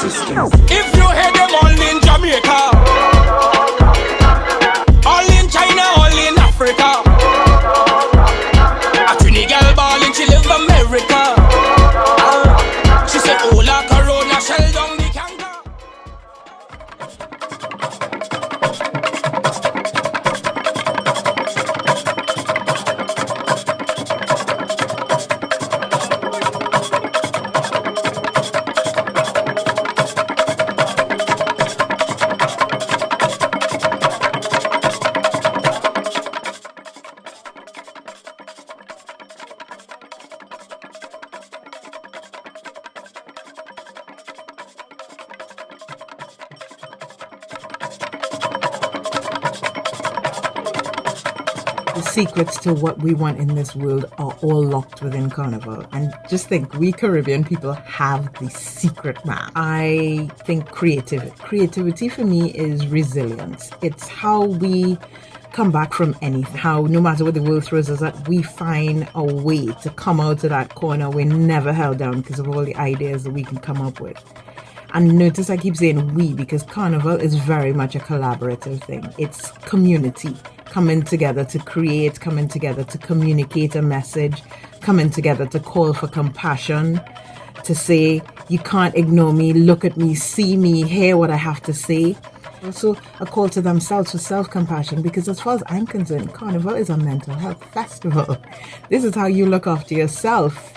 system. If you hear them all in Jamaica, all in China, all in Africa, a Trini girl ballin', she live America. She said, oh la corona, shell down the canker. Secrets to what we want in this world are all locked within Carnival. And just think, we Caribbean people have the secret map. I think creativity for me is resilience. It's how we come back from anything, how no matter what the world throws us at, we find a way to come out of that corner. We're never held down because of all the ideas that we can come up with. And notice I keep saying we, because Carnival is very much a collaborative thing. It's community coming together to create, coming together to communicate a message, coming together to call for compassion, to say, you can't ignore me, look at me, see me, hear what I have to say. Also a call to themselves for self-compassion, because as far as I'm concerned, Carnival is a mental health festival. This is how you look after yourself,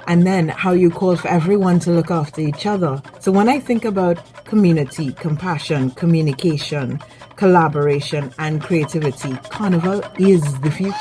and then how you call for everyone to look after each other. So when I think about community, compassion, communication, collaboration, and creativity, Carnival is the future.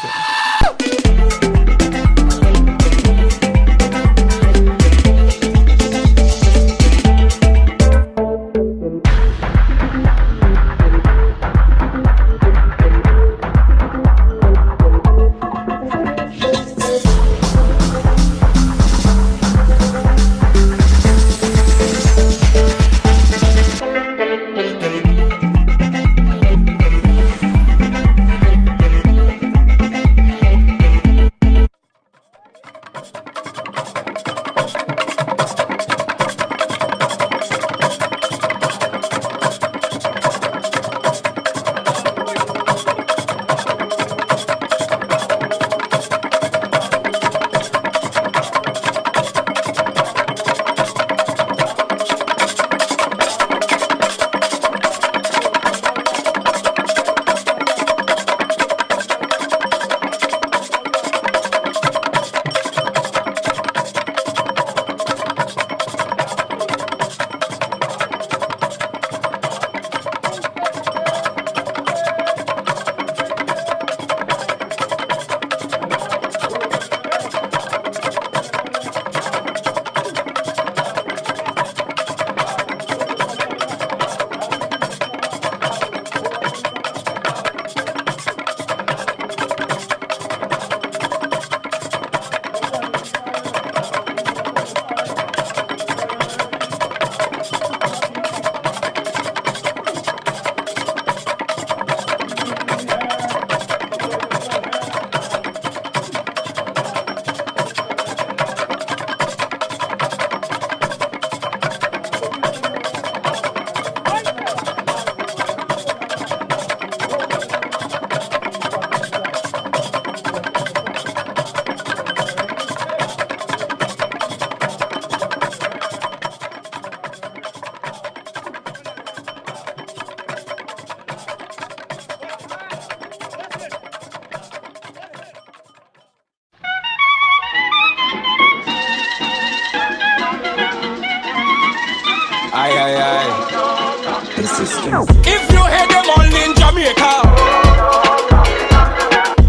If you hear them all in Jamaica,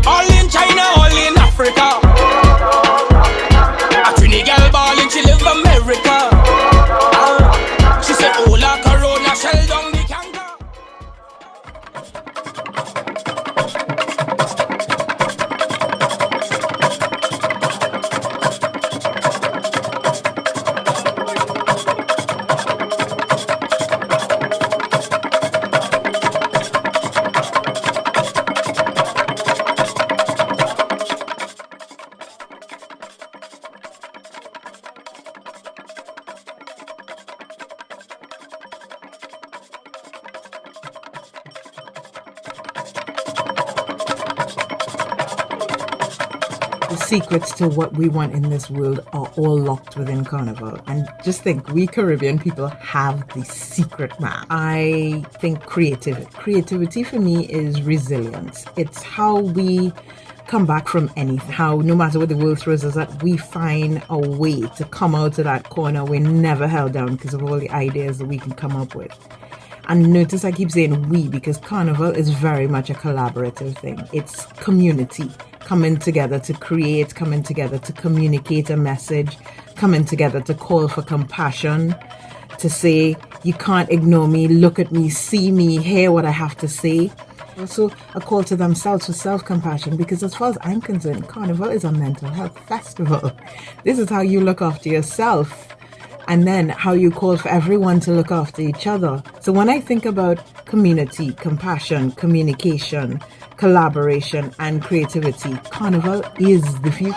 all in China, all in Africa, a Trini girl ballin', she live America. She said, oh la corona, shell down the canker. The secrets to what we want in this world are all locked within Carnival. And just think, we Caribbean people have the secret map. I think creativity for me is resilience. It's how we come back from anything, how no matter what the world throws us at, we find a way to come out of that corner. We're never held down because of all the ideas that we can come up with. And notice I keep saying we, because Carnival is very much a collaborative thing. It's community coming together to create, coming together to communicate a message, coming together to call for compassion, to say, you can't ignore me, look at me, see me, hear what I have to say. Also a call to themselves for self-compassion, because as far as I'm concerned, Carnival is a mental health festival. This is how you look after yourself, and then how you call for everyone to look after each other. So when I think about community, compassion, communication, collaboration, and creativity, Carnival is the future.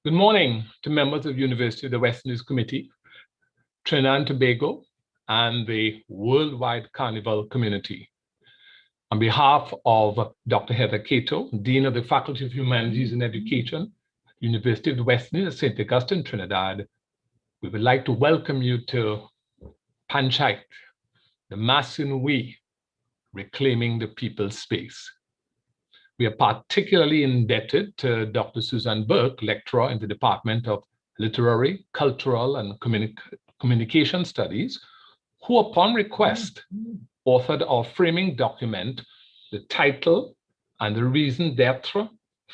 Good morning to members of University of the West Indies Committee, Trinidad and Tobago, and the worldwide Carnival community. On behalf of Dr. Heather Cato, Dean of the Faculty of Humanities and Education, University of the West Indies at St. Augustine, Trinidad, we would like to welcome you to Panchayat, the Masin We, reclaiming the people's space. We are particularly indebted to Dr. Susan Burke, lecturer in the Department of Literary, Cultural, and Communication Studies, who upon request authored our framing document, the title and the raison d'etre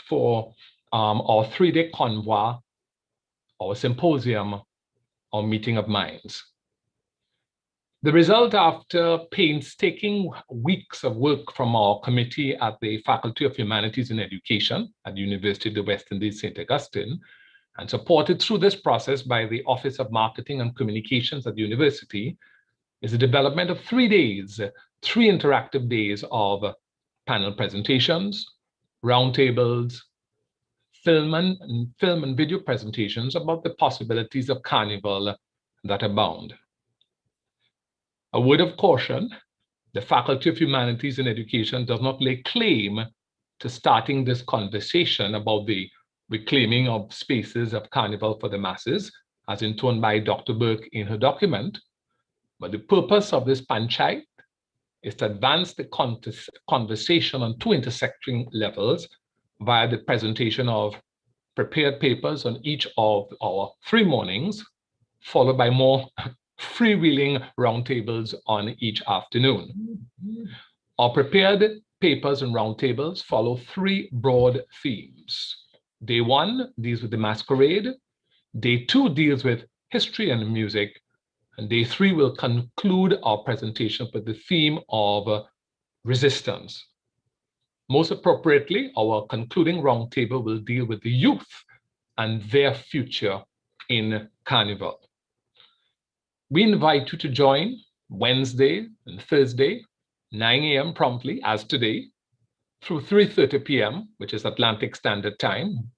for our three-day convoi, our symposium, our meeting of minds. The result, after painstaking weeks of work from our committee at the Faculty of Humanities and Education at the University of the West Indies, St. Augustine, and supported through this process by the Office of Marketing and Communications at the university, is the development of 3 days, 3 interactive days of panel presentations, roundtables, film and video presentations about the possibilities of Carnival that abound. A word of caution, the Faculty of Humanities and Education does not lay claim to starting this conversation about the reclaiming of spaces of carnival for the masses, as intoned by Dr. Burke in her document. But the purpose of this Panchayat is to advance the conversation on two intersecting levels via the presentation of prepared papers on each of our 3 mornings, followed by more freewheeling roundtables on each afternoon. Our prepared papers and roundtables follow 3 broad themes. Day 1 deals with the masquerade. Day 2 deals with history and music. And day 3 will conclude our presentation with the theme of resistance. Most appropriately, our concluding roundtable will deal with the youth and their future in Carnival. We invite you to join Wednesday and Thursday, 9 a.m. promptly, as today, through 3:30 p.m., which is Atlantic Standard Time,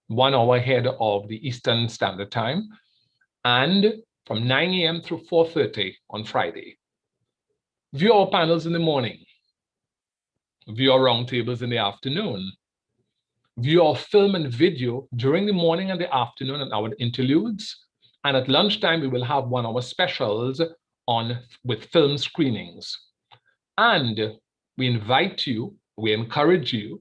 1 hour ahead of the Eastern Standard Time, and from 9 a.m. through 4:30 on Friday. View our panels in the morning. View our roundtables in the afternoon. View our film and video during the morning and the afternoon and our interludes. And at lunchtime, we will have 1 hour specials with film screenings. And we encourage you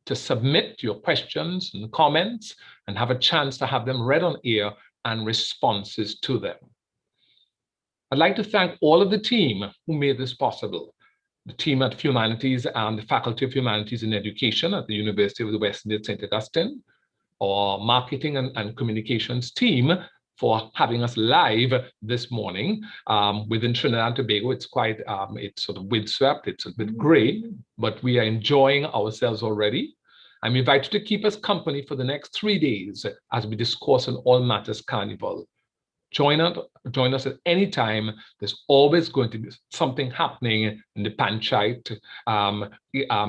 to submit your questions and comments and have a chance to have them read on air and responses to them. I'd like to thank all of the team who made this possible. The team at Humanities and the Faculty of Humanities and Education at the University of the West Indies, St. Augustine, our marketing and communications team for having us live this morning. Within Trinidad and Tobago, it's quite, it's sort of windswept, it's a bit gray, but we are enjoying ourselves already. I'm invited to keep us company for the next 3 days as we discourse on all matters Carnival. Join us at any time. There's always going to be something happening in the Panchayat.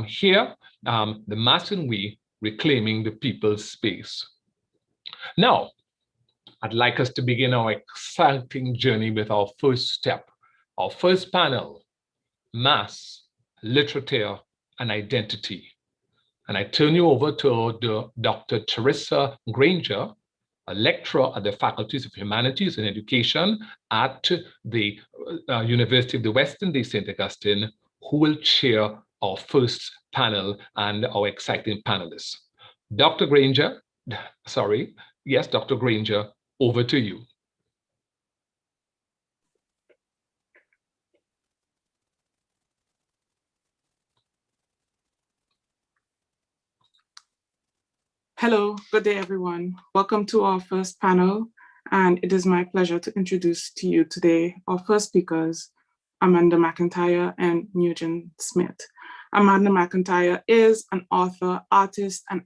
Here, the mass and we reclaiming the people's space. Now, I'd like us to begin our exciting journey with our first step, our first panel, Mass, Literature, and Identity. And I turn you over to Dr. Teresa Granger, a lecturer at the Faculties of Humanities and Education at the University of the West Indies, St. Augustine, who will chair our first panel and our exciting panelists. Dr. Granger, Dr. Granger, over to you. Hello, good day, everyone. Welcome to our first panel, and it is my pleasure to introduce to you today our first speakers, Amanda McIntyre and Nugent Smith. Amanda McIntyre is an author, artist, and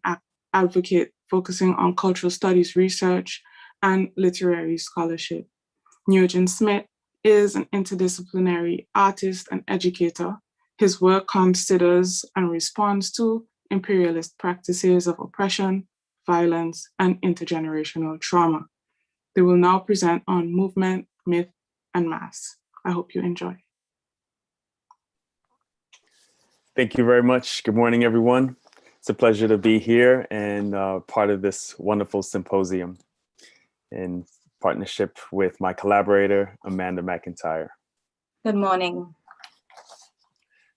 advocate focusing on cultural studies research and literary scholarship. Nugent Smith is an interdisciplinary artist and educator. His work considers and responds to imperialist practices of oppression, violence, and intergenerational trauma. They will now present on movement, myth, and mass. I hope you enjoy. Thank you very much. Good morning, everyone. It's a pleasure to be here and part of this wonderful symposium in partnership with my collaborator, Amanda McIntyre. Good morning.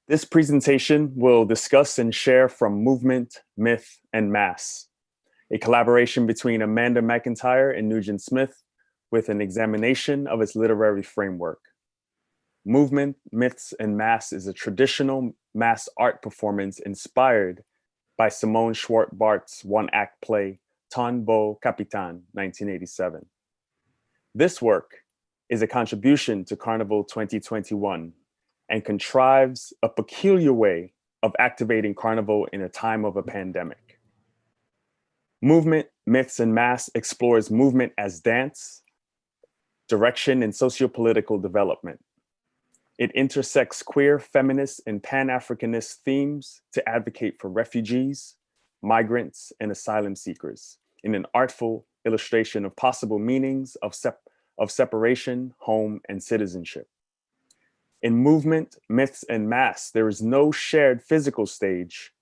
This presentation will discuss and share from movement, myth, and mass, a collaboration between Amanda McIntyre and Nugent Smith with an examination of its literary framework. Movement, Myths, and Mass is a traditional mass art performance inspired by Simone Schwartz-Bart's one-act play, Ton Beau Capitan, 1987. This work is a contribution to Carnival 2021 and contrives a peculiar way of activating Carnival in a time of a pandemic. Movement, Myths, and Mass explores movement as dance, direction, and sociopolitical development. It intersects queer, feminist, and Pan-Africanist themes to advocate for refugees, migrants, and asylum seekers in an artful illustration of possible meanings of separation, home, and citizenship. In movement, myths, and mass, there is no shared physical stage,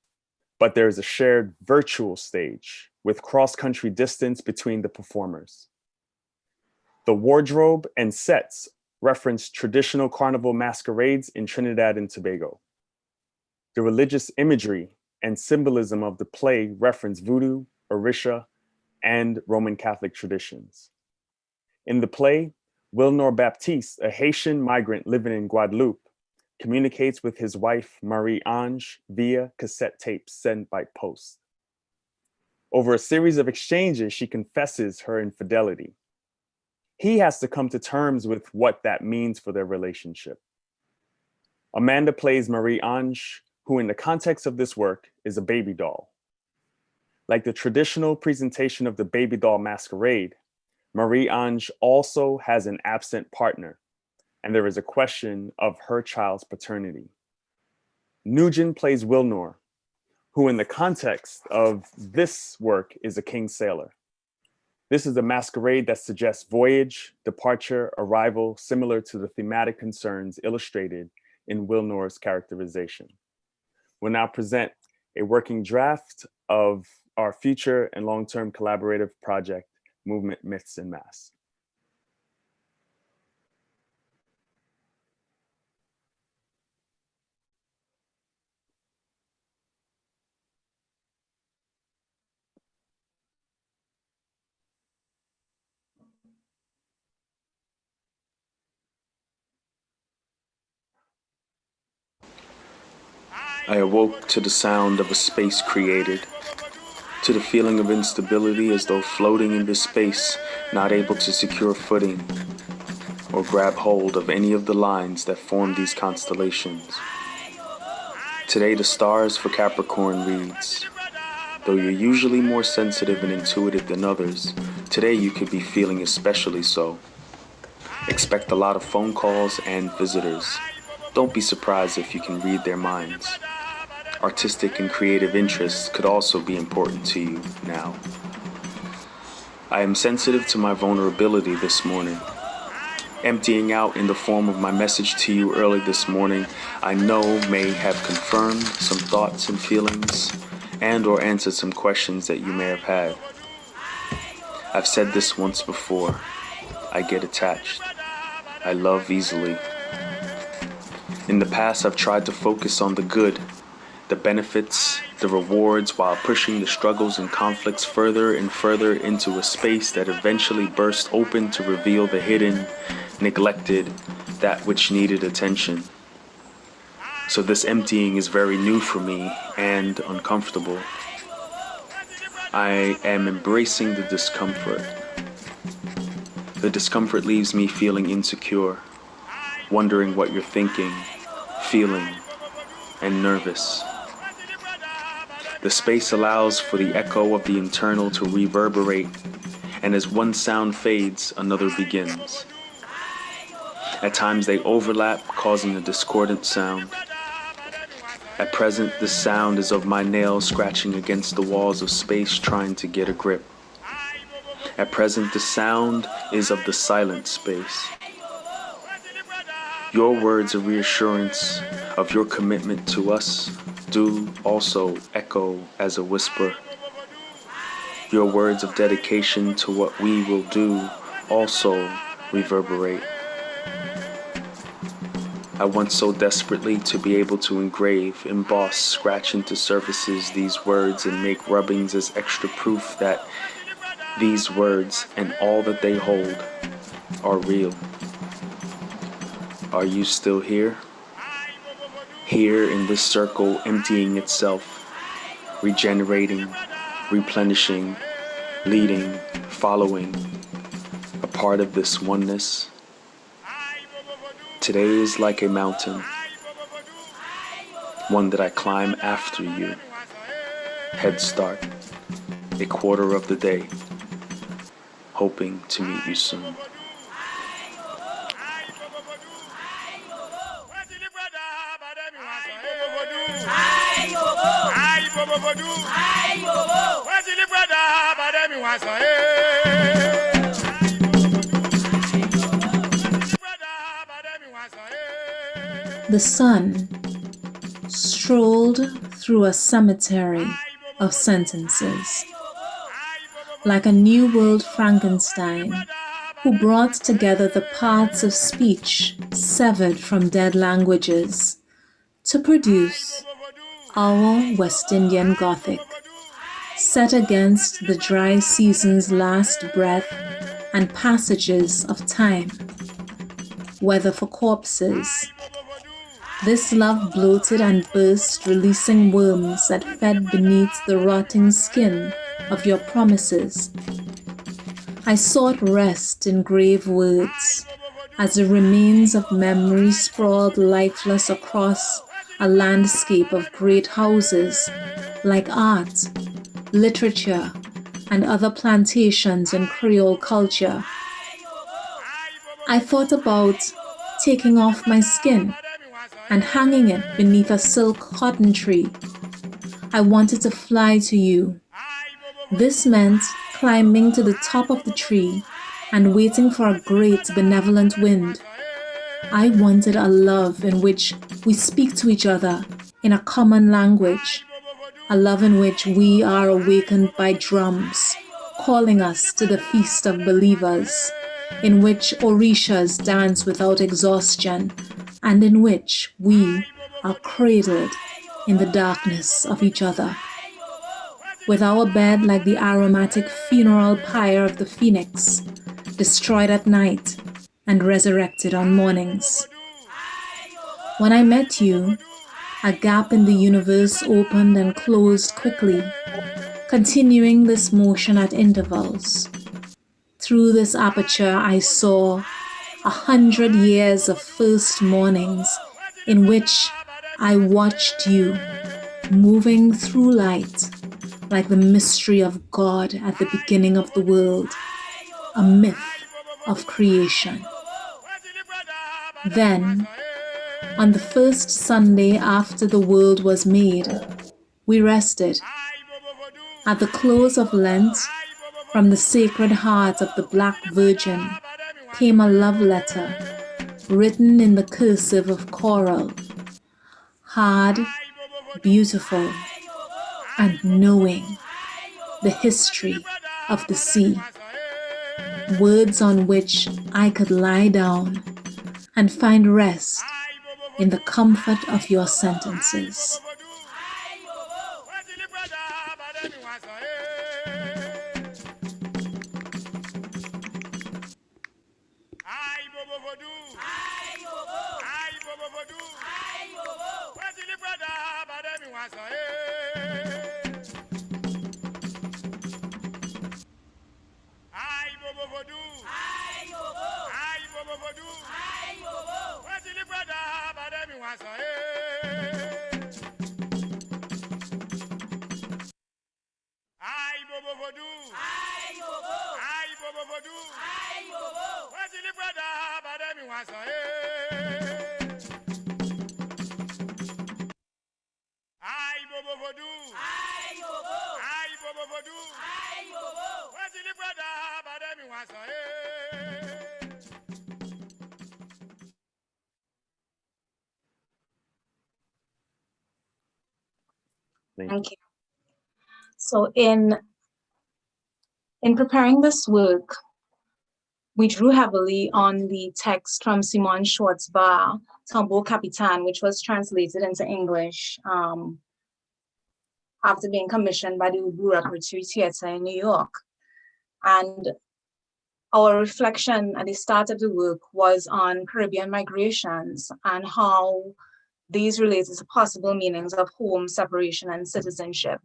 but there's a shared virtual stage with cross-country distance between the performers. The wardrobe and sets reference traditional carnival masquerades in Trinidad and Tobago. The religious imagery and symbolism of the play reference voodoo, Orisha, and Roman Catholic traditions. In the play, Wilnor Baptiste, a Haitian migrant living in Guadeloupe, communicates with his wife, Marie-Ange, via cassette tapes sent by post. Over a series of exchanges, she confesses her infidelity. He has to come to terms with what that means for their relationship. Amanda plays Marie-Ange, who in the context of this work is a baby doll. Like the traditional presentation of the baby doll masquerade, Marie-Ange also has an absent partner, and there is a question of her child's paternity. Nugent plays Wilnor, who in the context of this work is a king sailor. This is a masquerade that suggests voyage, departure, arrival, similar to the thematic concerns illustrated in Wilnor's characterization. We'll now present a working draft of our future and long-term collaborative project, Movement, Myths, and Mass. I awoke to the sound of a space created, to the feeling of instability as though floating in this space, not able to secure footing or grab hold of any of the lines that form these constellations. Today the stars for Capricorn reads, though you're usually more sensitive and intuitive than others, today you could be feeling especially so. Expect a lot of phone calls and visitors. Don't be surprised if you can read their minds. Artistic and creative interests could also be important to you now. I am sensitive to my vulnerability this morning. Emptying out in the form of my message to you early this morning, I know may have confirmed some thoughts and feelings and or answered some questions that you may have had. I've said this once before. I get attached. I love easily. In the past, I've tried to focus on the good, the benefits, the rewards, while pushing the struggles and conflicts further and further into a space that eventually burst open to reveal the hidden, neglected, that which needed attention. So this emptying is very new for me and uncomfortable. I am embracing the discomfort. The discomfort leaves me feeling insecure, wondering what you're thinking, feeling, and nervous. The space allows for the echo of the internal to reverberate, and as one sound fades, another begins. At times they overlap, causing a discordant sound. At present, the sound is of my nails scratching against the walls of space trying to get a grip. At present, the sound is of the silent space. Your words of reassurance of your commitment to us do also echo as a whisper. Your words of dedication to what we will do also reverberate. I want so desperately to be able to engrave, emboss, scratch into surfaces these words and make rubbings as extra proof that these words and all that they hold are real. Are you still here? Here in this circle, emptying itself, regenerating, replenishing, leading, following, a part of this oneness. Today is like a mountain, one that I climb after you. Head start, a quarter of the day, hoping to meet you soon. The sun strolled through a cemetery of sentences. Like a New World Frankenstein, who brought together the parts of speech severed from dead languages to produce our West Indian Gothic, set against the dry season's last breath and passages of time. Weather for corpses. This love bloated and burst, releasing worms that fed beneath the rotting skin of your promises. I sought rest in grave words as the remains of memory sprawled lifeless across a landscape of great houses like art, literature, and other plantations and Creole culture. I thought about taking off my skin and hanging it beneath a silk cotton tree. I wanted to fly to you. This meant climbing to the top of the tree and waiting for a great benevolent wind. I wanted a love in which we speak to each other in a common language, a love in which we are awakened by drums, calling us to the feast of believers, in which orishas dance without exhaustion, and in which we are cradled in the darkness of each other. With our bed like the aromatic funeral pyre of the phoenix, destroyed at night and resurrected on mornings. When I met you, a gap in the universe opened and closed quickly, continuing this motion at intervals. Through this aperture, I saw 100 years of first mornings in which I watched you moving through light like the mystery of God at the beginning of the world, a myth of creation. Then, on the first Sunday after the world was made, we rested. At the close of Lent, from the Sacred Heart of the Black Virgin came a love letter written in the cursive of coral, hard, beautiful, and knowing the history of the sea. Words on which I could lie down and find rest in the comfort of your sentences. Thank you. So in preparing this work, we drew heavily on the text from Simone Schwartz's Tambour Capitaine, which was translated into English after being commissioned by the Ubu Repertory Theatre in New York. And our reflection at the start of the work was on Caribbean migrations and how these related to possible meanings of home, separation, and citizenship.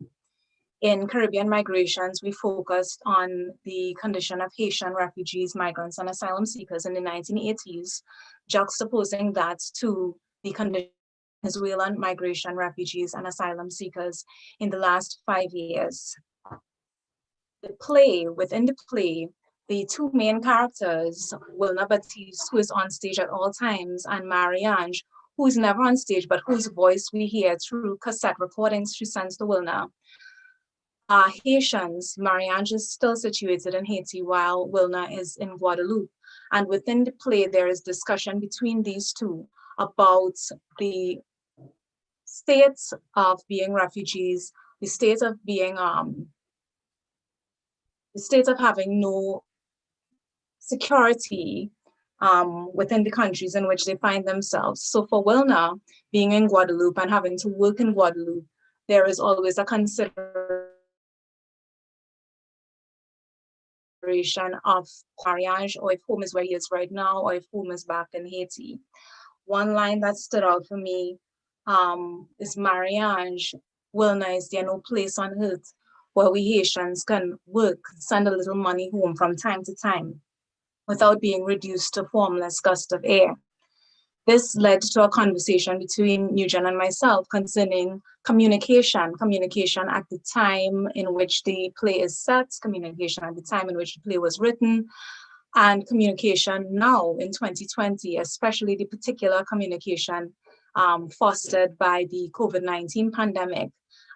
In Caribbean migrations, we focused on the condition of Haitian refugees, migrants, and asylum seekers in the 1980s, juxtaposing that to the condition of Venezuelan migration, refugees, and asylum seekers in the last 5 years. Within the play, the two main characters, Wilna Batiste, who is on stage at all times, and Marie-Ange, who is never on stage, but whose voice we hear through cassette recordings she sends to Wilna, are Haitians. Marie-Ange is still situated in Haiti while Wilna is in Guadeloupe. And within the play, there is discussion between these two about the state of being refugees, the state of being, the state of having no security within the countries in which they find themselves. So for Wilna, being in Guadeloupe and having to work in Guadeloupe, there is always a consideration of mariage, or if home is where he is right now, or if home is back in Haiti. One line that stood out for me is mariage, Wilna, is there no place on earth where we Haitians can work, send a little money home from time to time without being reduced to formless gust of air. This led to a conversation between Nugent and myself concerning communication at the time in which the play is set, communication at the time in which the play was written, and communication now in 2020, especially the particular communication fostered by the COVID-19 pandemic,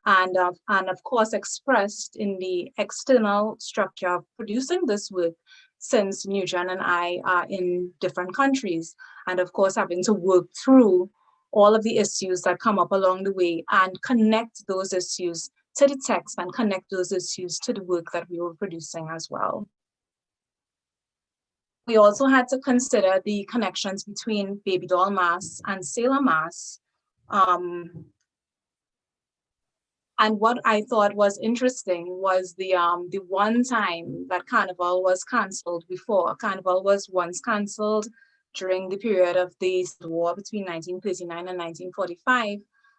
and of course expressed in the external structure of producing this work, since Nugent and I are in different countries, and of course having to work through all of the issues that come up along the way and connect those issues to the text and connect those issues to the work that we were producing as well. We also had to consider the connections between Baby Doll Mass and Sailor Mass. And what I thought was interesting was the one time that Carnival was cancelled before. Carnival was once cancelled during the period of the war between 1939 and 1945.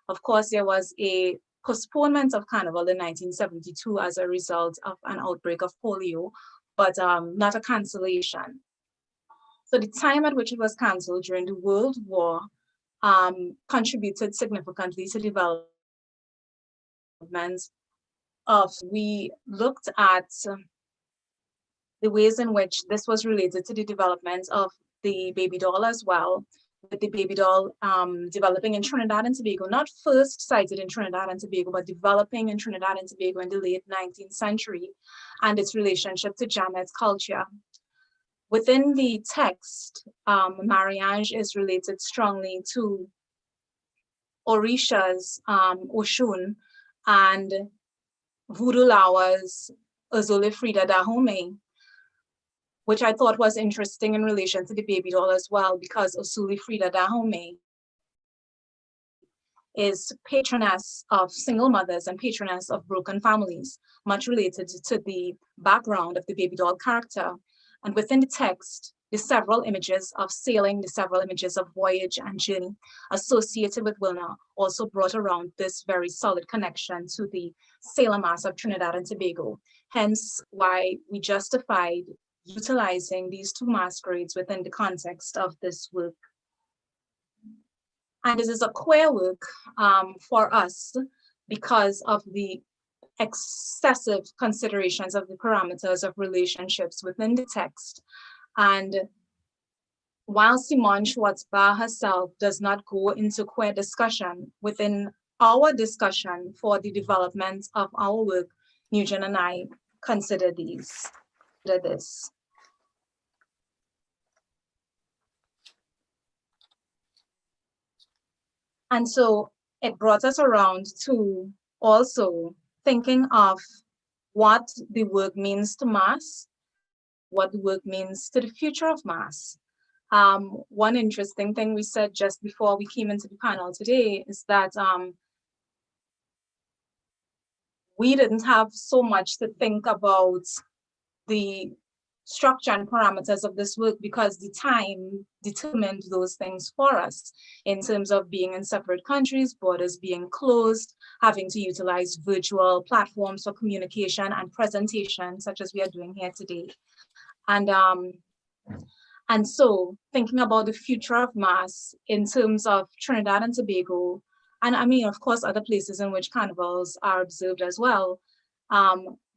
Of course, there was a postponement of Carnival in 1972 as a result of an outbreak of polio, but not a cancellation. So the time at which it was cancelled during the World War contributed significantly to development of, we looked at the ways in which this was related to the development of the baby doll as well, with the baby doll developing in Trinidad and Tobago, not first sighted in Trinidad and Tobago, but developing in Trinidad and Tobago in the late 19th century, and its relationship to Janet's culture. Within the text, mariage is related strongly to Orisha's Oshun and Voodoo Lawa's Azole Frida Dahomey, which I thought was interesting in relation to the baby doll as well, because Azole Frida Dahomey is patroness of single mothers and patroness of broken families, much related to the background of the baby doll character. And within the text, the several images of sailing, the several images of voyage and journey associated with Wilna also brought around this very solid connection to the Sailor Mass of Trinidad and Tobago. Hence why we justified utilizing these two masquerades within the context of this work. And this is a queer work for us because of the excessive considerations of the parameters of relationships within the text. And while Simone Schwartzbach herself does not go into queer discussion, within our discussion for the development of our work, Nugent and I consider this. And so it brought us around to also thinking of what the work means to mass, what the work means to the future of mass. One interesting thing we said just before we came into the panel today is that we didn't have so much to think about the structure and parameters of this work because the time determined those things for us in terms of being in separate countries, borders being closed, having to utilize virtual platforms for communication and presentation, such as we are doing here today. And so thinking about the future of mass in terms of Trinidad and Tobago, and I mean, of course, other places in which carnivals are observed as well,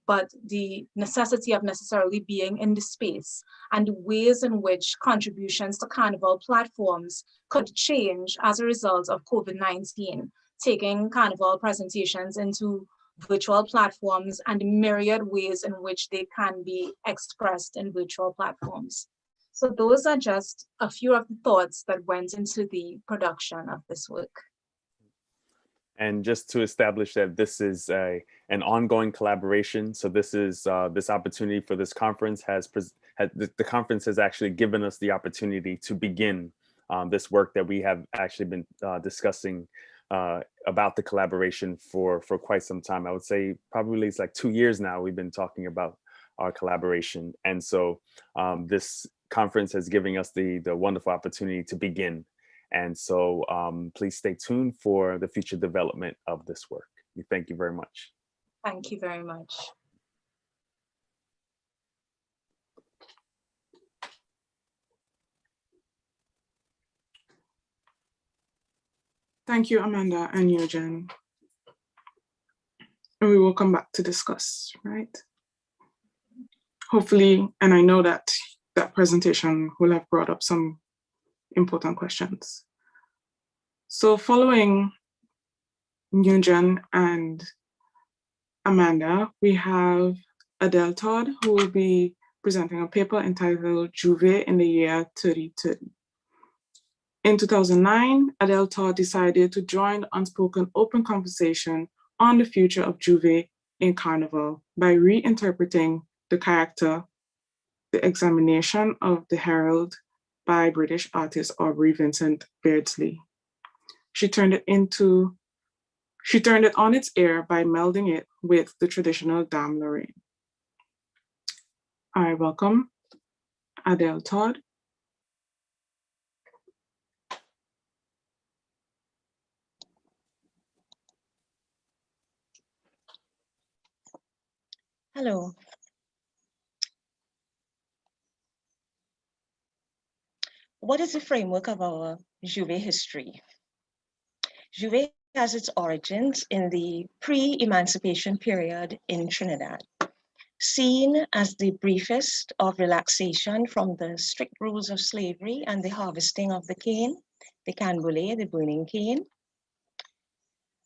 but the necessity of necessarily being in the space and the ways in which contributions to carnival platforms could change as a result of COVID-19, taking carnival presentations into virtual platforms and myriad ways in which they can be expressed in virtual platforms. So those are just a few of the thoughts that went into the production of this work. And just to establish that this is an ongoing collaboration. So this is this opportunity for this conference the conference has actually given us the opportunity to begin this work that we have actually been discussing about the collaboration for quite some time. I would say probably it's like 2 years now we've been talking about our collaboration. And so this conference has given us the wonderful opportunity to begin. And so please stay tuned for the future development of this work. We thank you very much. Thank you very much. Thank you, Amanda and Eugen. And we will come back to discuss, right? Hopefully, and I know that that presentation will have brought up some important questions. So following Eugen and Amanda, we have Adele Todd, who will be presenting a paper entitled Juve in the Year 3030. In 2009, Adele Todd decided to join the unspoken open conversation on the future of Juve in Carnival by reinterpreting the character, The Examination of the Herald by British artist Aubrey Vincent Beardsley. She turned it on its ear by melding it with the traditional Dame Lorraine. I welcome Adele Todd. Hello. What is the framework of our Juve history? Juve has its origins in the pre-emancipation period in Trinidad. Seen as the briefest of relaxation from the strict rules of slavery and the harvesting of the cane, the canboulé, the burning cane,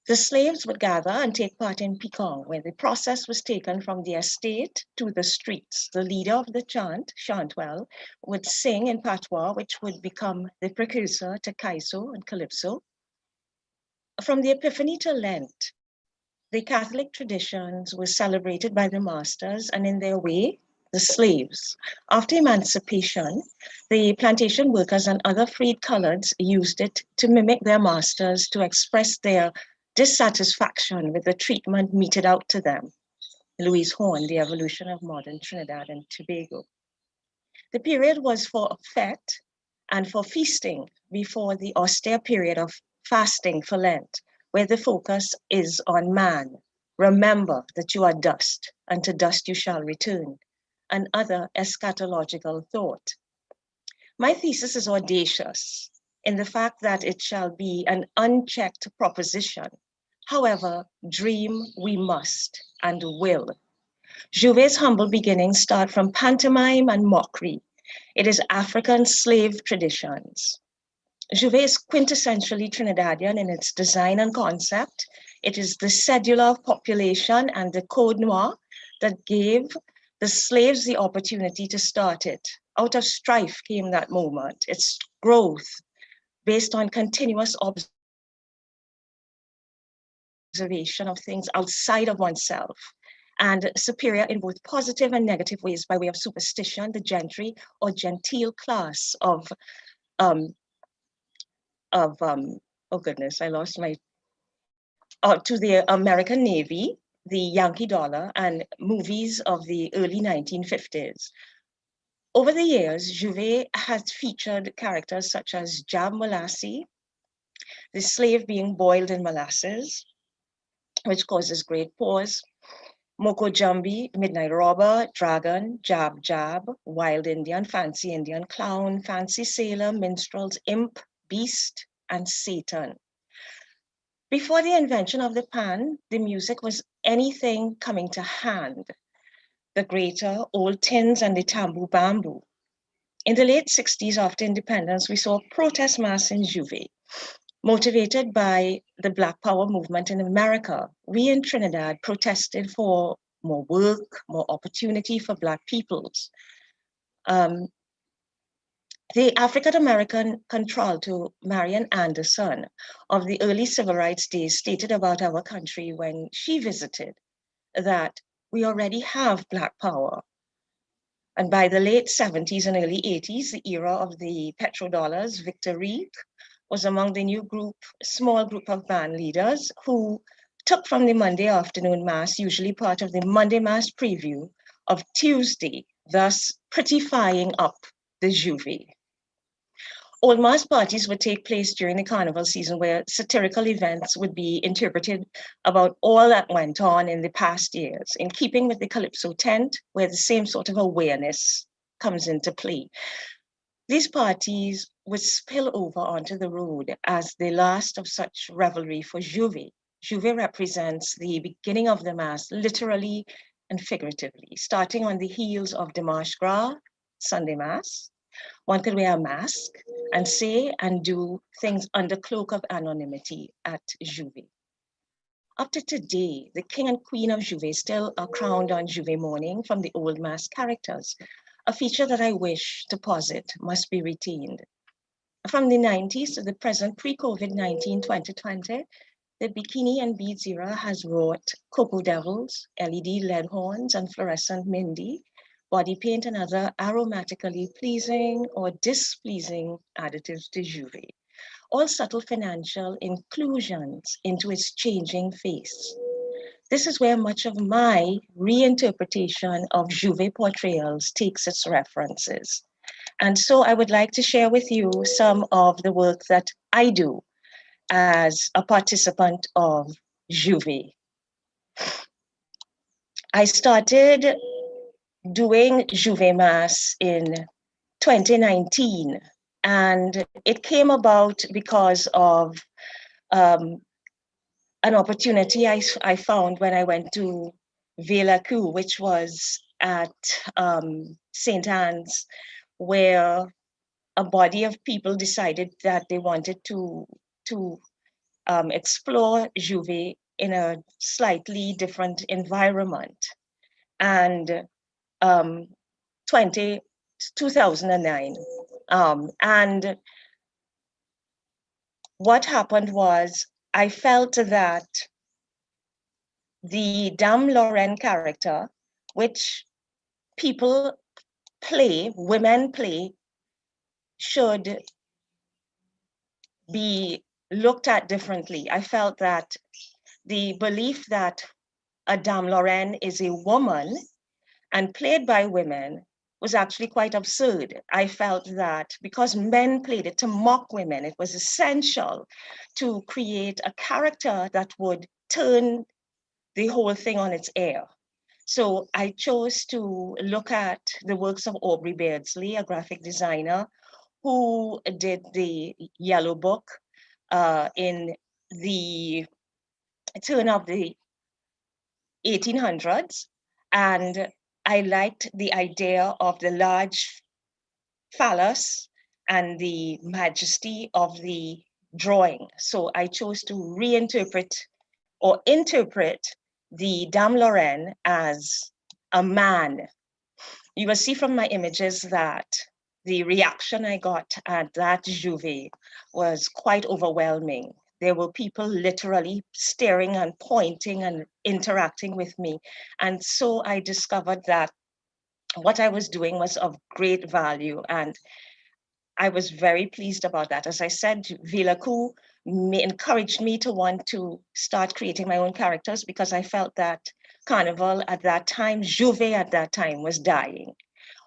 the slaves would gather and take part in picong, where the process was taken from the estate to the streets. The leader of the chantwell, would sing in patois, which would become the precursor to Kaiso and Calypso. From the Epiphany to Lent, the Catholic traditions were celebrated by the masters and in their way, the slaves. After emancipation, the plantation workers and other freed coloreds used it to mimic their masters, to express their dissatisfaction with the treatment meted out to them. Louise Horn, The Evolution of Modern Trinidad and Tobago. The period was for a fete and for feasting before the austere period of fasting for Lent, where the focus is on man. Remember that you are dust, and to dust you shall return, and other eschatological thought. My thesis is audacious in the fact that it shall be an unchecked proposition. However, dream we must and will. Juve's humble beginnings start from pantomime and mockery. It is African slave traditions. Juve is quintessentially Trinidadian in its design and concept. It is the cedula of population and the code noir that gave the slaves the opportunity to start it. Out of strife came that moment. Its growth based on continuous observation of things outside of oneself, and superior in both positive and negative ways by way of superstition, the gentry or genteel class of oh goodness, I lost my, to the American Navy, the Yankee dollar, and movies of the early 1950s. Over the years, Juve has featured characters such as Jab Molassie, the slave being boiled in molasses, which causes great pause, Moko Jambi, Midnight Robber, Dragon, Jab Jab, Wild Indian, Fancy Indian, Clown, Fancy Sailor, Minstrels, Imp, Beast, and Satan. Before the invention of the pan, the music was anything coming to hand, the greater, old tins, and the tambour bamboo. In the late 60s, after independence, we saw a protest mass in Juve. Motivated by the Black Power movement in America, we in Trinidad protested for more work, more opportunity for Black peoples. The African-American contralto Marian Anderson of the early civil rights days stated about our country when she visited that we already have Black power. And by the late 70s and early 80s, the era of the petrodollars, Victor Reek was among the new small group of band leaders who took from the Monday afternoon mass, usually part of the Monday mass preview of Tuesday, thus prettifying up the Juve. Old mass parties would take place during the carnival season where satirical events would be interpreted about all that went on in the past years, in keeping with the Calypso tent, where the same sort of awareness comes into play. These parties would spill over onto the road as the last of such revelry for Juve. Juve represents the beginning of the mass, literally and figuratively, starting on the heels of Dimanche Gras, Sunday Mass. One could wear a mask and say and do things under cloak of anonymity at Juve. Up to today, the king and queen of Juve still are crowned on Juve morning from the old mass characters, a feature that I wish to posit must be retained. From the 90s to the present pre-COVID-19 2020, the bikini and beads era has wrought cocoa devils, LED lead horns, and fluorescent Mindy, body paint, and other aromatically pleasing or displeasing additives to Juve. All subtle financial inclusions into its changing face. This is where much of my reinterpretation of Juve portrayals takes its references. And so I would like to share with you some of the work that I do as a participant of Juve. I started doing Juve Mass in 2019, and it came about because of an opportunity I found when I went to Velacu, which was at St. Anne's, where a body of people decided that they wanted to explore Juve in a slightly different environment. And 2009. And what happened was I felt that the Dame Lorraine character, which people play, women play, should be looked at differently. I felt that the belief that a Dame Lorraine is a woman and played by women was actually quite absurd. I felt that because men played it to mock women, it was essential to create a character that would turn the whole thing on its ear. So I chose to look at the works of Aubrey Beardsley, a graphic designer, who did the Yellow Book in the turn of the 1800s. And I liked the idea of the large phallus and the majesty of the drawing. So I chose to reinterpret or interpret the Dame Lorraine as a man. You will see from my images that the reaction I got at that Juve was quite overwhelming. There were people literally staring and pointing and interacting with me. And so I discovered that what I was doing was of great value. And I was very pleased about that. As I said, Velacu encouraged me to want to start creating my own characters because I felt that Carnival at that time, Juve at that time, was dying.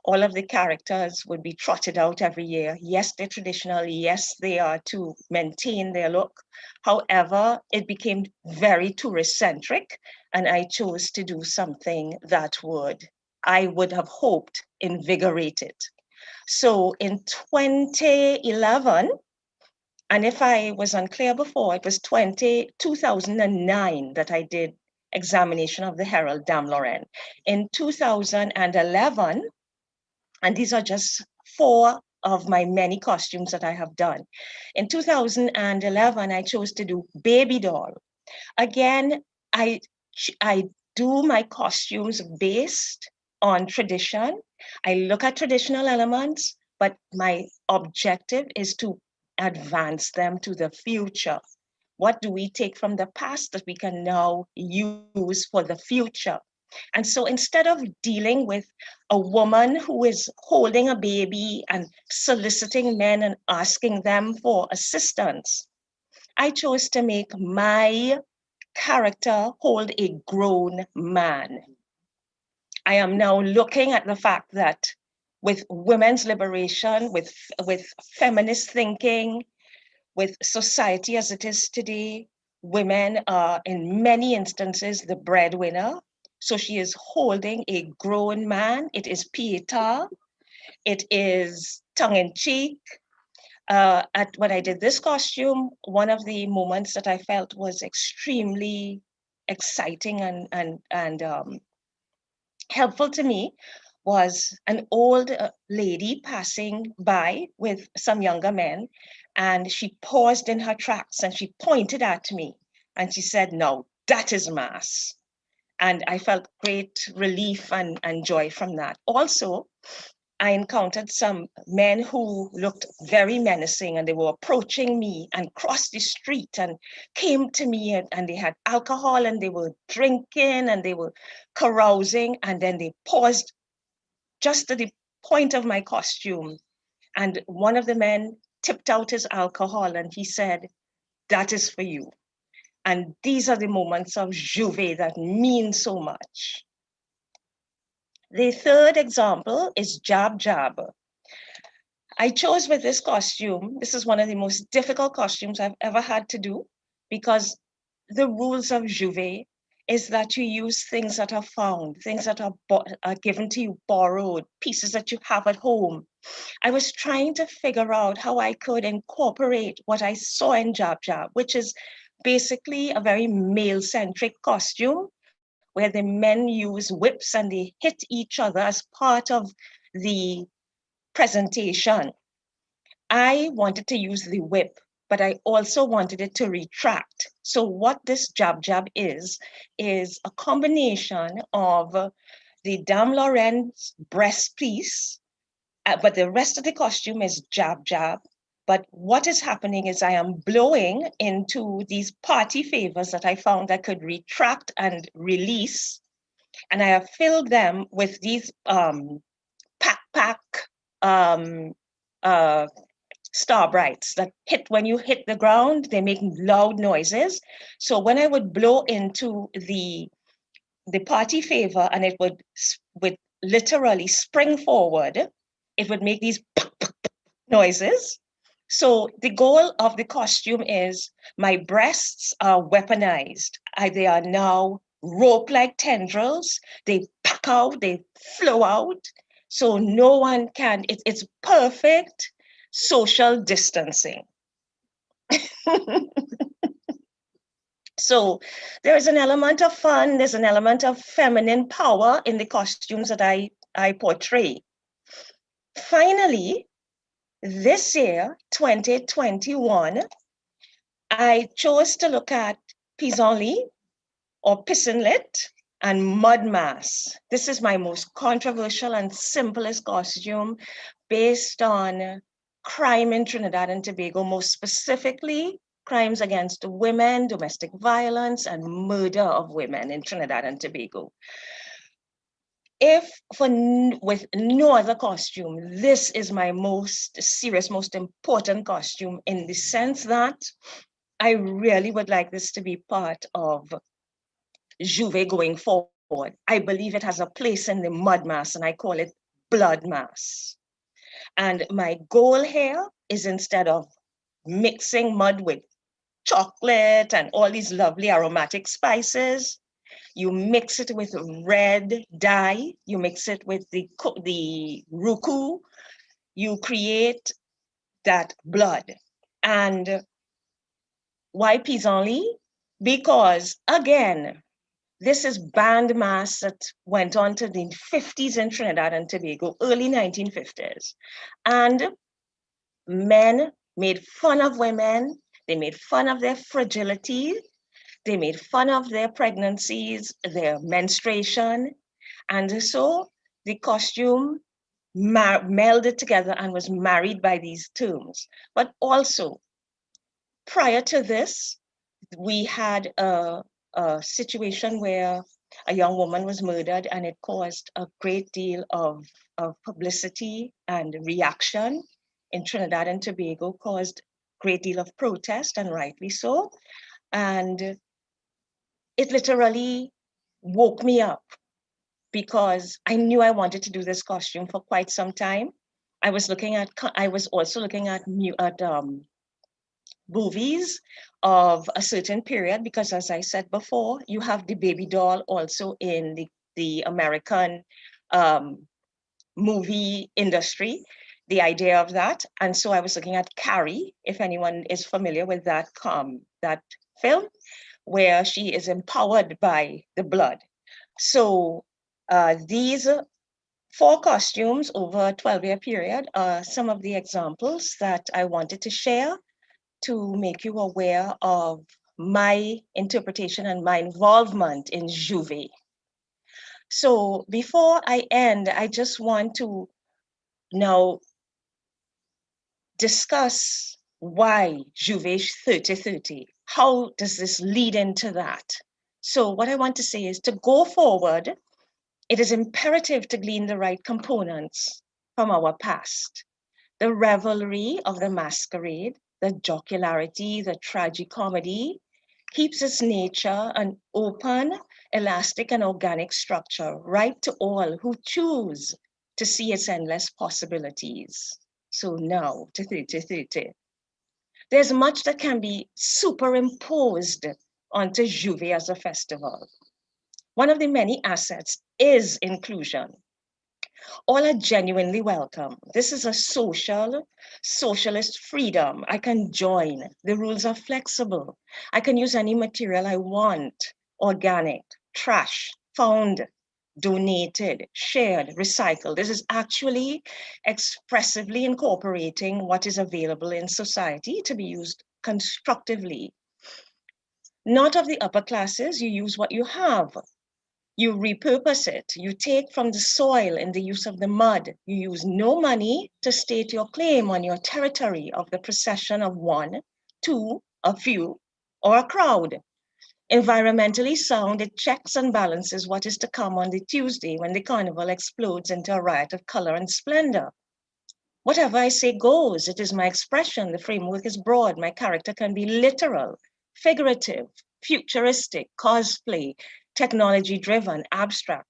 All of the characters would be trotted out every year. Yes, they're traditional. Yes, they are to maintain their look. However, it became very tourist-centric, and I chose to do something that I would have hoped, invigorate it. So in 2011, and if I was unclear before, it was 2009 that I did examination of the Herald Dame Lorraine. In 2011, and these are just 4 of my many costumes that I have done. In 2011, I chose to do Baby Doll. Again, I do my costumes based on tradition. I look at traditional elements, but my objective is to advance them to the future. What do we take from the past that we can now use for the future? And so instead of dealing with a woman who is holding a baby and soliciting men and asking them for assistance, I chose to make my character hold a grown man. I am now looking at the fact that with women's liberation, with feminist thinking, with society as it is today, women are in many instances the breadwinner. So she is holding a grown man. It is pieta. It is tongue-in-cheek. When I did this costume, one of the moments that I felt was extremely exciting and helpful to me was an old lady passing by with some younger men, and she paused in her tracks and she pointed at me and she said, "No, that is mass." And I felt great relief and joy from that. Also, I encountered some men who looked very menacing, and they were approaching me and crossed the street and came to me, and they had alcohol and they were drinking and they were carousing, and then they paused just at the point of my costume. And one of the men tipped out his alcohol and he said, "That is for you." And these are the moments of Juve that mean so much. The third example is Jab Jab. I chose with this costume, this is one of the most difficult costumes I've ever had to do, because the rules of Juve is that you use things that are found, things that are given to you, borrowed, pieces that you have at home. I was trying to figure out how I could incorporate what I saw in Jab Jab, which is basically a very male-centric costume where the men use whips and they hit each other as part of the presentation. I wanted to use the whip, but I also wanted it to retract. So what this Jab Jab is a combination of the Dame Lorraine's breast piece, but the rest of the costume is Jab Jab. But what is happening is I am blowing into these party favors that I found I could retract and release. And I have filled them with these Star Brights that hit when you hit the ground, they make loud noises. So when I would blow into the party favor and it would literally spring forward, it would make these noises. So the goal of the costume is my breasts are weaponized. They are now rope-like tendrils. They pack out, they flow out. So no one can, it's perfect social distancing. So there is an element of fun, there's an element of feminine power in the costumes that I portray. Finally, this year, 2021, I chose to look at pissenlit or pissenlit and mud mass. This is my most controversial and simplest costume based on crime in Trinidad and Tobago, most specifically crimes against women, domestic violence, and murder of women in Trinidad and Tobago. With no other costume, this is my most serious, most important costume, in the sense that I really would like this to be part of Juve going forward. I believe it has a place in the mud mass, and I call it blood mass. And my goal here is, instead of mixing mud with chocolate and all these lovely aromatic spices, you mix it with red dye, you mix it with the ruku, you create that blood. And why pissenlit? Because, again, this is band mass that went on to the 50s in Trinidad and Tobago, early 1950s. And men made fun of women, they made fun of their fragility, they made fun of their pregnancies, their menstruation. And so the costume melded together and was married by these terms. But also, prior to this, we had a situation where a young woman was murdered, and it caused a great deal of publicity and reaction in Trinidad and Tobago, caused a great deal of protest, and rightly so. And it literally woke me up, because I knew I wanted to do this costume for quite some time. I was also looking at movies of a certain period, because as I said before, you have the baby doll also in the American movie industry, the idea of that. And so I was looking at Carrie, if anyone is familiar with that film, where she is empowered by the blood. So these 4 costumes over a 12-year period are some of the examples that I wanted to share to make you aware of my interpretation and my involvement in J'ouvert. So before I end, I just want to now discuss why J'ouvert 3030. How does this lead into that? So what I want to say is, to go forward, it is imperative to glean the right components from our past. The revelry of the masquerade, the jocularity, the tragicomedy, keeps its nature an open, elastic, and organic structure, right to all who choose to see its endless possibilities. So now to 3030. There's much that can be superimposed onto J'ouvert as a festival. One of the many assets is inclusion. All are genuinely welcome. This is a socialist freedom. I can join. The rules are flexible. I can use any material I want: organic, trash, found, donated, shared, recycled. This is actually expressively incorporating what is available in society to be used constructively. Not of the upper classes, you use what you have. You repurpose it. You take from the soil in the use of the mud. You use no money to state your claim on your territory of the procession of one, two, a few, or a crowd. Environmentally sound, it checks and balances what is to come on the Tuesday when the carnival explodes into a riot of color and splendor. Whatever I say goes. It is my expression. The framework is broad. My character can be literal, figurative, futuristic, cosplay, technology-driven, abstract,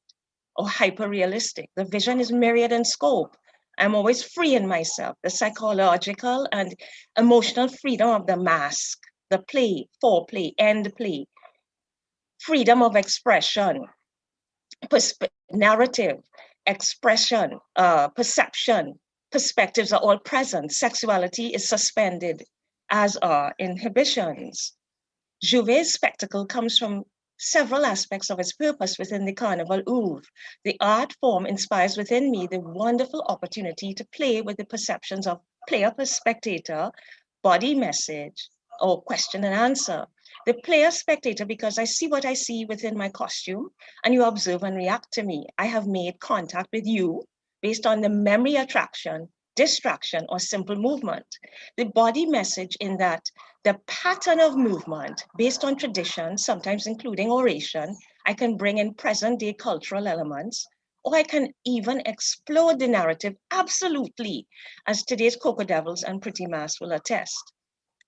or hyper-realistic. The vision is myriad in scope. I'm always free in myself. The psychological and emotional freedom of the mask, the play, foreplay, end play, freedom of expression, narrative, expression, perception, perspectives are all present. Sexuality is suspended, as are inhibitions. J'ouvert's spectacle comes from several aspects of its purpose within the carnival oeuvre. The art form inspires within me the wonderful opportunity to play with the perceptions of player, spectator, body message, or question and answer. The player spectator, because I see what I see within my costume, and you observe and react to me. I have made contact with you based on the memory attraction, distraction, or simple movement. The body message in that the pattern of movement based on tradition, sometimes including oration, I can bring in present day cultural elements, or I can even explore the narrative absolutely, as today's Cocoa Devils and Pretty Mass will attest.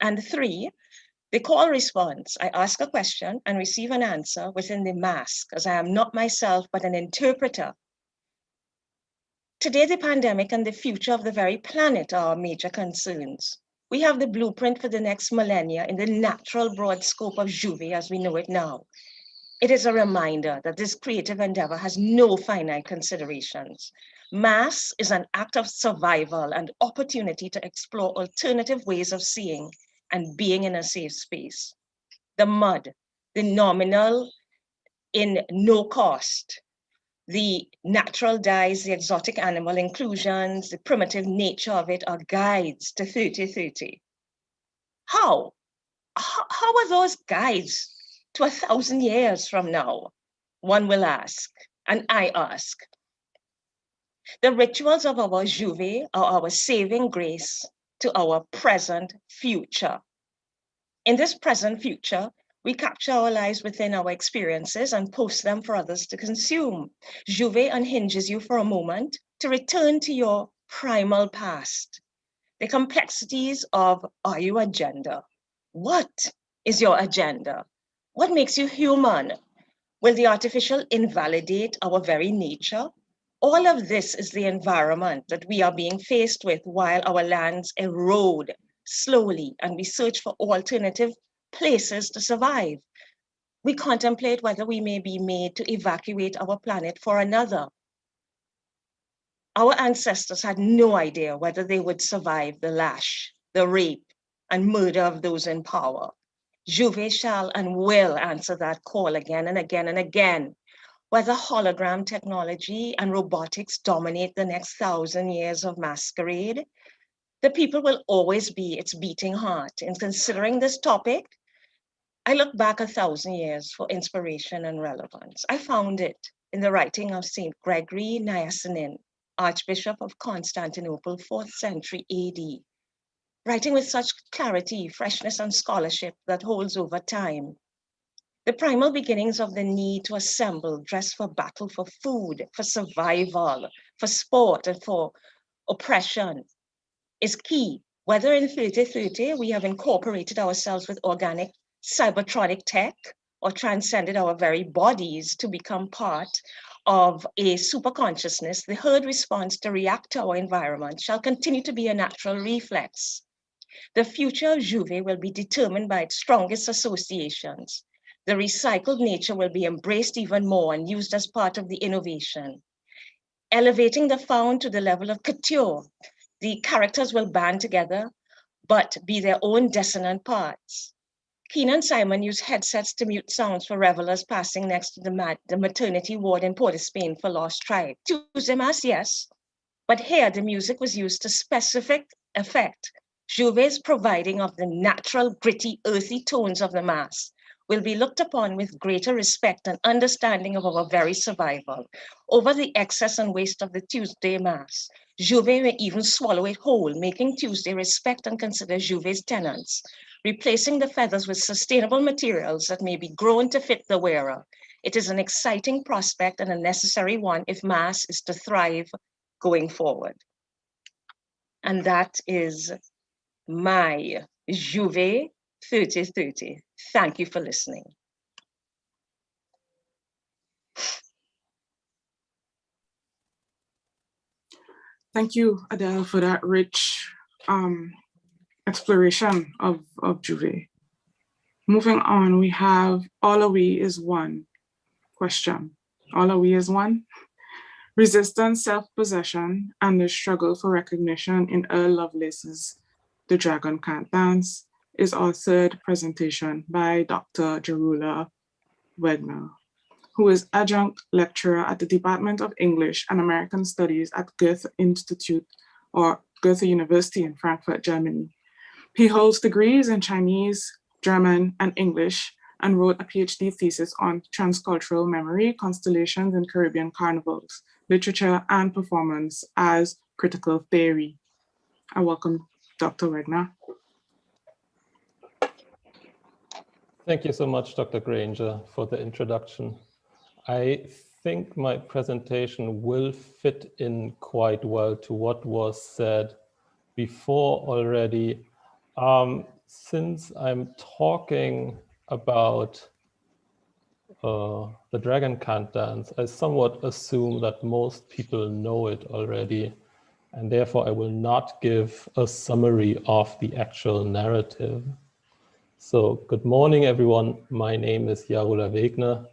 And 3, the call response. I ask a question and receive an answer within the mask, as I am not myself, but an interpreter. Today, the pandemic and the future of the very planet are our major concerns. We have the blueprint for the next millennia in the natural broad scope of J'ouvert as we know it now. It is a reminder that this creative endeavor has no finite considerations. Mass is an act of survival and opportunity to explore alternative ways of seeing and being in a safe space. The mud, the nominal in no cost, the natural dyes, the exotic animal inclusions, the primitive nature of it are guides to 3030. How are those guides to 1,000 years from now? One will ask, and I ask. The rituals of our Juve are our saving grace to our present future. In this present future, we capture our lives within our experiences and post them for others to consume. Juve unhinges you for a moment to return to your primal past. The complexities of, are you agenda? What is your agenda? What makes you human? Will the artificial invalidate our very nature? All of this is the environment that we are being faced with while our lands erode slowly and we search for alternative places to survive. We contemplate whether we may be made to evacuate our planet for another. Our ancestors had no idea whether they would survive the lash, the rape, and murder of those in power. Juve shall and will answer that call again and again and again. Whether hologram technology and robotics dominate the next 1,000 years of masquerade, the people will always be its beating heart. In considering this topic, I look back 1,000 years for inspiration and relevance. I found it in the writing of St. Gregory Nayasanin, Archbishop of Constantinople, 4th century AD, writing with such clarity, freshness, and scholarship that holds over time. The primal beginnings of the need to assemble, dress for battle, for food, for survival, for sport, and for oppression is key. Whether in 3030 we have incorporated ourselves with organic cybertronic tech or transcended our very bodies to become part of a super consciousness, the herd response to react to our environment shall continue to be a natural reflex. The future of Juve will be determined by its strongest associations. The recycled nature will be embraced even more and used as part of the innovation. Elevating the found to the level of couture, the characters will band together, but be their own dissonant parts. Keenan Simon used headsets to mute sounds for revelers passing next to the maternity ward in Port of Spain for Lost Tribe. Tuesday Mass, yes, but here the music was used to specific effect. Juve's providing of the natural, gritty, earthy tones of the Mass will be looked upon with greater respect and understanding of our very survival. Over the excess and waste of the Tuesday Mass, Juve may even swallow it whole, making Tuesday respect and consider Juve's tenants, replacing the feathers with sustainable materials that may be grown to fit the wearer. It is an exciting prospect and a necessary one if Mass is to thrive going forward. And that is my Juve 3030. Thank you for listening. Thank you, Adele, for that rich exploration of Juve. Moving on, we have All Are We is One question. All Are We is One? Resistance, Self-Possession, and the Struggle for Recognition in Earl Lovelace's The Dragon Can't Dance is our third presentation by Dr. Jarula Wegner, who is adjunct lecturer at the Department of English and American Studies at Goethe Institute or Goethe University in Frankfurt, Germany. He holds degrees in Chinese, German, and English, and wrote a PhD thesis on transcultural memory, constellations in Caribbean carnivals, literature, and performance as critical theory. I welcome Dr. Wegner. Thank you so much, Dr. Granger, for the introduction. I think my presentation will fit in quite well to what was said before already. Since I'm talking about The Dragon Can't Dance, I somewhat assume that most people know it already, and therefore I will not give a summary of the actual narrative. So, good morning, everyone. My name is Jarula Wegner.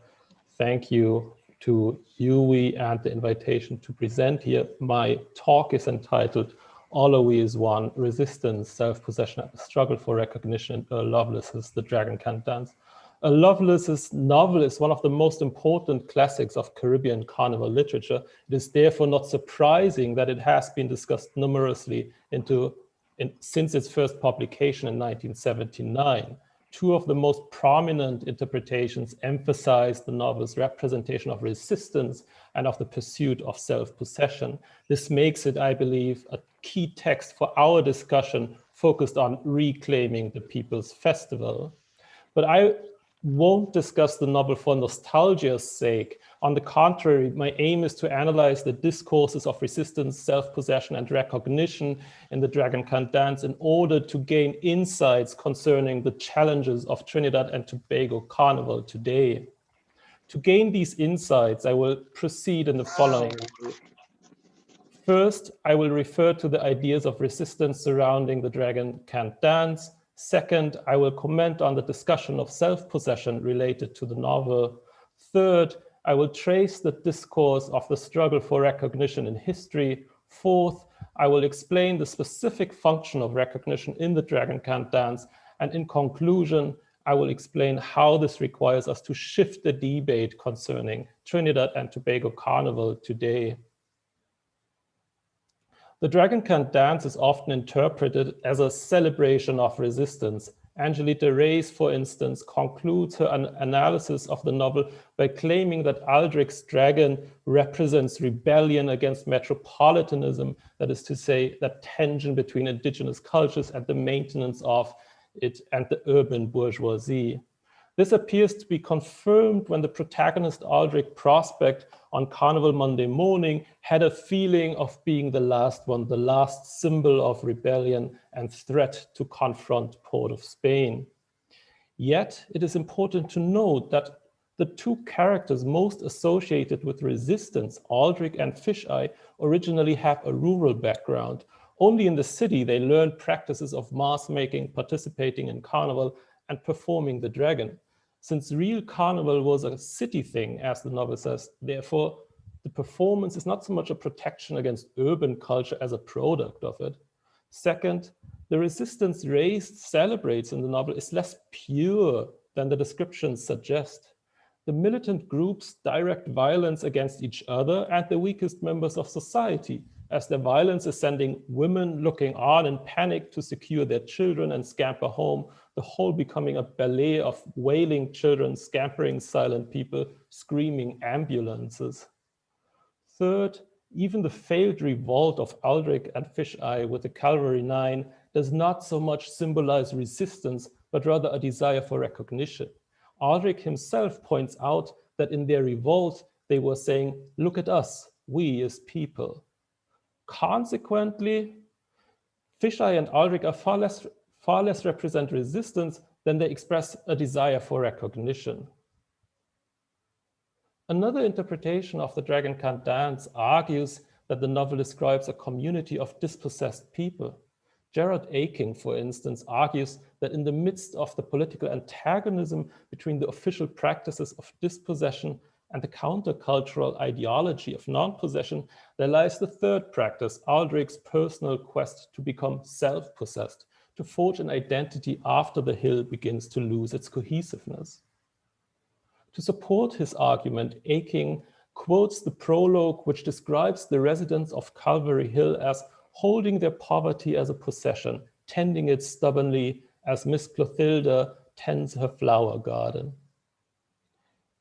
Thank you to Yui and the invitation to present here. My talk is entitled All Are We is One, Resistance, Self-Possession, and the Struggle for Recognition, Lovelace's The Dragon Can't Dance. Lovelace's novel is one of the most important classics of Caribbean carnival literature. It is therefore not surprising that it has been discussed numerously since its first publication in 1979. Two of the most prominent interpretations emphasize the novel's representation of resistance and of the pursuit of self-possession. This makes it, I believe, a key text for our discussion focused on reclaiming the People's Festival. But I won't discuss the novel for nostalgia's sake. On the contrary, my aim is to analyze the discourses of resistance, self-possession, and recognition in the Dragon Can't Dance in order to gain insights concerning the challenges of Trinidad and Tobago Carnival today. To gain these insights, I will proceed in the following way. First, I will refer to the ideas of resistance surrounding the Dragon Can't Dance. Second, I will comment on the discussion of self-possession related to the novel. Third, I will trace the discourse of the struggle for recognition in history. Fourth, I will explain the specific function of recognition in the Dragon Can't Dance. And in conclusion, I will explain how this requires us to shift the debate concerning Trinidad and Tobago Carnival today. The Dragon Can't Dance is often interpreted as a celebration of resistance. Angelita Reyes, for instance, concludes her analysis of the novel by claiming that Aldrich's dragon represents rebellion against metropolitanism, that is to say, that tension between indigenous cultures and the maintenance of it and the urban bourgeoisie. This appears to be confirmed when the protagonist Aldrich Prospect on Carnival Monday morning had a feeling of being the last one, the last symbol of rebellion and threat to confront Port of Spain. Yet it is important to note that the two characters most associated with resistance, Aldrich and Fisheye, originally have a rural background. Only in the city they learned practices of mask making, participating in carnival, and performing the dragon. Since real carnival was a city thing, as the novel says, therefore, the performance is not so much a protection against urban culture as a product of it. Second, the resistance Reyes celebrates in the novel is less pure than the descriptions suggest. The militant groups direct violence against each other and the weakest members of society, as their violence is sending women looking on in panic to secure their children and scamper home, the whole becoming a ballet of wailing children, scampering silent people, screaming ambulances. Third, even the failed revolt of Aldrich and Fisheye with the Cavalry 9 does not so much symbolize resistance, but rather a desire for recognition. Aldrich himself points out that in their revolt, they were saying, look at us, we as people. Consequently, Fisheye and Aldrich are far less represent resistance than they express a desire for recognition. Another interpretation of the Dragon Can't Dance argues that the novel describes a community of dispossessed people. Gerard Aching, for instance, argues that in the midst of the political antagonism between the official practices of dispossession and the countercultural ideology of non-possession, there lies the third practice, Aldrich's personal quest to become self-possessed, to forge an identity after the hill begins to lose its cohesiveness. To support his argument, Aching quotes the prologue which describes the residents of Calvary Hill as holding their poverty as a possession, tending it stubbornly as Miss Clothilda tends her flower garden.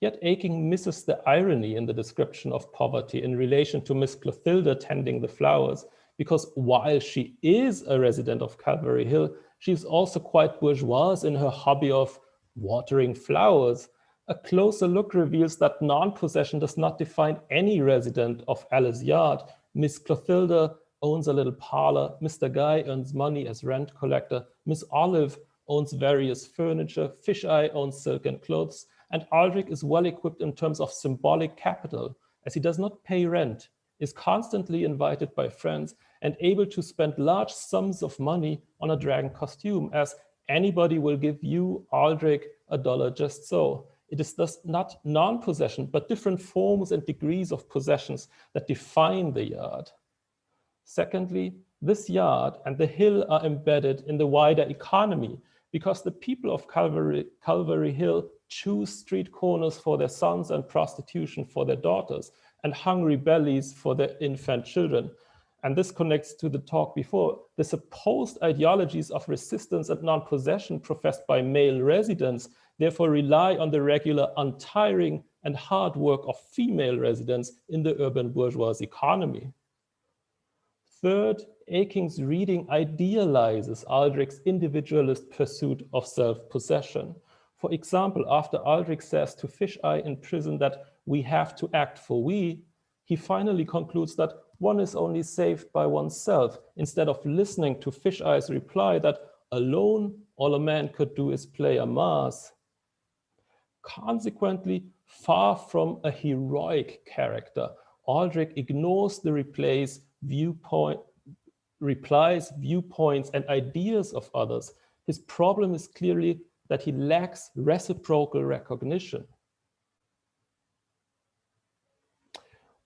Yet Aching misses the irony in the description of poverty in relation to Miss Clothilda tending the flowers, because while she is a resident of Calvary Hill, she is also quite bourgeoise in her hobby of watering flowers. A closer look reveals that non-possession does not define any resident of Alice Yard. Miss Clothilda owns a little parlor, Mr. Guy earns money as rent collector, Miss Olive owns various furniture, Fisheye owns silk and clothes, and Aldrich is well equipped in terms of symbolic capital, as he does not pay rent, is constantly invited by friends, and able to spend large sums of money on a dragon costume, as anybody will give you, Aldrich, $1 just so. It is thus not non-possession, but different forms and degrees of possessions that define the yard. Secondly, this yard and the hill are embedded in the wider economy because the people of Calvary Hill choose street corners for their sons and prostitution for their daughters and hungry bellies for their infant children. and this connects to the talk before, the supposed ideologies of resistance and non-possession professed by male residents therefore rely on the regular, untiring, and hard work of female residents in the urban bourgeois economy. Third, Aking's reading idealizes Aldrich's individualist pursuit of self-possession. For example, after Aldrich says to Fisheye in prison that we have to act for we, he finally concludes that one is only saved by oneself, instead of listening to Fisheye's reply that alone all a man could do is play a mass. Consequently, far from a heroic character, Aldrich ignores the replies, viewpoints, and ideas of others. His problem is clearly that he lacks reciprocal recognition.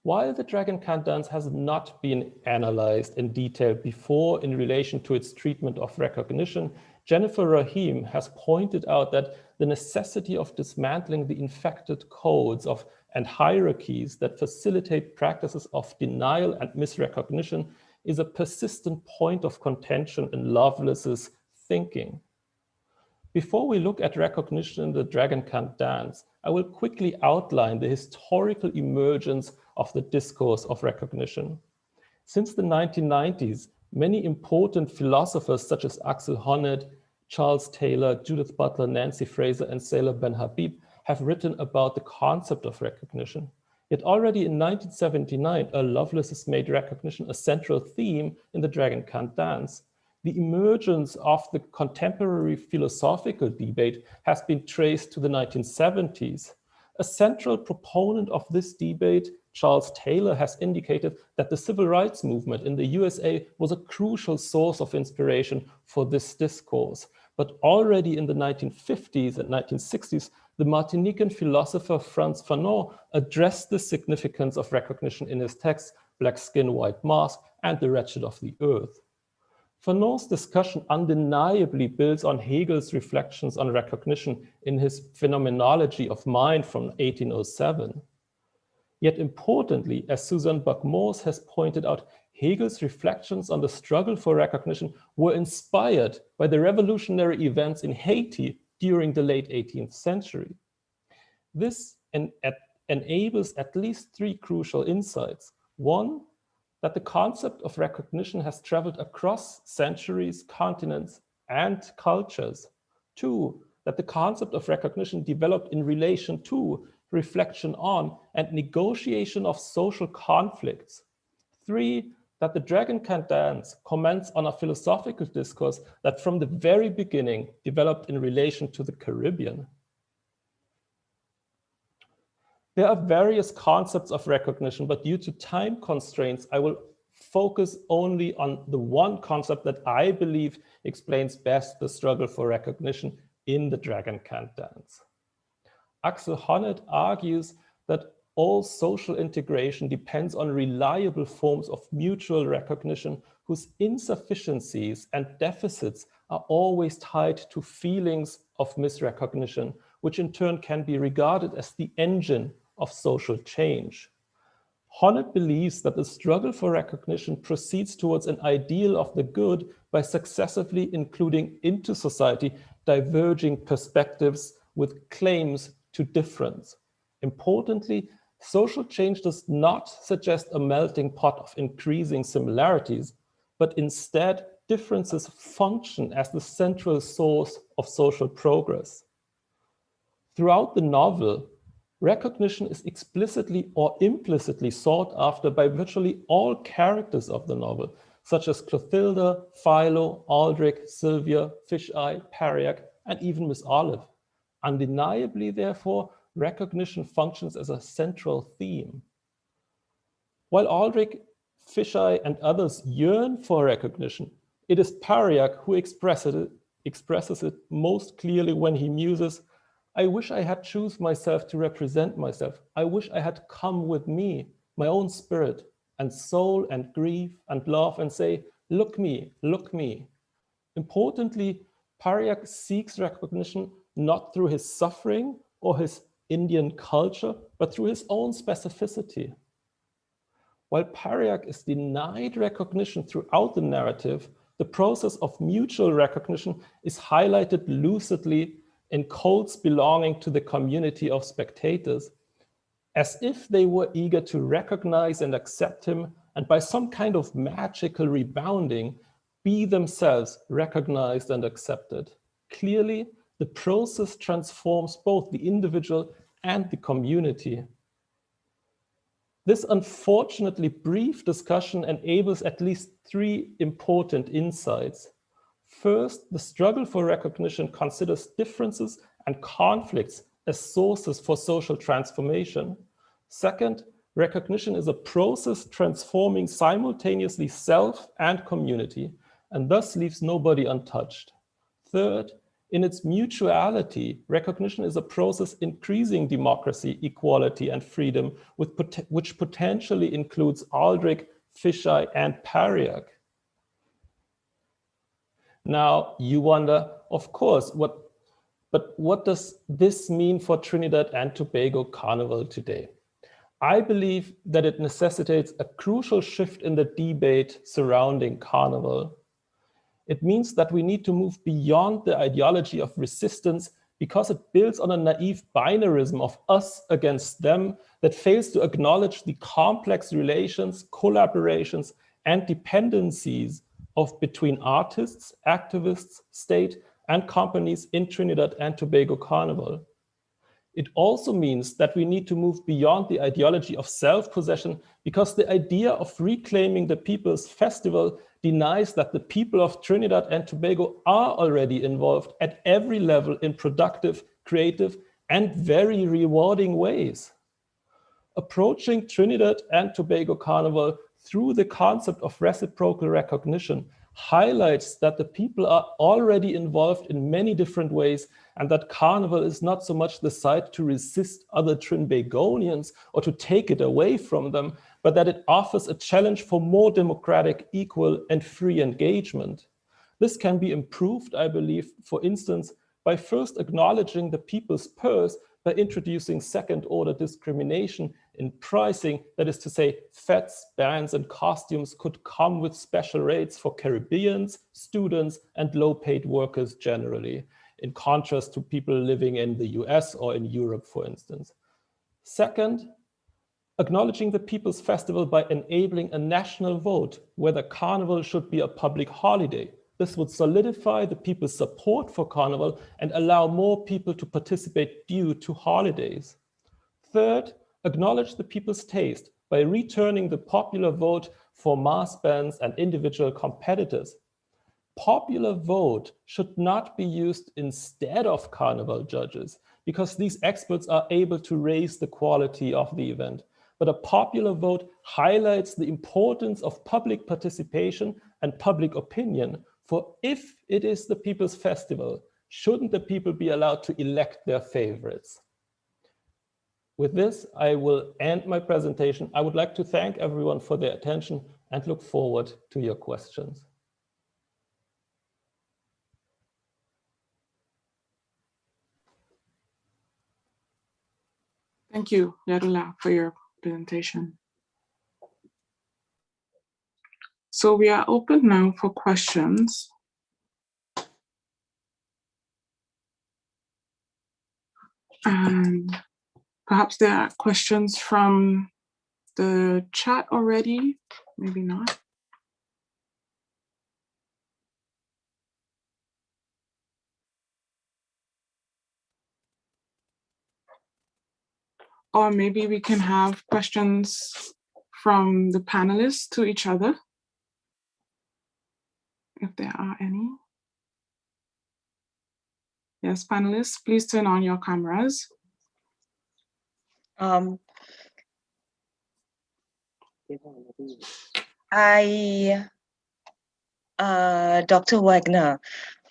While the Dragon Can't Dance has not been analyzed in detail before in relation to its treatment of recognition, Jennifer Rahim has pointed out that the necessity of dismantling the infected codes and hierarchies that facilitate practices of denial and misrecognition is a persistent point of contention in Lovelace's thinking. Before we look at recognition in the Dragon Can't Dance, I will quickly outline the historical emergence of the discourse of recognition. Since the 1990s, many important philosophers such as Axel Honneth, Charles Taylor, Judith Butler, Nancy Fraser, and Sailor Ben Habib have written about the concept of recognition. Yet already in 1979, Lovelace has made recognition a central theme in the Dragon Can't Dance. The emergence of the contemporary philosophical debate has been traced to the 1970s. A central proponent of this debate, Charles Taylor, has indicated that the civil rights movement in the USA was a crucial source of inspiration for this discourse. But already in the 1950s and 1960s, the Martinican philosopher Frantz Fanon addressed the significance of recognition in his text, Black Skin, White Mask, and The Wretched of the Earth. Fanon's discussion undeniably builds on Hegel's reflections on recognition in his Phenomenology of Mind from 1807. Yet importantly, as Susan Buck-Morse has pointed out, Hegel's reflections on the struggle for recognition were inspired by the revolutionary events in Haiti during the late 18th century. This enables at least three crucial insights. One, that the concept of recognition has traveled across centuries, continents, and cultures. Two, that the concept of recognition developed in relation to, reflection on, and negotiation of social conflicts. Three, that the Dragon Can't Dance comments on a philosophical discourse that from the very beginning developed in relation to the Caribbean. There are various concepts of recognition, but due to time constraints, I will focus only on the one concept that I believe explains best the struggle for recognition in the Dragon Can't Dance. Axel Honneth argues that all social integration depends on reliable forms of mutual recognition whose insufficiencies and deficits are always tied to feelings of misrecognition, which in turn can be regarded as the engine of social change. Honneth believes that the struggle for recognition proceeds towards an ideal of the good by successively including into society diverging perspectives with claims to difference. Importantly, social change does not suggest a melting pot of increasing similarities, but instead differences function as the central source of social progress. Throughout the novel, recognition is explicitly or implicitly sought after by virtually all characters of the novel, such as Clotilda, Philo, Aldrich, Sylvia, Fisheye, Pariac, and even Miss Olive. Undeniably, therefore, recognition functions as a central theme. While Aldrich, Fisheye, and others yearn for recognition, it is Pariac who expresses it most clearly when he muses, "I wish I had chosen myself to represent myself. I wish I had come with me, my own spirit and soul and grief and love and say, look me, look me." Importantly, Pariac seeks recognition not through his suffering or his Indian culture, but through his own specificity. While Pariac is denied recognition throughout the narrative, the process of mutual recognition is highlighted lucidly in cults belonging to the community of spectators, as if they were eager to recognize and accept him, and by some kind of magical rebounding, be themselves recognized and accepted. Clearly, the process transforms both the individual and the community. This unfortunately brief discussion enables at least three important insights. First, the struggle for recognition considers differences and conflicts as sources for social transformation. Second, recognition is a process transforming simultaneously self and community, and thus leaves nobody untouched. Third, in its mutuality, recognition is a process increasing democracy, equality, and freedom, which potentially includes Aldrich, Fisheye, and Pariac. Now, you wonder, of course, what does this mean for Trinidad and Tobago Carnival today? I believe that it necessitates a crucial shift in the debate surrounding Carnival. It means that we need to move beyond the ideology of resistance because it builds on a naive binarism of us against them that fails to acknowledge the complex relations, collaborations, and dependencies between artists, activists, state, and companies in Trinidad and Tobago Carnival. It also means that we need to move beyond the ideology of self-possession because the idea of reclaiming the people's festival denies that the people of Trinidad and Tobago are already involved at every level in productive, creative, and very rewarding ways. Approaching Trinidad and Tobago Carnival through the concept of reciprocal recognition highlights that the people are already involved in many different ways and that Carnival is not so much the site to resist other Trinbagonians or to take it away from them, but that it offers a challenge for more democratic, equal, and free engagement. This can be improved, I believe, for instance, by first acknowledging the people's purse by introducing second-order discrimination in pricing, that is to say, fets, bands, and costumes could come with special rates for Caribbeans, students, and low-paid workers generally, in contrast to people living in the US or in Europe, for instance. Second, acknowledging the People's Festival by enabling a national vote whether Carnival should be a public holiday. This would solidify the people's support for Carnival and allow more people to participate due to holidays. Third, acknowledge the people's taste by returning the popular vote for mass bands and individual competitors. Popular vote should not be used instead of Carnival judges because these experts are able to raise the quality of the event. But a popular vote highlights the importance of public participation and public opinion. For if it is the people's festival, shouldn't the people be allowed to elect their favorites? With this, I will end my presentation. I would like to thank everyone for their attention and look forward to your questions. Thank you, Yarula, for your presentation. So we are open now for questions. And perhaps there are questions from the chat already, maybe not. Or maybe we can have questions from the panelists to each other, if there are any. Yes, panelists, please turn on your cameras. Dr. Wagner,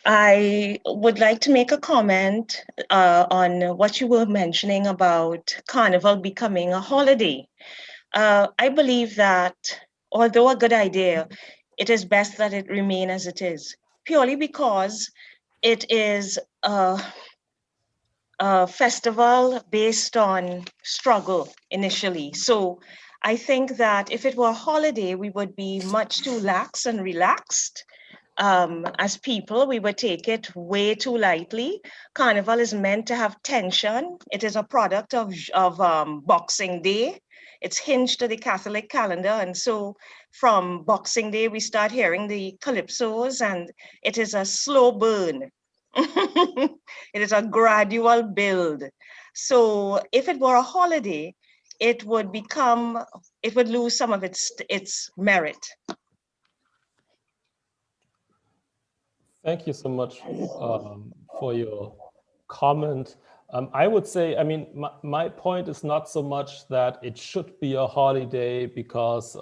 I would like to make a comment on what you were mentioning about Carnival becoming a holiday. I believe that, although a good idea, it is best that it remain as it is, purely because it is a festival based on struggle initially. So I think that if it were a holiday, we would be much too lax and relaxed. As people, we would take it way too lightly. Carnival is meant to have tension. It is a product of Boxing Day. It's hinged to the Catholic calendar. And so from Boxing Day, we start hearing the calypsos, and it is a slow burn. It is a gradual build. So if it were a holiday, it would lose some of its merit. Thank you so much for your comment. I would say, I mean, my point is not so much that it should be a holiday because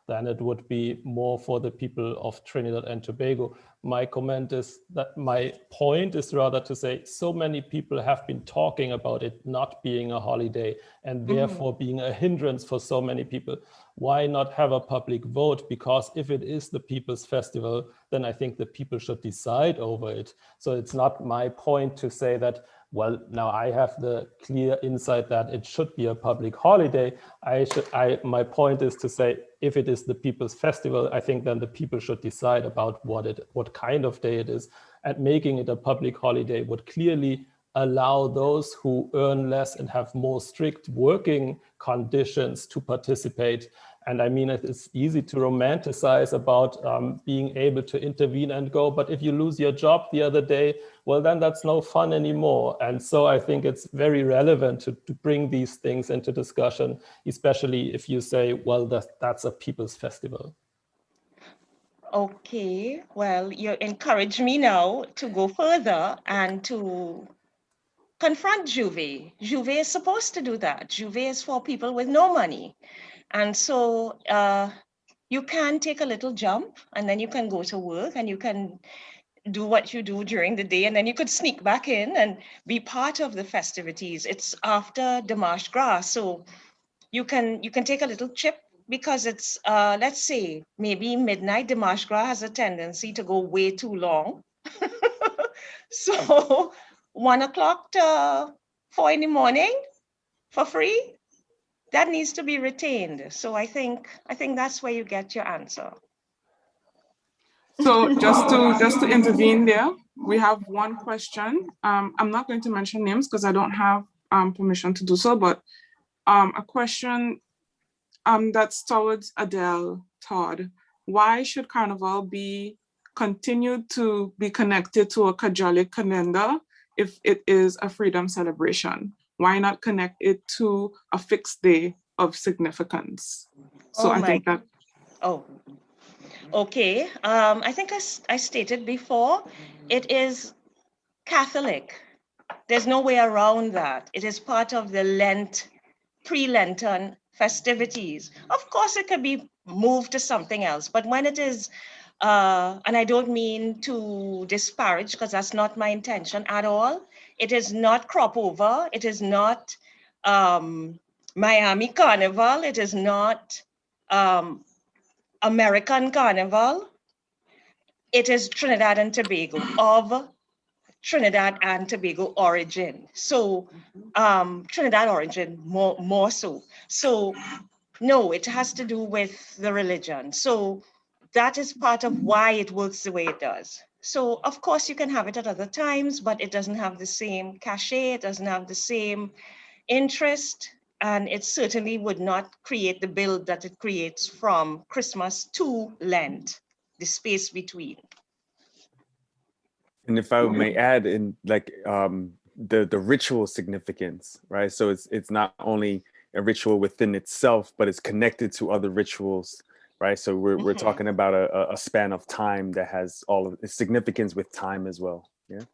then it would be more for the people of Trinidad and Tobago. My comment is that my point is rather to say so many people have been talking about it not being a holiday and therefore being a hindrance for so many people. Why not have a public vote? Because if it is the people's festival, then I think the people should decide over it. So it's not my point to say that, well, now I have the clear insight that it should be a public holiday. My point is to say, if it is the people's festival, I think then the people should decide about what kind of day it is. And making it a public holiday would clearly allow those who earn less and have more strict working conditions to participate. And I mean, it's easy to romanticize about being able to intervene and go, but if you lose your job the other day, well, then that's no fun anymore. And so I think it's very relevant to bring these things into discussion, especially if you say, well, that's a people's festival. Okay, well, you encourage me now to go further and to confront Juve. Juve is supposed to do that. Juve is for people with no money. And so you can take a little jump and then you can go to work and you can do what you do during the day, and then you could sneak back in and be part of the festivities. It's after the Marche Gras, so you can take a little chip because it's, let's say, maybe midnight. The Marche Gras has a tendency to go way too long. So 1 o'clock to 4 in the morning for free, that needs to be retained. So I think that's where you get your answer. So just to intervene there, we have one question. I'm not going to mention names because I don't have permission to do so, but a question that's towards Adele Todd. Why should Carnival be continued to be connected to a Catholic calendar if it is a freedom celebration? Why not connect it to a fixed day of significance? So I think that. Oh, okay. I think I stated before, it is Catholic. There's no way around that. It is part of the pre-Lenten festivities. Of course, it could be moved to something else, but when it is, and I don't mean to disparage because that's not my intention at all. It is not Cropover. It is not Miami Carnival. It is not American Carnival. It is Trinidad and Tobago, of Trinidad and Tobago origin. So Trinidad origin more so. So no, it has to do with the religion. So that is part of why it works the way it does. So of course you can have it at other times, but it doesn't have the same cachet, it doesn't have the same interest, and it certainly would not create the build that it creates from Christmas to Lent, the space between. And if I may add in, like, the ritual significance, right? So it's not only a ritual within itself, but it's connected to other rituals, right? So we're talking about a span of time that has all of its significance with time as well. Yeah.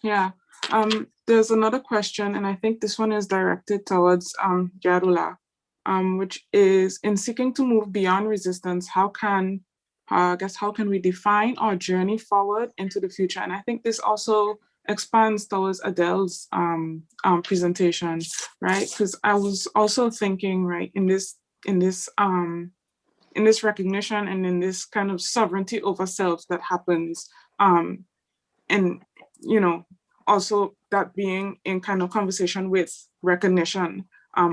Yeah. There's another question, and I think this one is directed towards Yarula, which is, in seeking to move beyond resistance, how can we define our journey forward into the future? And I think this also expands towards Adele's presentation, right? Because I was also thinking, right, in this recognition and in this kind of sovereignty over self that happens, and also that being in kind of conversation with recognition,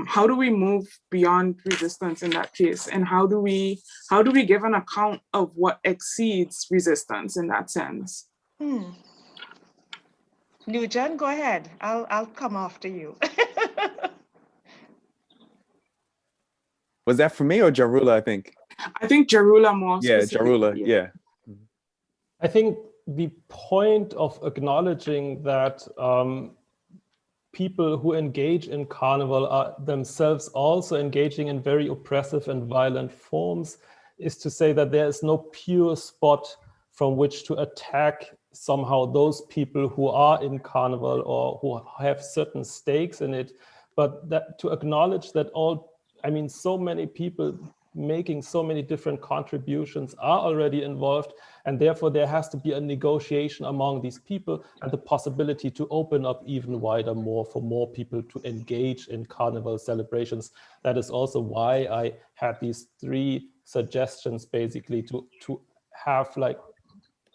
how do we move beyond resistance in that case? And how do we give an account of what exceeds resistance in that sense? Nujan, go ahead. I'll come after you. Was that for me or Jarula, I think? I think Jarula more. Yeah, Jarula, yeah. I think the point of acknowledging that people who engage in Carnival are themselves also engaging in very oppressive and violent forms is to say that there is no pure spot from which to attack somehow those people who are in Carnival or who have certain stakes in it, but that to acknowledge that so many people making so many different contributions are already involved, and therefore there has to be a negotiation among these people and the possibility to open up even wider more for more people to engage in Carnival celebrations. That is also why I had these 3 suggestions basically to have like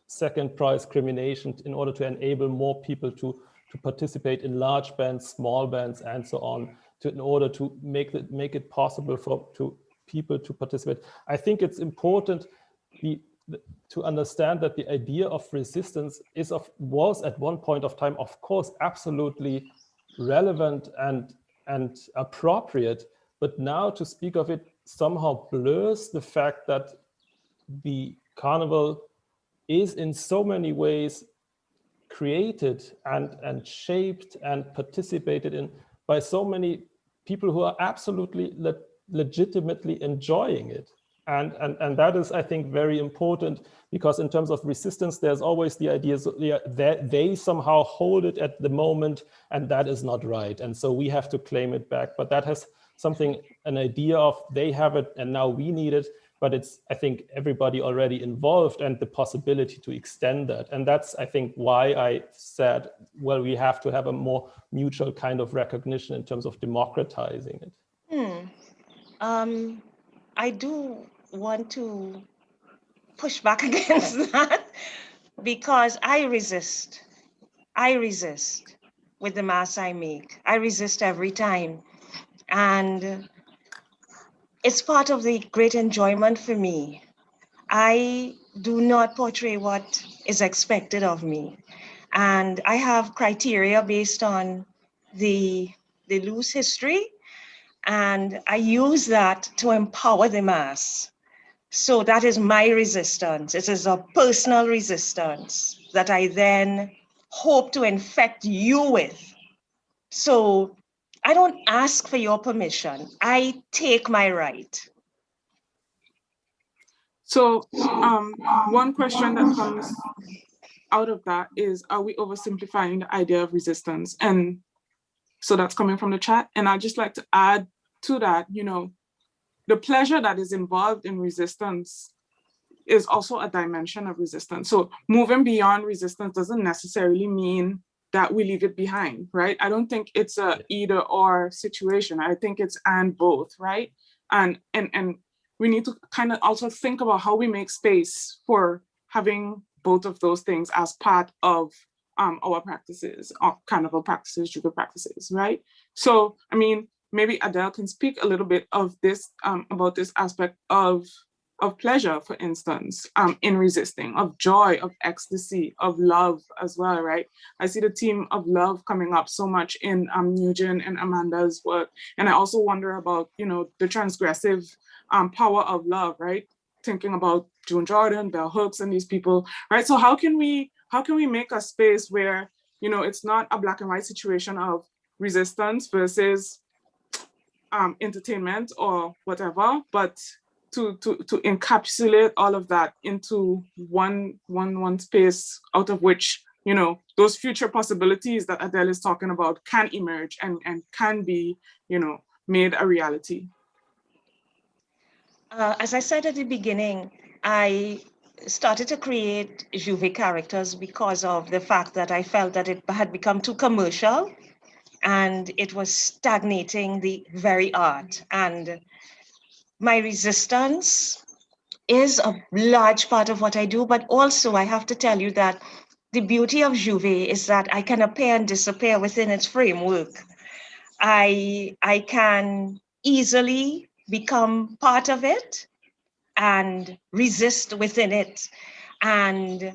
second prize discrimination in order to enable more people to participate in large bands, small bands, and so on, in order to make it possible for people to participate. I think it's important to understand that the idea of resistance was at one point of time, of course, absolutely relevant and appropriate, but now to speak of it somehow blurs the fact that the Carnival is in so many ways created and shaped and participated in by so many people who are absolutely legitimately enjoying it. And that is, I think, very important, because in terms of resistance, there's always the idea that they somehow hold it at the moment, and that is not right. And so we have to claim it back. But that has an idea of they have it and now we need it. But it's, I think, everybody already involved and the possibility to extend that. And that's, I think, why I said, well, we have to have a more mutual kind of recognition in terms of democratizing it. I do want to push back against that, because I resist with the mass I make. I resist every time. And it's part of the great enjoyment for me. I do not portray what is expected of me. And I have criteria based on the loose history, and I use that to empower the mass. So that is my resistance. It is a personal resistance that I then hope to infect you with. So I don't ask for your permission. I take my right. So one question that comes out of that is, are we oversimplifying the idea of resistance? And so that's coming from the chat. And I'd just like to add to that, the pleasure that is involved in resistance is also a dimension of resistance. So moving beyond resistance doesn't necessarily mean that we leave it behind, right? I don't think it's a either or situation. I think it's and both, right? And we need to kind of also think about how we make space for having both of those things as part of our practices, our Carnival practices, Juve practices, right? So, I mean, maybe Adele can speak a little bit of this, about this aspect of pleasure, for instance, in resisting, of joy, of ecstasy, of love as well, right? I see the theme of love coming up so much in Nugent and Amanda's work. And I also wonder about, the transgressive power of love, right? Thinking about June Jordan, Bell Hooks, and these people, right? So how can we make a space where, it's not a black and white situation of resistance versus entertainment or whatever, but to encapsulate all of that into one space out of which, those future possibilities that Adele is talking about can emerge and can be, made a reality. As I said at the beginning, I started to create Juve characters because of the fact that I felt that it had become too commercial and it was stagnating the very art. And my resistance is a large part of what I do, but also I have to tell you that the beauty of Juve is that I can appear and disappear within its framework. I can easily become part of it and resist within it. And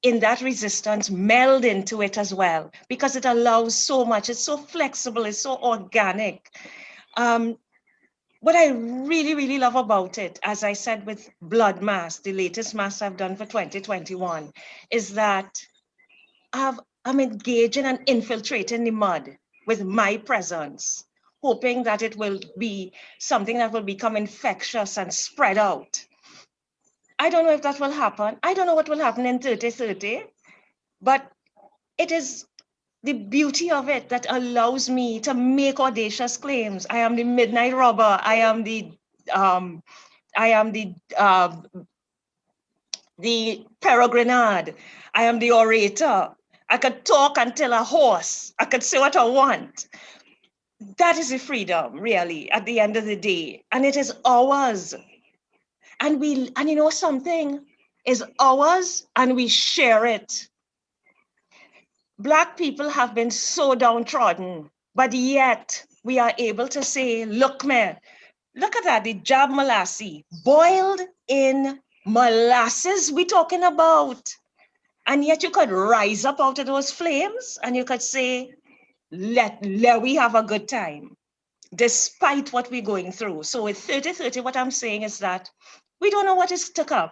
in that resistance, meld into it as well, because it allows so much. It's so flexible, it's so organic. What I really, really love about it, as I said with Blood Mass, the latest mass I've done for 2021, is that I'm engaging and infiltrating the mud with my presence, hoping that it will be something that will become infectious and spread out. I don't know if that will happen. I don't know what will happen in 3030, but it is the beauty of it that allows me to make audacious claims. I am the midnight robber. I am the peregrinade. I am the orator. I could talk until a horse. I could say what I want. That is the freedom, really, at the end of the day. And it is ours. And you know something is ours and we share it. Black people have been so downtrodden, but yet we are able to say, look at that, the jab molasses, boiled in molasses we talking about. And yet you could rise up out of those flames and you could say, let we have a good time, despite what we're going through. So with 3030, what I'm saying is that we don't know what is to come,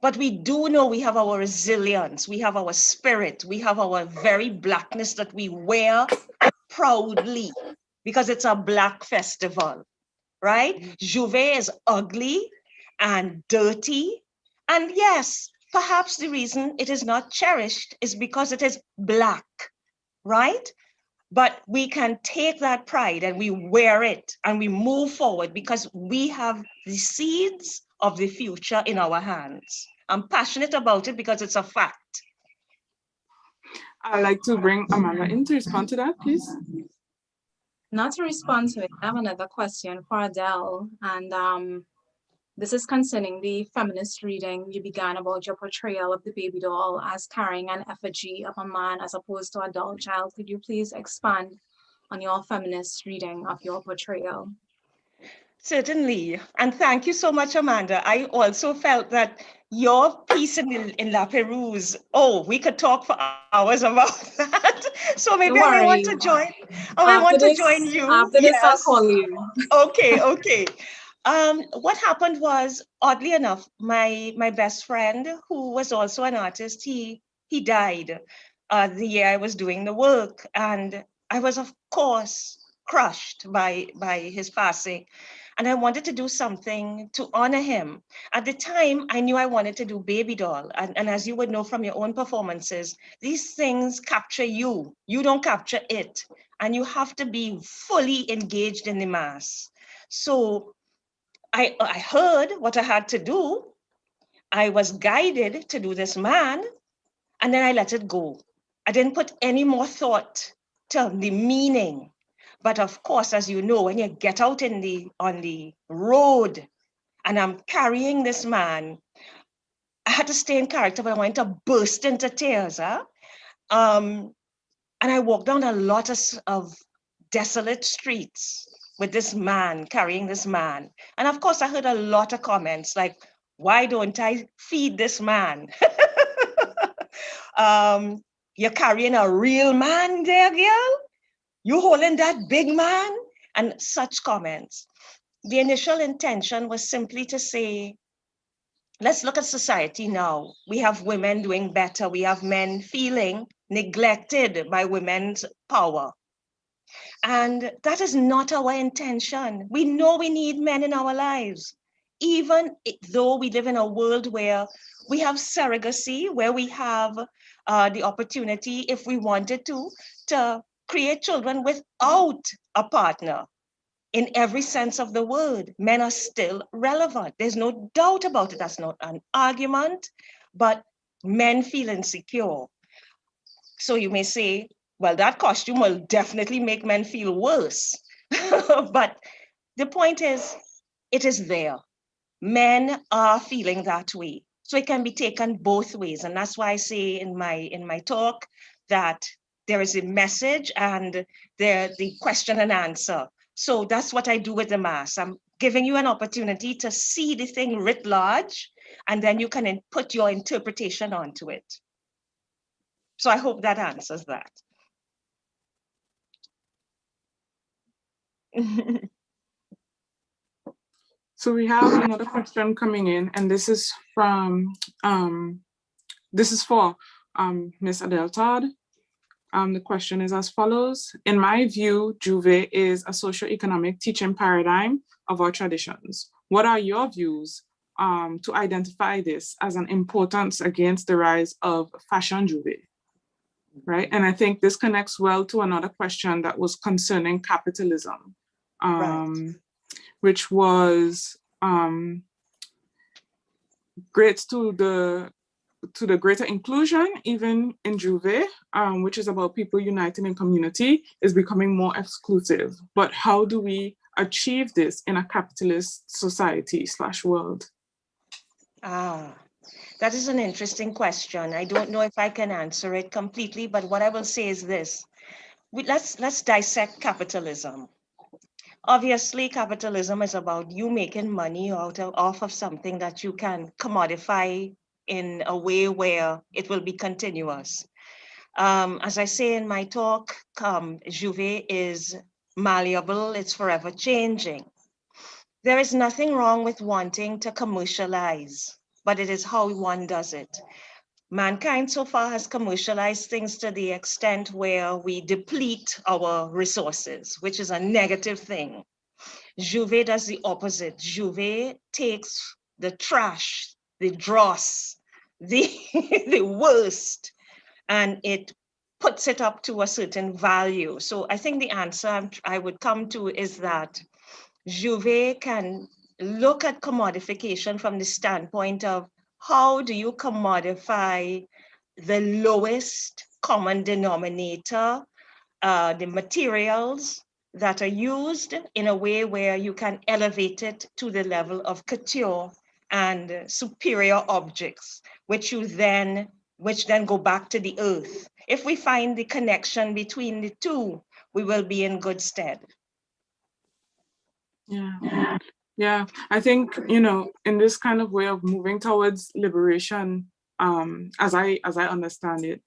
but we do know we have our resilience, we have our spirit, we have our very blackness that we wear proudly because it's a Black festival, right? Juve is ugly and dirty. And yes, perhaps the reason it is not cherished is because it is Black, right? But we can take that pride and we wear it and we move forward because we have the seeds of the future in our hands. I'm passionate about it because it's a fact. I'd like to bring Amanda in to respond to that, please. Not to respond to it, I have another question for Adele. And this is concerning the feminist reading you began about your portrayal of the baby doll as carrying an effigy of a man as opposed to a doll child. Could you please expand on your feminist reading of your portrayal? Certainly. And thank you so much, Amanda. I also felt that your piece in La Perouse, we could talk for hours about that. So maybe I may want to join. I may want to join you. After this, I'll call you. Okay. What happened was, oddly enough, my best friend, who was also an artist, he died the year I was doing the work. And I was, of course, crushed by his passing. And I wanted to do something to honor him. At the time, I knew I wanted to do baby doll. And as you would know from your own performances, these things capture you. You don't capture it. And you have to be fully engaged in the mass. So I heard what I had to do. I was guided to do this man, and then I let it go. I didn't put any more thought to the meaning. But of course, as you know, when you get out on the road and I'm carrying this man, I had to stay in character, but I wanted to burst into tears. And I walked down a lot of desolate streets with this man, carrying this man. And of course, I heard a lot of comments like, why don't I feed this man? You're carrying a real man there, girl? You holding that big man? And such comments. The initial intention was simply to say, let's look at society now. We have women doing better. We have men feeling neglected by women's power. And that is not our intention. We know we need men in our lives, even though we live in a world where we have surrogacy, where we have the opportunity, if we wanted to create children without a partner. In every sense of the word, men are still relevant. There's no doubt about it. That's not an argument, but men feel insecure. So you may say, well, that costume will definitely make men feel worse. But the point is, it is there. Men are feeling that way. So it can be taken both ways. And that's why I say in my talk that there is a message and the question and answer. So that's what I do with the mass. I'm giving you an opportunity to see the thing writ large, and then you can put your interpretation onto it. So I hope that answers that. So we have another question coming in, and this is from Miss Adele Todd. The question is as follows. In my view, Juve is a socioeconomic teaching paradigm of our traditions. What are your views to identify this as an importance against the rise of fashion Juve? Right, and I think this connects well to another question that was concerning capitalism. Right. Which was great to the greater inclusion, even in Juve, which is about people uniting in community, is becoming more exclusive. But how do we achieve this in a capitalist society / world? That is an interesting question. I don't know if I can answer it completely, but what I will say is this. Let's dissect capitalism. Obviously, capitalism is about you making money off of something that you can commodify in a way where it will be continuous. As I say in my talk, Juve is malleable, it's forever changing. There is nothing wrong with wanting to commercialize, but it is how one does it. Mankind so far has commercialized things to the extent where we deplete our resources, which is a negative thing. Juve does the opposite. Juve takes the trash, the dross, the worst, and it puts it up to a certain value. So I think the answer I would come to is that Juve can look at commodification from the standpoint of how do you commodify the lowest common denominator, the materials that are used in a way where you can elevate it to the level of couture and superior objects, which then go back to the earth. If we find the connection between the two, we will be in good stead. Yeah, I think, in this kind of way of moving towards liberation, as I understand it,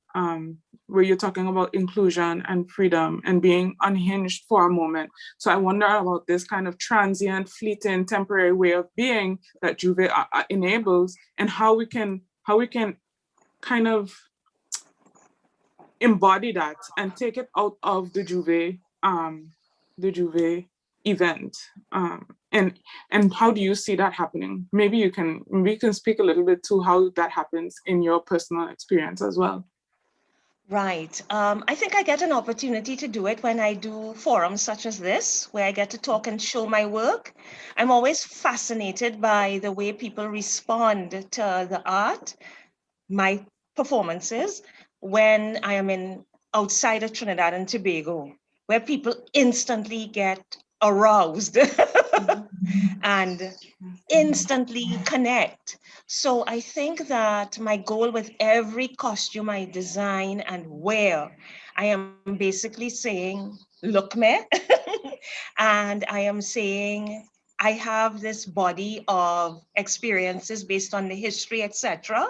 where you're talking about inclusion and freedom and being unhinged for a moment. So I wonder about this kind of transient, fleeting, temporary way of being that Juve enables, and how we can kind of embody that and take it out of the Juve event. And how do you see that happening? Maybe you can speak a little bit to how that happens in your personal experience as well. Right. I think I get an opportunity to do it when I do forums such as this, where I get to talk and show my work. I'm always fascinated by the way people respond to the art, my performances, when I am outside of Trinidad and Tobago, where people instantly get aroused and instantly connect. So I think that my goal with every costume I design and wear, I am basically saying, look me, and I am saying, I have this body of experiences based on the history, etc.,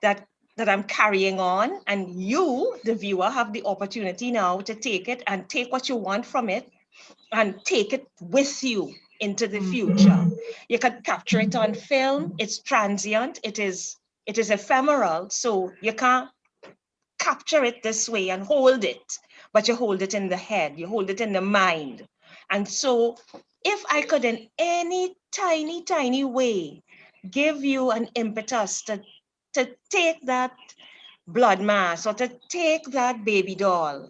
that I'm carrying on, and you, the viewer, have the opportunity now to take it and take what you want from it and take it with you into the future. You can capture it on film. It's transient. It is ephemeral. So you can't capture it this way and hold it, but you hold it in the head. You hold it in the mind. And so if I could in any tiny, tiny way give you an impetus to take that blood mass or to take that baby doll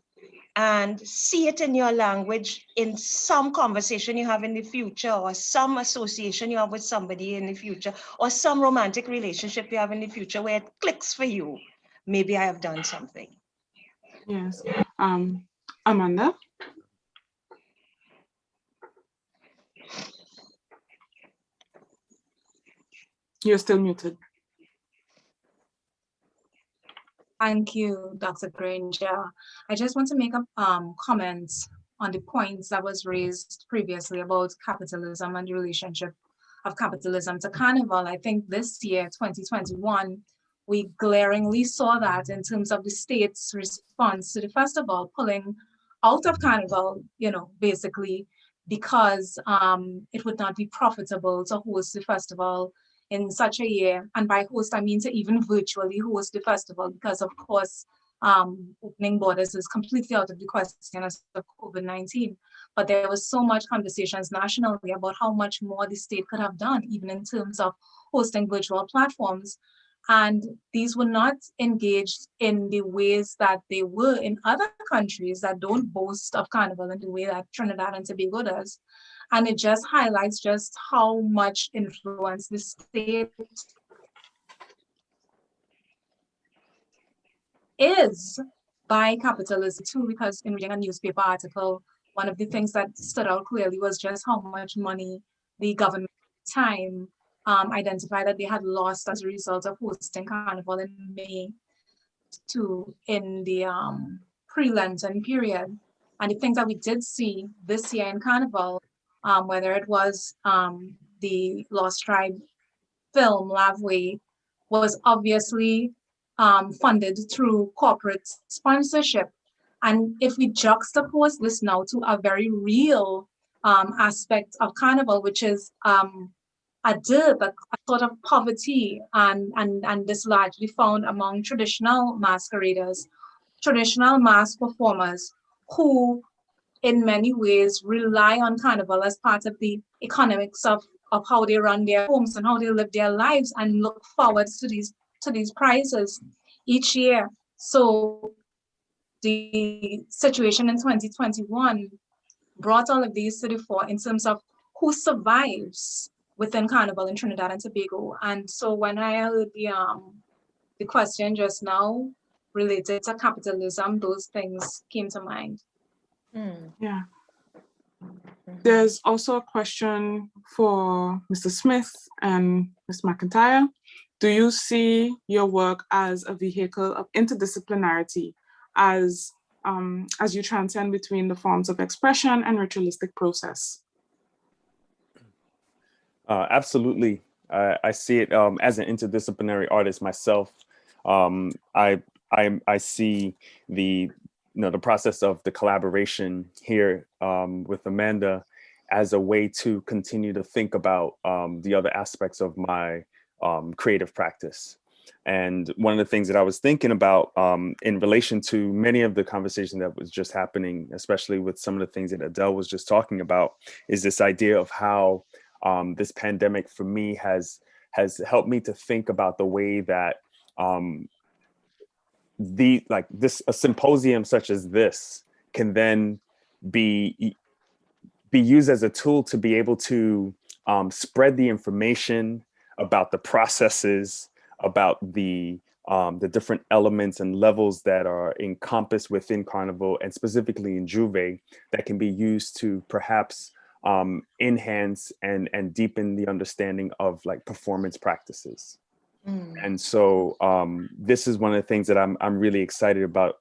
and see it in your language in some conversation you have in the future, or some association you have with somebody in the future, or some romantic relationship you have in the future where it clicks for you, maybe I have done something. Yes. Amanda? You're still muted. Thank you, Dr. Granger. I just want to make a comment on the points that was raised previously about capitalism and the relationship of capitalism to Carnival. I think this year, 2021, we glaringly saw that in terms of the state's response to the festival, pulling out of Carnival, basically because it would not be profitable to host the festival in such a year. And by host, I mean to even virtually host the festival, because of course, opening borders is completely out of the question as of COVID-19. But there was so much conversations nationally about how much more the state could have done, even in terms of hosting virtual platforms. And these were not engaged in the ways that they were in other countries that don't boast of Carnival in the way that Trinidad and Tobago does. And it just highlights just how much influence the state is by capitalism too, because in reading a newspaper article, one of the things that stood out clearly was just how much money the government at the time identified that they had lost as a result of hosting Carnival in May in the pre-Lenten period. And the things that we did see this year in Carnival, whether it was the Lost Tribe film, Lavway, was obviously funded through corporate sponsorship. And if we juxtapose this now to a very real aspect of Carnival, which is a sort of poverty, and this largely found among traditional masqueraders, traditional mask performers who in many ways rely on Carnival as part of the economics of how they run their homes and how they live their lives, and look forward to these prizes each year. So the situation in 2021 brought all of these to the fore in terms of who survives within Carnival in Trinidad and Tobago. And so when I heard the question just now related to capitalism, those things came to mind. Yeah. There's also a question for Mr. Smith and Ms. McIntyre. Do you see your work as a vehicle of interdisciplinarity as you transcend between the forms of expression and ritualistic process? Absolutely. I see it as an interdisciplinary artist myself. I see the process of the collaboration here with Amanda as a way to continue to think about the other aspects of my creative practice. And one of the things that I was thinking about in relation to many of the conversation that was just happening, especially with some of the things that Adele was just talking about, is this idea of how this pandemic for me has helped me to think about the way that a symposium such as this can then be used as a tool to be able to spread the information about the processes, about the different elements and levels that are encompassed within Carnival, and specifically in Juve, that can be used to perhaps enhance and deepen the understanding of performance practices. And so this is one of the things that I'm really excited about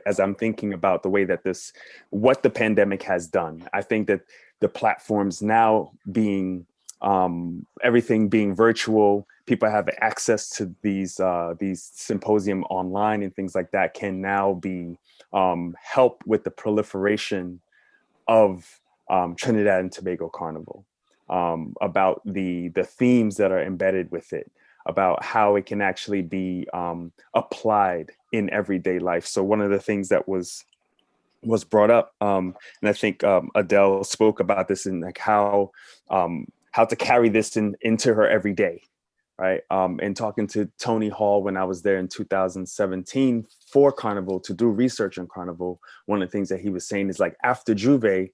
as I'm thinking about the way that what the pandemic has done. I think that the platforms now being everything being virtual, people have access to these symposium online and things like that, can now be help with the proliferation of Trinidad and Tobago Carnival, about the themes that are embedded with it, about how it can actually be applied in everyday life. So one of the things that was brought up, and I think Adele spoke about this, in how to carry this into her everyday, right? And talking to Tony Hall when I was there in 2017 for Carnival to do research on Carnival, one of the things that he was saying is after Juve,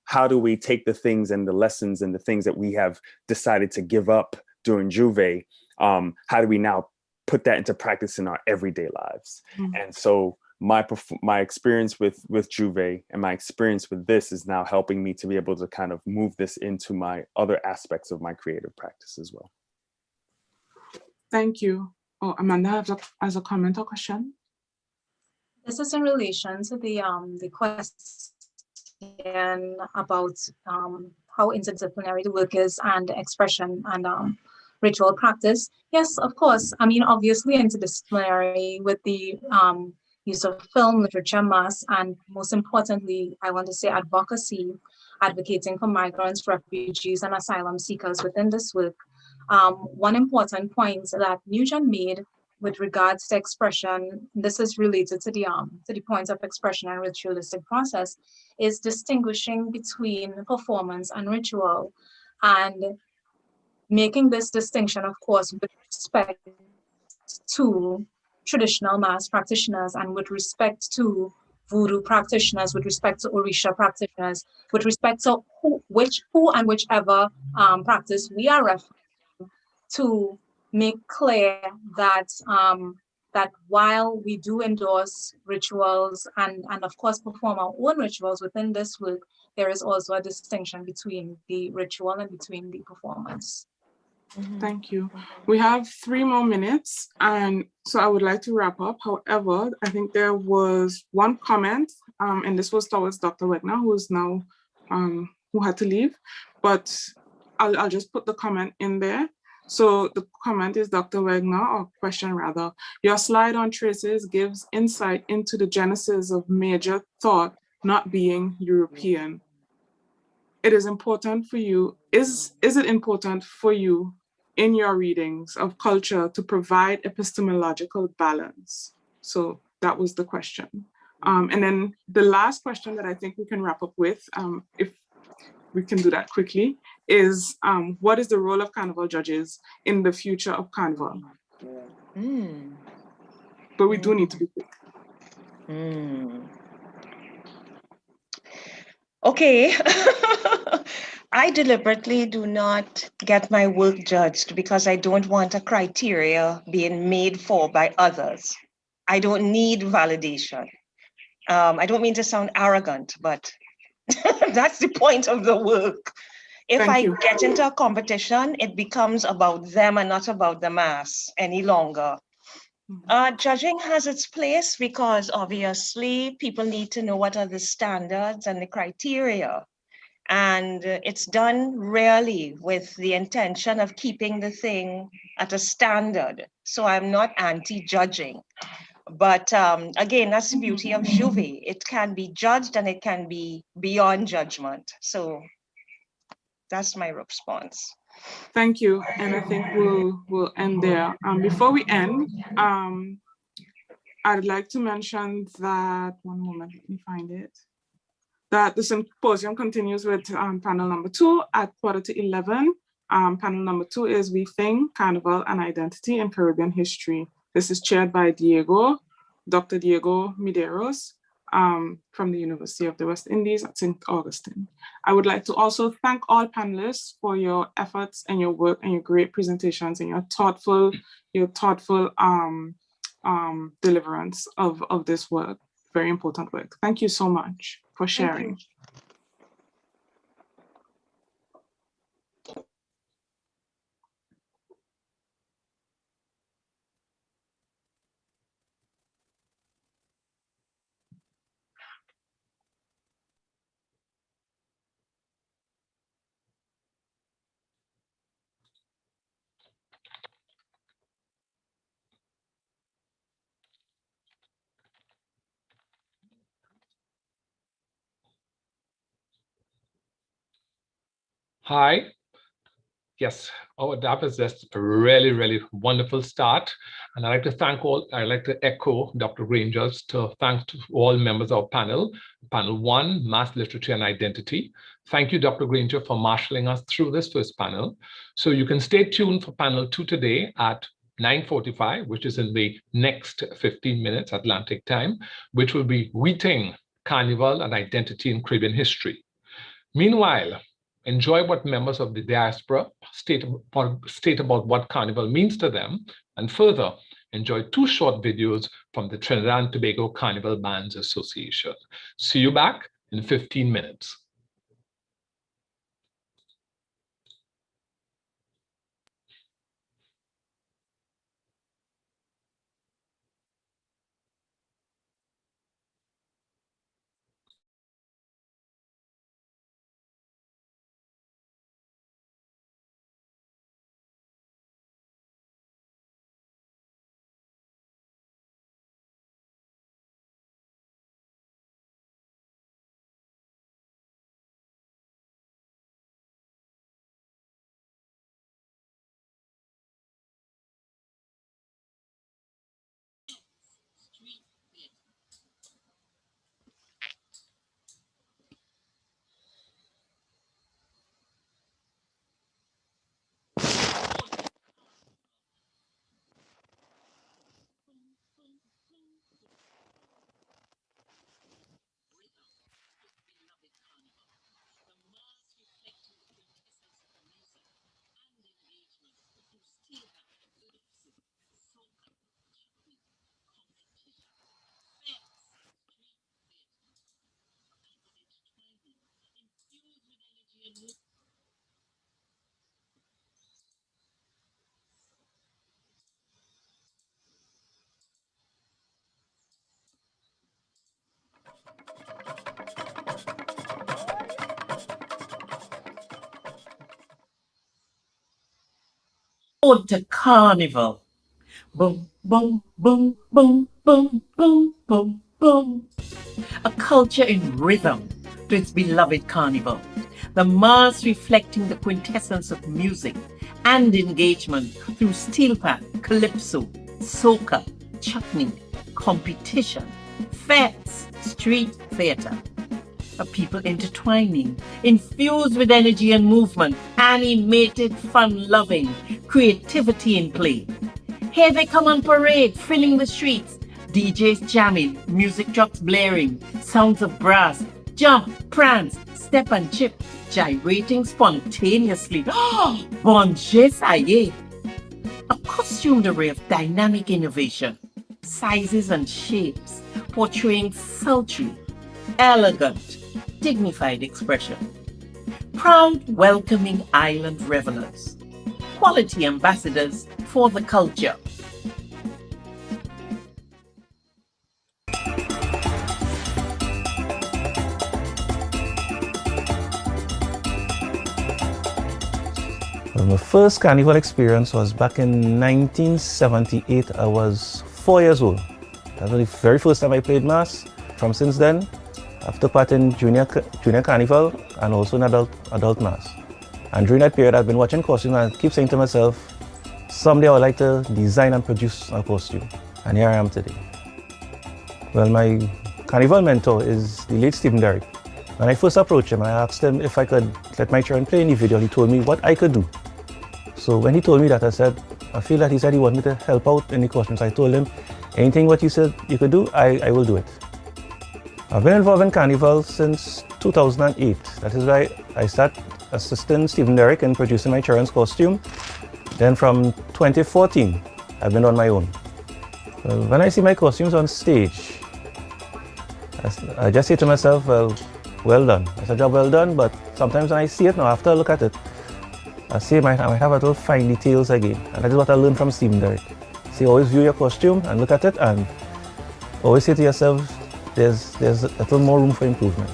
how do we take the things and the lessons and the things that we have decided to give up during Juve? How do we now put that into practice in our everyday lives? And so my experience with Juve and my experience with this is now helping me to be able to kind of move this into my other aspects of my creative practice as well. Thank you. Oh, Amanda has a comment or question? This is in relation to the question about how interdisciplinary the work is and expression and ritual practice. Yes, of course. I mean, obviously interdisciplinary with the use of film, literature, mass, and most importantly, I want to say advocacy, advocating for migrants, refugees, and asylum seekers within this work. One important point that Nugent made with regards to expression, this is related to the points of expression and ritualistic process, is distinguishing between performance and ritual, and making this distinction, of course, with respect to traditional mass practitioners and with respect to voodoo practitioners, with respect to Orisha practitioners, with respect to who and whichever practice we are referring to, make clear that that while we do endorse rituals and of course perform our own rituals within this work, there is also a distinction between the ritual and between the performance. Thank you. We have 3 more minutes, and so I would like to wrap up. However, I think there was one comment, and this was towards Dr. Wegner, who is now who had to leave, but I'll just put the comment in there. So the comment is, Dr. Wegner, or question rather, your slide on traces gives insight into the genesis of major thought not being European. It is important for you. Is it important for you in your readings of culture to provide epistemological balance? So that was the question. And then the last question that I think we can wrap up with, if we can do that quickly, is what is the role of Carnival judges in the future of Carnival? But we do need to be quick. Okay. I deliberately do not get my work judged because I don't want a criteria being made for by others. I don't need validation. I don't mean to sound arrogant, but that's the point of the work. If I get into a competition, it becomes about them and not about the mass any longer. Judging has its place because obviously people need to know what are the standards and the criteria. And it's done really with the intention of keeping the thing at a standard. So I'm not anti-judging. But again, that's the beauty of Juve. It can be judged and it can be beyond judgment. So that's my response. Thank you. And I think we'll end there. Before we end, I'd like to mention that, one moment, let me find it, that the symposium continues with panel number 2 at 11:15. Panel number 2 is We Think, Carnival and Identity in Caribbean History. This is chaired by Dr. Diego Medeiros from the University of the West Indies at St. Augustine. I would like to also thank all panelists for your efforts and your work and your great presentations and your thoughtful deliverance of this work. Very important work. Thank you so much for sharing. Hi. Yes, that was just a really, really wonderful start. And I'd like to echo Dr. Granger's thanks to all members of panel 1, Mass Literature and Identity. Thank you, Dr. Granger, for marshalling us through this first panel. So you can stay tuned for panel 2 today at 9:45, which is in the next 15 minutes Atlantic time, which will be We Think, Carnival and Identity in Caribbean History. Meanwhile, enjoy what members of the diaspora state about what Carnival means to them, and further, enjoy 2 short videos from the Trinidad and Tobago Carnival Bands Association. See you back in 15 minutes. Ode to Carnival. Boom, boom, boom, boom, boom, boom, boom, boom. A culture in rhythm to its beloved carnival. The mass reflecting the quintessence of music and engagement through steel pan, calypso, soca, chutney, competition, fetes, street theatre. A people intertwining, infused with energy and movement, animated, fun-loving, creativity in play. Here they come on parade, filling the streets. DJs jamming, music trucks blaring, sounds of brass, jump, prance, step and chip, gyrating spontaneously. Bon Dieu, ça y est. A costumed array of dynamic innovation, sizes and shapes, portraying sultry, elegant, dignified expression. Proud, welcoming island revelers, quality ambassadors for the culture. Well, my first carnival experience was back in 1978. I was 4 years old. That was the very first time I played mass. From since then, I've took part in junior carnival and also in adult mass. And during that period, I've been watching costumes and I keep saying to myself, someday I would like to design and produce a costume. And here I am today. Well, my carnival mentor is the late Stephen Derrick. When I first approached him, I asked him if I could let my children play in the video. He told me what I could do. So when he told me that, I said, I feel that he said he wanted me to help out in the costumes. I told him, anything what you said you could do, I will do it. I've been involved in Carnival since 2008. That is why I started assisting Stephen Derrick in producing my children's costume. Then from 2014, I've been on my own. Well, when I see my costumes on stage, I just say to myself, well done. It's a job well done, but sometimes when I see it now, after I look at it, I see I might have a little fine details again. And that is what I learned from Stephen Derrick. See, always view your costume and look at it and always say to yourself, there's a little more room for improvement.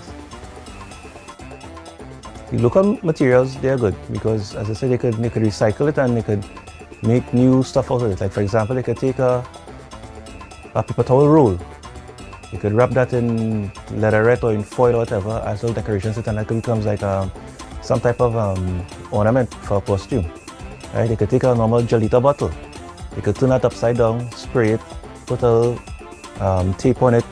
The local materials, they're good because, as I said, they could recycle it and they could make new stuff out of it. Like, for example, they could take a paper towel roll. You could wrap that in leatherette or in foil or whatever as little decorations, and that becomes like some type of ornament for a costume. Right? They could take a normal gelita bottle. You could turn that upside down, spray it, put a tape on it,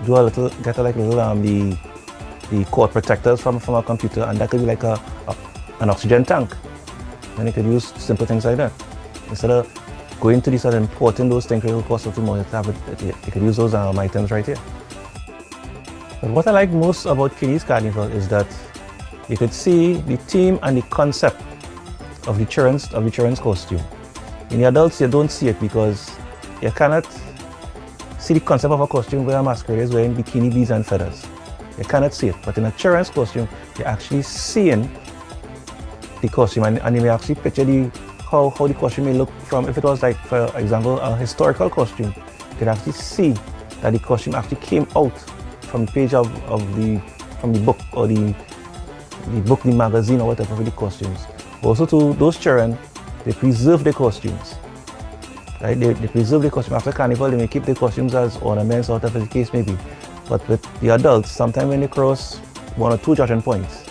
do a little, get like little the cord protectors from a computer, and that could be like an oxygen tank. And you could use simple things like that. Instead of going to these and importing those things, it will cost a little more. You could use those items right here. But what I like most about Queenie's Carnival is that you could see the theme and the concept of the children's costume. In the adults, you don't see it because you cannot see the concept of a costume where a masquerade is wearing bikini beads and feathers. You cannot see it. But in a children's costume, you're actually seeing the costume, and you may actually picture how the costume may look from, if it was like, for example, a historical costume, you could actually see that the costume actually came out from the page from the book or the magazine or whatever for the costumes. Also to those children, they preserve their costumes. Right? They preserve the costume. After Carnival, they may keep the costumes as ornaments or whatever the case may be. But with the adults, sometimes when they cross 1 or 2 judging points,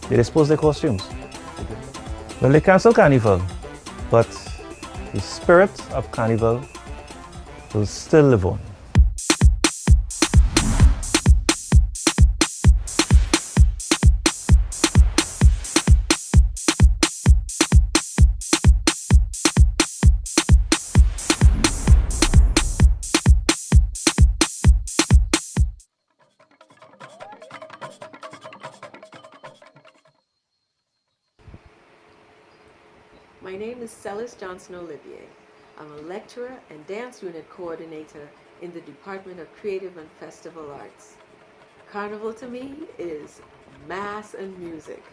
they dispose their costumes. Well, they cancel Carnival, but the spirit of Carnival will still live on. My name is Celis Johnson-Olivier. I'm a lecturer and dance unit coordinator in the Department of Creative and Festival Arts. Carnival to me is mass and music.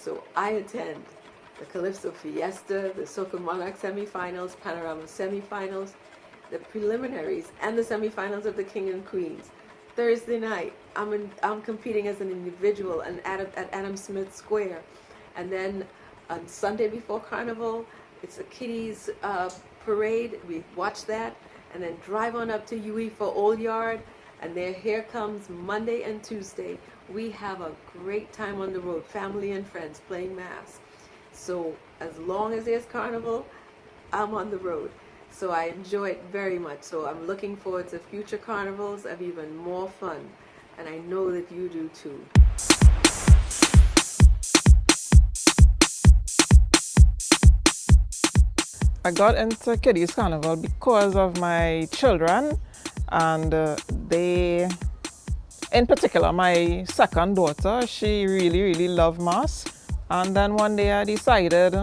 So I attend the Calypso Fiesta, the Soca Monarch semifinals, Panorama semifinals, the preliminaries, and the semifinals of the King and Queens. Thursday night, I'm competing as an individual at Adam Smith Square. And then on Sunday before Carnival, it's a kiddies parade. We watch that and then drive on up to UE for Old Yard. And then here comes Monday and Tuesday. We have a great time on the road, family and friends playing mass. So as long as there's Carnival, I'm on the road. So I enjoy it very much. So I'm looking forward to future carnivals of even more fun. And I know that you do too. I got into Kiddies Carnival because of my children, and they, in particular, my second daughter, she really loved mass. And then one day I decided,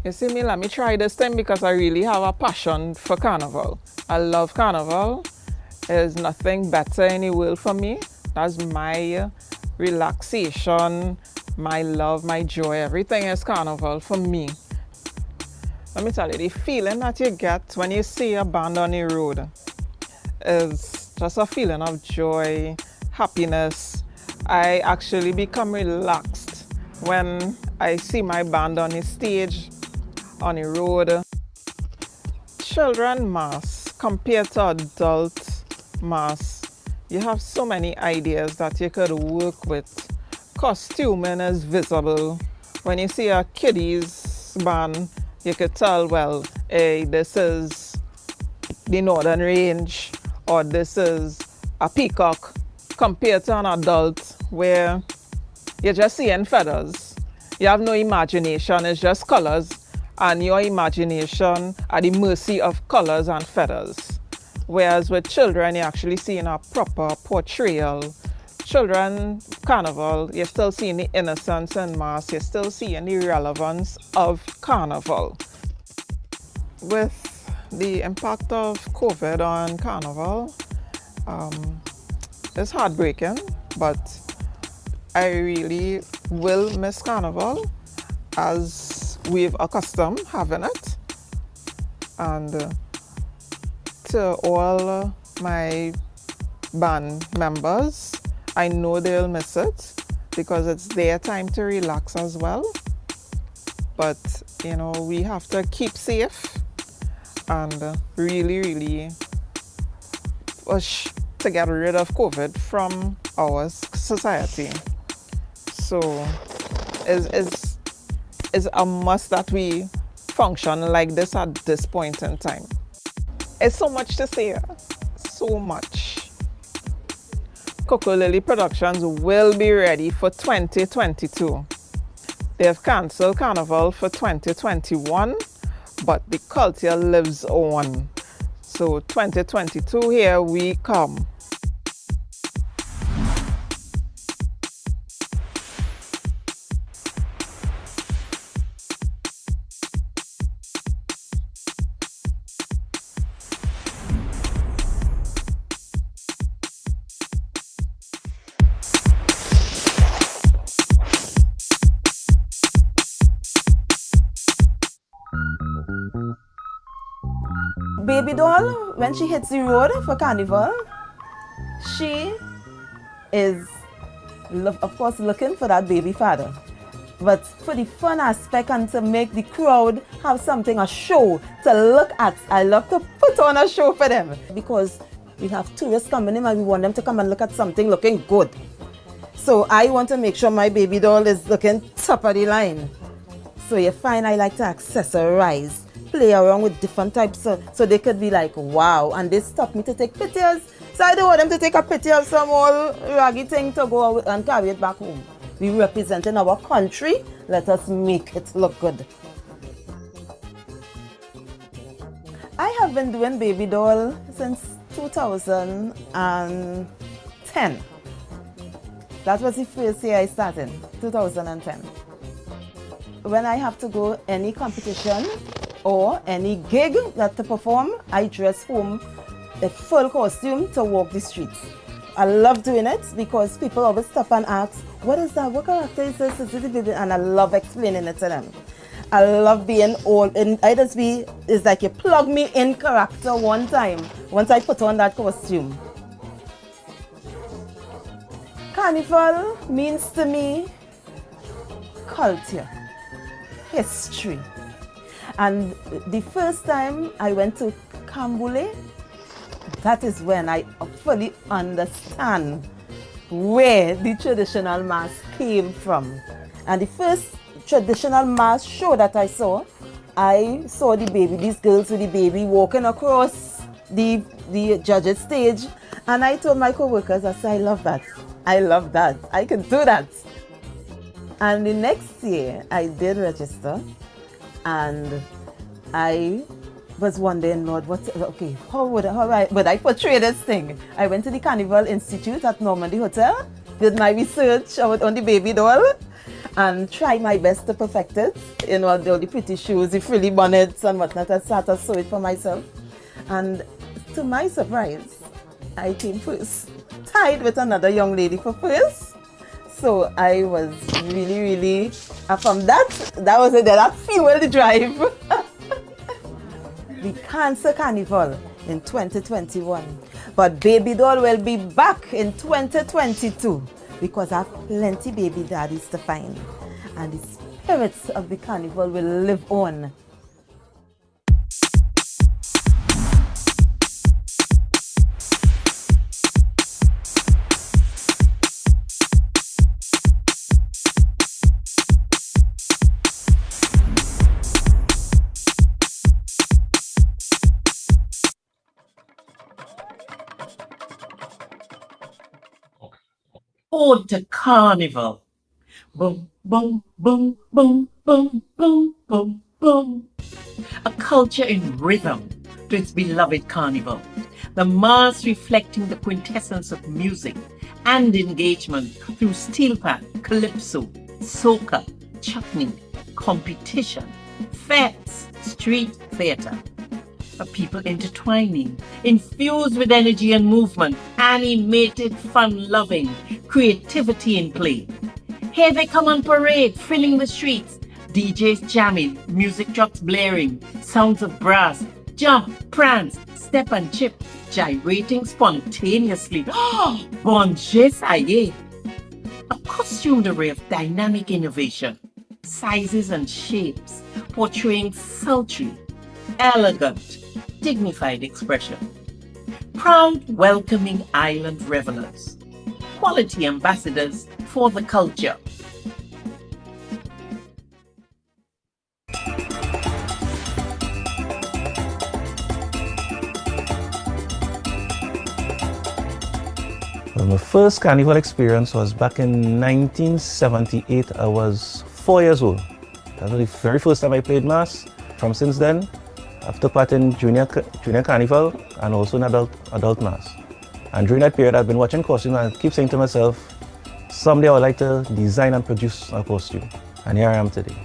you see me, let me try this thing because I really have a passion for carnival. I love carnival. There's nothing better in the world for me. That's my relaxation, my love, my joy. Everything is carnival for me. Let me tell you, the feeling that you get when you see a band on the road is just a feeling of joy, happiness. I actually become relaxed when I see my band on the stage, on the road. Children mass compared to adult mass, you have so many ideas that you could work with. Costuming is visible. When you see a kiddies band, you could tell, well, hey, this is the Northern Range, or this is a peacock, compared to an adult where you're just seeing feathers. You have no imagination, it's just colors, and your imagination at the mercy of colors and feathers. Whereas with children, you're actually seeing a proper portrayal. Children carnival, you're still seeing the innocence in mass, you're still seeing the relevance of carnival. With the impact of COVID on carnival, it's heartbreaking, but I really will miss carnival as we've accustomed having it. And to all my band members, I know they'll miss it because it's their time to relax as well. But, you know, we have to keep safe and really push to get rid of COVID from our society. So it's a must that we function like this at this point in time. It's so much to say, so much. Coco Lily Productions will be ready for 2022. They have cancelled Carnival for 2021, but the culture lives on. So 2022, here we come. Baby doll, when she hits the road for Carnival, she is, of course, looking for that baby father. But for the fun aspect and to make the crowd have something, a show to look at, I love to put on a show for them because we have tourists coming in and we want them to come and look at something looking good. So I want to make sure my baby doll is looking top of the line. So you find I like to accessorize, play around with different types so they could be like, wow. And they stop me to take pictures. So I don't want them to take a picture of some old raggy thing to go and carry it back home. We representing our country. Let us make it look good. I have been doing baby doll since 2010. That was the first year I started, 2010. When I have to go any competition or any gig that to perform, I dress home a full costume to walk the streets. I love doing it because people always stop and ask, what is that? What character is this? And I love explaining it to them. I love being all in. It's like you plug me in character one time once I put on that costume. Carnival means to me culture, history. And the first time I went to Cambule, that is when I fully understand where the traditional mask came from. And the first traditional mask show that I saw the baby, these girls with the baby walking across the judges stage. And I told my co-workers, I said, I love that. I can do that. And the next year I did register, and I was wondering, Lord, how would I portray this thing? I went to the Carnival Institute at Normandy Hotel, did my research on the baby doll, and tried my best to perfect it. You know, all the pretty shoes, the frilly bonnets and whatnot. I started to sew it for myself. And to my surprise, I came first, tied with another young lady for first. So I was really, from that was it, that fueled the drive. The Cancer Carnival in 2021. But Baby Doll will be back in 2022 because I have plenty baby daddies to find. And the spirits of the carnival will live on. Ode to Carnival. Boom, boom, boom, boom, boom, boom, boom, boom. A culture in rhythm to its beloved carnival. The mass reflecting the quintessence of music and engagement through steel pan, calypso, soca, chutney, competition, fetes, street theatre. A people intertwining, infused with energy and movement, animated, fun-loving, creativity in play. Here they come on parade, filling the streets, DJs jamming, music trucks blaring, sounds of brass, jump, prance, step and chip, gyrating spontaneously. Bon Dieu, ça y est. A costumed array of dynamic innovation, sizes and shapes, portraying sultry, elegant, dignified expression. Proud, welcoming island revelers. Quality ambassadors for the culture. Well, my first carnival experience was back in 1978. I was 4 years old. That was the very first time I played mass. From since then, I've took part in junior carnival and also in adult mass. And during that period, I've been watching costumes and I keep saying to myself, someday I would like to design and produce a costume. And here I am today.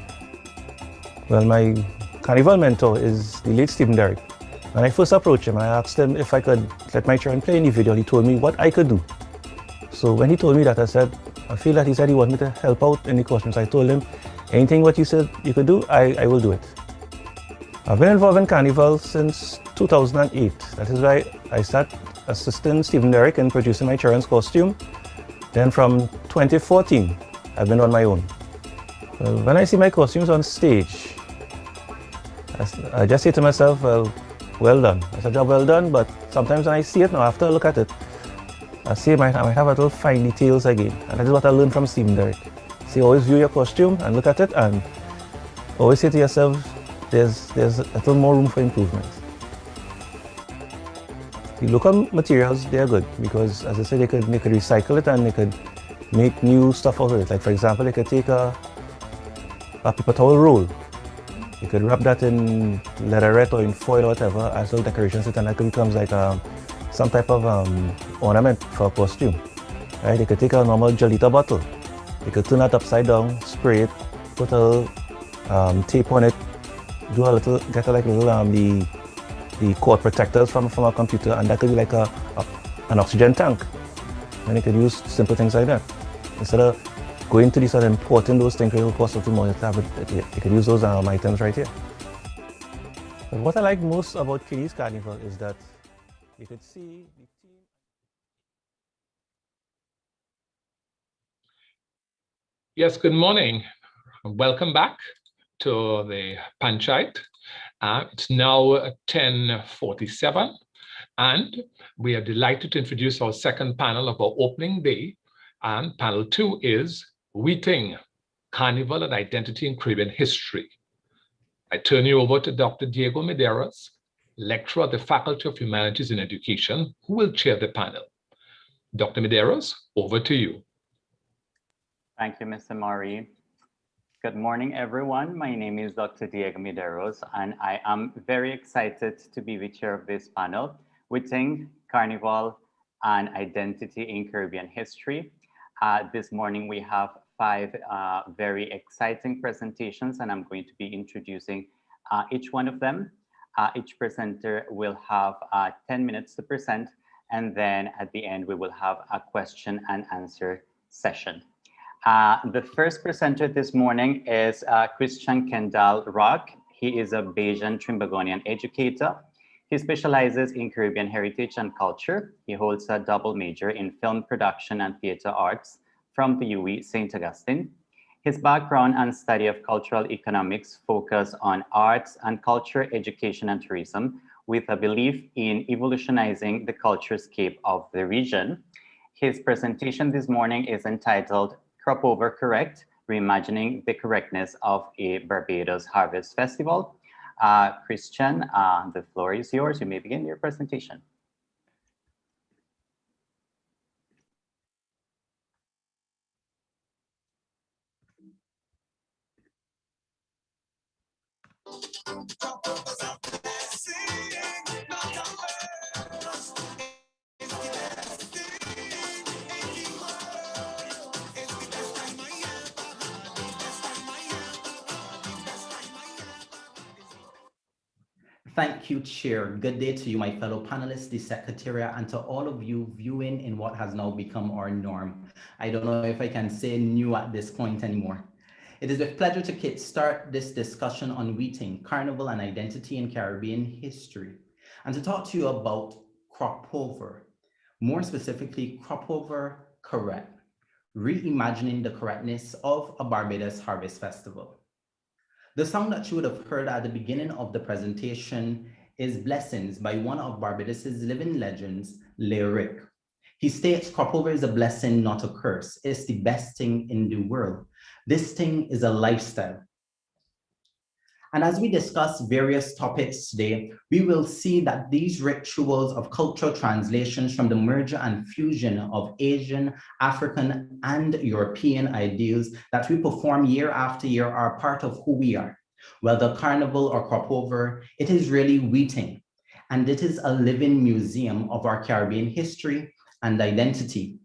Well, my carnival mentor is the late Stephen Derrick. When I first approached him, I asked him if I could let my children play in the video. He told me what I could do. So when he told me that, I feel that he said he wanted me to help out in the costumes. I told him, anything what you said you could do, I will do it. I've been involved in Carnival since 2008. That is why I started assisting Stephen Derrick in producing my children's costume. Then from 2014, I've been on my own. Well, when I see my costumes on stage, I just say to myself, well done. It's a job well done, but sometimes when I see it now, after I look at it, I see I might have a little fine details again. And that is what I learned from Stephen Derrick. See, always view your costume and look at it and always say to yourself, there's a little more room for improvement. The local materials, they are good because, as I said, they could recycle it and they could make new stuff out of it. Like, for example, they could take a paper towel roll. You could wrap that in leatherette or in foil or whatever as little decorations, and that becomes like some type of ornament for a costume. Right? They could take a normal Jolita bottle. They could turn that upside down, spray it, put a little tape on it, do a little, get like the cord protectors from a computer, and that could be like an oxygen tank. And you could use simple things like that. Instead of going to these and importing those things, it will cost us more. You could use those items right here. But what I like most about Kitty's Carnival is that you could see the team. Yes, good morning. Welcome back to the Panchayat. It's now 10:47, and we are delighted to introduce our second panel of our opening day. And panel 2 is Weeting, Carnival and Identity in Caribbean History. I turn you over to Dr. Diego Medeiros, lecturer at the Faculty of Humanities and Education, who will chair the panel. Dr. Medeiros, over to you. Thank you, Mr. Maury. Good morning, everyone. My name is Dr. Diego Medeiros, and I am very excited to be the chair of this panel, Weeting, Carnival, and Identity in Caribbean History. This morning, we have 5 very exciting presentations, and I'm going to be introducing each one of them. Each presenter will have 10 minutes to present, and then at the end, we will have a question and answer session. The first presenter this morning is Christian Kendall Rock. He is a Bajan Trimbagonian educator. He specializes in Caribbean heritage and culture. He holds a double major in film production and theater arts from the UWI St. Augustine. His background and study of cultural economics focus on arts and culture, education, and tourism, with a belief in evolutionizing the culturescape of the region. His presentation this morning is entitled Cropover Correct, Reimagining the Correctness of a Barbados Harvest Festival. Christian, the floor is yours. You may begin your presentation. Thank you, Chair. Good day to you, my fellow panelists, the Secretariat, and to all of you viewing in what has now become our norm. I don't know if I can say new at this point anymore. It is with pleasure to kickstart this discussion on Weeting, Carnival and Identity in Caribbean History, and to talk to you about Cropover, more specifically, Cropover Correct, reimagining the correctness of a Barbados Harvest Festival. The song that you would have heard at the beginning of the presentation is Blessings by one of Barbados's living legends, Lyric. He states, Cropover is a blessing, not a curse. It's the best thing in the world. This thing is a lifestyle. And as we discuss various topics today, we will see that these rituals of cultural translations from the merger and fusion of Asian, African, and European ideals that we perform year after year are part of who we are. Whether Carnival or Cropover, it is really Weeting, and it is a living museum of our Caribbean history and identity.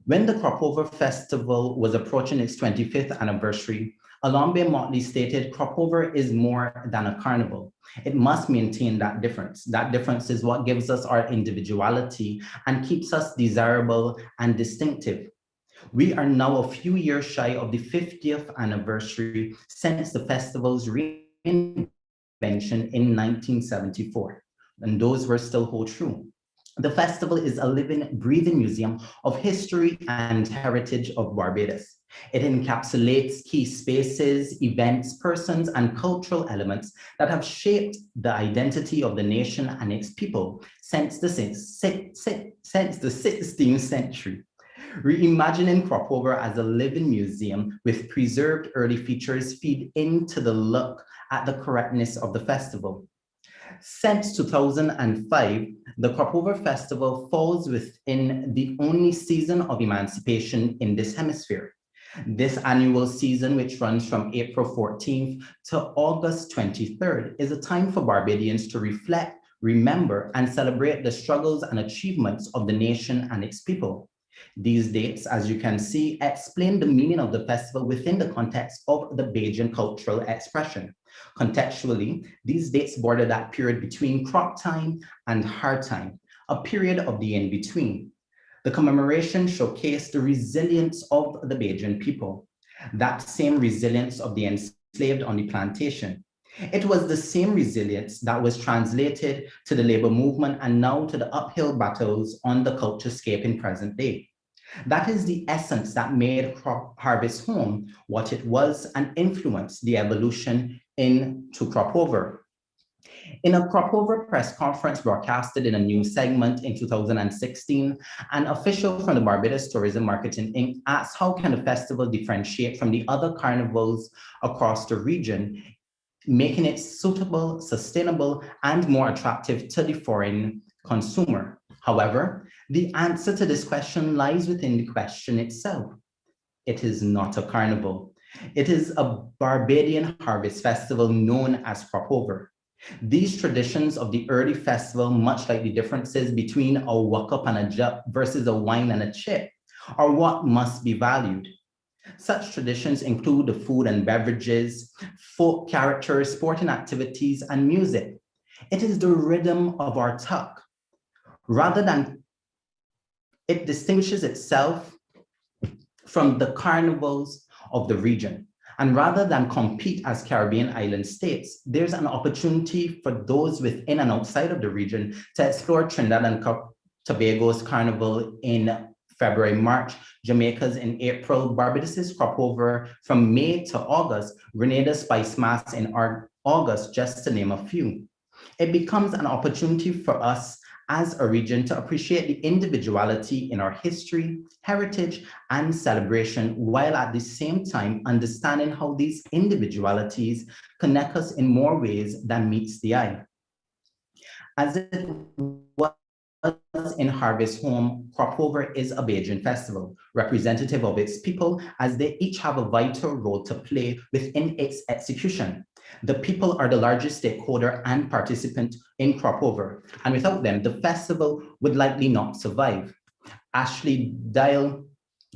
When the Cropover Festival was approaching its 25th anniversary, Alambe Motley stated, Cropover is more than a carnival. It must maintain that difference. That difference is what gives us our individuality and keeps us desirable and distinctive. We are now a few years shy of the 50th anniversary since the festival's reinvention in 1974, and those will still hold true. The festival is a living, breathing museum of history and heritage of Barbados. It encapsulates key spaces, events, persons, and cultural elements that have shaped the identity of the nation and its people since the 16th century. Reimagining Cropover as a living museum with preserved early features feed into the look at the correctness of the festival. Since 2005, the Cropover Festival falls within the only season of emancipation in this hemisphere. This annual season, which runs from April 14th to August 23rd, is a time for Barbadians to reflect, remember, and celebrate the struggles and achievements of the nation and its people. These dates, as you can see, explain the meaning of the festival within the context of the Bajan cultural expression. Contextually, these dates border that period between crop time and hard time, a period of the in-between. The commemoration showcased the resilience of the Bajan people, that same resilience of the enslaved on the plantation. It was the same resilience that was translated to the labor movement and now to the uphill battles on the culturescape in present day. That is the essence that made Crop Harvest Home what it was and influenced the evolution into Cropover. In a Cropover press conference broadcasted in a news segment in 2016, an official from the Barbados Tourism Marketing Inc. asked how can the festival differentiate from the other carnivals across the region, making it suitable, sustainable, and more attractive to the foreign consumer. However, the answer to this question lies within the question itself. It is not a carnival. It is a Barbadian harvest festival known as Cropover. These traditions of the early festival, much like the differences between a walk-up and a jump versus a wine and a chip, are what must be valued. Such traditions include the food and beverages, folk characters, sporting activities, and music. It is the rhythm of our tuck. Rather than, it distinguishes itself from the carnivals of the region. And rather than compete as Caribbean island states, there's an opportunity for those within and outside of the region to explore Trinidad and Tobago's carnival in February, March, Jamaica's in April, Barbados's Cropover from May to August, Grenada's Spice Mass in August, just to name a few. It becomes an opportunity for us as a region to appreciate the individuality in our history, heritage, and celebration, while at the same time understanding how these individualities connect us in more ways than meets the eye. As it was in Harvest Home, Cropover is a Bajan festival, representative of its people, as they each have a vital role to play within its execution. The people are the largest stakeholder and participant in Cropover, and without them, the festival would likely not survive. Ashley Dial,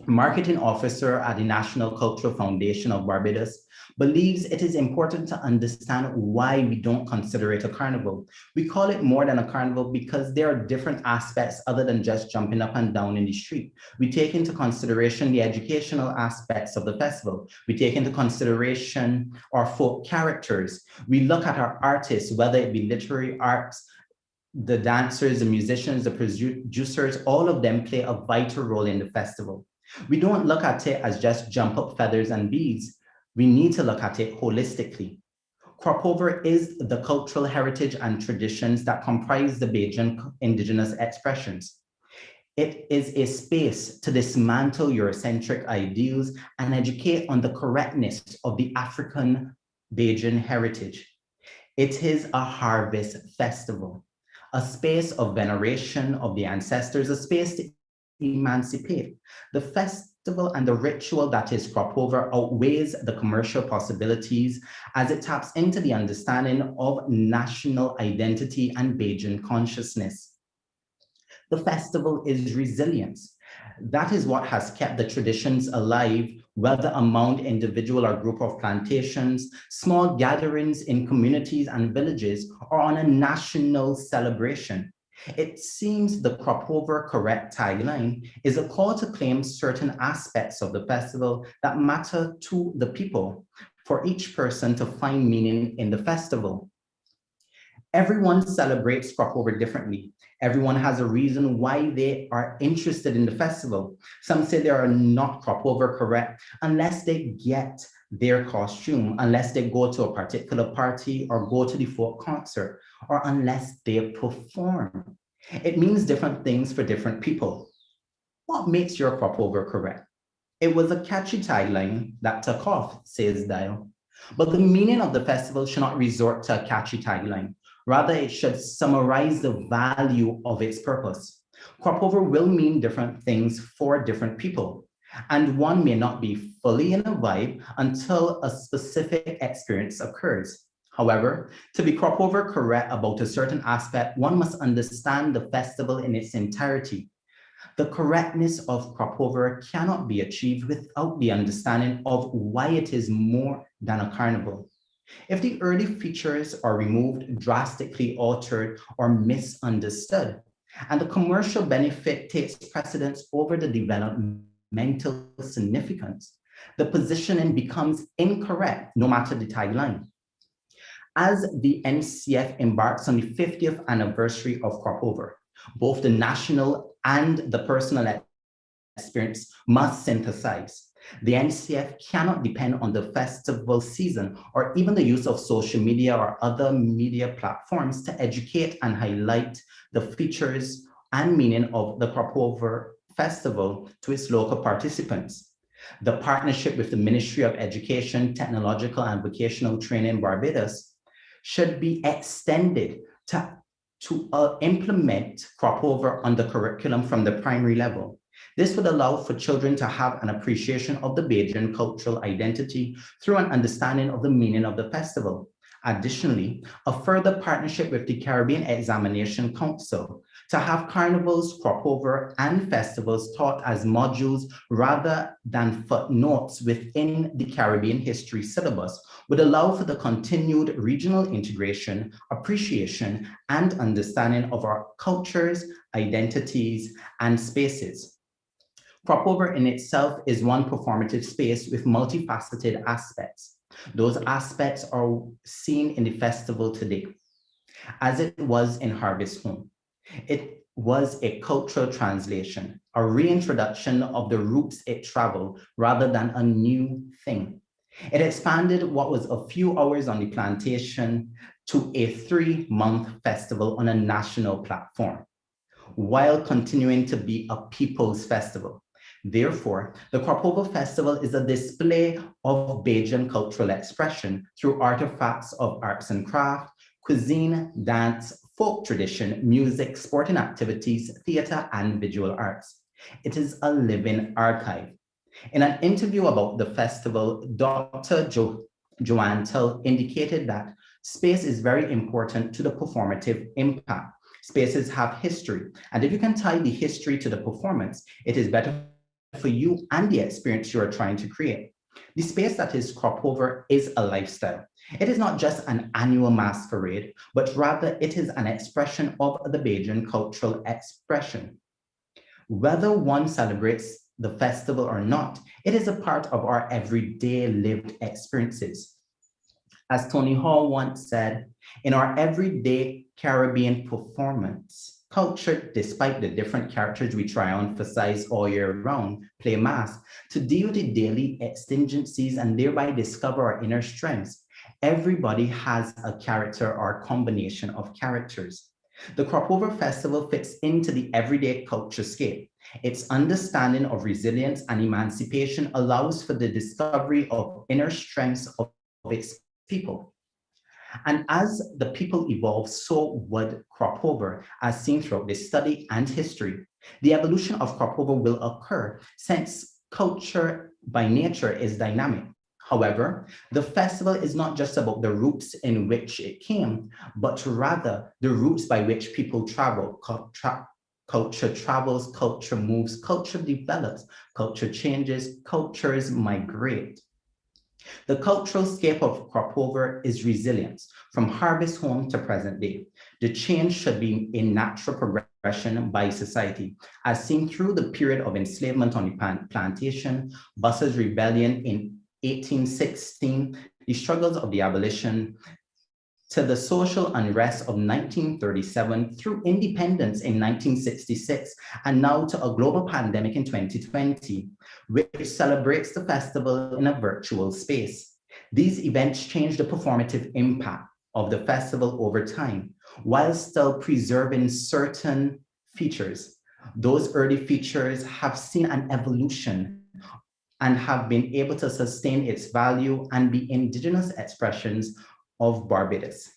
marketing officer at the National Cultural Foundation of Barbados, believes it is important to understand why we don't consider it a carnival. We call it more than a carnival because there are different aspects other than just jumping up and down in the street. We take into consideration the educational aspects of the festival. We take into consideration our folk characters. We look at our artists, whether it be literary arts, the dancers, the musicians, the producers, all of them play a vital role in the festival. We don't look at it as just jump up feathers and beads. We need to look at it holistically. Cropover is the cultural heritage and traditions that comprise the Bajan indigenous expressions. It is a space to dismantle Eurocentric ideals and educate on the correctness of the African Bajan heritage. It is a harvest festival, a space of veneration of the ancestors, a space to emancipate. The festival and the ritual that is Cropover outweighs the commercial possibilities as it taps into the understanding of national identity and Bajan consciousness. The festival is resilience. That is what has kept the traditions alive, whether among individual or group of plantations, small gatherings in communities and villages, or on a national celebration. It seems the Cropover Correct tagline is a call to claim certain aspects of the festival that matter to the people, for each person to find meaning in the festival. Everyone celebrates Cropover differently. Everyone has a reason why they are interested in the festival. Some say they are not Cropover Correct unless they get their costume, unless they go to a particular party or go to the folk concert, or unless they perform. It means different things for different people. What makes your Cropover Correct? It was a catchy tagline that took off, says Dial. But the meaning of the festival should not resort to a catchy tagline. Rather, it should summarize the value of its purpose. Cropover will mean different things for different people, and one may not be fully in a vibe until a specific experience occurs. However, to be Cropover Correct about a certain aspect, one must understand the festival in its entirety. The correctness of Cropover cannot be achieved without the understanding of why it is more than a carnival. If the early features are removed, drastically altered, or misunderstood, and the commercial benefit takes precedence over the developmental significance, the positioning becomes incorrect no matter the tagline. As the NCF embarks on the 50th anniversary of Cropover, both the national and the personal experience must synthesize. The NCF cannot depend on the festival season or even the use of social media or other media platforms to educate and highlight the features and meaning of the Cropover Festival to its local participants. The partnership with the Ministry of Education, Technological and Vocational Training Barbados should be extended to implement Cropover on the curriculum from the primary level. This would allow for children to have an appreciation of the Bajan cultural identity through an understanding of the meaning of the festival. Additionally, a further partnership with the Caribbean Examination Council to have carnivals, Cropover, and festivals taught as modules rather than footnotes within the Caribbean history syllabus would allow for the continued regional integration, appreciation, and understanding of our cultures, identities, and spaces. Cropover in itself is one performative space with multifaceted aspects. Those aspects are seen in the festival today, as it was in Harvest Home. It was a cultural translation, a reintroduction of the routes it traveled rather than a new thing. It expanded what was a few hours on the plantation to a 3-month festival on a national platform, while continuing to be a people's festival. Therefore, the Cropover Festival is a display of Bajan cultural expression through artifacts of arts and craft, cuisine, dance, folk tradition, music, sporting activities, theater, and visual arts. It is a living archive. In an interview about the festival, Dr. Joanne Tull indicated that space is very important to the performative impact. Spaces have history, and if you can tie the history to the performance, it is better for you and the experience you are trying to create. The space that is Cropover is a lifestyle. It is not just an annual masquerade, but rather it is an expression of the Bajan cultural expression. Whether one celebrates the festival or not, it is a part of our everyday lived experiences. As Tony Hall once said, in our everyday Caribbean performance, culture, despite the different characters we try to emphasize all year round, play mass to deal with the daily exigencies and thereby discover our inner strengths. Everybody has a character or a combination of characters. The Cropover Festival fits into the everyday culture scape. Its understanding of resilience and emancipation allows for the discovery of inner strengths of its people. And as the people evolve, so would Cropover, as seen throughout this study and history. The evolution of Cropover will occur since culture by nature is dynamic. However, the festival is not just about the routes in which it came, but rather the routes by which people travel. Culture travels, culture moves, culture develops, culture changes, cultures migrate. The cultural scape of Cropover is resilience from Harvest Home to present day. The change should be a natural progression by society, as seen through the period of enslavement on the plantation, Buss's rebellion in 1816, the struggles of the abolition, to the social unrest of 1937 through independence in 1966, and now to a global pandemic in 2020, which celebrates the festival in a virtual space. These events change the performative impact of the festival over time, while still preserving certain features. Those early features have seen an evolution and have been able to sustain its value and be indigenous expressions of Barbados.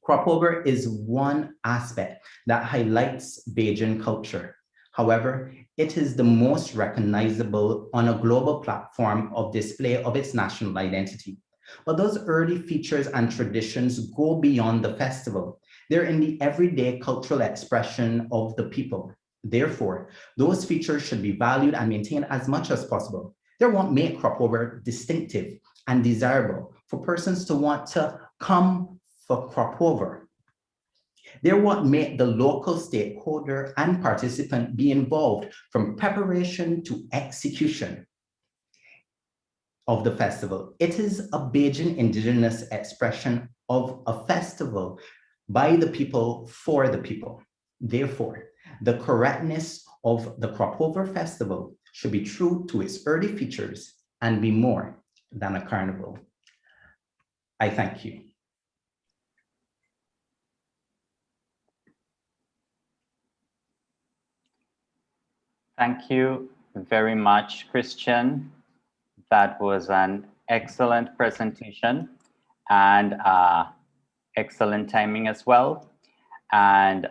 Cropover is one aspect that highlights Bajan culture. However, it is the most recognizable on a global platform of display of its national identity. But those early features and traditions go beyond the festival. They're in the everyday cultural expression of the people. Therefore, those features should be valued and maintained as much as possible. They won't make Cropover distinctive and desirable for persons to want to come for Cropover. They're what make the local stakeholder and participant be involved from preparation to execution of the festival. It is a Bajan indigenous expression of a festival by the people for the people. Therefore, the correctness of the Cropover Festival should be true to its early features and be more than a carnival. I thank you. Thank you very much, Christian. That was an excellent presentation and excellent timing as well. And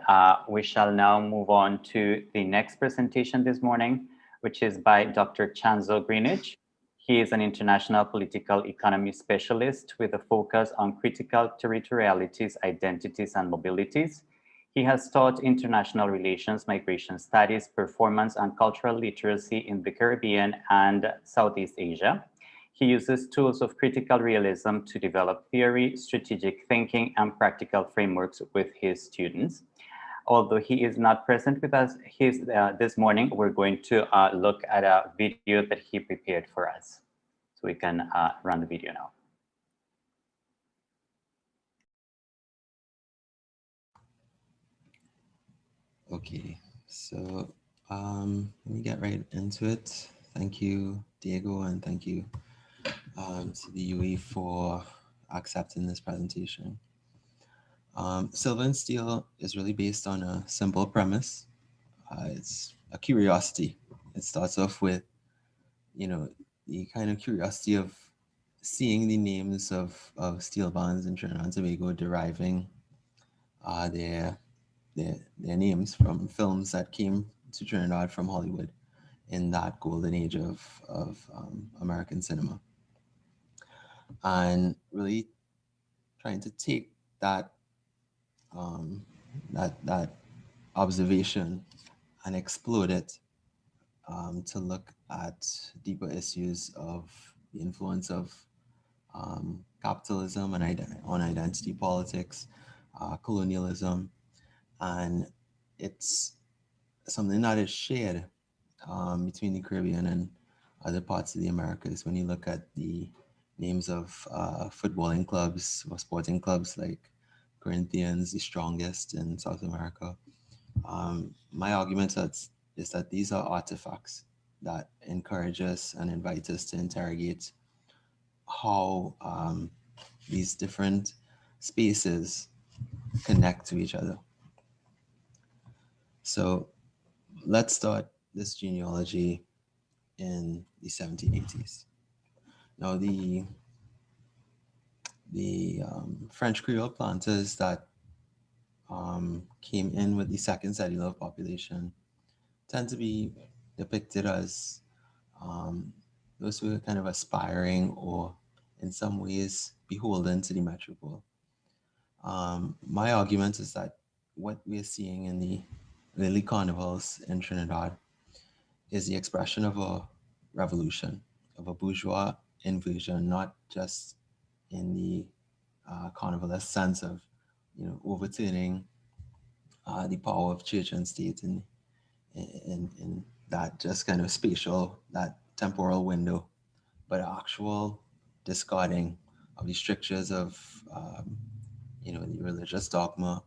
we shall now move on to the next presentation this morning, which is by Dr. Chanzo Greenidge. He is an international political economy specialist with a focus on critical territorialities, identities, and mobilities. He has taught international relations, migration studies, performance, and cultural literacy in the Caribbean and Southeast Asia. He uses tools of critical realism to develop theory, strategic thinking, and practical frameworks with his students. Although he is not present with us this morning, we're going to look at a video that he prepared for us. So we can run the video now. Okay, so let me get right into it. Thank you, Diego, and thank you to the UE for accepting this presentation. Silver and Steel is really based on a simple premise. It's a curiosity. It starts off with, the kind of curiosity of seeing the names of steel bands in Trinidad and Tobago deriving their names from films that came to Trinidad from Hollywood in that golden age of American cinema. And really trying to take that that observation and explode it to look at deeper issues of the influence of capitalism and on identity politics, colonialism, and it's something that is shared between the Caribbean and other parts of the Americas. When you look at the names of footballing clubs or sporting clubs like Corinthians, the strongest in South America, my argument is that these are artifacts that encourage us and invite us to interrogate how these different spaces connect to each other. So let's start this genealogy in the 1780s. Now, the French Creole planters that came in with the second settler population tend to be depicted as those who are kind of aspiring or in some ways beholden to the metropole. My argument is that what we're seeing in the early carnivals in Trinidad is the expression of a revolution, of a bourgeois invasion, not just in the carnivalist sense of, overturning the power of church and state in that just kind of spatial, that temporal window, but actual discarding of the strictures of, the religious dogma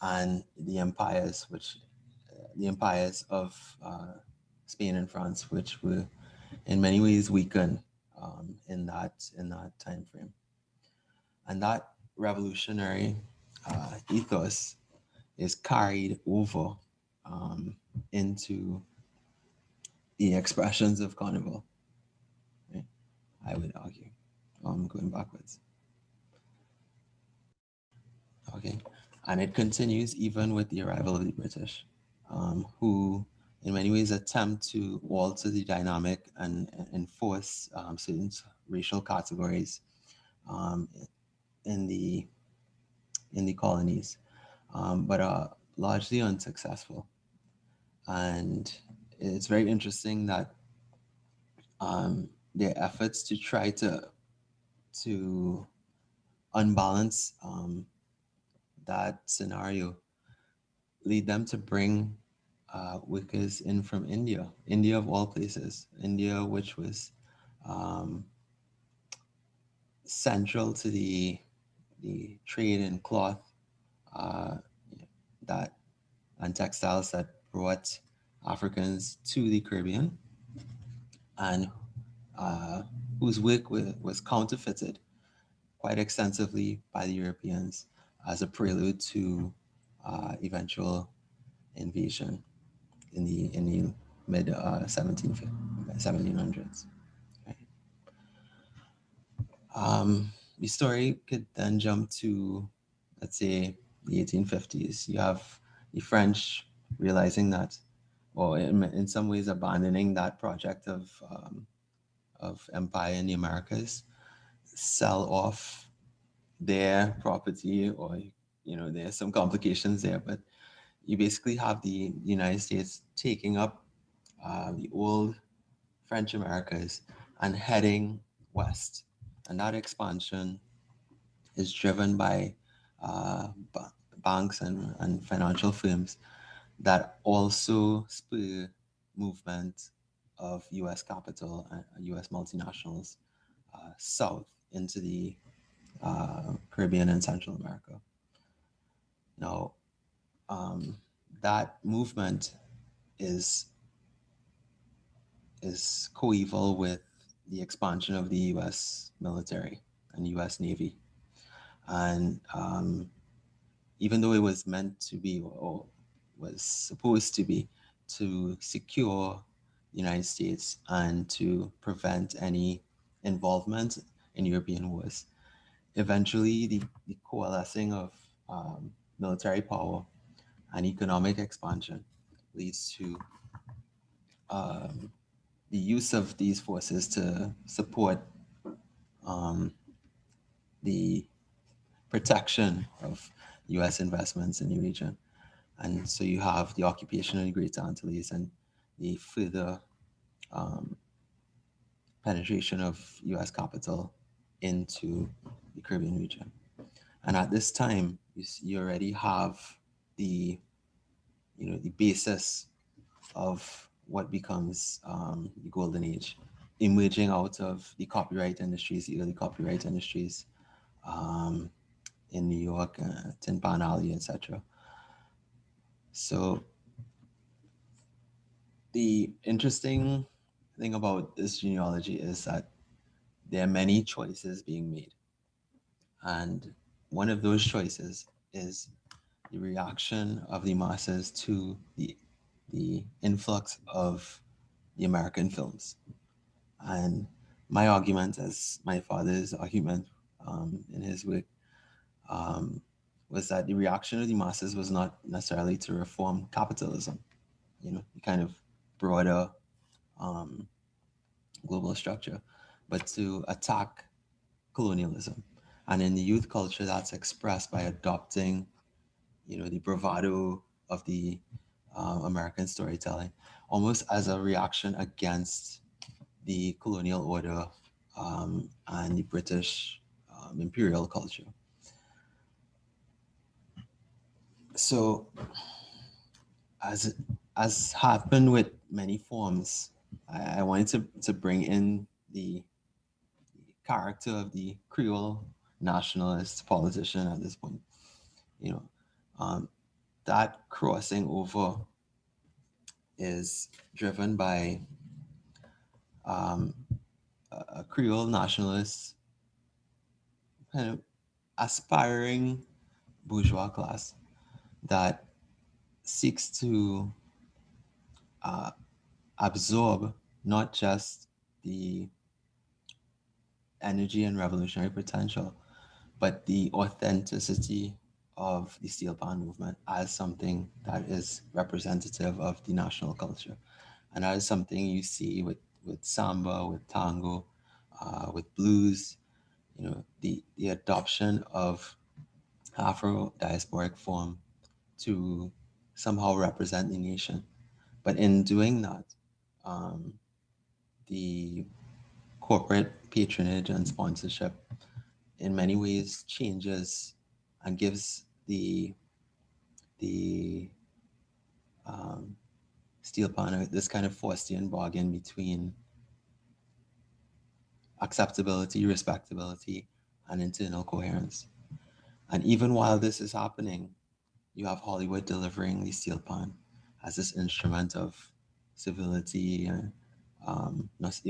and the empires, the empires of Spain and France, which were in many ways weakened in that time frame. And that revolutionary ethos is carried over into the expressions of Carnival, right? I would argue, going backwards. Okay, and it continues even with the arrival of the British, who in many ways attempt to alter the dynamic and enforce certain racial categories in the colonies, but are largely unsuccessful. And it's very interesting that their efforts to try to unbalance that scenario lead them to bring workers in from India, India of all places, India, which was central to the trade in cloth that and textiles that brought Africans to the Caribbean, and whose work was counterfeited quite extensively by the Europeans as a prelude to eventual invasion in the mid 1700s. Right? The story could then jump to, let's say, the 1850s. You have the French realizing that, or in some ways abandoning that project of empire in the Americas, sell off their property, or there's some complications there, but you basically have the United States taking up the old French Americas and heading west, and that expansion is driven by banks and financial firms that also spur movement of U.S. capital and U.S. multinationals south into the Caribbean and Central America. Now, that movement is coeval with the expansion of the U.S. military and U.S. Navy. And even though it was meant to be, or was supposed to be, to secure the United States and to prevent any involvement in European wars, eventually the coalescing of military power and economic expansion leads to the use of these forces to support the protection of U.S. investments in the region. And so you have the occupation of the Great Antilles and the further penetration of U.S. capital into the Caribbean region. And at this time, you already have the basis of what becomes the golden age, emerging out of the copyright industries, the early copyright industries in New York, Tin Pan Alley, etc. So the interesting thing about this genealogy is that there are many choices being made. And one of those choices is the reaction of the masses to the influx of the American films. And my argument, as my father's argument in his work, was that the reaction of the masses was not necessarily to reform capitalism, the kind of broader global structure, but to attack colonialism. And in the youth culture, that's expressed by adopting, the bravado of the American storytelling, almost as a reaction against the colonial order and the British imperial culture. So, as happened with many forms, I wanted to bring in the character of the Creole nationalist politician at this point. That crossing over is driven by a Creole nationalist kind of aspiring bourgeois class that seeks to absorb not just the energy and revolutionary potential, but the authenticity of the steel pan movement as something that is representative of the national culture. And that is something you see with samba, with tango, with blues, the adoption of Afro-diasporic form to somehow represent the nation. But in doing that, the corporate patronage and sponsorship in many ways changes and gives the steel pan, this kind of Faustian bargain between acceptability, respectability, and internal coherence. And even while this is happening, you have Hollywood delivering the steel pan as this instrument of civility and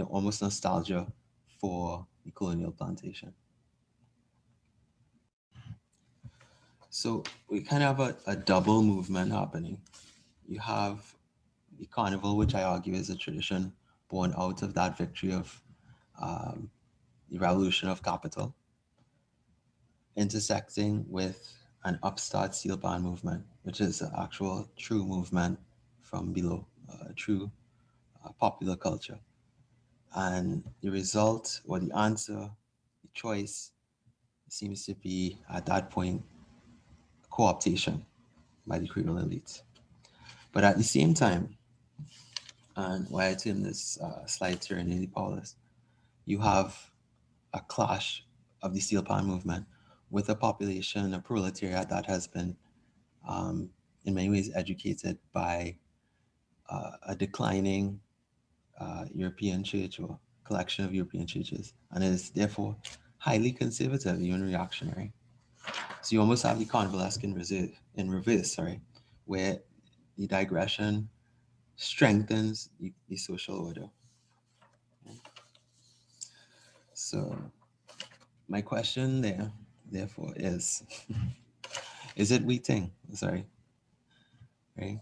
almost nostalgia for the colonial plantation. So we kind of have a double movement happening. You have the carnival, which I argue is a tradition born out of that victory of the revolution of capital, intersecting with an upstart steel pan movement, which is an actual true movement from below, true popular culture. And the result or the answer, the choice seems to be at that point co-optation by the creole elites. But at the same time, and why I term this slide tyranny powerless, you have a clash of the steel pan movement with a population, a proletariat that has been in many ways educated by a declining European church or collection of European churches, and is therefore highly conservative, even reactionary. So you almost have the Carnivalesque in reverse, where the digression strengthens the social order. So my question there, therefore, is it waiting? Sorry, right?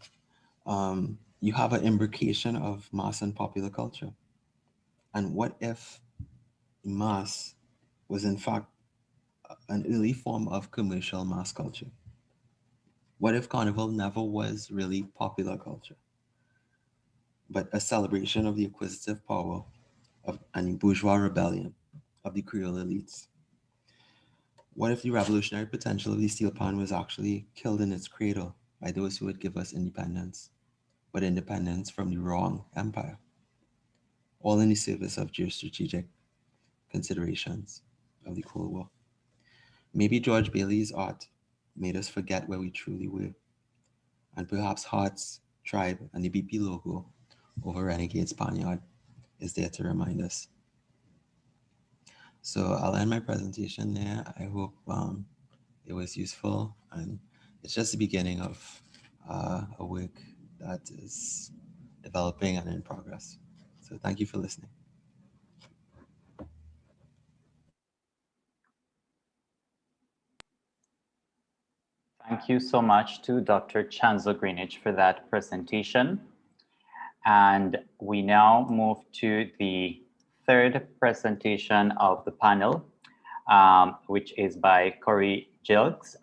You have an imbrication of mass and popular culture. And what if mass was in fact an early form of commercial mass culture? What if Carnival never was really popular culture, but a celebration of the acquisitive power of and bourgeois rebellion of the Creole elites? What if the revolutionary potential of the steel pan was actually killed in its cradle by those who would give us independence, but independence from the wrong empire, all in the service of geostrategic considerations of the Cold War? Maybe George Bailey's art made us forget where we truly were, and perhaps Hearts, Tribe, and the BP logo over Renegade's Panchayat is there to remind us. So I'll end my presentation there. I hope it was useful, and it's just the beginning of a work that is developing and in progress. So thank you for listening. Thank you so much to Dr. Chancellor Greenwich for that presentation. And we now move to the third presentation of the panel, which is by Corey Gilks.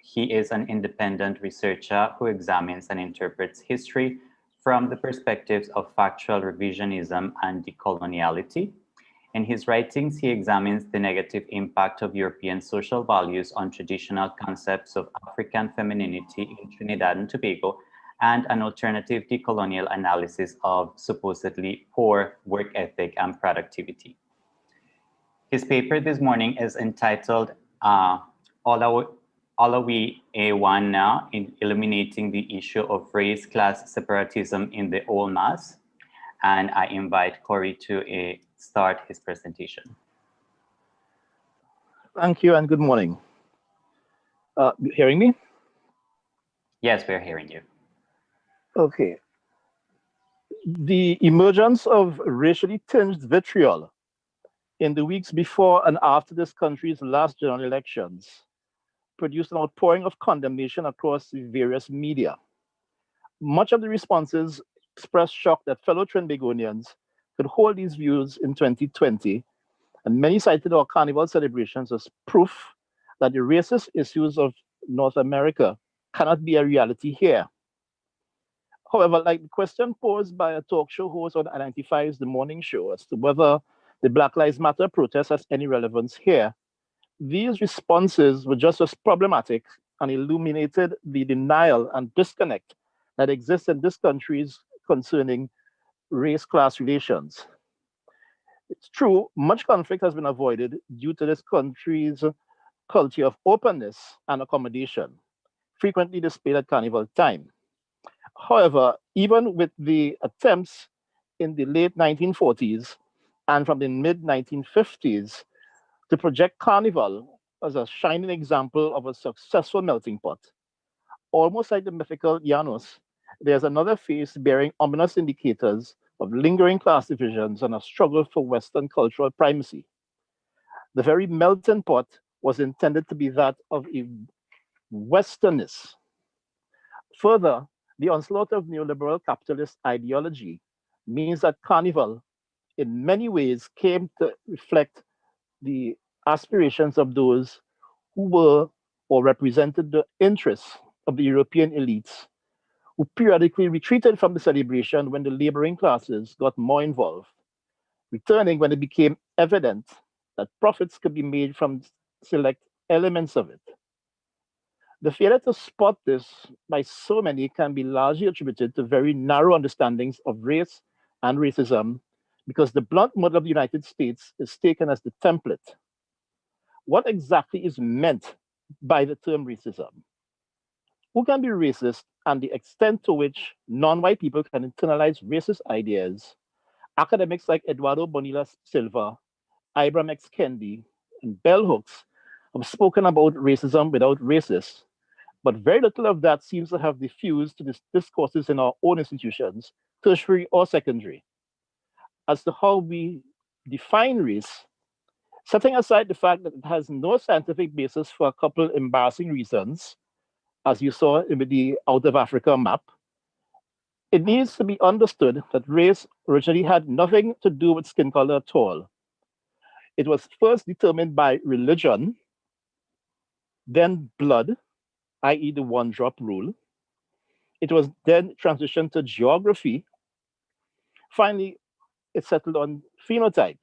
He is an independent researcher who examines and interprets history from the perspectives of factual revisionism and decoloniality. In his writings, he examines the negative impact of European social values on traditional concepts of African femininity in Trinidad and Tobago, and an alternative decolonial analysis of supposedly poor work ethic and productivity. His paper this morning is entitled Olawi A1 Now, in illuminating the issue of race-class separatism in the old mass. And I invite Corey to start his presentation. Thank you and good morning. Hearing me? Yes, we're hearing you. Okay. The emergence of racially tinged vitriol in the weeks before and after this country's last general elections produced an outpouring of condemnation across the various media. Much of the responses expressed shock that fellow Trinbagonians could hold these views in 2020, and many cited our Carnival celebrations as proof that the racist issues of North America cannot be a reality here. However, like the question posed by a talk show host on Identifies the Morning Show as to whether the Black Lives Matter protest has any relevance here, these responses were just as problematic and illuminated the denial and disconnect that exists in this country's concerning race-class relations. It's true, much conflict has been avoided due to this country's culture of openness and accommodation. frequently displayed at carnival time. However, even with the attempts in the late 1940s and from the mid 1950s to project carnival as a shining example of a successful melting pot, almost like the mythical Janus, there's another face bearing ominous indicators of lingering class divisions and a struggle for Western cultural primacy. The very melting pot was intended to be that of a Westernness. Further, the onslaught of neoliberal capitalist ideology means that carnival, in many ways, came to reflect the aspirations of those who were or represented the interests of the European elites, who periodically retreated from the celebration when the laboring classes got more involved, returning when it became evident that profits could be made from select elements of it. The failure to spot this by so many can be largely attributed to very narrow understandings of race and racism, because the blunt model of the United States is taken as the template. What exactly is meant by the term racism? Who can be racist, and the extent to which non-white people can internalize racist ideas? Academics like Eduardo Bonilla Silva, Ibram X. Kendi, and bell hooks have spoken about racism without racists, but very little of that seems to have diffused to discourses in our own institutions, tertiary or secondary. As to how we define race, setting aside the fact that it has no scientific basis for a couple embarrassing reasons, as you saw in the Out of Africa map, it needs to be understood that race originally had nothing to do with skin color at all. It was first determined by religion, then blood, i.e. the one-drop rule. It was then transitioned to geography. Finally, it settled on phenotype.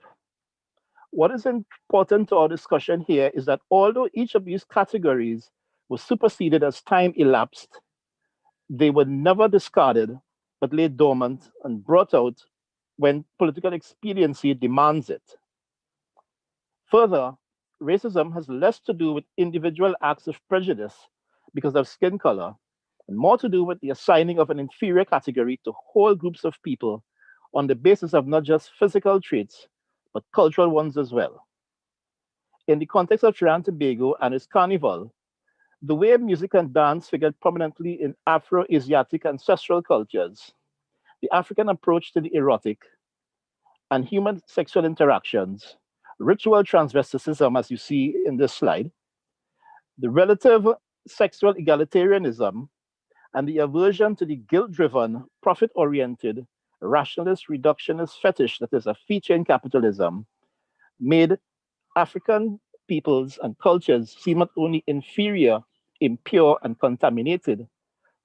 What is important to our discussion here is that although each of these categories was superseded as time elapsed, they were never discarded, but lay dormant and brought out when political expediency demands it. Further, racism has less to do with individual acts of prejudice because of skin color, and more to do with the assigning of an inferior category to whole groups of people on the basis of not just physical traits, but cultural ones as well. In the context of Trinidad and Tobago and its carnival, the way music and dance figured prominently in Afro-Asiatic ancestral cultures, the African approach to the erotic, and human sexual interactions, ritual transvesticism, as you see in this slide, the relative sexual egalitarianism, and the aversion to the guilt-driven, profit-oriented, rationalist, reductionist fetish that is a feature in capitalism, made African peoples and cultures seem not only inferior, impure, and contaminated,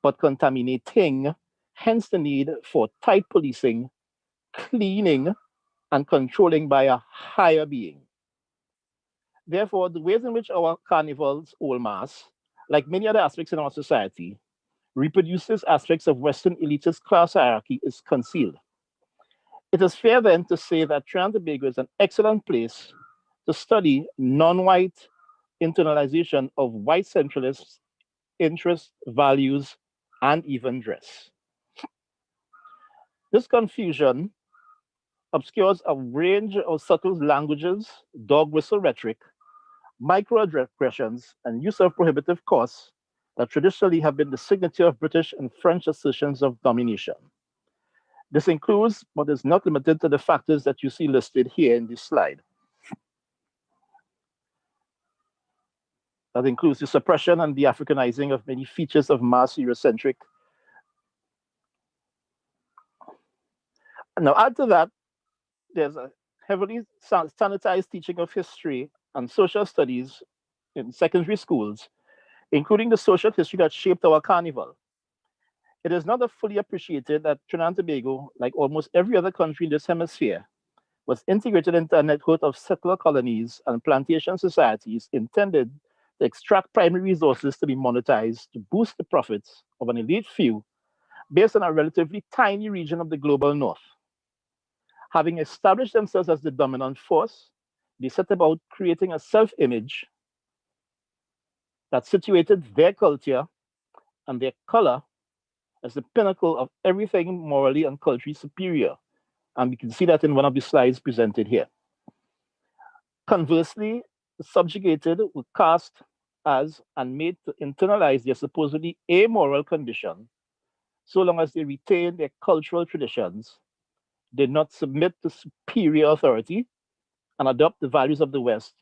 but contaminating, hence the need for tight policing, cleaning, and controlling by a higher being. Therefore, the ways in which our carnival's old mass, like many other aspects in our society, reproduces aspects of Western elitist class hierarchy is concealed. It is fair then to say that Trinidad and Tobago is an excellent place to study non-white internalization of white centralists' interests, values, and even dress. This confusion obscures a range of subtle languages, dog whistle rhetoric, microaggressions, and use of prohibitive costs that traditionally have been the signature of British and French assertions of domination. This includes, but is not limited to, the factors that you see listed here in this slide. That includes the suppression and the Africanizing of many features of mass Eurocentric. Now, add to that, there's a heavily sanitized teaching of history and social studies in secondary schools, including the social history that shaped our carnival. It is not fully appreciated that Trinidad and Tobago, like almost every other country in this hemisphere, was integrated into a network of settler colonies and plantation societies intended to extract primary resources to be monetized to boost the profits of an elite few based on a relatively tiny region of the global north. Having established themselves as the dominant force, they set about creating a self-image that situated their culture and their color as the pinnacle of everything morally and culturally superior. And we can see that in one of the slides presented here. Conversely, the subjugated were cast as and made to internalize their supposedly amoral condition so long as they retain their cultural traditions, did not submit to superior authority, and adopt the values of the West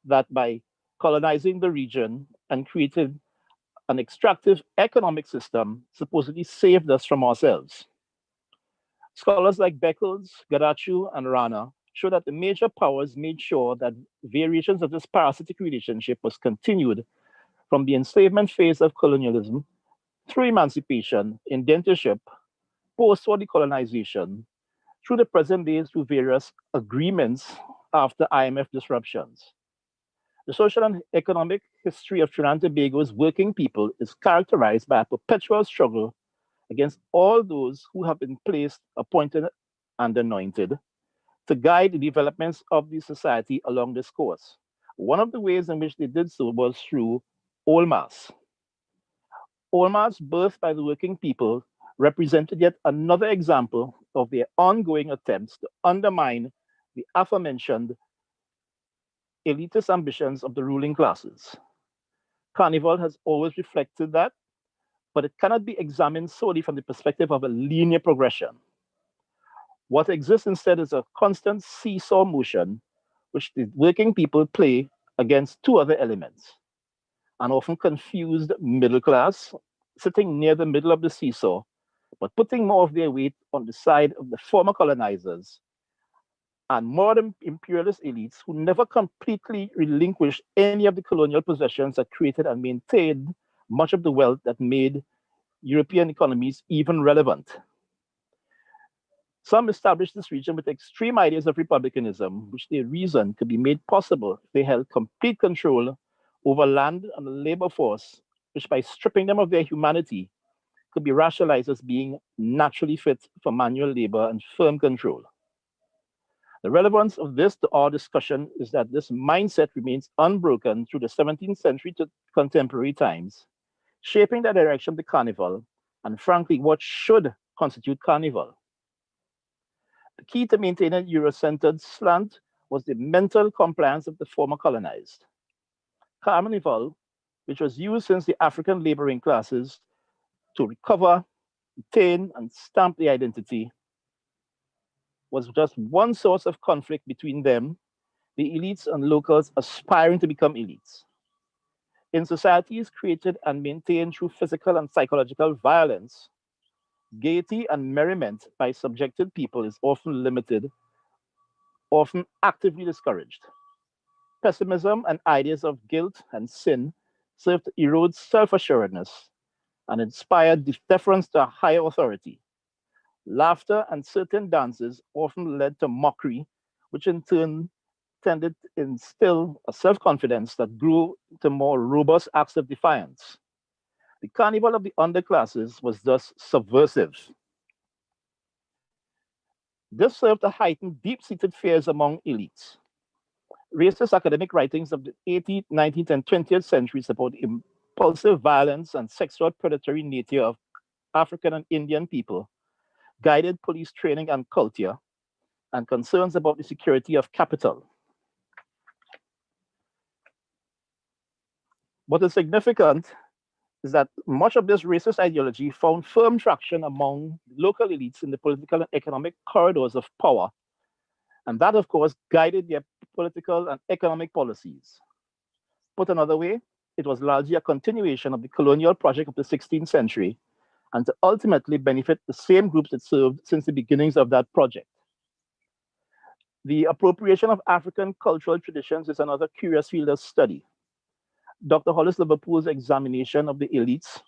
that by colonizing the region and created an extractive economic system supposedly saved us from ourselves. Scholars like Beckles, Gadachu, and Rana show that the major powers made sure that variations of this parasitic relationship was continued from the enslavement phase of colonialism through emancipation, indentureship, post-war decolonization, through the present days through various agreements after IMF disruptions. The social and economic history of Trinidad and Tobago's working people is characterized by a perpetual struggle against all those who have been placed, appointed, and anointed to guide the developments of the society along this course. One of the ways in which they did so was through Olmas. Olmas, birthed by the working people, represented yet another example of their ongoing attempts to undermine the aforementioned elitist ambitions of the ruling classes. Carnival has always reflected that, but it cannot be examined solely from the perspective of a linear progression. What exists instead is a constant seesaw motion, which the working people play against two other elements: an often confused middle class, sitting near the middle of the seesaw, but putting more of their weight on the side of the former colonizers, and modern imperialist elites who never completely relinquished any of the colonial possessions that created and maintained much of the wealth that made European economies even relevant. Some established this region with extreme ideas of republicanism, which they reasoned could be made possible if they held complete control over land and the labor force, which by stripping them of their humanity could be rationalized as being naturally fit for manual labor and firm control. The relevance of this to our discussion is that this mindset remains unbroken through the 17th century to contemporary times, shaping the direction of the carnival and, frankly, what should constitute carnival. The key to maintaining Euro-centered slant was the mental compliance of the former colonized. Carnival, which was used since the African laboring classes to recover, retain, and stamp the identity, was just one source of conflict between them, the elites and locals aspiring to become elites. In societies created and maintained through physical and psychological violence, gaiety and merriment by subjected people is often limited, often actively discouraged. Pessimism and ideas of guilt and sin serve to erode self-assuredness and inspire deference to a higher authority. Laughter and certain dances often led to mockery, which in turn tended to instill a self-confidence that grew to more robust acts of defiance. The carnival of the underclasses was thus subversive. This served to heighten deep-seated fears among elites. Racist academic writings of the 18th, 19th, and 20th centuries about the impulsive violence and sexual predatory nature of African and Indian people guided police training and culture, and concerns about the security of capital. What is significant is that much of this racist ideology found firm traction among local elites in the political and economic corridors of power, and that, of course, guided their political and economic policies. Put another way, it was largely a continuation of the colonial project of the 16th century, and to ultimately benefit the same groups it served since the beginnings of that project. The appropriation of African cultural traditions is another curious field of study. Dr. Hollis Liverpool's examination of the elites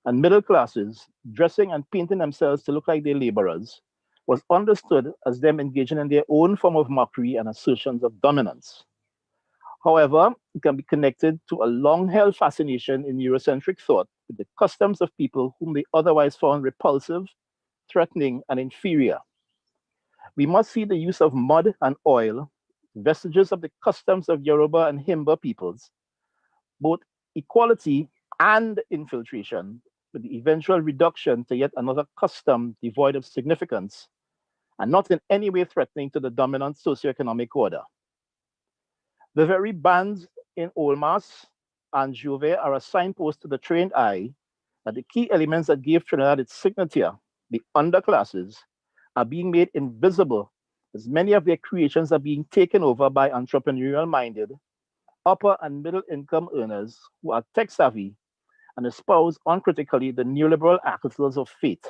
and middle classes dressing and painting themselves to look like their laborers was understood as them engaging in their own form of mockery and assertions of dominance. However, it can be connected to a long-held fascination in Eurocentric thought with the customs of people whom they otherwise found repulsive, threatening, and inferior. We must see the use of mud and oil, vestiges of the customs of Yoruba and Himba peoples, both equality and infiltration with the eventual reduction to yet another custom devoid of significance and not in any way threatening to the dominant socioeconomic order. The very bands in Olmas and Juve are a signpost to the trained eye that the key elements that gave Trinidad its signature, the underclasses, are being made invisible as many of their creations are being taken over by entrepreneurial-minded, upper and middle income earners who are tech-savvy and espouse uncritically the neoliberal articles of fate.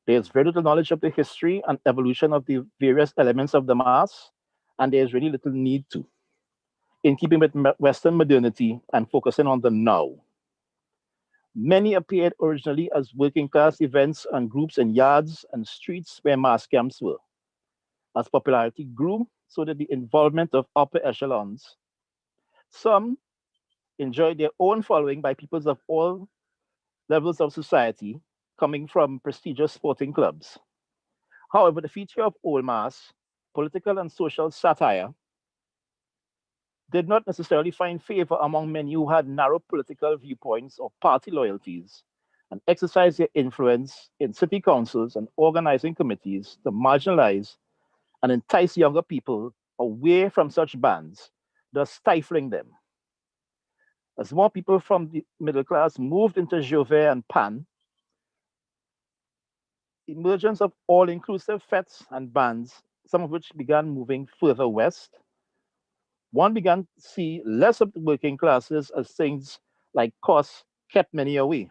There is very little knowledge of the history and evolution of the various elements of the mass, and there is really little need to, in keeping with Western modernity and focusing on the now. Many appeared originally as working class events and groups in yards and streets where mass camps were. As popularity grew, so did the involvement of upper echelons. Some enjoyed their own following by peoples of all levels of society, coming from prestigious sporting clubs. However, the feature of old mass, political and social satire, did not necessarily find favor among many who had narrow political viewpoints or party loyalties and exercised their influence in city councils and organizing committees to marginalize and entice younger people away from such bands, thus stifling them. As more people from the middle class moved into Jovet and Pan, emergence of all-inclusive fetes and bands, some of which began moving further west, one began to see less of the working classes as things like costs kept many away.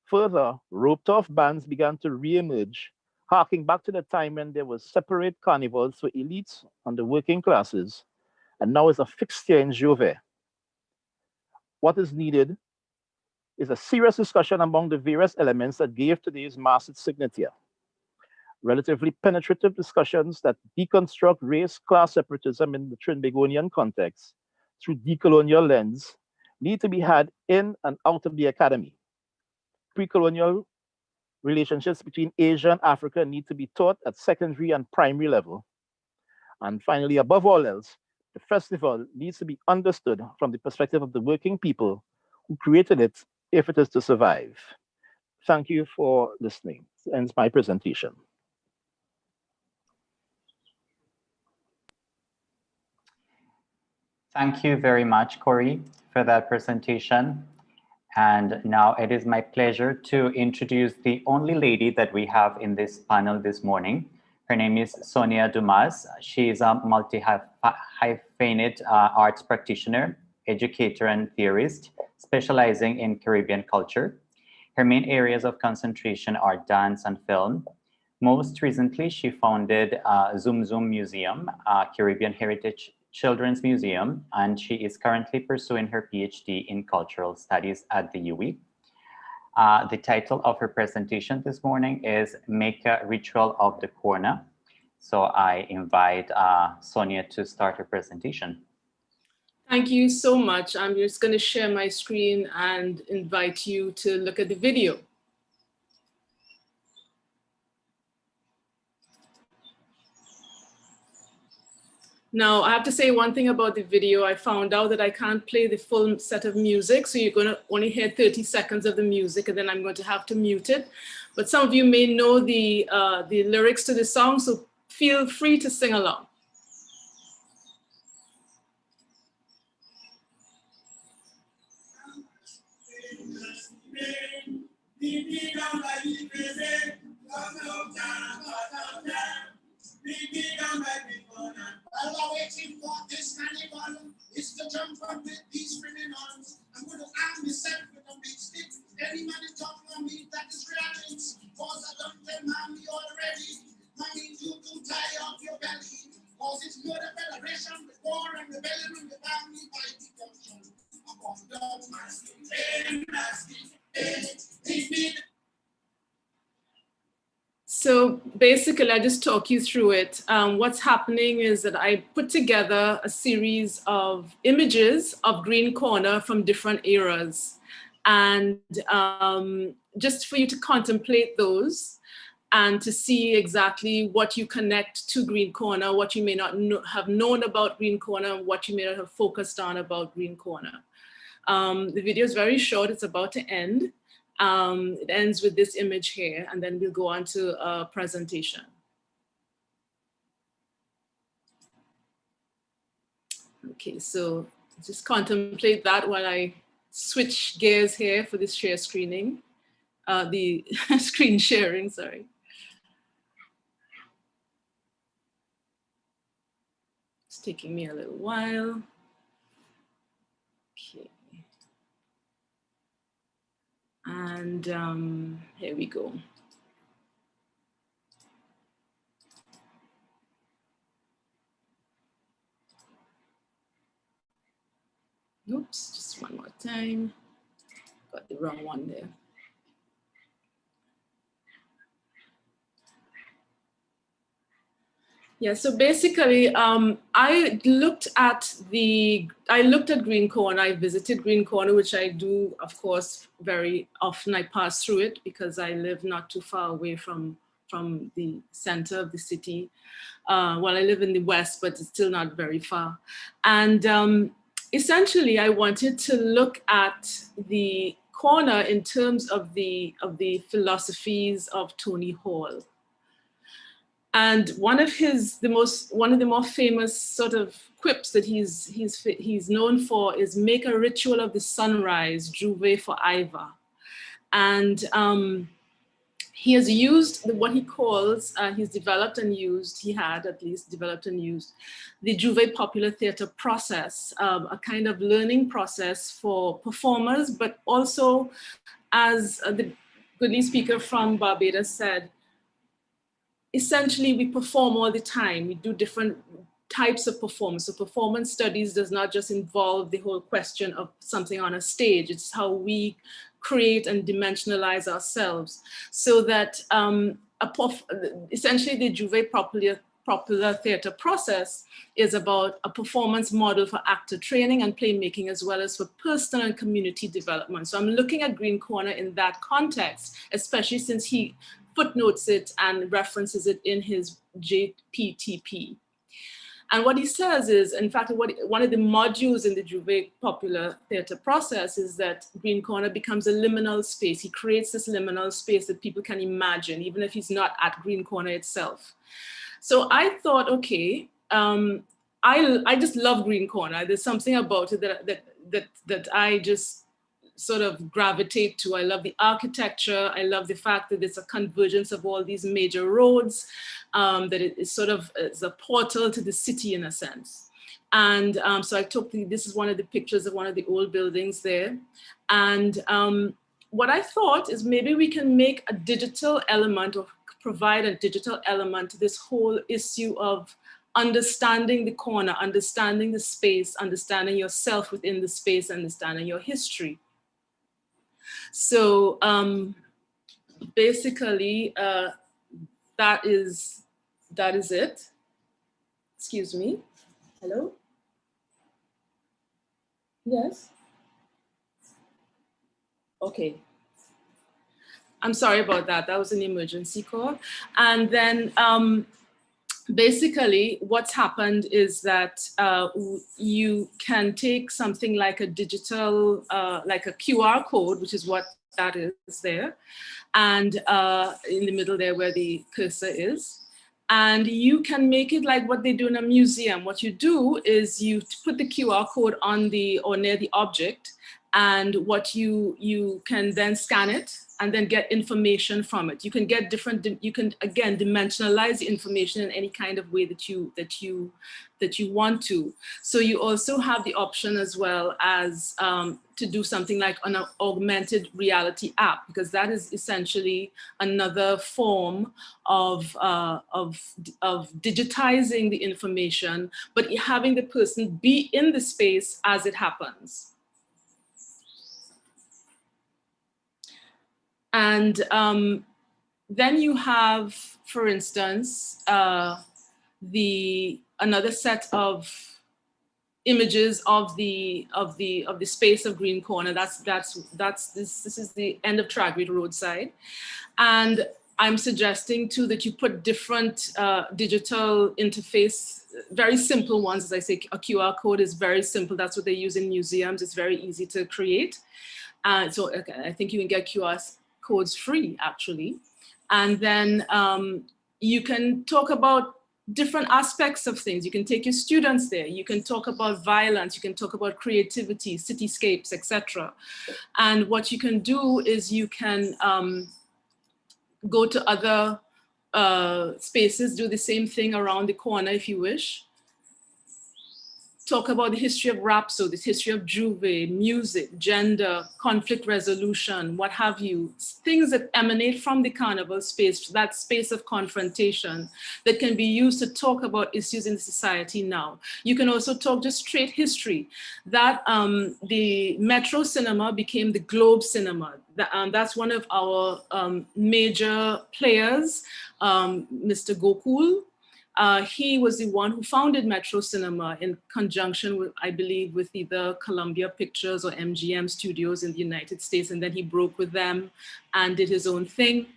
Further, roped-off bands began to re-emerge, harking back to the time when there was separate carnivals for elites and the working classes, and now is a fixture in Jovet. What is needed is a serious discussion among the various elements that gave today's mass its signature. Relatively penetrative discussions that deconstruct race-class separatism in the Trinbagonian context through decolonial lens need to be had in and out of the academy. Pre-colonial relationships between Asia and Africa need to be taught at secondary and primary level. And finally, above all else, the festival needs to be understood from the perspective of the working people who created it if it is to survive. Thank you for listening. This ends my presentation. Thank you very much, Corey, for that presentation. And now it is my pleasure to introduce the only lady that we have in this panel this morning. Her name is Sonia Dumas. She is a multi-hyphenate arts practitioner, educator, and theorist, specializing in Caribbean culture. Her main areas of concentration are dance and film. Most recently, she founded Zoom Zoom Museum, a Caribbean Heritage Children's Museum, and she is currently pursuing her PhD in Cultural Studies at the UE. The title of her presentation this morning is Make a Ritual of the Corner. So I invite Sonia to start her presentation. Thank you so much. I'm just going to share my screen and invite you to look at the video. Now, I have to say one thing about the video. I found out that I can't play the full set of music, so you're going to only hear 30 seconds of the music, and then I'm going to have to mute it. But some of you may know the lyrics to the song, so feel free to sing along. While we're waiting for this carnival, it's to jump up with these criminals. I'm going to arm myself with a big stick. Any man is talking on me, that is reaction. Cause I don't tell mommy already. Mommy, you to tie off your belly. Cause it's murder federation with war and rebellion and the family by deduction. I'm going to masking. So basically, I just talk you through it. What's happening is that I put together a series of images of Green Corner from different eras. And just for you to contemplate those and to see exactly what you connect to Green Corner, what you may not have known about Green Corner, what you may not have focused on about Green Corner. The video is very short, it's about to end. It ends with this image here, and then we'll go on to a presentation. Okay, so just contemplate that while I switch gears here for this share screening, the screen sharing, sorry. It's taking me a little while. Okay. And here we go. Oops, just one more time. Got the wrong one there. Yeah, so basically, I looked at Green Corner. I visited Green Corner, which I do, of course, very often. I pass through it because I live not too far away from the center of the city. Well, I live in the west, but it's still not very far. And essentially, I wanted to look at the corner in terms of the philosophies of Tony Hall. And one of the more famous sort of quips that he's known for is "Make a ritual of the sunrise, Juve for Iva." And he has used what he calls, he's developed and used, he had at least developed and used the Juve popular theater process, a kind of learning process for performers, but also, as the goodly speaker from Barbados said, essentially we perform all the time. We do different types of performance. So performance studies does not just involve the whole question of something on a stage. It's how we create and dimensionalize ourselves, so that essentially the Juve popular theater process is about a performance model for actor training and playmaking, as well as for personal and community development. So I'm looking at Green Corner in that context, especially since he footnotes it and references it in his JPTP. And what he says is, in fact, one of the modules in the Juve popular theater process is that Green Corner becomes a liminal space. He creates this liminal space that people can imagine, even if he's not at Green Corner itself. So I thought, okay, I just love Green Corner. There's something about it that I just sort of gravitate to. I love the architecture. I love the fact that it's a convergence of all these major roads, that it is sort of it's a portal to the city in a sense. And so I took this is one of the pictures of one of the old buildings there. And what I thought is maybe we can make a digital element or provide a digital element to this whole issue of understanding the corner, understanding the space, understanding yourself within the space, understanding your history. So basically, that is it. Excuse me. Hello? Yes? Okay. I'm sorry about that. That was an emergency call. And then basically what's happened is that you can take something like a digital, like a QR code, which is what that is there, and in the middle there where the cursor is. And you can make it like what they do in a museum. What you do is you put the QR code on the or near the object, and what you can then scan it and then get information from it. You can get different, you can again dimensionalize the information in any kind of way that you want to. So you also have the option as well as to do something like an augmented reality app, because that is essentially another form of digitizing the information, but having the person be in the space as it happens. And then you have, for instance, another set of images of the space of Green Corner. This is the end of Tragweed roadside, and I'm suggesting too that you put different digital interface very simple ones. As I say, a QR code is very simple. That's what they use in museums. It's very easy to create. So I think you can get QR codes free, actually. And then you can talk about different aspects of things. You can take your students there. You can talk about violence. You can talk about creativity, cityscapes, etc. And what you can do is you can go to other spaces, do the same thing around the corner if you wish. Talk about the history of rhapsody, the history of Juve, music, gender, conflict resolution, what have you. Things that emanate from the carnival space, that space of confrontation that can be used to talk about issues in society now. You can also talk just straight history, that the Metro Cinema became the Globe Cinema. That's one of our major players, Mr. Gokul. He was the one who founded Metro Cinema in conjunction with, I believe, with either Columbia Pictures or MGM Studios in the United States, and then he broke with them and did his own thing.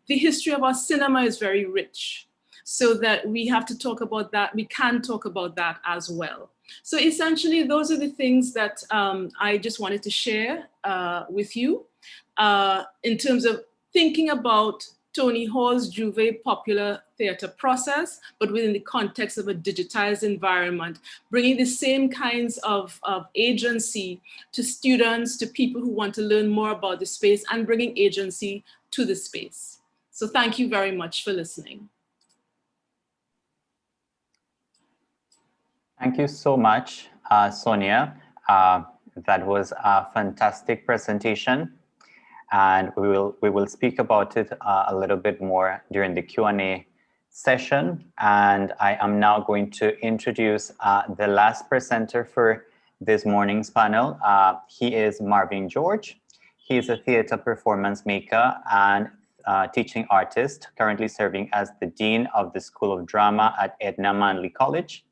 The history of our cinema is very rich, so that we have to talk about that. We can talk about that as well. So essentially, those are the things that I just wanted to share with you in terms of thinking about Tony Hall's Juve popular theater process, but within the context of a digitized environment, bringing the same kinds of agency to students, to people who want to learn more about the space, and bringing agency to the space. So thank you very much for listening. Thank you so much, Sonia. That was a fantastic presentation. And we will speak about it a little bit more during the Q&A session. And I am now going to introduce the last presenter for this morning's panel. He is Marvin George. He is a theater performance maker and teaching artist, currently serving as the Dean of the School of Drama at Edna Manley College.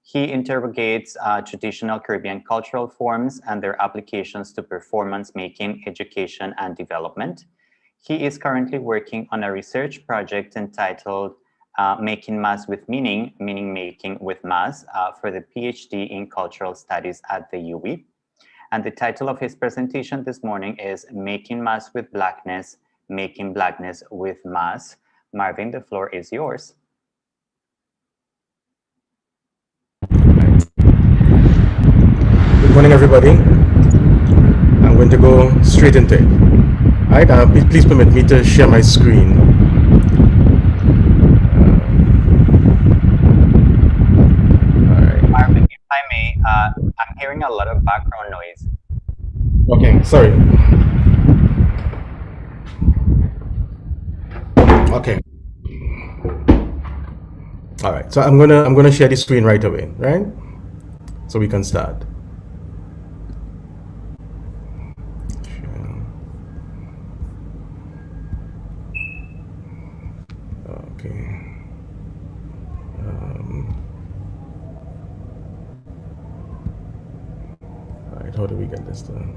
He interrogates traditional Caribbean cultural forms and their applications to performance making, education, and development. He is currently working on a research project entitled Making Mass with Meaning, Meaning Making with Mass, for the PhD in Cultural Studies at the UE. And the title of his presentation this morning is Making Mass with Blackness, Making Blackness with Mass. Marvin, the floor is yours. Good morning, everybody. I'm going to go straight into it. All right, please permit me to share my screen. All right. Marvin, if I may, I'm hearing a lot of background noise. Okay, sorry. Okay. All right, so I'm gonna share the screen right away, right? So we can start. How do we get this done?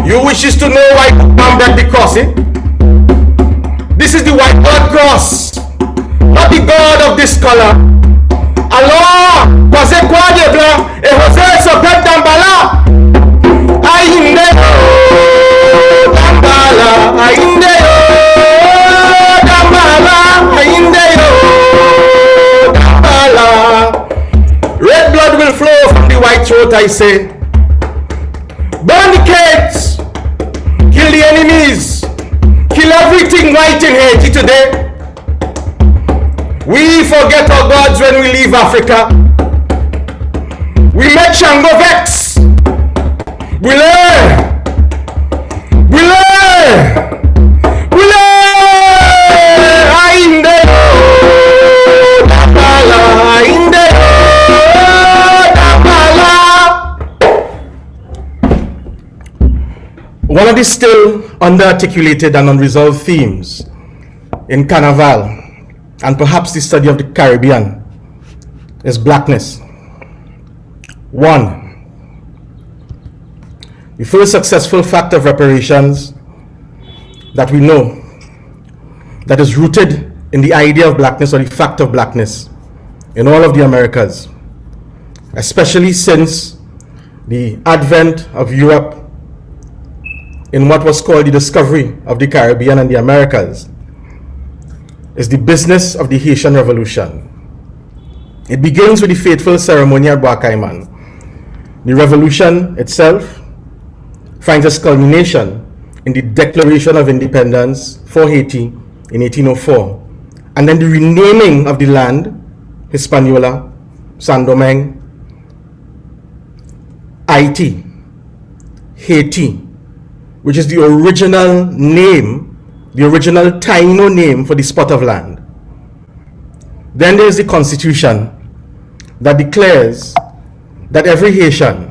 You wishes to know why Cross, eh? This is the white God cross, not the God of this color. Alors, quase quadre blanc, et José Sopet Dambala. Ainde yo, Dambala, ainde yo, Dambala, ainde yo, Dambala. Red blood will flow from the white throat, I say. Burn the kids, kill the enemies, kill everything white in Haiti today. We forget our gods when we leave Africa. We make Shango vex. We learn. We learn. We learn. Ainde yo, Dambala, ainde yo, Dambala. One of the still under-articulated and unresolved themes in Carnival, and perhaps the study of the Caribbean, is blackness. One, the first successful fact of reparations that we know that is rooted in the idea of blackness or the fact of blackness in all of the Americas, especially since the advent of Europe in what was called the discovery of the Caribbean and the Americas, is the business of the Haitian Revolution. It begins with the fateful ceremony at Bois-Caiman. The revolution itself finds its culmination in the Declaration of Independence for Haiti in 1804, and then the renaming of the land, Hispaniola, Saint-Domingue, Haiti, Haiti, which is the original name, the original Taino name for the spot of land. Then there is the Constitution that declares that every Haitian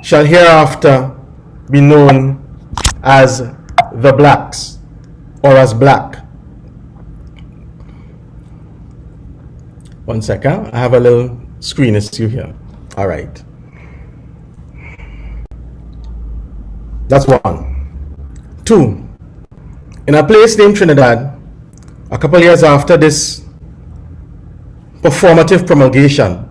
shall hereafter be known as the blacks or as black. One second, I have a little screen issue here. All right. That's one. Two, in a place named Trinidad, a couple years after this performative promulgation,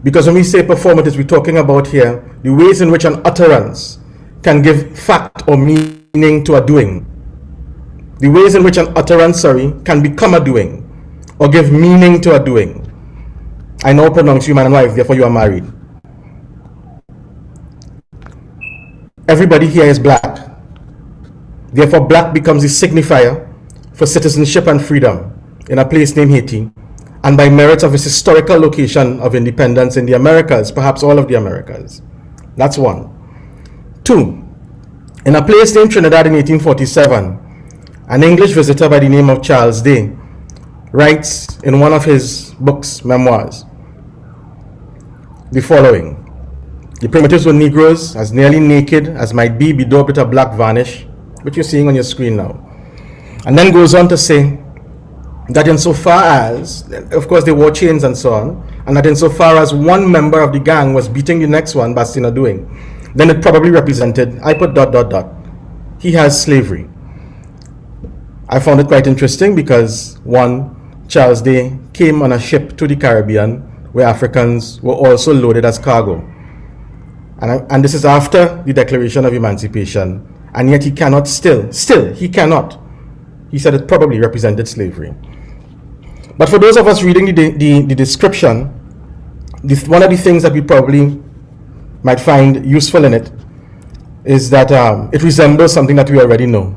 because when we say performative, we're talking about here the ways in which an utterance can give fact or meaning to a doing. The ways in which an utterance, can become a doing or give meaning to a doing. I now pronounce you man and wife, therefore you are married. Everybody here is black. Therefore, black becomes the signifier for citizenship and freedom in a place named Haiti, and by merit of its historical location of independence in the Americas, perhaps all of the Americas. That's one. Two, in a place named Trinidad in 1847, an English visitor by the name of Charles Day writes in one of his books, memoirs, the following: the primitives were Negroes, as nearly naked as might be, bedaubed with a black varnish, which you're seeing on your screen now. And then goes on to say that insofar as, of course, they wore chains and so on, and that insofar as one member of the gang was beating the next one, Bastina doing, then it probably represented, I put ... he has slavery. I found it quite interesting because, one, Charles Day came on a ship to the Caribbean where Africans were also loaded as cargo. And this is after the Declaration of Emancipation, and yet he cannot he cannot. He said it probably represented slavery. But for those of us reading the description, one of the things that we probably might find useful in it is that it resembles something that we already know.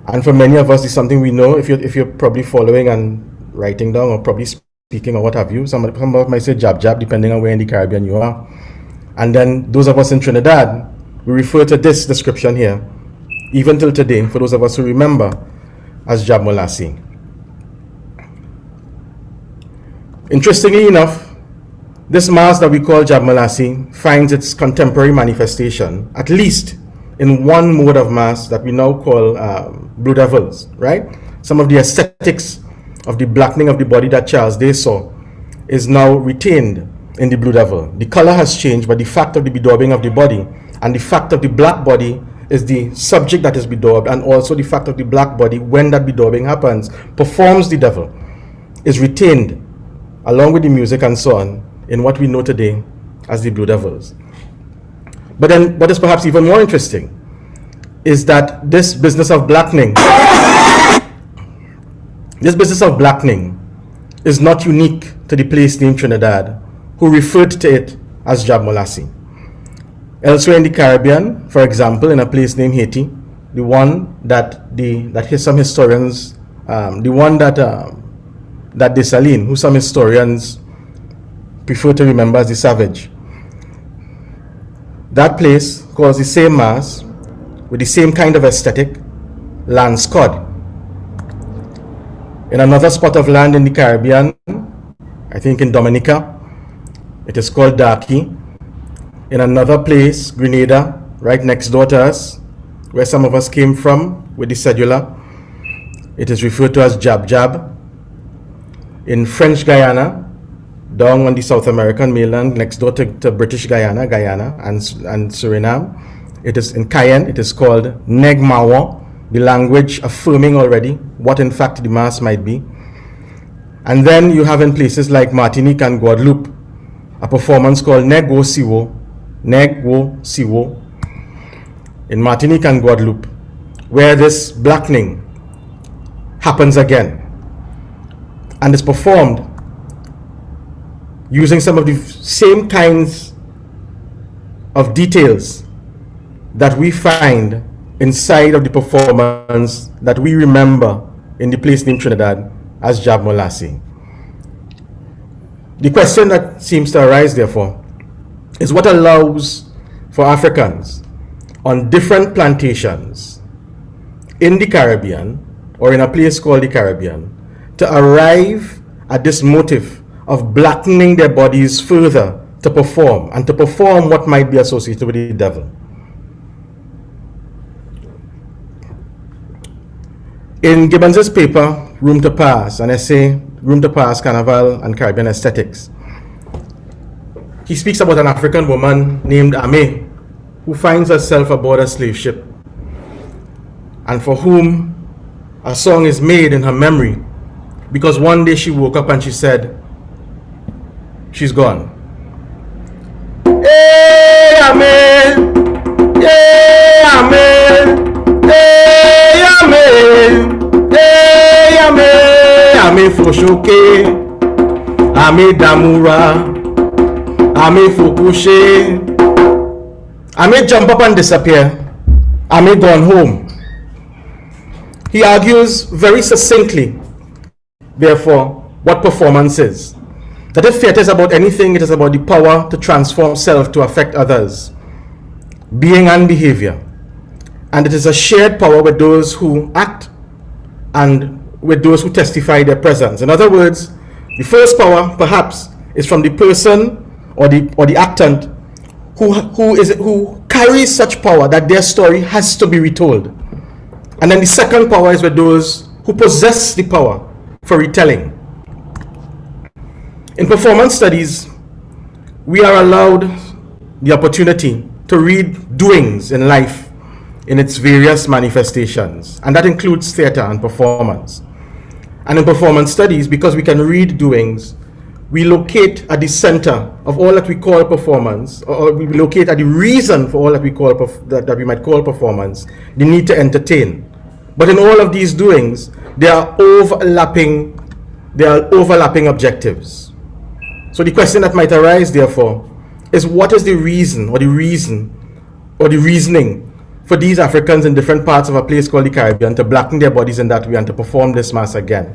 And for many of us, it's something we know if you're probably following and writing down or probably speaking or what have you. Some of us might say jab, depending on where in the Caribbean you are. And then those of us in Trinidad, we refer to this description here, even till today, for those of us who remember, as Jab Molasi. Interestingly enough, this mass that we call Jab Molasi finds its contemporary manifestation, at least in one mode of mass that we now call Blue Devils, right? Some of the aesthetics of the blackening of the body that Charles Day saw is now retained in the Blue Devil. The color has changed, but the fact of the bedaubing of the body And the fact of the black body is the subject that is bedaubed, and also the fact of the black body, when that bedaubing happens, performs the devil, is retained along with the music and so on in what we know today as the Blue Devils. But then what is perhaps even more interesting is that this business of blackening is not unique to the place named Trinidad, who referred to it as Jab Molassie. Elsewhere in the Caribbean, for example, in a place named Haiti, the one that some historians, that Dessalines, who some historians prefer to remember as the Savage, that place calls the same mass with the same kind of aesthetic, Lance Cod. In another spot of land in the Caribbean, I think in Dominica, it is called Darky. In another place, Grenada, right next door to us, where some of us came from with the cedula, it is referred to as Jab Jab. In French Guyana, down on the South American mainland, next door to British Guyana and Suriname, it is in Cayenne, it is called Neg Mawa, the language affirming already what in fact the mass might be. And then you have in places like Martinique and Guadeloupe, a performance called Nego Siwo in Martinique and Guadeloupe, where this blackening happens again and is performed using some of the same kinds of details that we find inside of the performance that we remember in the place named Trinidad as Jab Molassie. The question that seems to arise, therefore, is what allows for Africans on different plantations in the Caribbean, or in a place called the Caribbean, to arrive at this motive of blackening their bodies further to perform, and to perform what might be associated with the devil. In Gibbons's paper, Room to Pass, an essay, Room to Pass, Carnival and Caribbean Aesthetics, he speaks about an African woman named Ame, who finds herself aboard a slave ship, and for whom a song is made in her memory, because one day she woke up and she said, she's gone. Hey, Ame! Hey, Ame! Hey, Ame! Hey, Ame! Ame Foshoke! Ame Damura! Ame Fukushe! Ame jump up and disappear. Ame gone home. He argues very succinctly, therefore, what performance is. That if theatre is about anything, it is about the power to transform self to affect others, being and behavior. And it is a shared power with those who act and with those who testify their presence. In other words, the first power, perhaps, is from the person or the actant who carries such power that their story has to be retold. And then the second power is with those who possess the power for retelling. In performance studies, we are allowed the opportunity to read doings in life in its various manifestations, and that includes theatre and performance. And in performance studies, because we can read doings, we locate at the center of all that we call performance, or we locate at the reason for all that we call that we might call performance, the need to entertain. But in all of these doings, there are overlapping objectives. So the question that might arise, therefore, is what is the reason or the reasoning for these Africans in different parts of a place called the Caribbean to blacken their bodies in that way and to perform this mass again?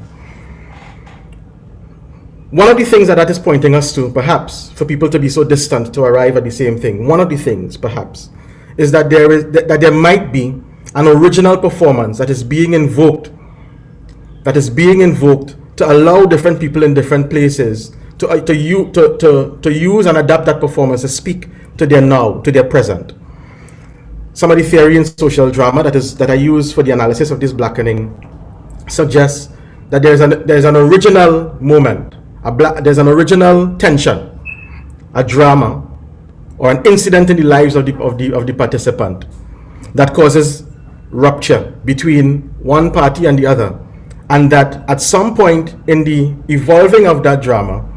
One of the things that is pointing us to, perhaps, for people to be so distant to arrive at the same thing, one of the things, perhaps, is that there might be an original performance that is being invoked to allow different people in different places to use and adapt that performance to speak to their now, to their present. Some of the theory in social drama that I use for the analysis of this blackening suggests that there's an original moment, there's an original tension, a drama or an incident in the lives of the participant that causes rupture between one party and the other, and that at some point in the evolving of that drama,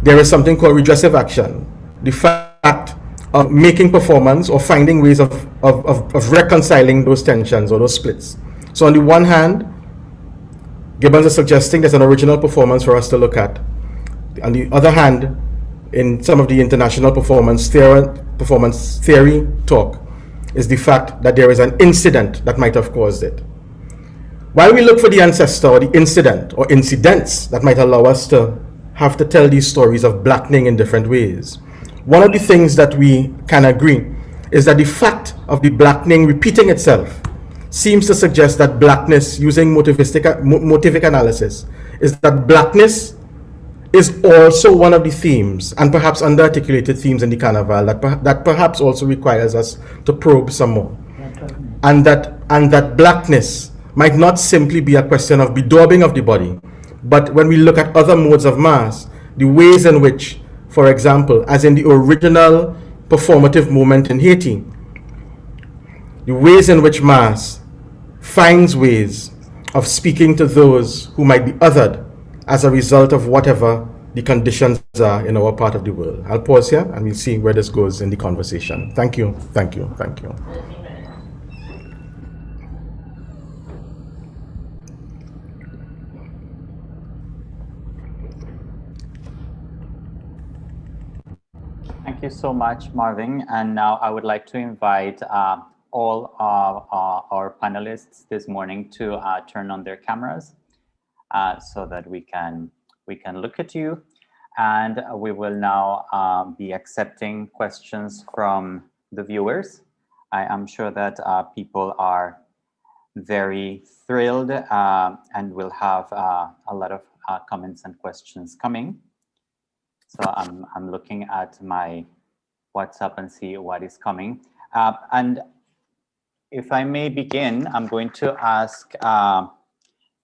there is something called redressive action, the fact of making performance or finding ways of reconciling those tensions or those splits. So on the one hand, Gibbons is suggesting there's an original performance for us to look at. On the other hand, in some of the international performance theory talk, is the fact that there is an incident that might have caused it. While we look for the ancestor or the incident or incidents that might allow us to have to tell these stories of blackening in different ways, one of the things that we can agree is that the fact of the blackening repeating itself seems to suggest that blackness, using motivic analysis, is that blackness is also one of the themes, and perhaps under-articulated themes in the Carnival, that perhaps also requires us to probe some more. And that blackness might not simply be a question of bedaubing of the body, but when we look at other modes of mass, the ways in which, for example, as in the original performative movement in Haiti, the ways in which mass finds ways of speaking to those who might be othered as a result of whatever the conditions are in our part of the world. I'll pause here and we'll see where this goes in the conversation. Thank you, thank you, thank you. Thank you so much, Marvin. And now I would like to invite all our panelists this morning to turn on their cameras so that we can look at you. And we will now be accepting questions from the viewers. I am sure that people are very thrilled and will have a lot of comments and questions coming. So I'm looking at my WhatsApp and see what is coming. And if I may begin, I'm going to ask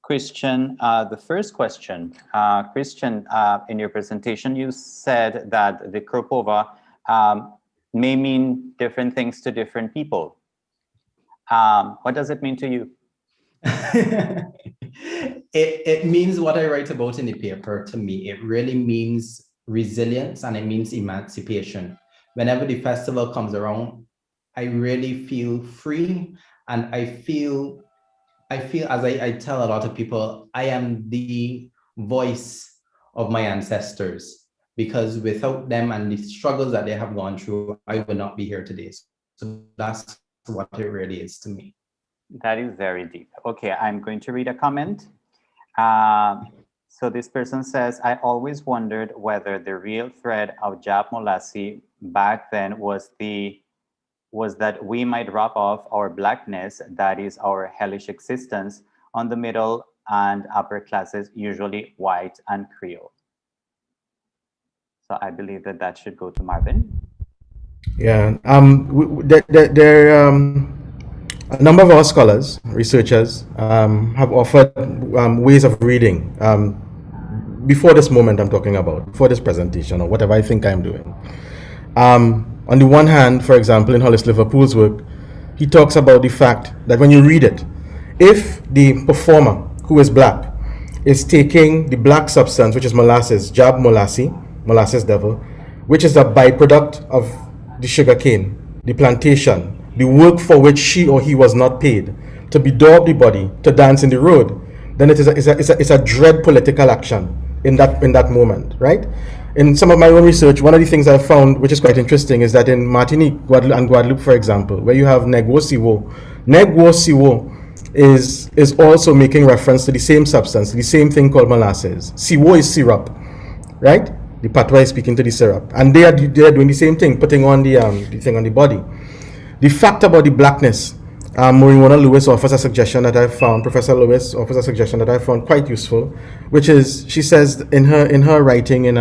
Christian the first question. Christian, in your presentation, you said that the Cropover may mean different things to different people. What does it mean to you? It means what I write about in the paper to me. It really means resilience and it means emancipation. Whenever the festival comes around, I really feel free, and I feel as I tell a lot of people, I am the voice of my ancestors, because without them and the struggles that they have gone through, I would not be here today. So that's what it really is to me. That is very deep. Okay, I'm going to read a comment. So this person says, I always wondered whether the real thread of Jab Molassie back then was that we might rub off our blackness, that is our hellish existence, on the middle and upper classes, usually white and Creole. So I believe that should go to Marvin. Yeah, there a number of our scholars, researchers, have offered ways of reading before this moment I'm talking about, before this presentation or whatever I think I'm doing. On the one hand, for example, in Hollis Liverpool's work, he talks about the fact that when you read it, if the performer who is black is taking the black substance, which is molasses, Jab Molassie, molasses devil, which is a byproduct of the sugar cane, the plantation, the work for which she or he was not paid, to bedaub the body, to dance in the road, then it's a dread political action in that moment, right? In some of my own research, one of the things I've found, which is quite interesting, is that in Martinique and Guadeloupe, for example, where you have Negwo Siwo is also making reference to the same substance, the same thing called molasses. Siwo is syrup, right? The patois is speaking to the syrup, and they are doing the same thing, putting on the thing on the body. The fact about the blackness, Maureen Lewis offers a suggestion that I found, Professor Lewis offers a suggestion that I found quite useful, which is, she says in her writing in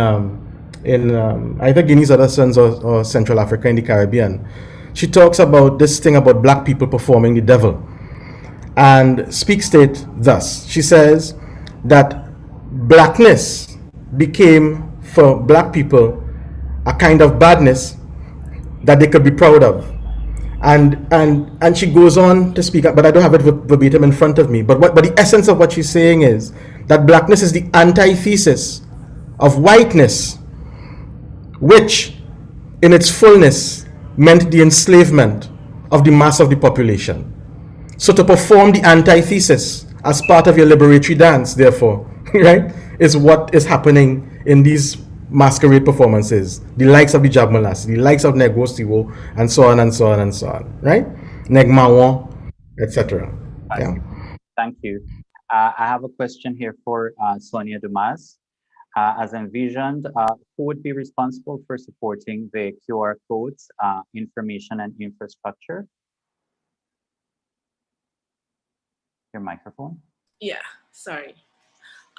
either Guinea's Other Sons or Central Africa in the Caribbean, she talks about this thing about black people performing the devil, and speaks it thus. She says that blackness became for black people a kind of badness that they could be proud of. And she goes on to speak, but I don't have it verbatim in front of me. But the essence of what she's saying is that blackness is the antithesis of whiteness, which in its fullness meant the enslavement of the mass of the population. So to perform the antithesis as part of your liberatory dance, therefore, right, is what is happening in these masquerade performances, the likes of the Jabmalas, the likes of Negosiwo, and so on and so on and so on, right? Negmawon, etc. Yeah. Thank you. I have a question here for Sonia Dumas. As envisioned, who would be responsible for supporting the QR codes, information and infrastructure? Your microphone. Yeah, sorry.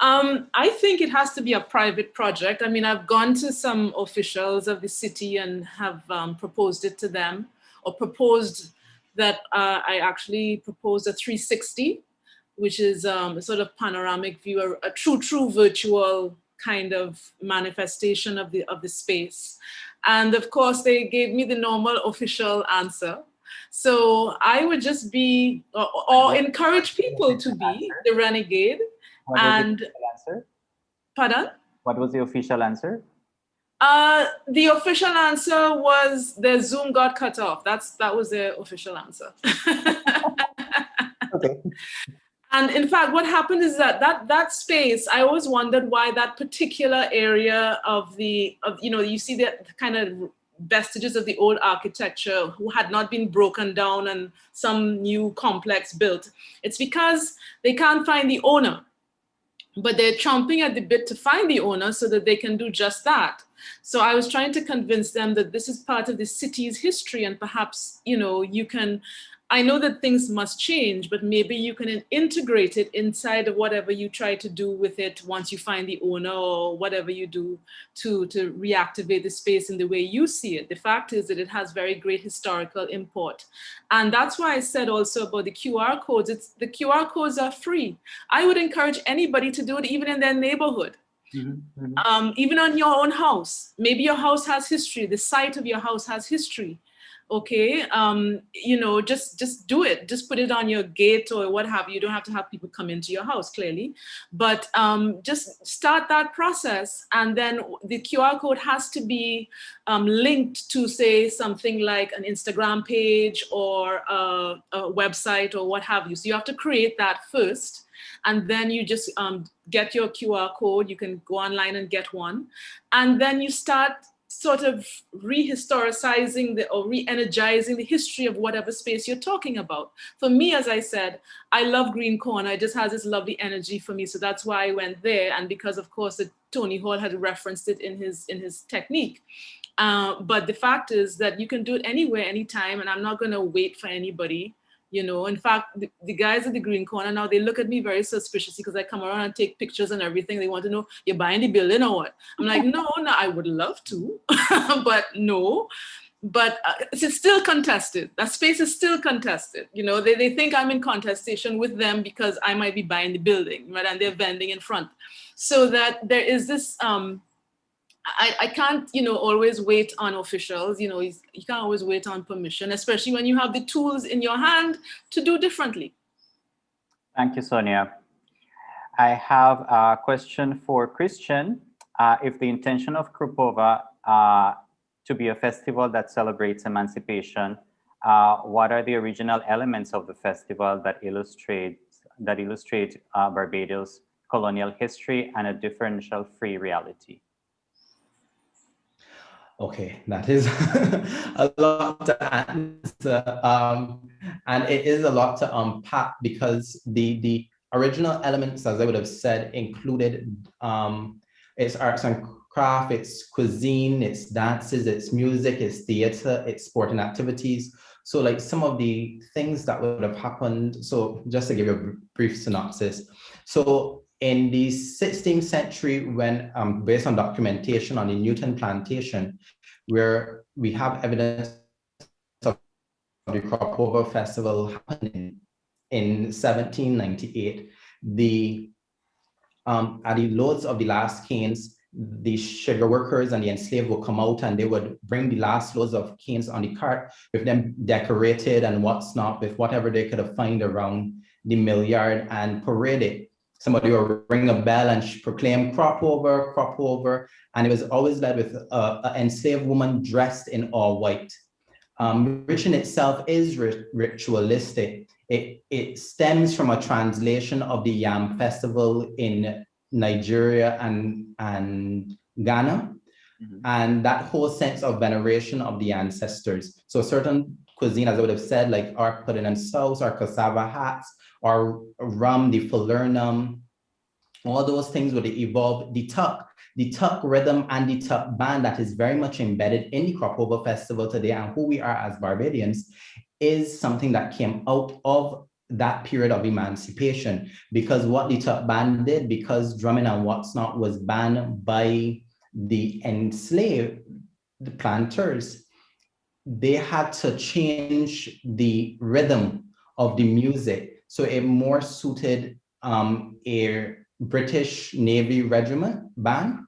I think it has to be a private project. I mean, I've gone to some officials of the city and have proposed it to them, or proposed that I actually proposed a 360, which is a sort of panoramic view, a true virtual kind of manifestation of the space. And of course, they gave me the normal official answer. So I would just be, or encourage people to be the renegade. What was the answer? Pardon? What was the official answer? The official answer was the Zoom got cut off. That was the official answer. Okay. And in fact, what happened is that space, I always wondered why that particular area of you see the kind of vestiges of the old architecture who had not been broken down and some new complex built. It's because they can't find the owner, but they're chomping at the bit to find the owner so that they can do just that. So I was trying to convince them that this is part of the city's history, and perhaps, you can, I know that things must change, but maybe you can integrate it inside of whatever you try to do with it once you find the owner, or whatever you do to reactivate the space in the way you see it. The fact is that it has very great historical import. And that's why I said also about the QR codes. The QR codes are free. I would encourage anybody to do it, even in their neighborhood. Mm-hmm. Mm-hmm. Even on your own house. Maybe your house has history. The site of your house has history. Okay, just do it. Just put it on your gate or what have you. You don't have to have people come into your house, clearly. But just start that process. And then the QR code has to be linked to, say, something like an Instagram page or a website or what have you. So you have to create that first. And then you just get your QR code. You can go online and get one. And then you start sort of rehistoricizing or re-energizing the history of whatever space you're talking about. For me, as I said, I love Green Corner. It just has this lovely energy for me. So that's why I went there. And because, of course, Tony Hall had referenced it in his technique. But the fact is that you can do it anywhere, anytime. And I'm not going to wait for anybody. In fact, the guys at the Green Corner now, they look at me very suspiciously because I come around and take pictures and everything. They want to know, you're buying the building or what? I'm like, no, I would love to, but no. But it's still contested. That space is still contested. They think I'm in contestation with them because I might be buying the building, right? And they're vending in front. So that there is this, I can't, always wait on officials. You can't always wait on permission, especially when you have the tools in your hand to do differently. Thank you, Sonia. I have a question for Christian. If the intention of Cropover to be a festival that celebrates emancipation, what are the original elements of the festival that illustrate Barbados' colonial history and a differential free reality? Okay, that is a lot to answer, and it is a lot to unpack because the original elements, as I would have said, included its arts and craft, its cuisine, its dances, its music, its theater, its sporting activities. So like some of the things that would have happened, so just to give you a brief synopsis. So in the 16th century, when based on documentation on the Newton plantation, where we have evidence of the Cropover festival happening in 1798, at the loads of the last canes, the sugar workers and the enslaved would come out and they would bring the last loads of canes on the cart with them decorated and what's not, with whatever they could have found around the mill yard and parade it. Somebody would ring a bell and proclaim Cropover, Cropover, and it was always led with an enslaved woman dressed in all white. Which in itself is ritualistic. It stems from a translation of the Yam Festival in Nigeria and Ghana, and that whole sense of veneration of the ancestors. So certain cuisine, as I would have said, like our pudding and sauce, our cassava hats, or rum, the falernum, all those things would evolve. The tuck rhythm and the tuck band that is very much embedded in the Cropover Festival today and who we are as Barbadians is something that came out of that period of emancipation, because what the tuck band did, because drumming and what's not was banned by the enslaved, the planters, they had to change the rhythm of the music so it more suited a British Navy regiment band,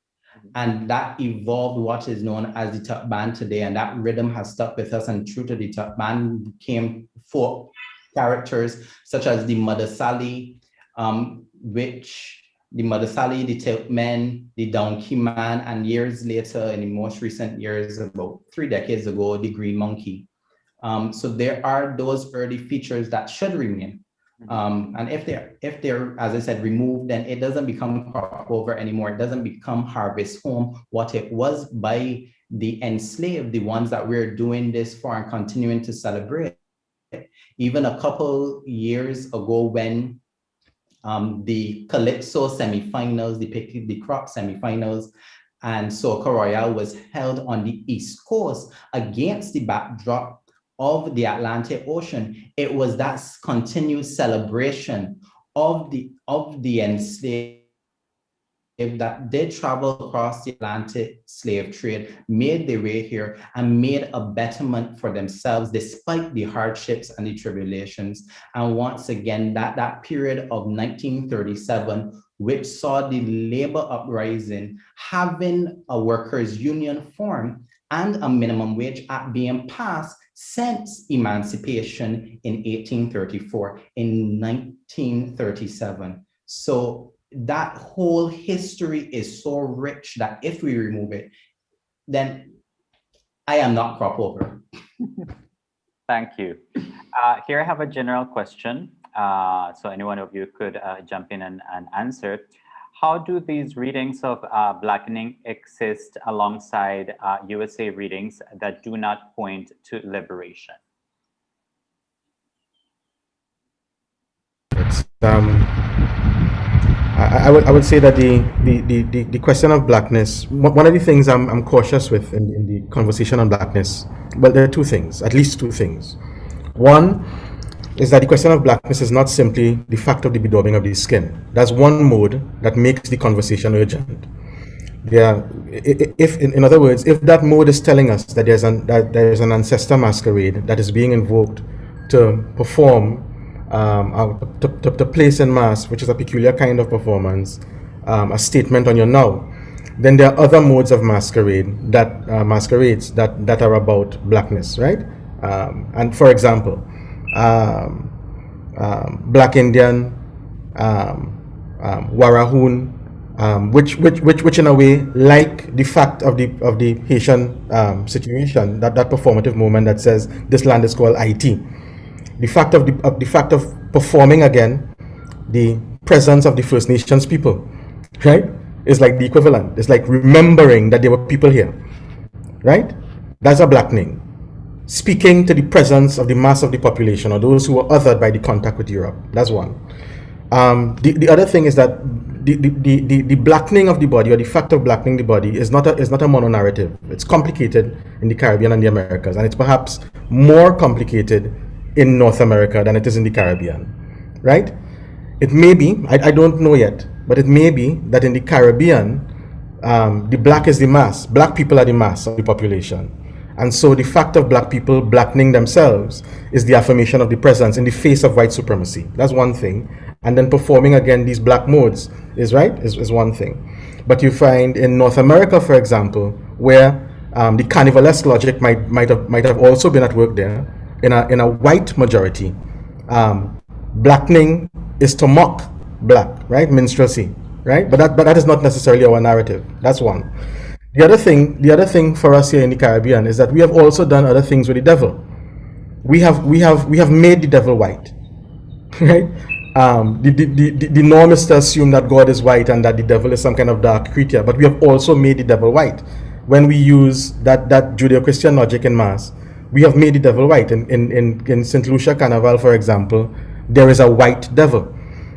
and that evolved what is known as the tuck band today, and that rhythm has stuck with us, and true to the tuck band came folk characters such as the Mother Sally, which the Mother Sally, the Tiltmen, the Donkey Man, and years later, in the most recent years, about 3 decades ago, the Green Monkey. So there are those early features that should remain. And if they're, as I said, removed, then it doesn't become Cropover anymore. It doesn't become Harvest Home, what it was by the enslaved, the ones that we're doing this for and continuing to celebrate. Even a couple years ago when the Calypso semifinals, the crop semifinals, and Soca Royale was held on the East Coast against the backdrop of the Atlantic Ocean. It was that continued celebration of the enslaved that did travel across the Atlantic slave trade, made their way here and made a betterment for themselves despite the hardships and the tribulations. And once again, that period of 1937, which saw the labor uprising, having a workers' union form and a minimum wage act being passed since emancipation in 1834, in 1937. So that whole history is so rich that if we remove it, then I am not Cropover. Thank you. Here I have a general question. So any one of you could jump in and answer. How do these readings of Blackening exist alongside USA readings that do not point to liberation? I would say that the question of blackness, one of the things I'm cautious with in the conversation on blackness, well, there are two things, at least two things. One is that the question of blackness is not simply the fact of the bedaubing of the skin. That's one mode that makes the conversation urgent. In other words, if that mode is telling us that there's an ancestor masquerade that is being invoked to perform, to place in mass, which is a peculiar kind of performance, a statement on your now, then there are other modes of masquerade that masquerades that are about blackness, right? And for example, Black Indian, Warahun, which in a way, like the fact of the Haitian situation, that performative moment that says this land is called IT. The fact of performing again the presence of the First Nations people, right, is like the equivalent. It's like remembering that there were people here, right? That's a blackening. Speaking to the presence of the mass of the population or those who were othered by the contact with Europe. That's one. The other thing is that the blackening of the body, or the fact of blackening the body, is not a mononarrative. It's complicated in the Caribbean and the Americas, and it's perhaps more complicated in North America than it is in the Caribbean, right? It may be, I don't know yet, but it may be that in the Caribbean, the black is the mass. Black people are the mass of the population. And so the fact of black people blackening themselves is the affirmation of the presence in the face of white supremacy. That's one thing. and then performing again these black modes is one thing. But you find in North America, for example, where the carnivalesque logic might have also been at work there, in a white majority, blackening is to mock black, right? Minstrelsy, right? But that is not necessarily our narrative. That's one. The other thing for us here in the Caribbean is that we have also done other things with the devil. We have made the devil white, right? The norm is to assume that God is white and that the devil is some kind of dark creature, but we have also made the devil white. When we use that Judeo-Christian logic in Mass, we have made the devil white. In St. Lucia Carnival, for example, there is a white devil.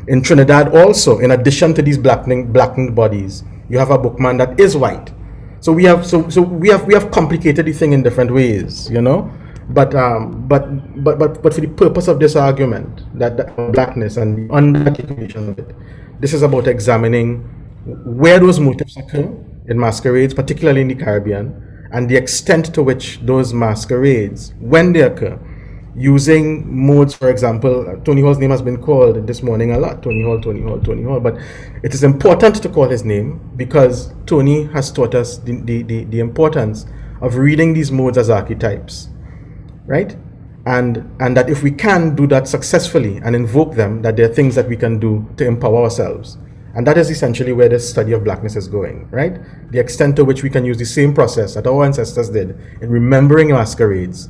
In Trinidad also, in addition to these blackened bodies, you have a bookman that is white. So we have complicated the thing in different ways, you know. But for the purpose of this argument, that blackness and the under-articulation of it, this is about examining where those motifs occur in masquerades, particularly in the Caribbean, and the extent to which those masquerades, when they occur, using modes, for example, Tony Hall's name has been called this morning a lot, Tony Hall, but it is important to call his name because Tony has taught us the importance of reading these modes as archetypes, right? And that if we can do that successfully and invoke them, that there are things that we can do to empower ourselves. And that is essentially where the study of blackness is going, right? The extent to which we can use the same process that our ancestors did in remembering masquerades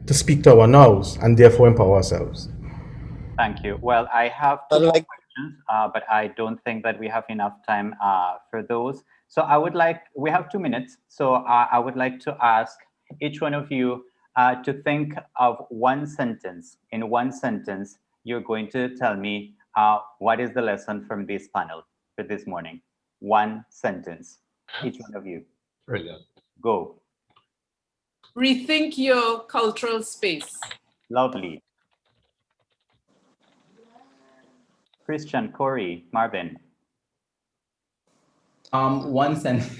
to speak to our nows and therefore empower ourselves. Thank you. Well, I have two more questions, but I don't think that we have enough time for those. So we have 2 minutes. So I would like to ask each one of you to think of one sentence. In one sentence, you're going to tell me what is the lesson from this panel for this morning. One sentence, each one of you. Brilliant. Go. Rethink your cultural space. Lovely. Christian, Corey, Marvin. One sentence.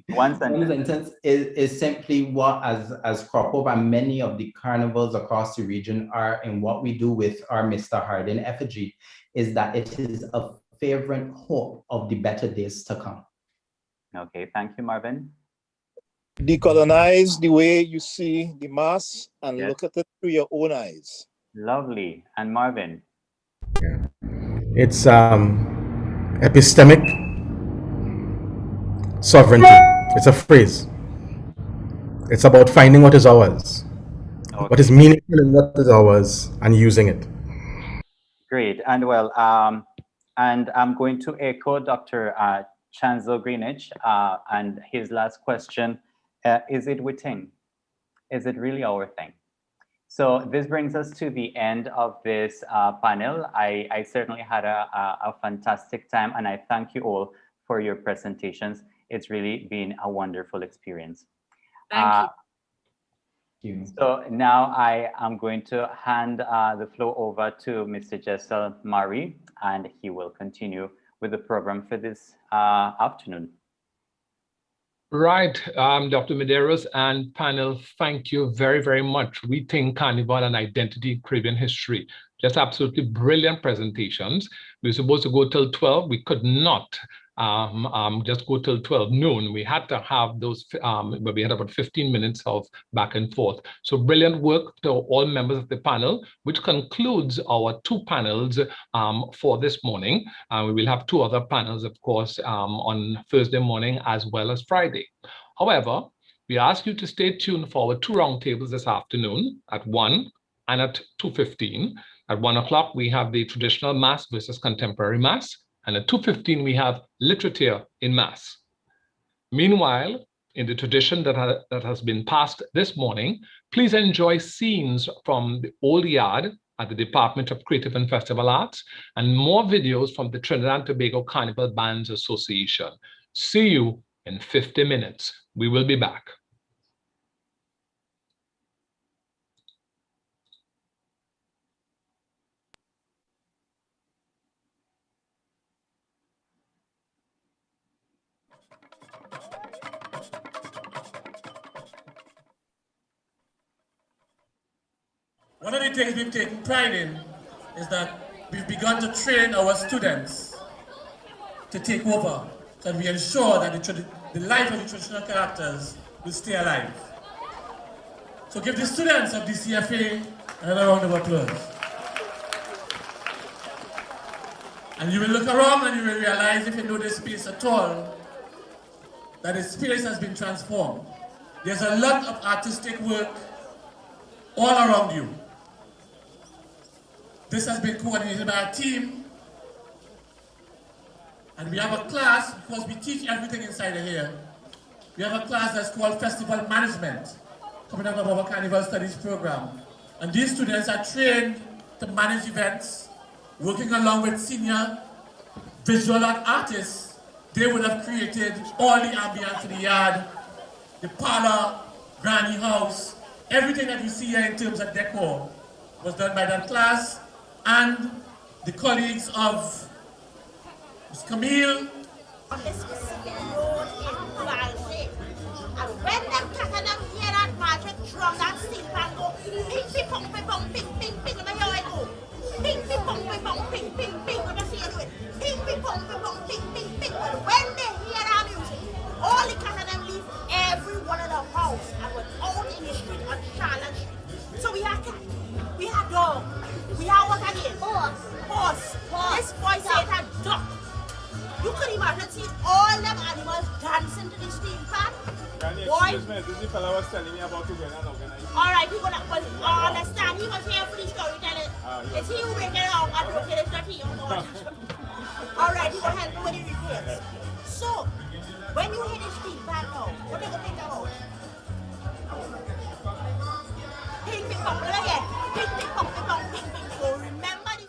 One sentence. One sentence is simply what, as Cropover and many of the carnivals across the region are, and what we do with our Mr. Hardin effigy, is that it is a fervent hope of the better days to come. Okay, thank you, Marvin. Decolonize the way you see the mass and look at it through your own eyes. Lovely. And Marvin? It's epistemic sovereignty. It's a phrase. It's about finding what is ours, what is meaningful in what is ours, and using it. Great. And well, and I'm going to echo Dr. Chancellor Greenwich and his last question. Is it we thing? Is it really our thing? So this brings us to the end of this panel. I certainly had a fantastic time, and I thank you all for your presentations. It's really been a wonderful experience. Thank you. So now I am going to hand the floor over to Mr. Jessel Murray, and he will continue with the program for this afternoon. Right, Dr. Medeiros and panel, thank you very, very much. Rethink Carnival and Identity, Caribbean History. Just absolutely brilliant presentations. We were supposed to go till 12. We could not just go till 12 noon. We had to have those, but we had about 15 minutes of back and forth. So brilliant work to all members of the panel, which concludes our 2 panels for this morning. We will have 2 other panels, of course, on Thursday morning as well as Friday. However, we ask you to stay tuned for our 2 roundtables this afternoon at 1 and at 2:15. At 1 o'clock, we have the traditional Mass versus contemporary Mass. And at 2:15, we have literature in Mass. Meanwhile, in the tradition that has been passed this morning, please enjoy scenes from the Old Yard at the Department of Creative and Festival Arts, and more videos from the Trinidad and Tobago Carnival Bands Association. See you in 50 minutes. We will be back. One of the things we take pride in is that we've begun to train our students to take over, so that we ensure that the life of the traditional characters will stay alive. So give the students of the CFA another round of applause. And you will look around and you will realize, if you know this space at all, that the space has been transformed. There's a lot of artistic work all around you. This has been coordinated by a team. And we have a class, because we teach everything inside of here. We have a class that's called Festival Management, coming out of our Carnival Studies program. And these students are trained to manage events, working along with senior visual art artists. They would have created all the ambience in the yard, the parlor, granny house, everything that you see here in terms of decor was done by that class and the colleagues of Ms. Camille. And when them cat and them hear that magic drum, that steel pan go ping ping pong ping pong ping ping ping, and here I go. Ping ping pong ping pong ping ping ping, and I see you do it. Ping ping pong ping pong ping ping ping. But when they hear that music, all the cat and them leave every one of the house and went out in the street on Charlotte Street. So we had cat, we had dog, we had what again? Horse. This boy said that duck. You could imagine seeing all them animals dancing to the steel pan. Boy. This fellow was telling me about to go and organize. Alright, we're gonna understand. He was here for the storytelling. It's he who made it out and wrote it, it's not he. Alright, he will help me with the details. So, when you hear the steel pan now, what do you think about? Ping ping pong, let me hear. Ping ping pong, ping pong, ping ping. So remember this.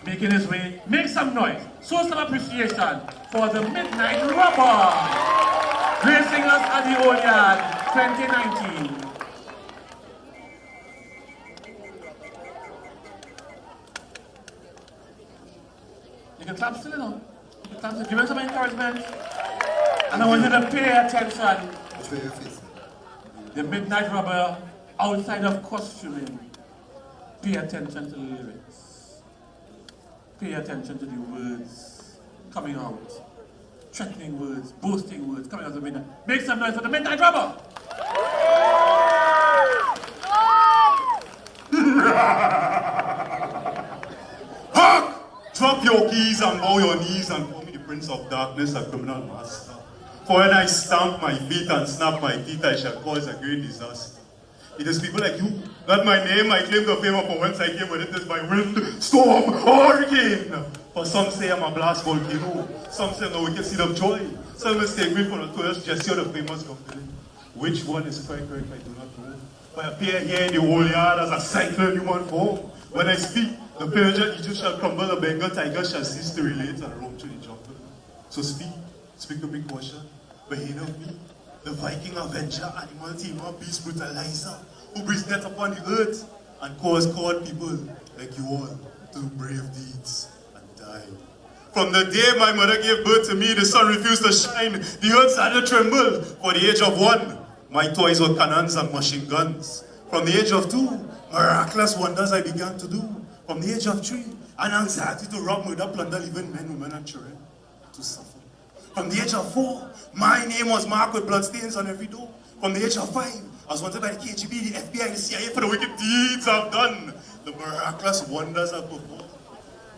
Making his way, make some noise, show some appreciation for the Midnight Rubber, gracing us at the Old Yard 2019. You can clap still, you know. You can clap still. Give him some encouragement. And I want you to pay attention. The Midnight Rubber, outside of costuming, pay attention to the lyrics. Pay attention to the words coming out. Threatening words, boasting words coming out of the midnight. Make some noise for the Midnight Rubber! up your keys and bow your knees and call me the Prince of Darkness, a criminal master. For when I stamp my feet and snap my teeth, I shall cause a great disaster. It is people like you, not my name, I claim the fame from whence I came, but it is my wind, storm, hurricane. For some say I'm a blast volcano, some say I'm a wicked seed of joy, some mistake me for the notorious Jesse of the famous company. Which one is correct, I do not know. But I appear here in the whole yard as a cyclone human form. When I speak, the Persian Egypt shall crumble, the Bengal tiger shall cease to relate and roam to the jungle. So speak with big caution, but hear of me, the Viking Avenger, animal tamer, beast brutalizer, who brings death upon the earth and cause cold people like you all to do brave deeds and die. From the day my mother gave birth to me, the sun refused to shine, the earth started to tremble. For the age of 1, my toys were cannons and machine guns. From the age of 2, miraculous wonders I began to do. From the age of 3, an anxiety to rob, murder, plunder, even men, women, and children to suffer. From the age of 4, my name was marked with bloodstains on every door. From the age of 5, I was wanted by the KGB, the FBI, the CIA for the wicked deeds I've done, the miraculous wonders I've performed.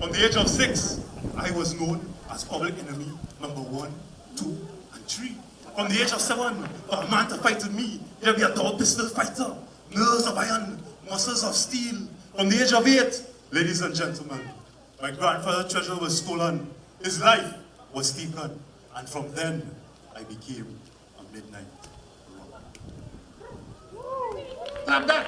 From the age of 6, I was known as public enemy number 1, 2, and 3. From the age of 7, for a man to fight with me, he'll be a double pistol fighter, nerves of iron, muscles of steel. From the age of 8, ladies and gentlemen, my grandfather's treasure was stolen, his life was taken, and from then, I became a midnight robber. Clap that.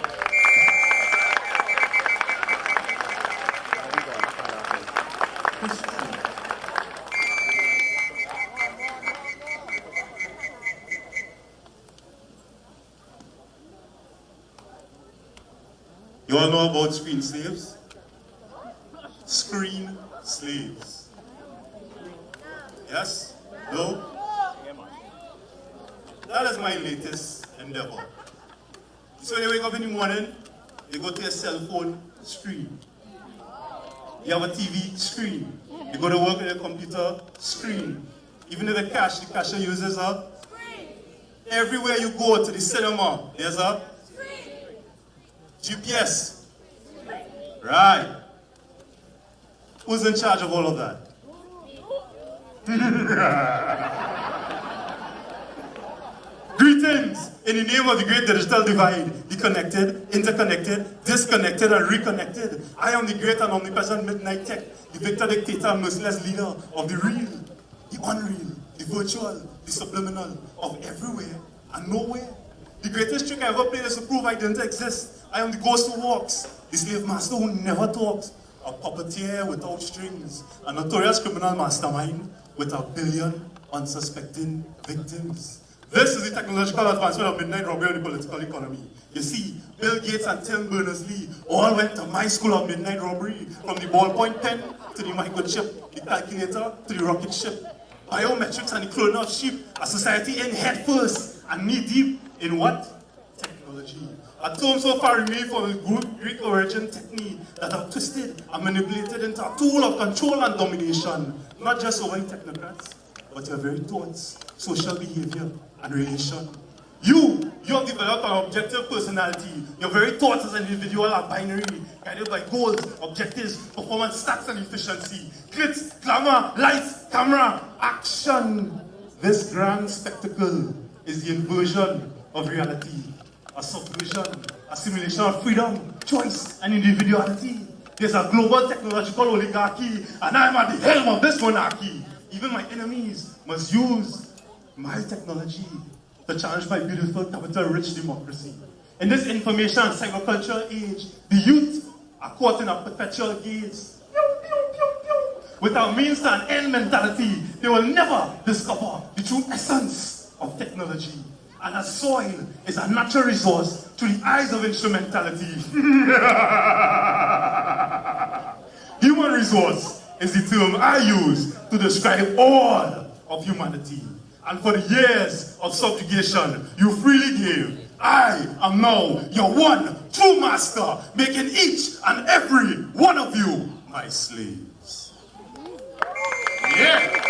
You all know about screen slaves? Screen slaves. Yes? No? That is my latest endeavor. So you wake up in the morning, you go to your cell phone screen. You have a TV screen. You go to work on your computer screen. Even if the cashier uses a screen. Everywhere you go to the cinema, there's a GPS. Right. Who's in charge of all of that? Greetings in the name of the great digital divide, the connected, interconnected, disconnected, and reconnected. I am the great and omnipresent midnight tech, the victor dictator and merciless leader of the real, the unreal, the virtual, the subliminal, of everywhere and nowhere. The greatest trick I ever played is to prove I didn't exist. I am the ghost who walks, the slave master who never talks, a puppeteer without strings, a notorious criminal mastermind with 1 billion unsuspecting victims. This is the technological advancement of midnight robbery on the political economy. You see, Bill Gates and Tim Berners-Lee all went to my school of midnight robbery, from the ballpoint pen to the microchip, the calculator to the rocket ship. Biometrics and the cloning of sheep, a society in head first and knee deep in what? Technology. A term so far removed from the Greek origin technique that have twisted and manipulated into a tool of control and domination, not just over the technocrats, but your very thoughts, social behavior, and relation. You have developed an objective personality. Your very thoughts as an individual are binary, guided by goals, objectives, performance stats, and efficiency. Glitz, glamour, lights, camera, action. This grand spectacle is the inversion of reality, a subversion, a simulation of freedom, choice, and individuality. There's a global technological oligarchy, and I'm at the helm of this monarchy. Even my enemies must use my technology to challenge my beautiful capital-rich democracy. In this information and cyberculture age, the youth are caught in a perpetual gaze. Without means to an end mentality, they will never discover the true essence of technology. And as soil is a natural resource through the eyes of instrumentality. Human resource is the term I use to describe all of humanity. And for the years of subjugation you freely gave, I am now your one true master, making each and every one of you my slaves. Yeah.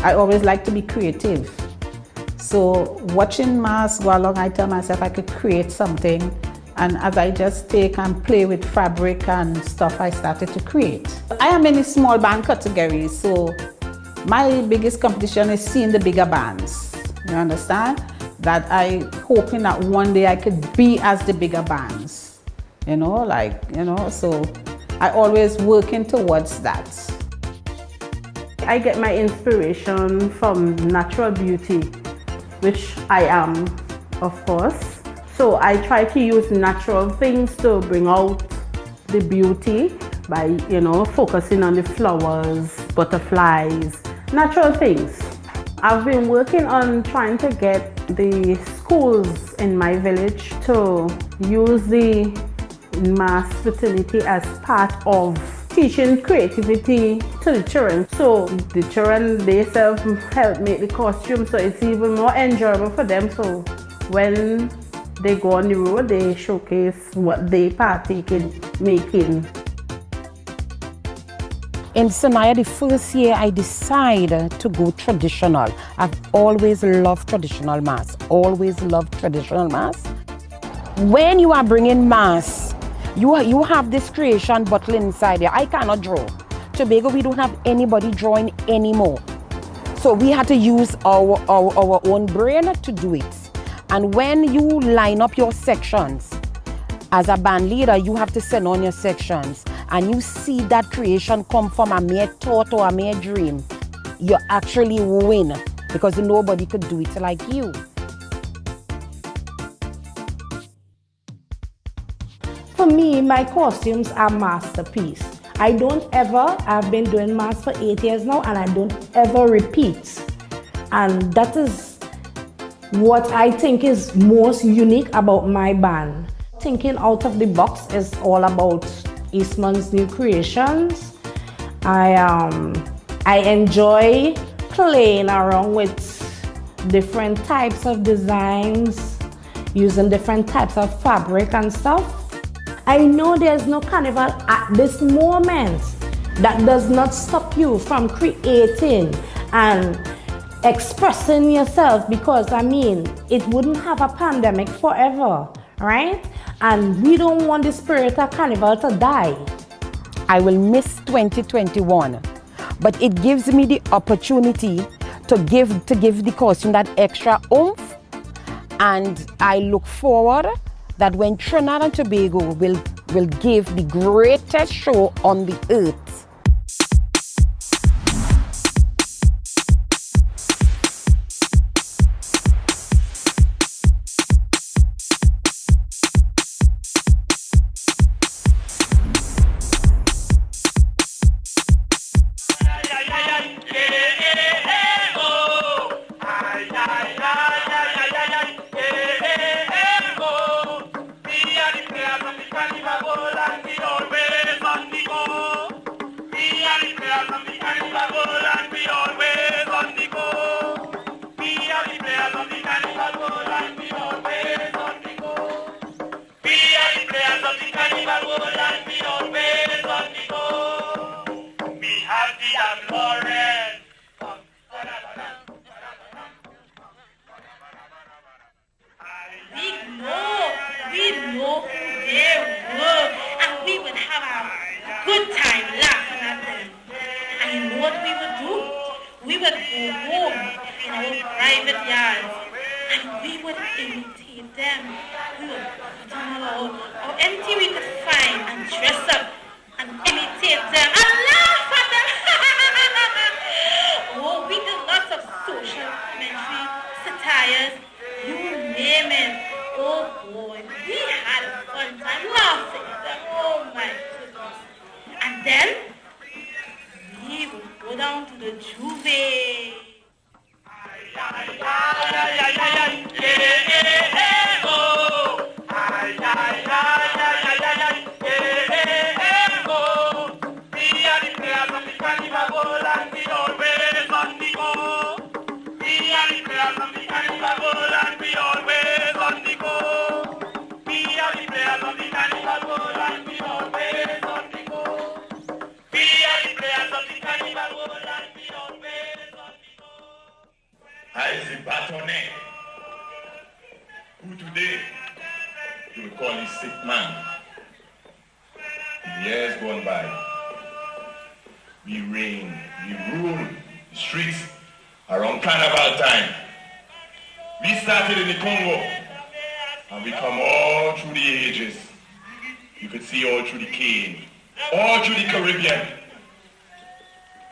I always like to be creative. So watching mass go along, I tell myself I could create something. And as I just take and play with fabric and stuff, I started to create. I am in a small band category, so my biggest competition is seeing the bigger bands. You understand? That I hoping that one day I could be as the bigger bands. So I always working towards that. I get my inspiration from natural beauty, which I am, of course. So I try to use natural things to bring out the beauty by, focusing on the flowers, butterflies, natural things. I've been working on trying to get the schools in my village to use the mass fertility as part of teaching creativity to the children. So the children, they self help make the costume, so it's even more enjoyable for them. So when they go on the road, they showcase what they partake in making. In Sanaya, the first year I decided to go traditional. I've always loved traditional mass, always loved traditional mass. When you are bringing mass, you have this creation bottle inside there. I cannot draw. Tobago, we don't have anybody drawing anymore. So we had to use our own brain to do it. And when you line up your sections, as a band leader, you have to send on your sections, and you see that creation come from a mere thought or a mere dream, you actually win because nobody could do it like you. For me, my costumes are masterpiece. I've been doing mass for 8 years now, and I don't ever repeat. And that is what I think is most unique about my band. Thinking out of the box is all about Eastman's new creations. I enjoy playing around with different types of designs, using different types of fabric and stuff. I know there's no carnival at this moment that does not stop you from creating and expressing yourself, because it wouldn't have a pandemic forever, right? And we don't want the spirit of carnival to die. I will miss 2021, but it gives me the opportunity to give the costume that extra oomph. And I look forward that when Trinidad and Tobago will give the greatest show on the earth. we reign, we rule the streets around Carnival time. We started in the Congo, and we come all through the ages. You could see all through the Cape, all through the Caribbean.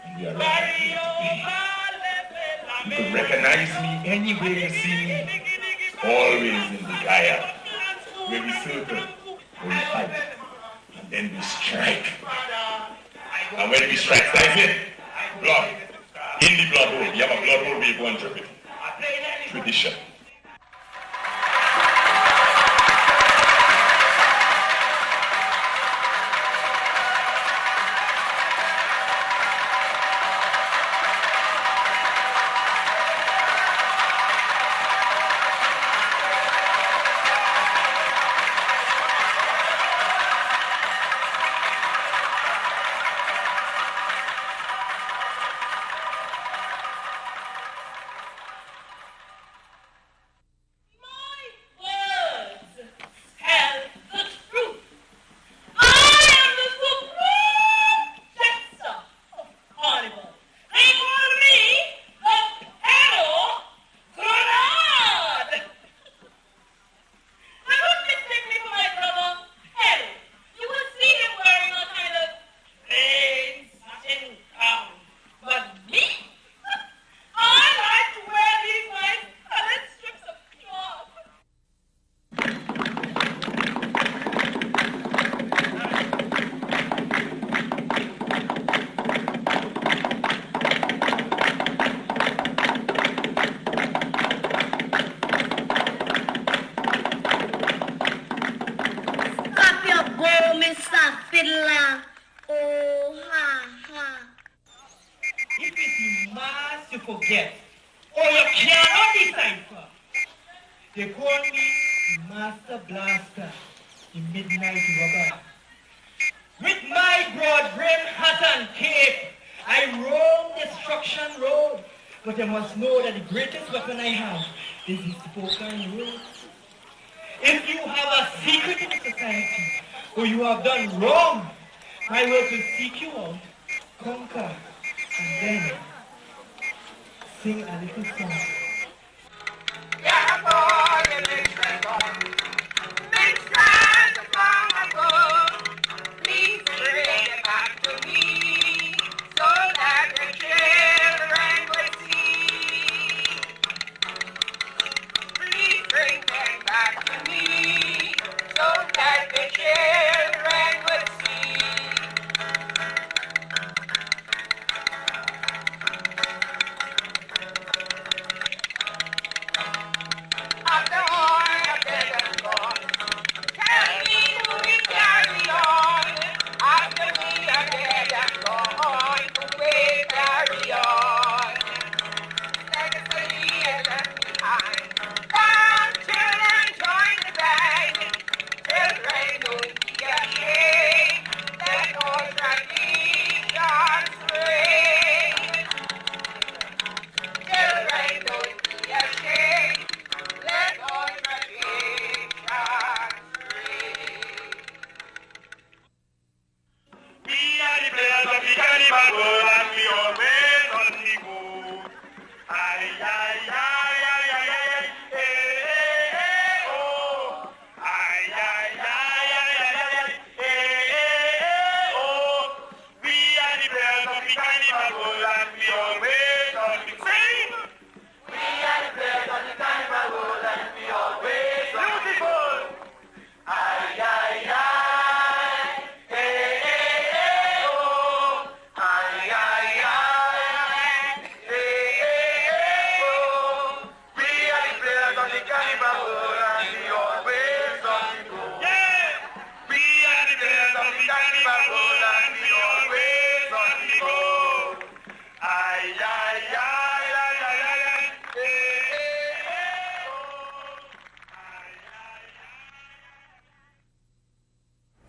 And we are right here today. You could recognize me anywhere you see me, always in the Gaia, where we circle, where we fight, and then we strike. And when we strike, that's it. Blood. In the blood hole. You have a blood hole where you go and drip it. Tradition.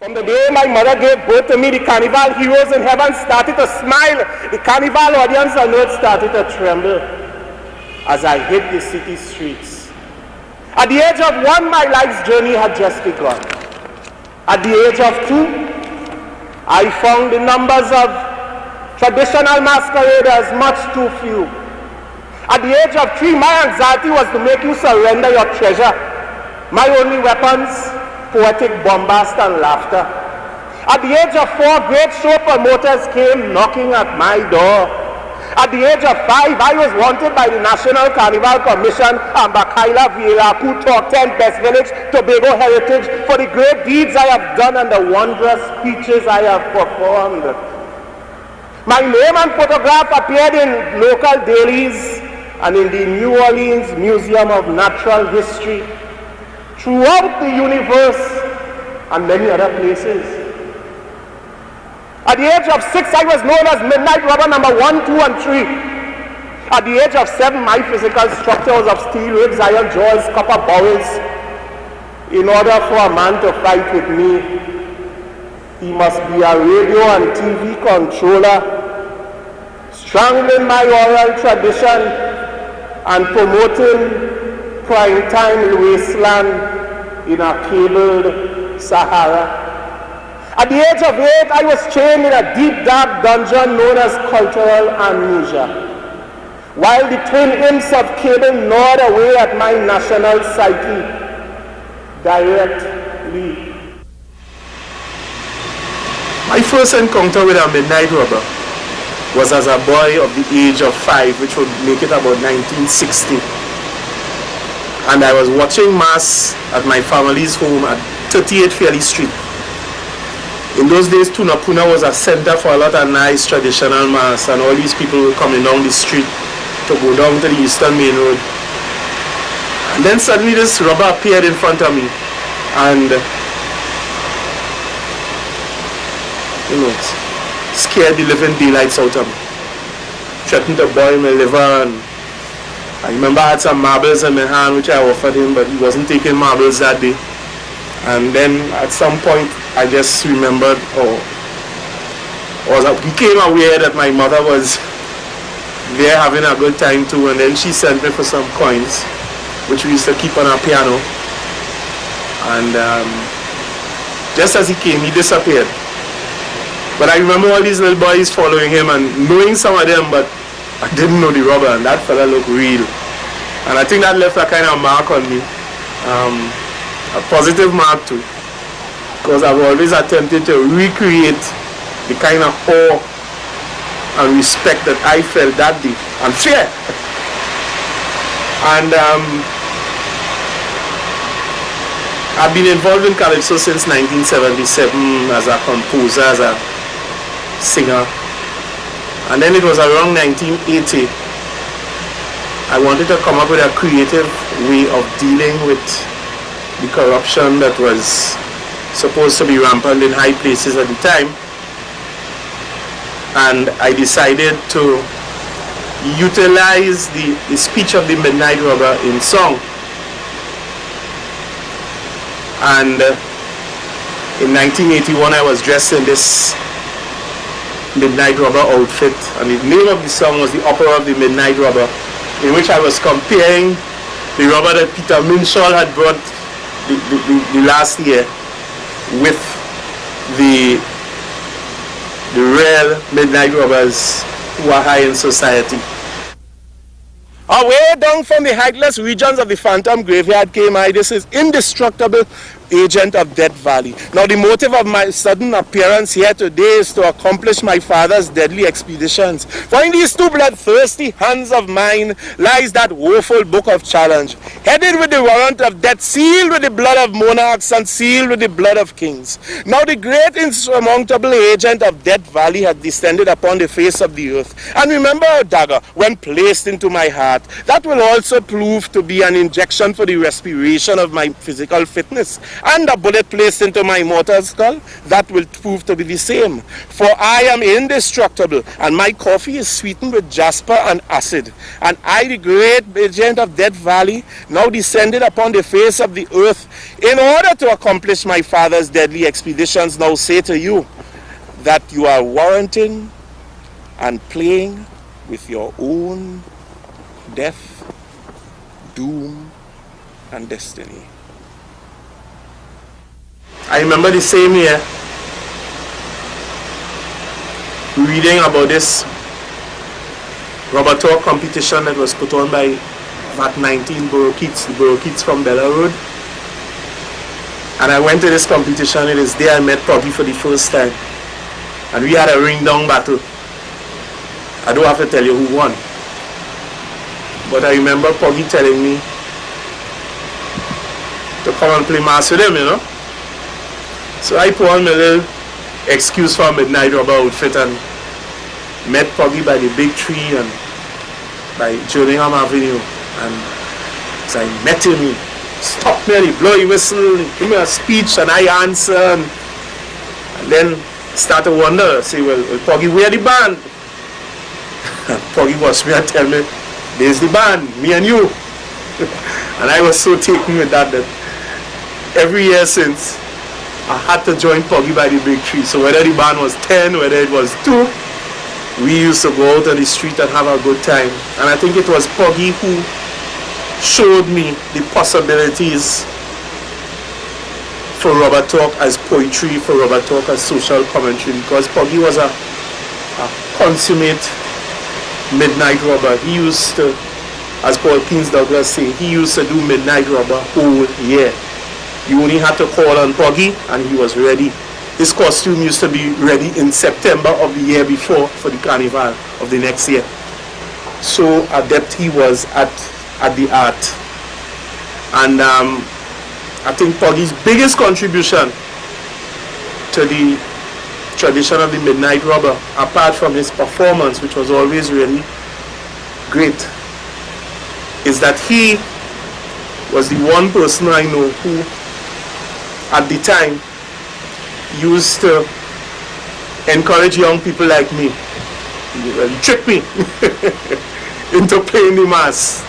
From the day my mother gave birth to me, the Carnival heroes in heaven started to smile. The Carnival audience on earth started to tremble as I hit the city streets. At the age of 1, my life's journey had just begun. At the age of 2, I found the numbers of Traditional masqueraders, much too few. At the age of 3, my anxiety was to make you surrender your treasure. My only weapons, poetic bombast and laughter. At the age of 4, great show promoters came knocking at my door. At the age of 5, I was wanted by the National Carnival Commission and Bakaila Vieira, who talked 10 Best Village Tobago Heritage for the great deeds I have done and the wondrous speeches I have performed. My name and photograph appeared in local dailies and in the New Orleans Museum of Natural History, throughout the universe and many other places. At the age of 6, I was known as Midnight Robber number 1, 2, and 3. At the age of 7, my physical structure was of steel ribs, iron jaws, copper bowels. In order for a man to fight with me, he must be a radio and TV controller, strangling my oral tradition and promoting prime-time wasteland in a cabled Sahara. At the age of 8, I was chained in a deep, dark dungeon known as cultural amnesia, while the twin imps of cable gnawed away at my national psyche directly. My first encounter with a midnight robber was as a boy of the age of 5, which would make it about 1960. And I was watching Mass at my family's home at 38 Fairley Street. In those days, Tunapuna was a center for a lot of nice traditional Mass, and all these people were coming down the street to go down to the Eastern Main Road. And then suddenly this robber appeared in front of me, and scared the living daylights out of me. Threatened to boil my liver, and I remember I had some marbles in my hand which I offered him, but he wasn't taking marbles that day. And then at some point I just remembered, became aware that my mother was there having a good time too, and then she sent me for some coins which we used to keep on our piano. And just as he came, he disappeared. But I remember all these little boys following him and knowing some of them, but I didn't know the robber, and that fella looked real. And I think that left a kind of mark on me. A positive mark too, because I've always attempted to recreate the kind of awe and respect that I felt that day, and fear. And I've been involved in Calypso since 1977 as a composer, as a singer. And then it was around 1980 I wanted to come up with a creative way of dealing with the corruption that was supposed to be rampant in high places at the time. And I decided to utilize the speech of the Midnight Robber in song. And in 1981 I was dressed in this Midnight Robber outfit, and the name of the song was The Opera of the Midnight Robber, in which I was comparing the robber that Peter Minshall had brought the last year with the real midnight robbers who are high in society. Away down from the heightless regions of the Phantom Graveyard came I, this is indestructible agent of Death Valley. Now the motive of my sudden appearance here today is to accomplish my father's deadly expeditions. For in these two bloodthirsty hands of mine lies that woeful book of challenge, headed with the warrant of death, sealed with the blood of monarchs and sealed with the blood of kings. Now the great insurmountable agent of Death Valley had descended upon the face of the earth. And remember a dagger, when placed into my heart, that will also prove to be an injection for the respiration of my physical fitness. And a bullet placed into my mortal skull, that will prove to be the same. For I am indestructible, and my coffee is sweetened with jasper and acid. And I, the great agent of Death Valley, now descended upon the face of the earth in order to accomplish my father's deadly expeditions, now say to you that you are warranting and playing with your own death, doom, and destiny. I remember the same year, reading about this rubber talk competition that was put on by VAT19 Borokids, the Borokids from Bella Road. And I went to this competition. It is there I met Poggy for the first time. And we had a ring down battle. I don't have to tell you who won. But I remember Poggy telling me to come and play mass with him, you know. So I put on my little excuse for a midnight rubber outfit and met Poggy by the big tree and by Gillingham Avenue. And as I met him, he stopped me and he blew a whistle, he gave me a speech and I answered. And then start to wonder, say, well, Poggy, where the band? And Poggy was me and tell me, there's the band, me and you. And I was so taken with that every year since, I had to join Poggy by the big tree. So whether the band was 10, whether it was 2, we used to go out on the street and have a good time. And I think it was Poggy who showed me the possibilities for rubber talk as poetry, for rubber talk as social commentary, because Poggy was a consummate midnight rubber. He used to, as Paul Keynes Douglas say, he used to do midnight rubber whole year. You only had to call on Poggy and he was ready. His costume used to be ready in September of the year before for the carnival of the next year. So adept he was at the art. And I think Poggy's biggest contribution to the tradition of the midnight rubber, apart from his performance, which was always really great, is that he was the one person I know who at the time used to encourage young people like me, trick me into playing the mass.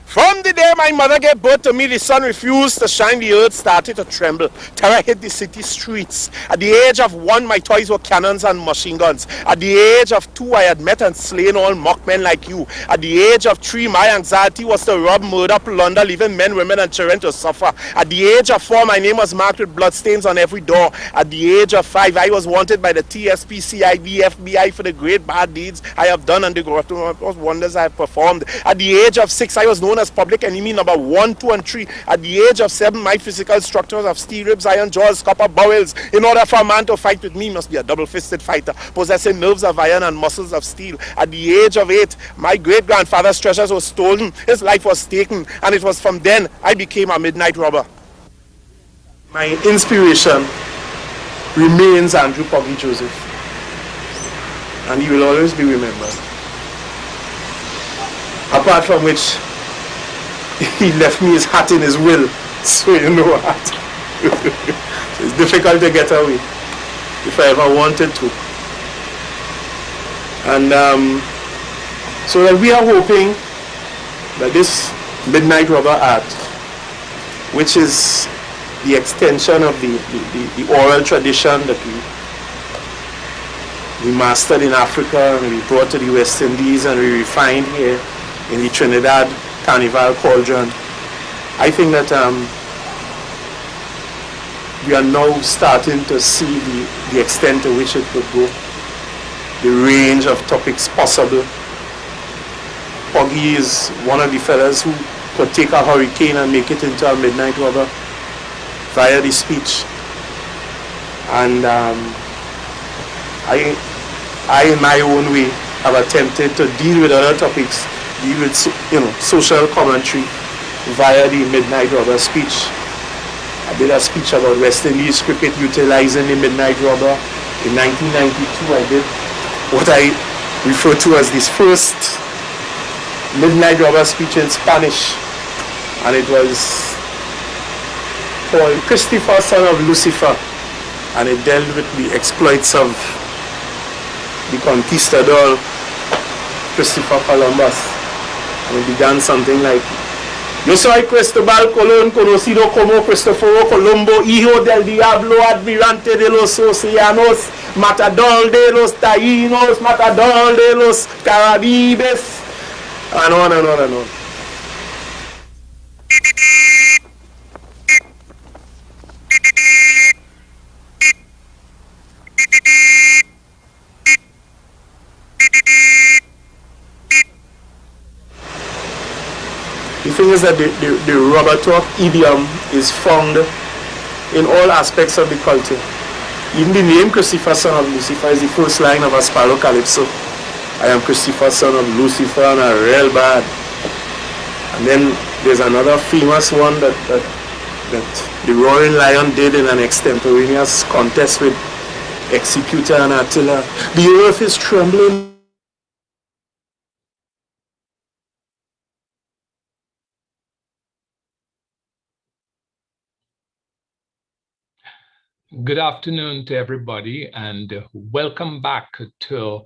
From the day my mother gave birth to me, the sun refused to shine, the earth started to tremble. Terror hit the city streets. At the age of 1, my toys were cannons and machine guns. At the age of 2, I had met and slain all mockmen like you. At the age of 3, my anxiety was to rob, murder, plunder, leaving men, women, and children to suffer. At the age of 4, my name was marked with bloodstains on every door. At the age of 5, I was wanted by the TSP, CID, FBI for the great bad deeds I have done and the gross wonders I have performed. At the age of 6, I was known as public enemy number 1, 2, and 3. At the age of 7, my physical structure was of steel ribs, iron jaws, copper bowels. In order for a man to fight with me, he must be a double-fisted fighter, possessing nerves of iron and muscles of steel. At the age of 8, my great-grandfather's treasures were stolen, his life was taken, and it was from then I became a midnight robber. My inspiration remains Andrew Poggy Joseph, and he will always be remembered. Apart from which, he left me his hat in his will, so you know what. It's difficult to get away if I ever wanted to. And so that we are hoping that this midnight rubber art, which is the extension of the oral tradition that we mastered in Africa and we brought to the West Indies and we refined here in the Trinidad Carnival cauldron. I think that we are now starting to see the extent to which it could go, the range of topics possible. Poggy is one of the fellas who could take a hurricane and make it into a midnight rubber via the speech. And I in my own way have attempted to deal with other topics, deal with social commentary via the midnight rubber speech. I did a speech about West Indies cricket utilizing the midnight rubber. In 1992 I did what I refer to as this first midnight rubber speech in Spanish, and it was called Christopher, Son of Lucifer, and it dealt with the exploits of the conquistador Christopher Columbus. And it began something like, yo soy Cristóbal Colón, conocido como Cristoforo Colombo, hijo del diablo, admirante de los océanos, matador de los taínos, matador de los caribes, and on and on and on. The thing is that the rubber talk idiom is found in all aspects of the culture. Even the name Christopher, son of Lucifer, is the first line of a Sparrow Calypso. I am Christopher, son of Lucifer, and I'm real bad. And then there's another famous one that the Roaring Lion did in an extemporaneous contest with Executor and Attila. The earth is trembling. Good afternoon to everybody, and welcome back to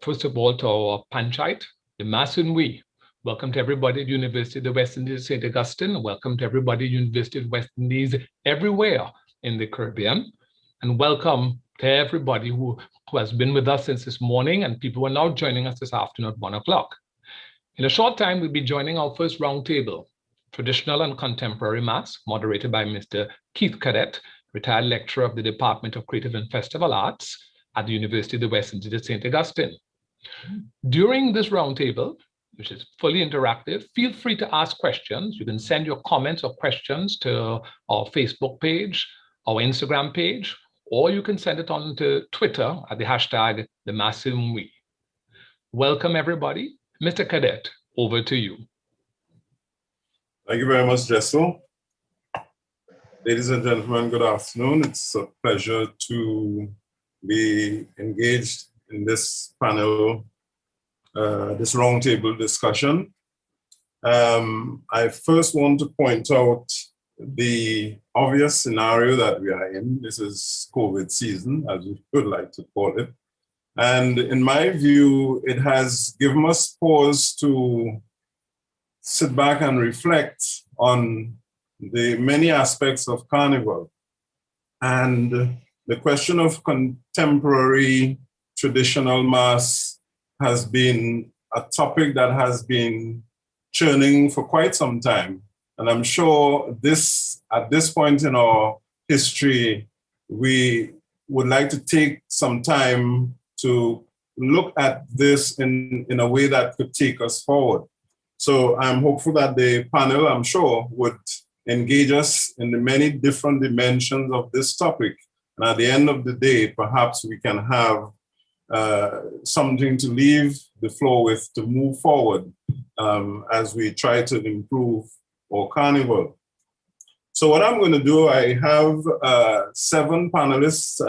first of all, to our Panchayat, the Mass and We. Welcome to everybody at University of the West Indies, St. Augustine. Welcome to everybody at University of the West Indies everywhere in the Caribbean. And welcome to everybody who has been with us since this morning, and people who are now joining us this afternoon at 1 o'clock. In a short time, we'll be joining our first roundtable, Traditional and Contemporary Mass, moderated by Mr. Keith Cadet, retired lecturer of the Department of Creative and Festival Arts at the University of the West Indies, St. Augustine. During this roundtable, which is fully interactive, feel free to ask questions. You can send your comments or questions to our Facebook page, our Instagram page, or you can send it on to Twitter at the hashtag #TheMassivWe. Welcome, everybody. Mr. Cadet, over to you. Thank you very much, Jessel. Ladies and gentlemen, good afternoon. It's a pleasure to be engaged in this panel, this roundtable discussion. I first want to point out the obvious scenario that we are in. This is COVID season, as we would like to call it. And in my view, it has given us pause to sit back and reflect on the many aspects of Carnival. And the question of contemporary traditional mass has been a topic that has been churning for quite some time. And I'm sure at this point in our history, we would like to take some time to look at this in a way that could take us forward. So I'm hopeful that the panel, I'm sure, would engage us in the many different dimensions of this topic. And at the end of the day, perhaps we can have something to leave the floor with to move forward as we try to improve our Carnival. So what I'm going to do, I have 7 panelists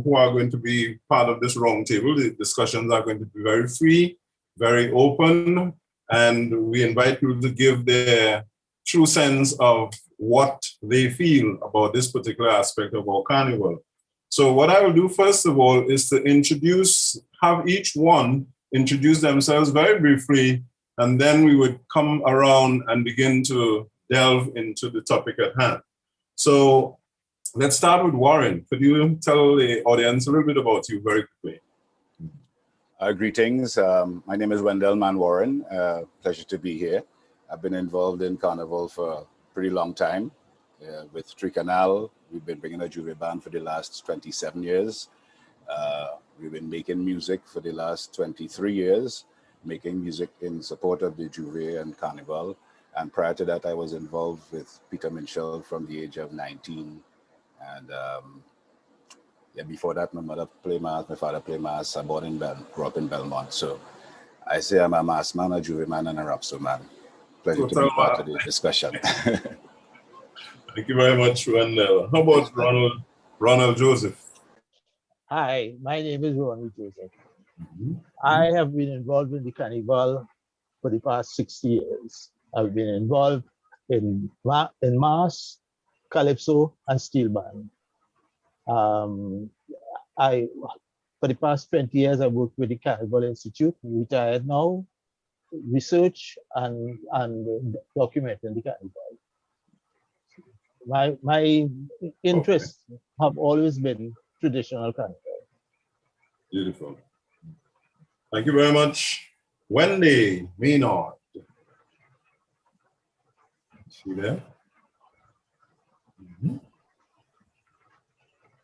who are going to be part of this roundtable. The discussions are going to be very free, very open, and we invite people to give their true sense of what they feel about this particular aspect of our Carnival. So what I will do first of all is to have each one introduce themselves very briefly, and then we would come around and begin to delve into the topic at hand. So let's start with Warren. Could you tell the audience a little bit about you very quickly? Greetings. My name is Wendell Man Warren. Pleasure to be here. I've been involved in Carnival for a pretty long time. With Tricanal, we've been bringing a Juve band for the last 27 years. We've been making music for the last 23 years, making music in support of the Juve and Carnival. And prior to that, I was involved with Peter Minshall from the age of 19. And before that, my mother played mass, my father played mass. I grew up in Belmont. So I say I'm a mass man, a Juve man, and a Rhapsody man. Pleasure to be part of the discussion. Thank you very much, Wendell. How about Ronald Joseph? Hi, my name is Ronald Joseph. I have been involved in the Carnival for the past 60 years. I've been involved in mass, calypso, and steel band. For the past 20 years, I worked with the Carnival Institute, retired now, research and documenting the Carnival. My interests have always been traditional Carnival. Beautiful. Thank you very much. Wendy Maynard. Is she there?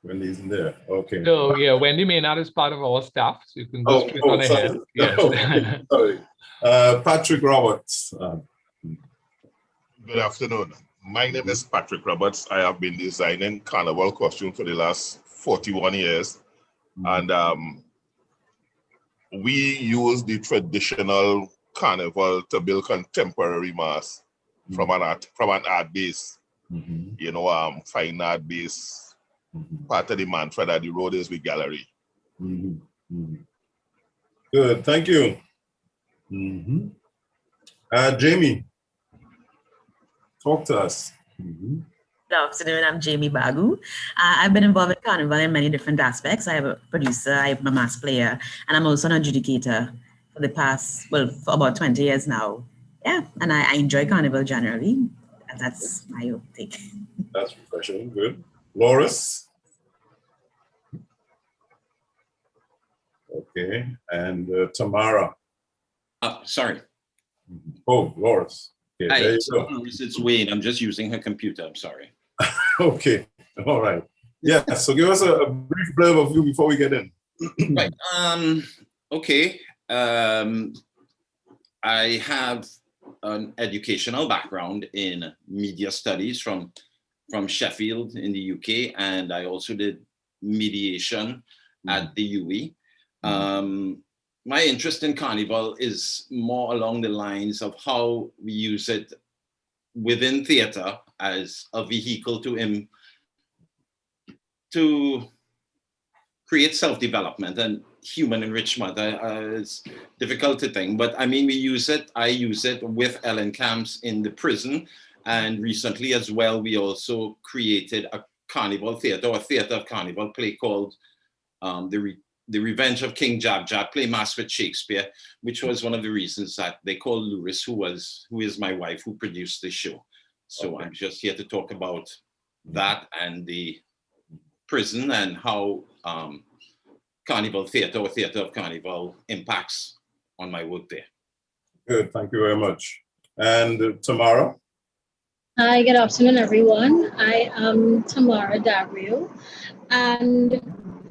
Wendy isn't there. Okay. So yeah, Wendy Maynard is part of our staff, so you can go straight on ahead. Yes. Sorry. Patrick Roberts. Good afternoon. My name is Patrick Roberts. I have been designing carnival costume for the last 41 years. And we use the traditional carnival to build contemporary mass from an art base. You know, fine art base. Part of the mantra that the road is with gallery. Good, thank you. Jamie, talk to us. Good afternoon, I'm Jamie Bagu. I've been involved in Carnival in many different aspects. I have a producer, I'm a mass player, and I'm also an adjudicator for the past, well, for about 20 years now. Yeah, and I enjoy Carnival generally. That's my take. That's refreshing, good. Loris? Okay, and Tamara? Sorry. Oh, Loris. Okay, Hi, there you it's, go. it's Wayne. I'm just using her computer. I'm sorry. Okay, all right. Yeah, so give us a brief blurb of you before we get in. Right. Okay. I have an educational background in media studies from Sheffield in the UK, and I also did mediation at the UE. My interest in Carnival is more along the lines of how we use it within theater as a vehicle to create self-development and human enrichment. It's difficult to think, but I mean, I use it with Ellen Camps in the prison. And recently as well, we also created a carnival theater, or a theater of carnival play called The Revenge of King Jab Jab, play mass with Shakespeare, which was one of the reasons that they called Louris, who is my wife, who produced the show. So okay. I'm just here to talk about that and the prison and how Carnival Theatre or Theatre of Carnival impacts on my work there. Good, thank you very much. And Tamara? Hi, good afternoon, everyone. I am Tamara Dario, and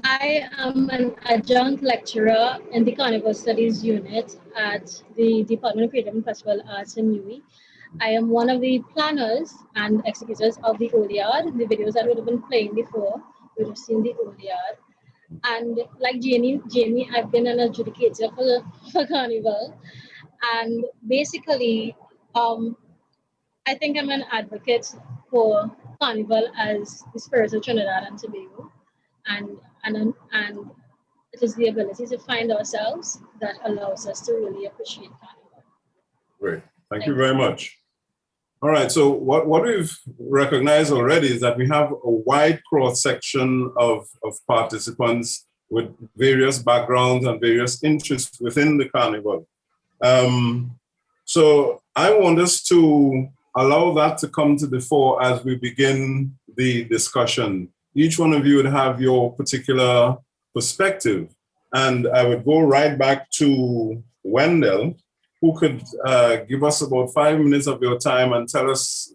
I am an adjunct lecturer in the Carnival Studies unit at the Department of Creative and Festival Arts in UE. I am one of the planners and executors of the Odiard. The videos that would have been playing before, you would have seen the Odiard. And like Jamie, I've been an adjudicator for Carnival. And basically, I think I'm an advocate for Carnival as the spirit of Trinidad and Tobago. And it is the ability to find ourselves that allows us to really appreciate Carnival. Great, thank you very much. All right, so what we've recognized already is that we have a wide cross-section of participants with various backgrounds and various interests within the Carnival. So I want us to allow that to come to the fore as we begin the discussion. Each one of you would have your particular perspective. And I would go right back to Wendell, who could give us about 5 minutes of your time and tell us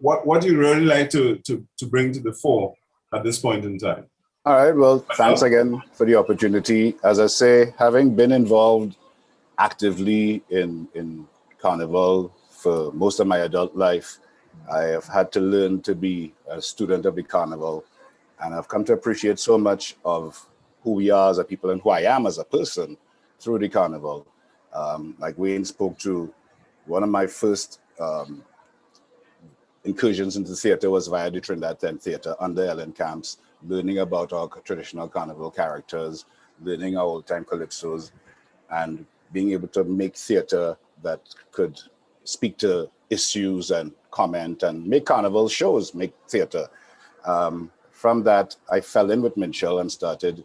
what you really like to bring to the fore at this point in time. All right, well, thanks again for the opportunity. As I say, having been involved actively in Carnival for most of my adult life, I have had to learn to be a student of the Carnival, and I've come to appreciate so much of who we are as a people and who I am as a person through the Carnival. Like Wayne spoke to, one of my first incursions into theater was via the Trinidad 10 Theater under Ellen Camps, learning about our traditional Carnival characters, learning our old-time calypsos, and being able to make theater that could speak to issues and comment and make Carnival shows, make theater. From that, I fell in with Minchell and started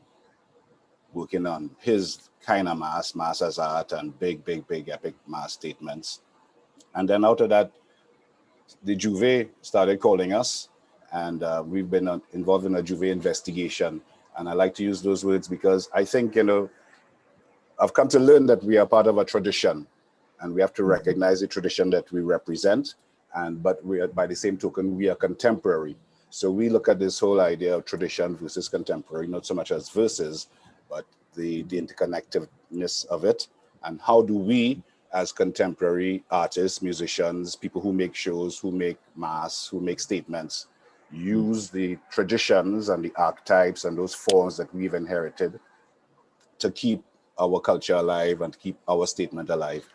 working on his kind of mass as art and big epic mass statements. And then out of that, the Juve started calling us, and we've been involved in a Juve investigation. And I like to use those words because I think, I've come to learn that we are part of a tradition, and we have to recognize the tradition that we represent. But we are, by the same token, we are contemporary. So we look at this whole idea of tradition versus contemporary, not so much as versus, but the interconnectedness of it, and how do we as contemporary artists, musicians, people who make shows, who make masks, who make statements, use the traditions and the archetypes and those forms that we've inherited to keep our culture alive and keep our statement alive.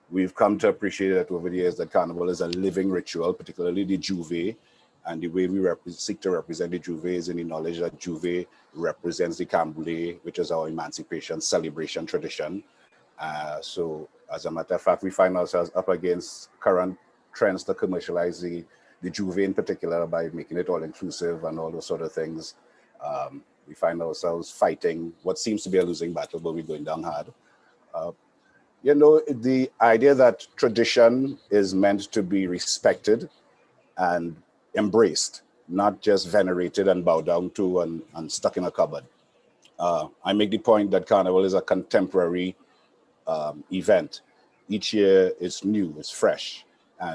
We've come to appreciate that over the years that Carnival is a living ritual, particularly the Juve, and the way we seek to represent the Juve is in the knowledge that Juve represents the Cambule, which is our emancipation celebration tradition. So as a matter of fact, we find ourselves up against current trends to commercialize the Juve in particular by making it all inclusive and all those sort of things. We find ourselves fighting what seems to be a losing battle, but we're going down hard. You know, the idea that tradition is meant to be respected and embraced, not just venerated and bowed down to and stuck in a cupboard. I make the point that Carnival is a contemporary event. Each year it's new, it's fresh.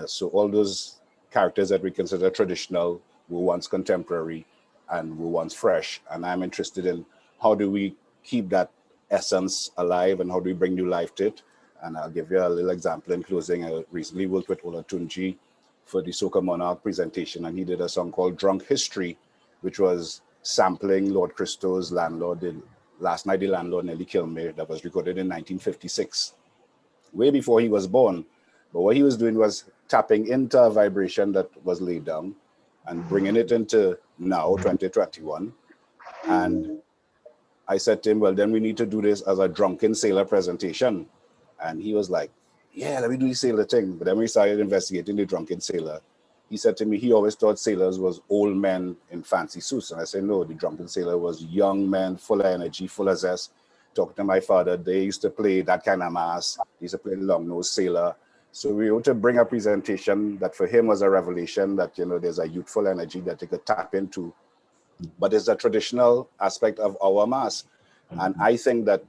So all those characters that we consider traditional were once contemporary and were once fresh. And I'm interested in how do we keep that essence alive and how do we bring new life to it. And I'll give you a little example in closing. I recently worked with Olatunji for the Soca Monarch presentation, and he did a song called Drunk History, which was sampling Lord Christo's Landlord, Last Night the Landlord Nearly Killed Me, that was recorded in 1956, way before he was born. But what he was doing was tapping into a vibration that was laid down and bringing it into now, 2021. And I said to him, well, then we need to do this as a drunken sailor presentation. And he was like, yeah, let me do the sailor thing. But then we started investigating the drunken sailor. He said to me, he always thought sailors was old men in fancy suits. And I said, no, the drunken sailor was young men, full of energy, full of zest. Talking to my father, they used to play that kind of mass. They used to play long-nosed sailor. So we were to bring a presentation that for him was a revelation that, you know, there's a youthful energy that they could tap into. But there's a traditional aspect of our mass. And I think that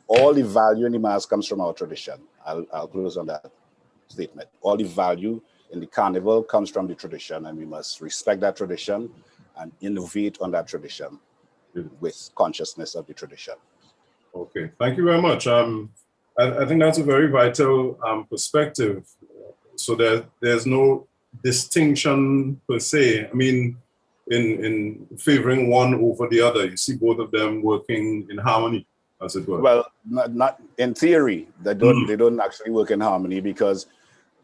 all the value in the mass comes from our tradition. I'll close on that statement. All the value in the carnival comes from the tradition, and we must respect that tradition and innovate on that tradition with consciousness of the tradition. Okay, thank you very much. I think that's a very vital perspective. So there's no distinction per se. I mean, in favoring one over the other, you see both of them working in harmony, as it were. Well, not in theory. They don't actually work in harmony, because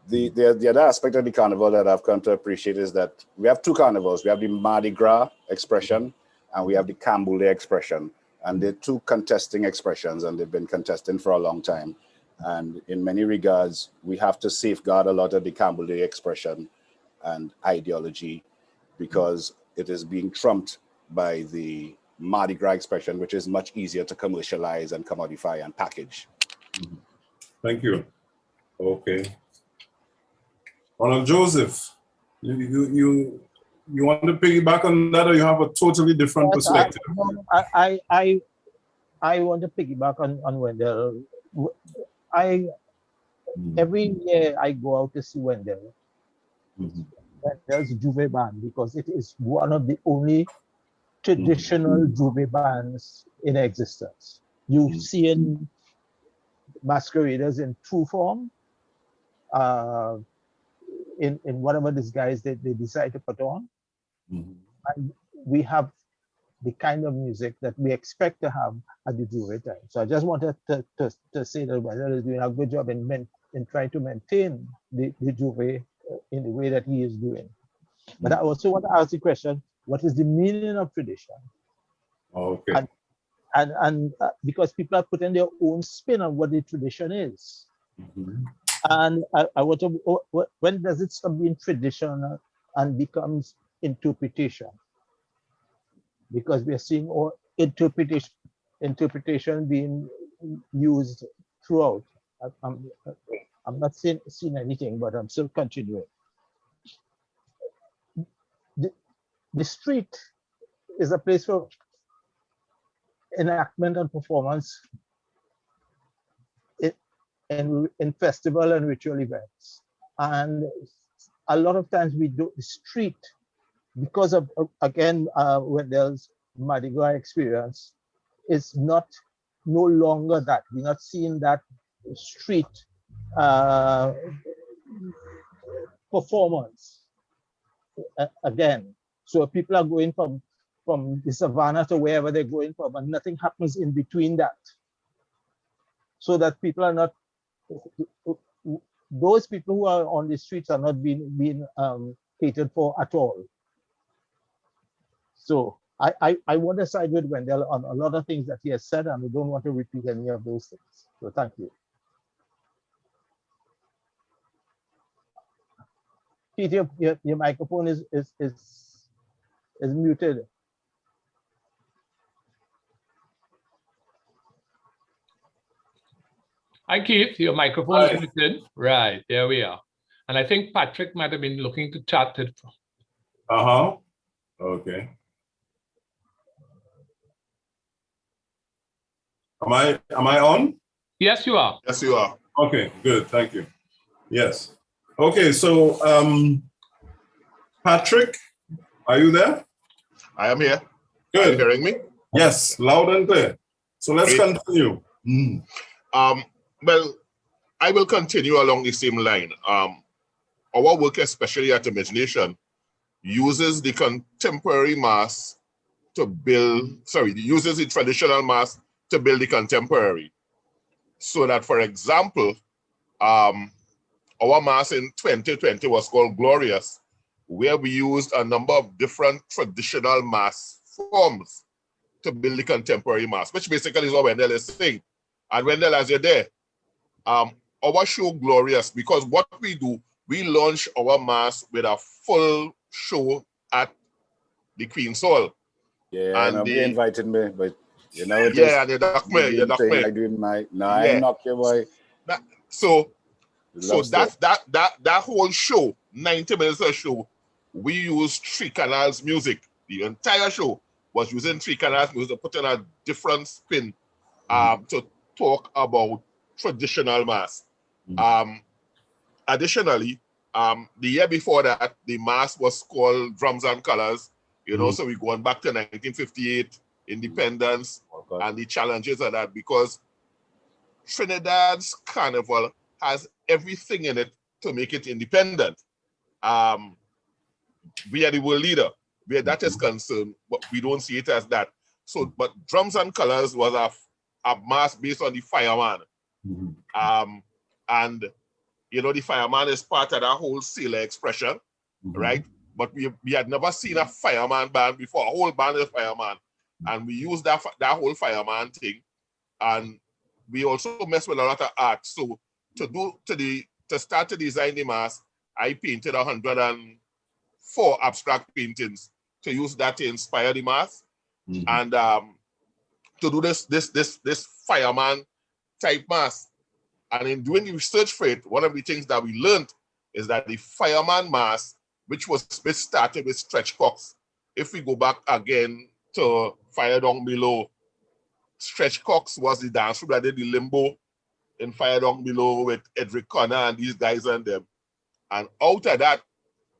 the other aspect of the carnival that I've come to appreciate is that we have two carnivals. We have the Mardi Gras expression and we have the Cambule expression. And they're two contesting expressions, and they've been contesting for a long time. And in many regards, we have to safeguard a lot of the Cambule expression and ideology, because it is being trumped by the Mardi Gras expression, which is much easier to commercialize and commodify and package. Thank you. Okay. Ronald Joseph, you want to piggyback on that, or you have a totally different perspective? I want to piggyback on Wendell. Every year I go out to see Wendell. Wendell's Juve band, because it is one of the only traditional Juve bands in existence. You've seen masqueraders in true form, in whatever disguise they decide to put on. And we have the kind of music that we expect to have at the Juve time. So I just wanted to say that Wendell is doing a good job in trying to maintain the Juve in the way that he is doing. But I also want to ask the question, what is the meaning of tradition? Okay. And because people are putting their own spin on what the tradition is. And I want to, when does it stop being tradition and becomes interpretation? Because we are seeing all interpretation being used throughout. I'm not seeing anything, but I'm still continuing. The street is a place for enactment and performance in festival and ritual events. And a lot of times we do the street, because of, again, Wendell's Mardi Gras experience, is no longer that. We're not seeing that street performance again. So people are going from the savannah to wherever they're going from, and nothing happens in between that. So that people are not, those people who are on the streets are not being catered for at all. So I want to side with Wendell on a lot of things that he has said, and we don't want to repeat any of those things. So thank you. Keith, your microphone is muted. Hi, Keith. Your microphone is muted. Right, there we are. And I think Patrick might have been looking to chat it. Okay. Am I on? Yes, you are. Yes, you are. Okay, good. Thank you. Yes. Okay, so Patrick, are you there? I am here. Good. Are you hearing me? Yes, loud and clear. So let's continue. Well, I will continue along the same line. Our work, especially at Imagination, uses the contemporary mass to build, uses the traditional mass to build the contemporary. So that, for example, our mass in 2020 was called Glorious, where we used a number of different traditional mass forms to build the contemporary mass, which basically is what Wendell is saying. And Wendell, as you're there, our show Glorious, because what we do, we launch our mass with a full show at the Queen's Hall. Yeah, and they invited me, but you know it is. Yeah, and you knock me. I doing my I knock your boy. So that whole show, 90 minutes of show, we used Three Canals music. The entire show was using Three Canals music, putting a different spin to talk about traditional mass. Additionally, the year before that, the mass was called Drums and Colors. You know, so we're going back to 1958, independence, and the challenges of that, because Trinidad's Carnival has everything in it to make it independent. We are the world leader where that is concerned, but we don't see it as that. So, but Drums and Colors was a mass based on the fireman. And, you know, the fireman is part of that whole sailor expression, right? But we had never seen a fireman band before, a whole band of fireman. And we used that whole fireman thing. And we also mess with a lot of art. So to start to design the mask, I painted 104 abstract paintings to use that to inspire the mask. And to do this fireman type mask. And in doing the research for it, one of the things that we learned is that the fireman mask, which started with Stretch Cox. If we go back again to Fire Down Below, Stretch Cox was the dance group that did the limbo in Fire Down Below with Edric Connor and these guys and them. And out of that,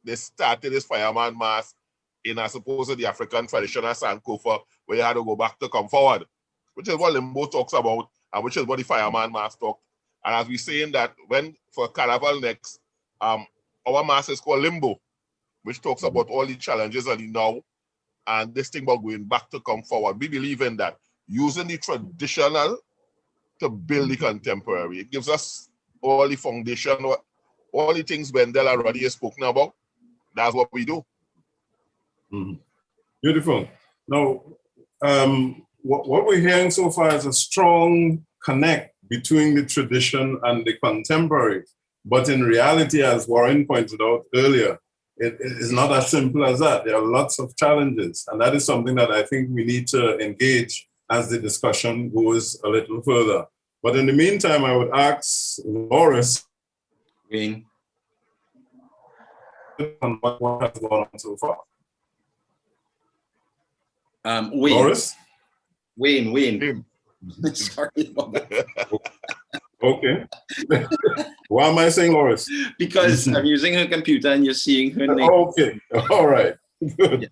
they started this fireman mask in, I suppose, the African traditional Sankofa, where you had to go back to come forward, which is what limbo talks about, and which is what the fireman mask talked. And as we're saying that when for Carnival next, our mask is called Limbo, which talks about all the challenges of the now and this thing about going back to come forward. We believe in that, using the traditional to build the contemporary. It gives us all the foundation, all the things Wendell already has spoken about. That's what we do. Beautiful. Now, what we're hearing so far is a strong connect between the tradition and the contemporary. But in reality, as Warren pointed out earlier, it is not as simple as that. There are lots of challenges. And that is something that I think we need to engage as the discussion goes a little further. But in the meantime, I would ask Loris on what has gone on so far. Wayne. Loris? Wayne. Sorry about that. Okay. Why am I saying Loris? Because I'm using her computer and you're seeing her name. Okay. All right. Good.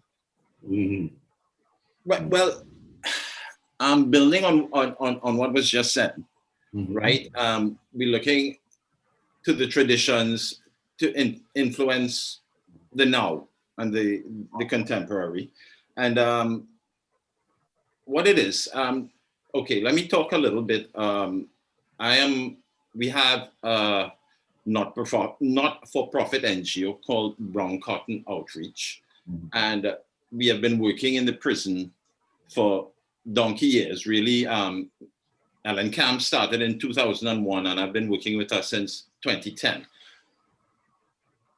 Well, I'm building on what was just said, right? We're looking to the traditions to influence the now and the contemporary. And what it is, okay, let me talk a little bit. We have a not-for-profit NGO called Brown Cotton Outreach. And we have been working in the prison for donkey years, really. Ellen Camp started in 2001, and I've been working with her since 2010.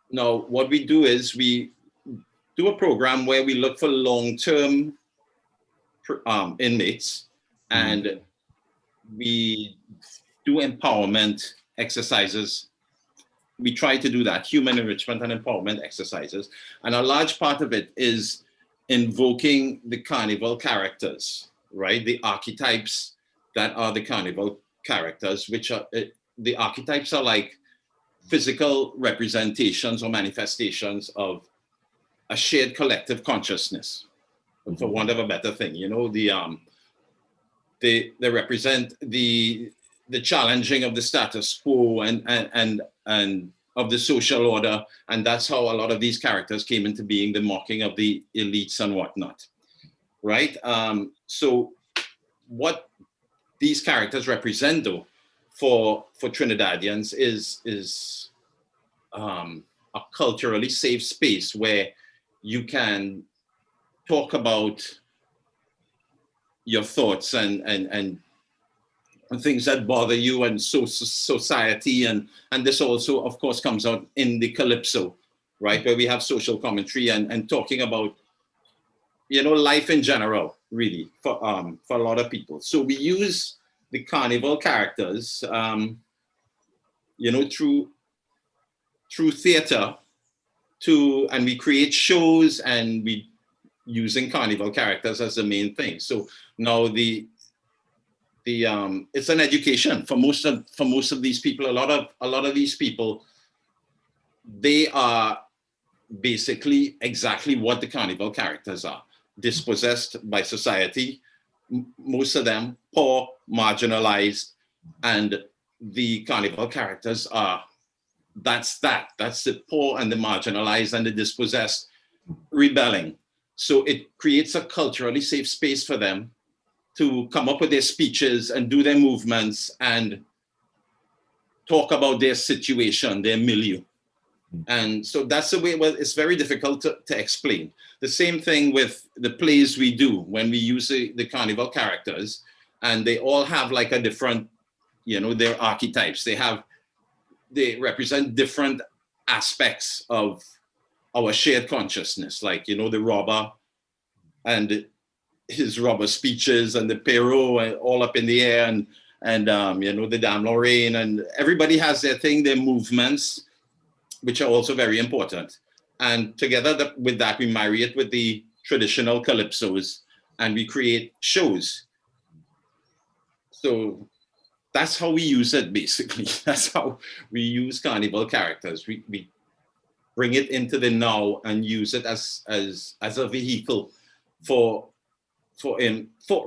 Now, what we do is we do a program where we look for long-term inmates, and we do empowerment exercises. We try to do that, human enrichment and empowerment exercises. And a large part of it is invoking the carnival characters, right? The archetypes that are the carnival characters, which are, the archetypes are like physical representations or manifestations of a shared collective consciousness, for want of a better thing. You know, they represent the challenging of the status quo and of the social order, and that's how a lot of these characters came into being, the mocking of the elites and whatnot, right? So what these characters represent, though, for Trinidadians is a culturally safe space where you can talk about your thoughts and things that bother you and society, and this also, of course, comes out in the Calypso, right, where we have social commentary and talking about, you know, life in general, really, for a lot of people. So we use the carnival characters, you know, through theater and we create shows, and we using carnival characters as the main thing. So now it's an education for most of these people. A lot of these people, they are basically exactly what the carnival characters are: dispossessed by society, most of them poor, marginalized, and the carnival characters are that's the poor and the marginalized and the dispossessed rebelling. So it creates a culturally safe space for them to come up with their speeches and do their movements and talk about their situation, their milieu. And so that's the way, well, it's very difficult to explain. The same thing with the plays we do when we use the carnival characters, and they all have like a different, you know, their archetypes. They represent different aspects of our shared consciousness, like, you know, the robber and his robber speeches, and the Perrault all up in the air, and you know, the Dame Lorraine, and everybody has their thing, their movements, which are also very important. And together with that, we marry it with the traditional calypsos, and we create shows. So that's how we use it, basically. That's how we use carnival characters. We bring it into the now and use it as a vehicle for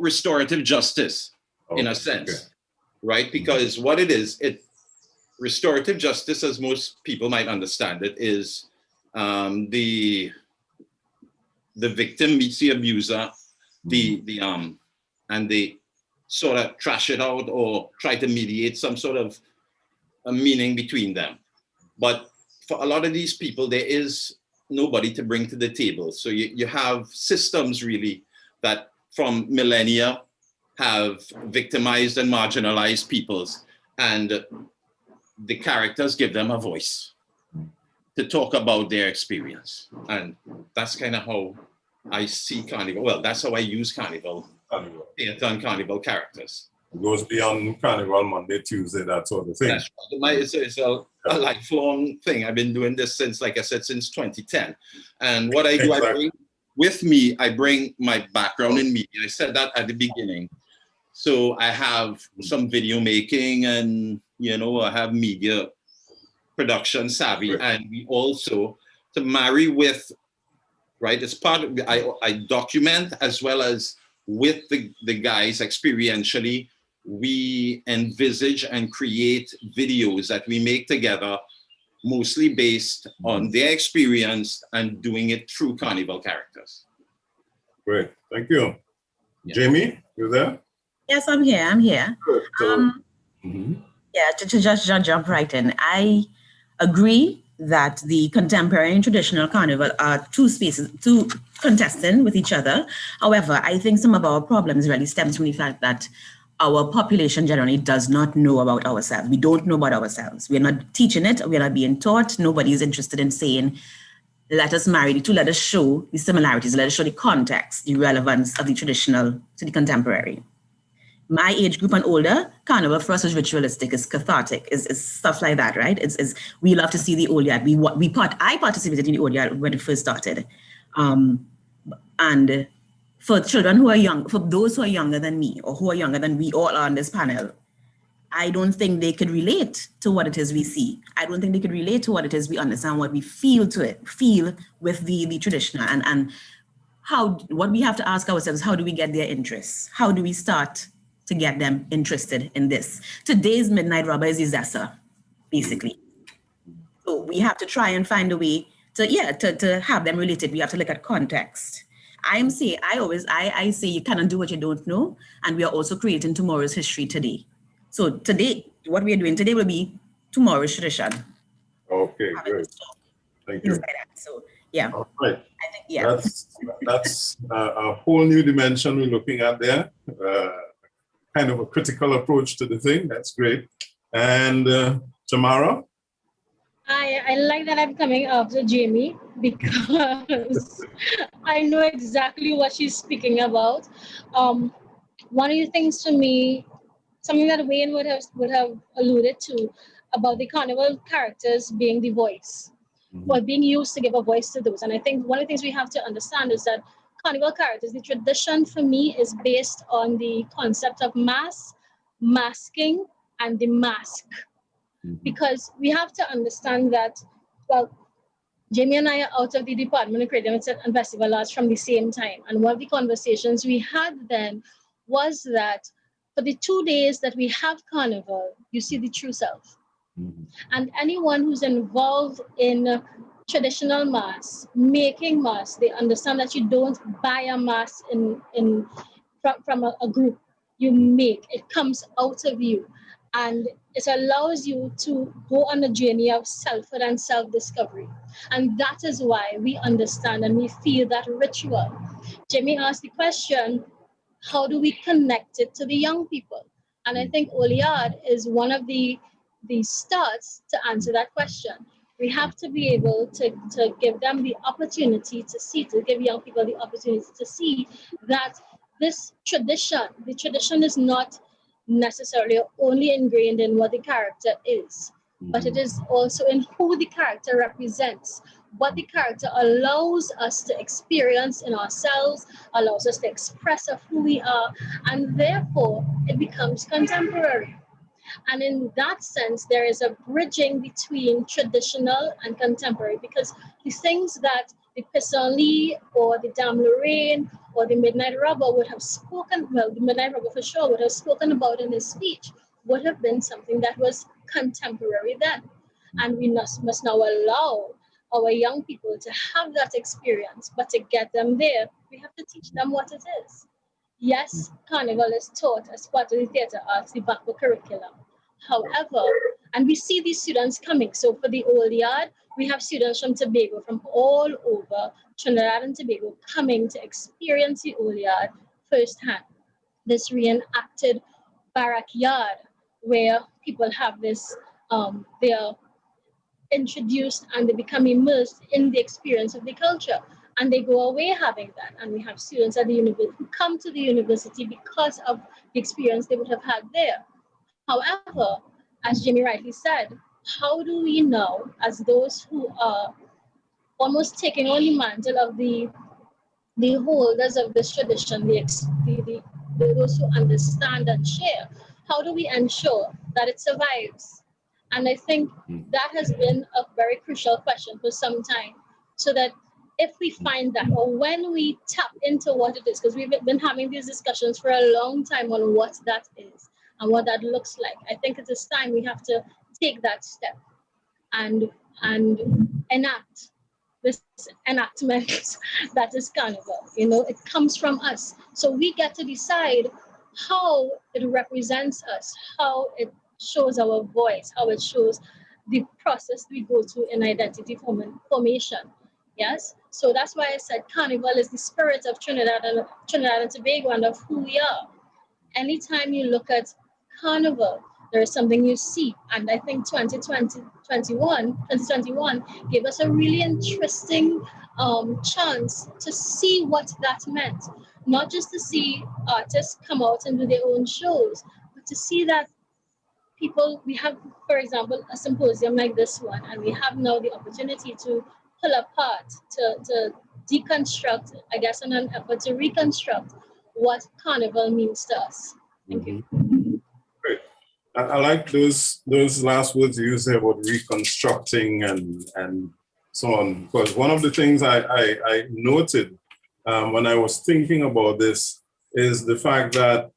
restorative justice, in a sense, right? Because what it is, restorative justice, as most people might understand it, is the victim meets the abuser, and they sort of trash it out or try to mediate some sort of a meaning between them. But for a lot of these people, there is nobody to bring to the table. So you have systems, really, that from millennia have victimized and marginalized peoples, and the characters give them a voice to talk about their experience. And that's kind of how I see Carnival. Well, that's how I use Carnival, theater and Carnival characters. It goes beyond Carnival Monday, Tuesday, that sort of thing. That's right. It's a lifelong thing. I've been doing this since, like I said, since 2010. And what I do, exactly. I bring my background in media. I said that at the beginning. So I have some video making, and, you know, I have media production savvy. And we also, to marry with, right, as part of, I document as well as with the guys experientially, we envisage and create videos that we make together, mostly based on their experience and doing it through Carnival characters. Great, thank you. Yeah. Jamie, you there? Yes, I'm here. Good. So, Yeah, to just jump right in. I agree that the contemporary and traditional carnival are two contesting with each other. However, I think some of our problems really stems from the fact that our population generally does not know about ourselves. We don't know about ourselves. We're not teaching it. We're not being taught. Nobody is interested in saying, let us marry the two, let us show the similarities, let us show the context, the relevance of the traditional to the contemporary. My age group and older, Carnival for us is ritualistic, is cathartic, is stuff like that, right? We love to see the old yard. I participated in the old yard when it first started. And for children who are young, for those who are younger than me or who are younger than we all are on this panel, I don't think they could relate to what it is we see. I don't think they could relate to what it is we understand, what we feel with the traditional and what we have to ask ourselves, how do we get their interests? How do we start to get them interested in this? Today's Midnight Rubber is Zessa, basically. So we have to try and find a way to have them related. We have to look at context. I say you cannot do what you don't know, and we are also creating tomorrow's history today. So today, what we are doing today will be tomorrow's tradition. Okay, great. Thank you. Like that. So yeah. All right. I think yeah. That's a whole new dimension we're looking at there. Kind of a critical approach to the thing. That's great. And Tamara? I like that I'm coming after Jamie because I know exactly what she's speaking about. One of the things to me, something that Wayne would have alluded to about the carnival characters being the voice, or being used to give a voice to those. And I think one of the things we have to understand is that carnival characters, the tradition for me is based on the concept of masking, and the mask. Because we have to understand that, well, Jamie and I are out of the Department of Creative and Festival Arts from the same time. And one of the conversations we had then was that for the 2 days that we have Carnival, you see the true self. And anyone who's involved in traditional mass, making mass, they understand that you don't buy a mass from a group. You make, it comes out of you. And it allows you to go on a journey of selfhood and self-discovery. And that is why we understand and we feel that ritual. Jamie asked the question, how do we connect it to the young people? And I think Oliad is one of the starts to answer that question. We have to be able to give them the opportunity to give young people the opportunity to see that this tradition, the tradition is not necessarily only ingrained in what the character is, but it is also in who the character represents, what the character allows us to experience in ourselves, allows us to express of who we are, and therefore it becomes contemporary. And in that sense, there is a bridging between traditional and contemporary, because the things that the Pissenlit or the Dame Lorraine or the Midnight Rubber would have spoken, well, the Midnight Rubber for sure would have spoken about in his speech, would have been something that was contemporary then. And we must now allow our young people to have that experience, but to get them there, we have to teach them what it is. Yes, Carnival is taught as part of the theatre arts, the Cropover curriculum. However, and we see these students coming. So for the old yard, we have students from Tobago, from all over Trinidad and Tobago, coming to experience the old yard firsthand. This reenacted barrack yard where people have this, they are introduced and they become immersed in the experience of the culture. And they go away having that. And we have students at the university who come to the university because of the experience they would have had there. However, as Jimmy rightly said, how do we know, as those who are almost taking on the mantle of the holders of this tradition, those who understand and share, how do we ensure that it survives? And I think that has been a very crucial question for some time, so that if we find that, or when we tap into what it is, because we've been having these discussions for a long time on what that is, and what that looks like. I think it is time we have to take that step and enact this enactment that is Carnival. You know, it comes from us. So we get to decide how it represents us, how it shows our voice, how it shows the process we go through in identity formation. Yes, so that's why I said Carnival is the spirit of Trinidad and Tobago and of who we are. Anytime you look at Carnival, there is something you see. And I think 2021 gave us a really interesting chance to see what that meant. Not just to see artists come out and do their own shows, but to see that people, we have, for example, a symposium like this one, and we have now the opportunity to pull apart, to deconstruct, I guess, in an effort to reconstruct what Carnival means to us. Thank you. Great. I like those last words you used there about reconstructing and so on, because one of the things I noted when I was thinking about this is the fact that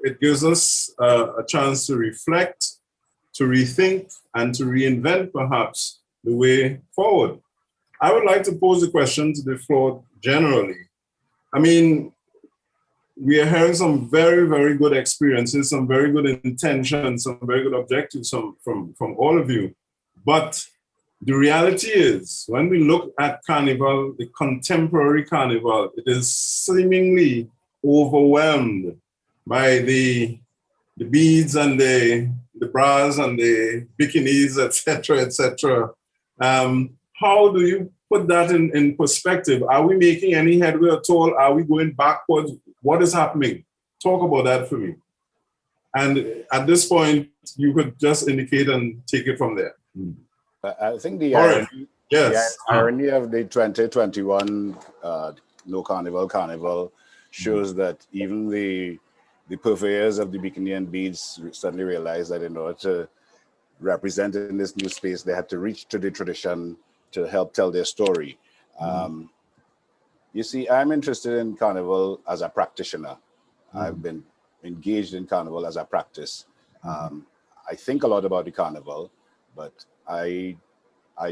it gives us a chance to reflect, to rethink, and to reinvent perhaps the way forward. I would like to pose a question to the floor generally. I mean, we are hearing some very, very good experiences, some very good intentions, some very good objectives from all of you. But the reality is, when we look at Carnival, the contemporary Carnival, it is seemingly overwhelmed by the beads and the bras and the bikinis, etc., etc. How do you put that in perspective? Are we making any headway at all? Are we going backwards? What is happening? Talk about that for me. And at this point, you could just indicate and take it from there. I think the irony of the 2021 No Carnival shows that even the purveyors of the bikini and beads suddenly realized that in order to represent in this new space, they had to reach to the tradition to help tell their story. You see, I'm interested in Carnival as a practitioner. I've been engaged in Carnival as a practice. I think a lot about the Carnival, but I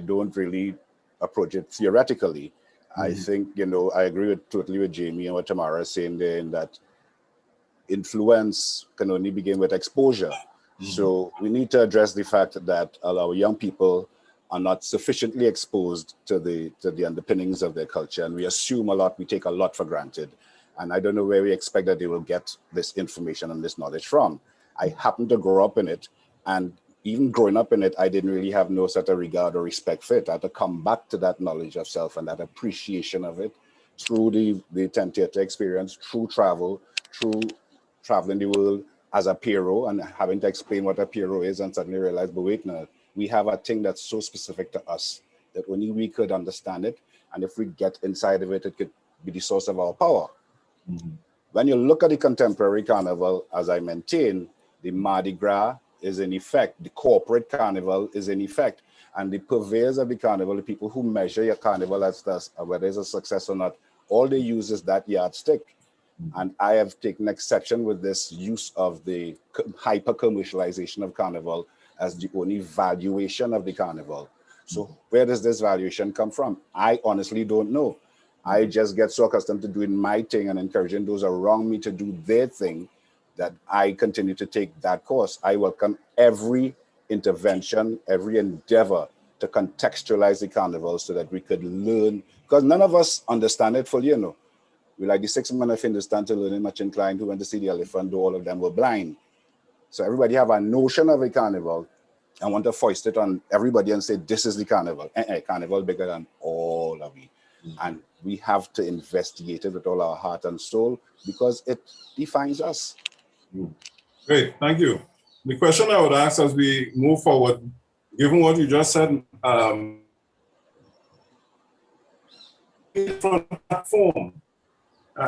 don't really approach it theoretically. I think, you know, I agree totally with Jamie and what Tamara is saying there, in that influence can only begin with exposure. So we need to address the fact that our young people are not sufficiently exposed to the underpinnings of their culture, and we assume a lot, we take a lot for granted. And I don't know where we expect that they will get this information and this knowledge from. I happen to grow up in it, and even growing up in it, I didn't really have no sort of regard or respect for it. I had to come back to that knowledge of self and that appreciation of it through the tent theater experience, through travel, through traveling the world as a Piero and having to explain what a Piero is, and suddenly realize, but wait now, we have a thing that's so specific to us that only we could understand it. And if we get inside of it, it could be the source of our power. When you look at the contemporary Carnival, as I maintain, the Mardi Gras is in effect, the corporate Carnival is in effect, and the purveyors of the Carnival, the people who measure your Carnival as whether it's a success or not, all they use is that yardstick. And I have taken exception with this use of the hyper-commercialization of Carnival as the only valuation of the Carnival. So where does this valuation come from? I honestly don't know. I just get so accustomed to doing my thing and encouraging those around me to do their thing that I continue to take that course. I welcome every intervention, every endeavor to contextualize the Carnival so that we could learn, because none of us understand it fully, you know. We like the 6 men of Hindustan to learning much inclined, who went to see the elephant, though all of them were blind. So everybody have a notion of a Carnival and want to foist it on everybody and say, this is the Carnival. Carnival bigger than all of it. And we have to investigate it with all our heart and soul because it defines us. Great, thank you. The question I would ask as we move forward, given what you just said, from platform,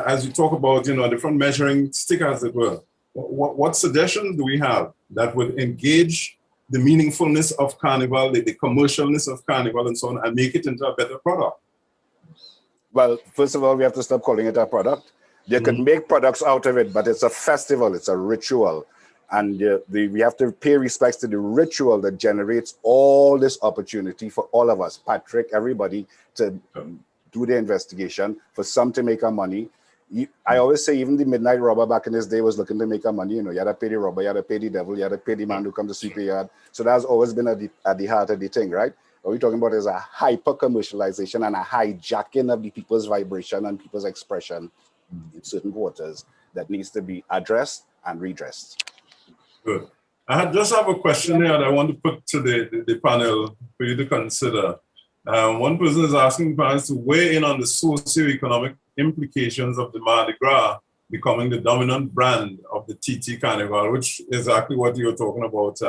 as you talk about, you know, different measuring stick, as it were, what suggestions do we have that would engage the meaningfulness of Carnival, the commercialness of Carnival and so on, and make it into a better product? Well, first of all, we have to stop calling it a product. They could make products out of it, but it's a festival, it's a ritual. And we have to pay respects to the ritual that generates all this opportunity for all of us, Patrick, everybody, to do the investigation, for some to make our money. I always say even the midnight robber back in this day was looking to make our money. You know, you had to pay the robber, you had to pay the devil, you had to pay the man who comes to sweep your yard. So that's always been at the heart of the thing, right? What we're talking about is a hyper-commercialization and a hijacking of the people's vibration and people's expression in certain quarters that needs to be addressed and redressed. Good. I just have a question here that I want to put to the panel for you to consider. One person is asking parents to weigh in on the socio-economic implications of the Mardi Gras becoming the dominant brand of the TT Carnival, which is exactly what you were talking about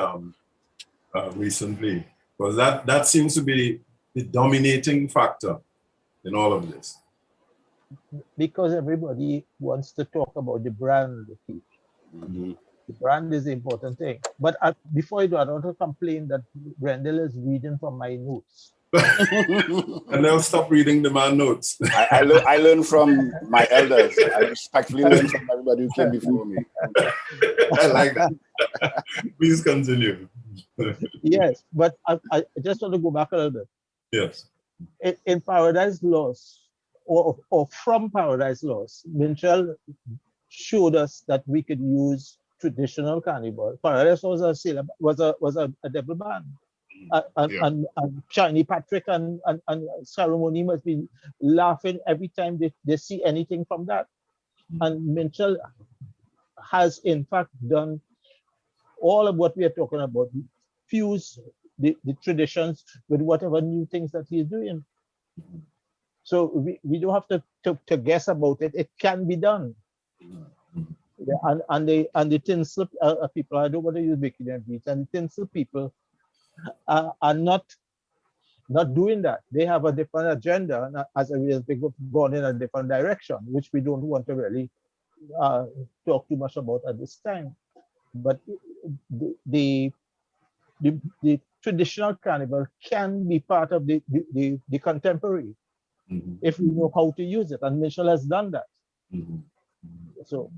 recently. Because that seems to be the dominating factor in all of this. Because everybody wants to talk about the brand. The brand is the important thing. But before I do, I don't want to complain that Brendel is reading from my notes. And they'll stop reading the man notes. I learned from my elders. I respectfully learned from everybody who came before me. I like that. Please continue. Yes, but I just want to go back a little bit. Yes. In Paradise Lost, or from Paradise Lost, Minchell showed us that we could use traditional carnival. Paradise was a double band. And Shiny Patrick and Ceremony must be laughing every time they see anything from that. And Minchell has in fact done all of what we are talking about, fuse the traditions with whatever new things that he's doing. So we don't have to guess about it. It can be done. Yeah, and the tinsel people, I don't want to use Mickey and Beats, and the tinsel people are not doing that. They have a different agenda, and as a result, they've gone in a different direction, which we don't want to really talk too much about at this time. But the traditional carnival can be part of the contemporary if we know how to use it, and Michelle has done that. So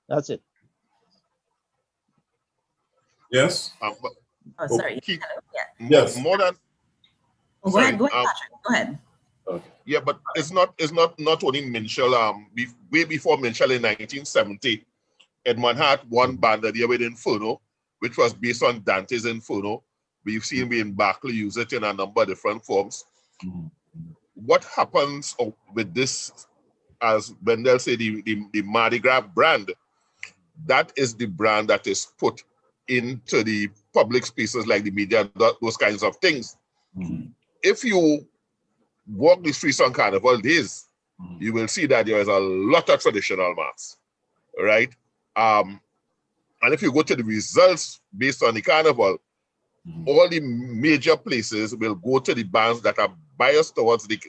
that's it. Yes. Oh, sorry. Yes. More than. Go ahead, Patrick. Go ahead. Okay. Yeah, but it's not only Minchell. Way before Minchell in 1970, Edmund had one band that he with Inferno, which was based on Dante's Inferno. We've seen we in Barclay use it in a number of different forms. What happens with this, as when they'll say the Mardi Gras brand, that is the brand that is put into the public spaces like the media, those kinds of things. If you walk the streets on Carnival days, you will see that there is a lot of traditional mass, right? And if you go to the results based on the Carnival, all the major places will go to the bands that are biased towards the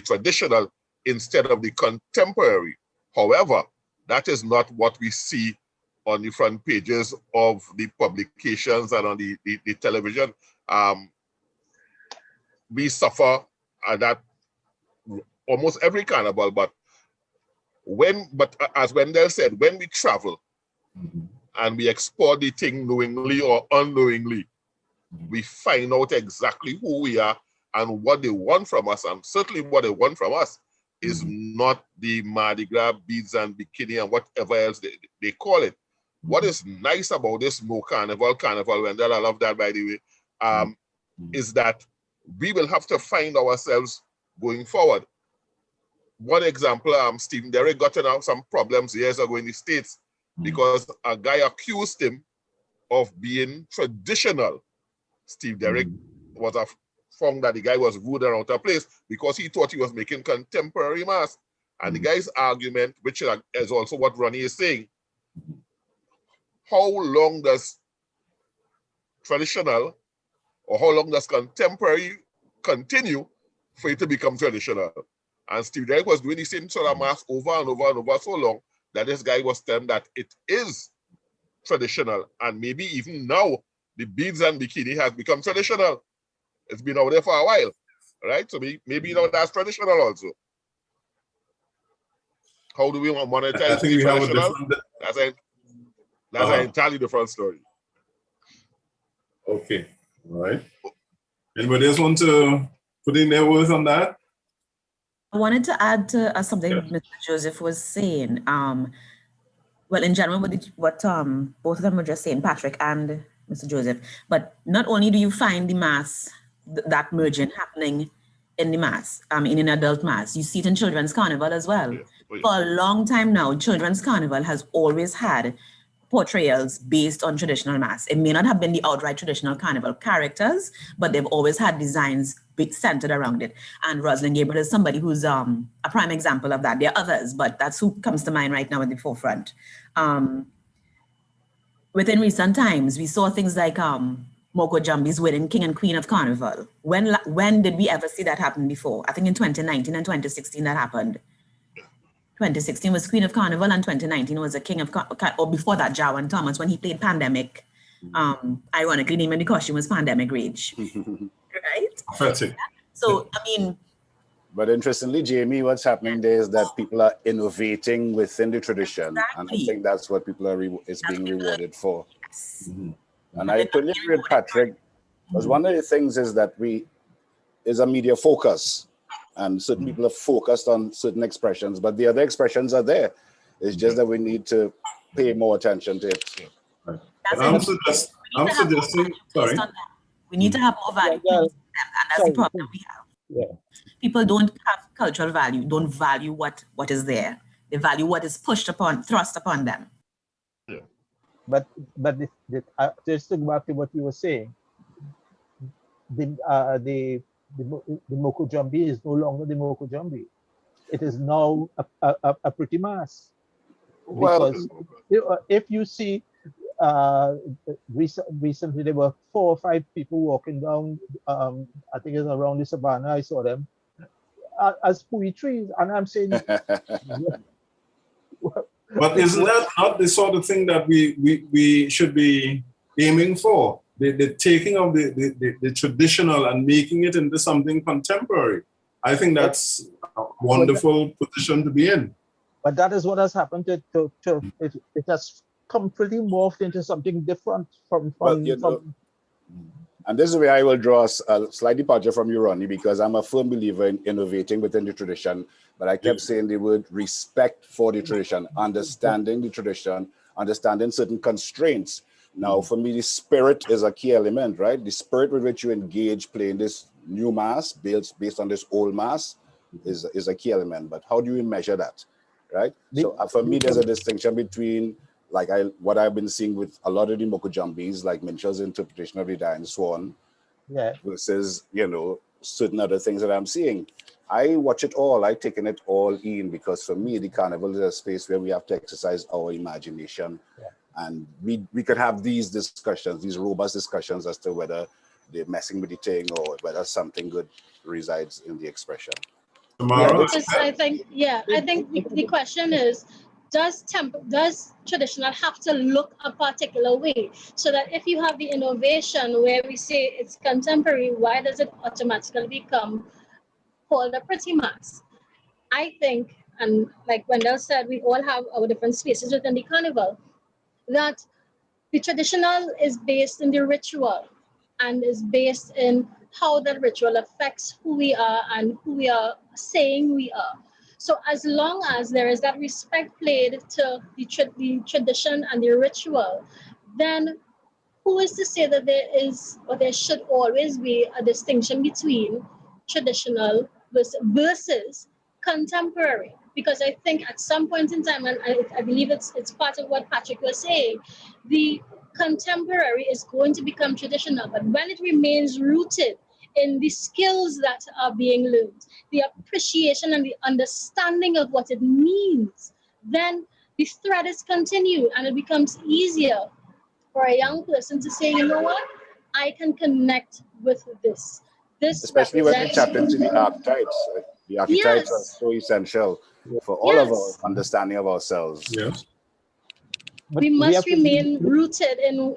traditional instead of the contemporary. However, that is not what we see on the front pages of the publications and on the television. We suffer at that almost every carnival, but as Wendell said, when we travel and we explore the thing knowingly or unknowingly, we find out exactly who we are and what they want from us. And certainly what they want from us is not the Mardi Gras beads and bikini and whatever else they call it. What is nice about this No Carnival, Wendell, I love that, by the way, is that we will have to find ourselves going forward. One example, Stephen Derrick got in some problems years ago in the States because a guy accused him of being traditional. Steve Derrick was found that the guy was rude and out of place because he thought he was making contemporary mass. And the guy's argument, which is also what Ronnie is saying, how long does traditional or how long does contemporary continue for it to become traditional? And Steve Derrick was doing the same sort of mass over and over and over so long that this guy was telling that it is traditional. And maybe even now, the beads and bikini has become traditional. It's been out there for a while, right? So maybe now that's traditional also. How do we monetize the traditional? That's an entirely different story. Okay, all right. Anybody else want to put in their words on that? I wanted to add to something Mr. Joseph was saying. Well, in general, what both of them were just saying, Patrick and Mr. Joseph. But not only do you find the mass, that merging happening in the mass, in an adult mass, you see it in children's carnival as well. Yeah. Oh, yeah. For a long time now, children's carnival has always had portrayals based on traditional mass. It may not have been the outright traditional carnival characters, but they've always had designs centered around it. And Rosalind Gabriel is somebody who's a prime example of that. There are others, but that's who comes to mind right now at the forefront. Within recent times, we saw things like Moko Jambi's winning King and Queen of Carnival. When did we ever see that happen before? I think in 2019 and 2016 that happened. 2016 was Queen of Carnival and 2019 was a King of Carnival, or before that, Jawan Thomas, when he played Pandemic. Ironically, naming the costume was Pandemic Rage. Right? Fantastic. So, I mean. But interestingly, Jamie, what's happening there is that people are innovating within the tradition. Exactly. And I think that's what people are being rewarded for. Yes. And I totally agree with Patrick, because one of the things is that is a media focus. And certain people are focused on certain expressions, but the other expressions are there. It's just that we need to pay more attention to it. Right. I'm suggesting, sorry. We need to have more value, and that's the problem we have. Yeah. People don't have cultural value, don't value what is there. They value what is thrust upon them. Yeah. But just to go back to what you were saying, the Moko Jambi is no longer the Moko Jambi. It is now a pretty mass. Because if you see, recently there were 4 or 5 people walking down, I think it's around the savannah, I saw them, as pui trees, and I'm saying... But isn't that not the sort of thing that we should be aiming for? The taking of the traditional and making it into something contemporary. I think that's a wonderful position to be in. But that is what has happened to it has completely morphed into something different from and this is where I will draw a slight departure from you, Ronnie, because I'm a firm believer in innovating within the tradition. But I kept saying the word respect for the tradition, understanding the tradition, understanding certain constraints. Now, for me, the spirit is a key element, right? The spirit with which you engage playing this new mass based on this old mass is a key element. But how do you measure that, right? So for me, there's a distinction between what I've been seeing with a lot of the Moko Jambis, like Minshaw's interpretation of the Dying Swan, versus, certain other things that I'm seeing. I watch it all, I taken it all in, because for me, the carnival is a space where we have to exercise our imagination. Yeah. And we could have these discussions, these robust discussions as to whether they're messing with the thing or whether something good resides in the expression. I think the question is, does traditional have to look a particular way? So that if you have the innovation where we say it's contemporary, why does it automatically become called a pretty mass? I think, and like Wendell said, we all have our different spaces within the carnival, that the traditional is based in the ritual and is based in how that ritual affects who we are and who we are saying we are. So as long as there is that respect played to the tradition and the ritual, then who is to say that there is, or there should always be, a distinction between traditional versus contemporary? Because I think at some point in time, and I believe it's part of what Patrick was saying, the contemporary is going to become traditional, but when it remains rooted in the skills that are being learned, the appreciation and the understanding of what it means, then the thread is continued and it becomes easier for a young person to say, you know what, I can connect with this. Especially when we tap into the archetypes. The archetypes are so essential for all of our understanding of ourselves. Yes. We must remain rooted in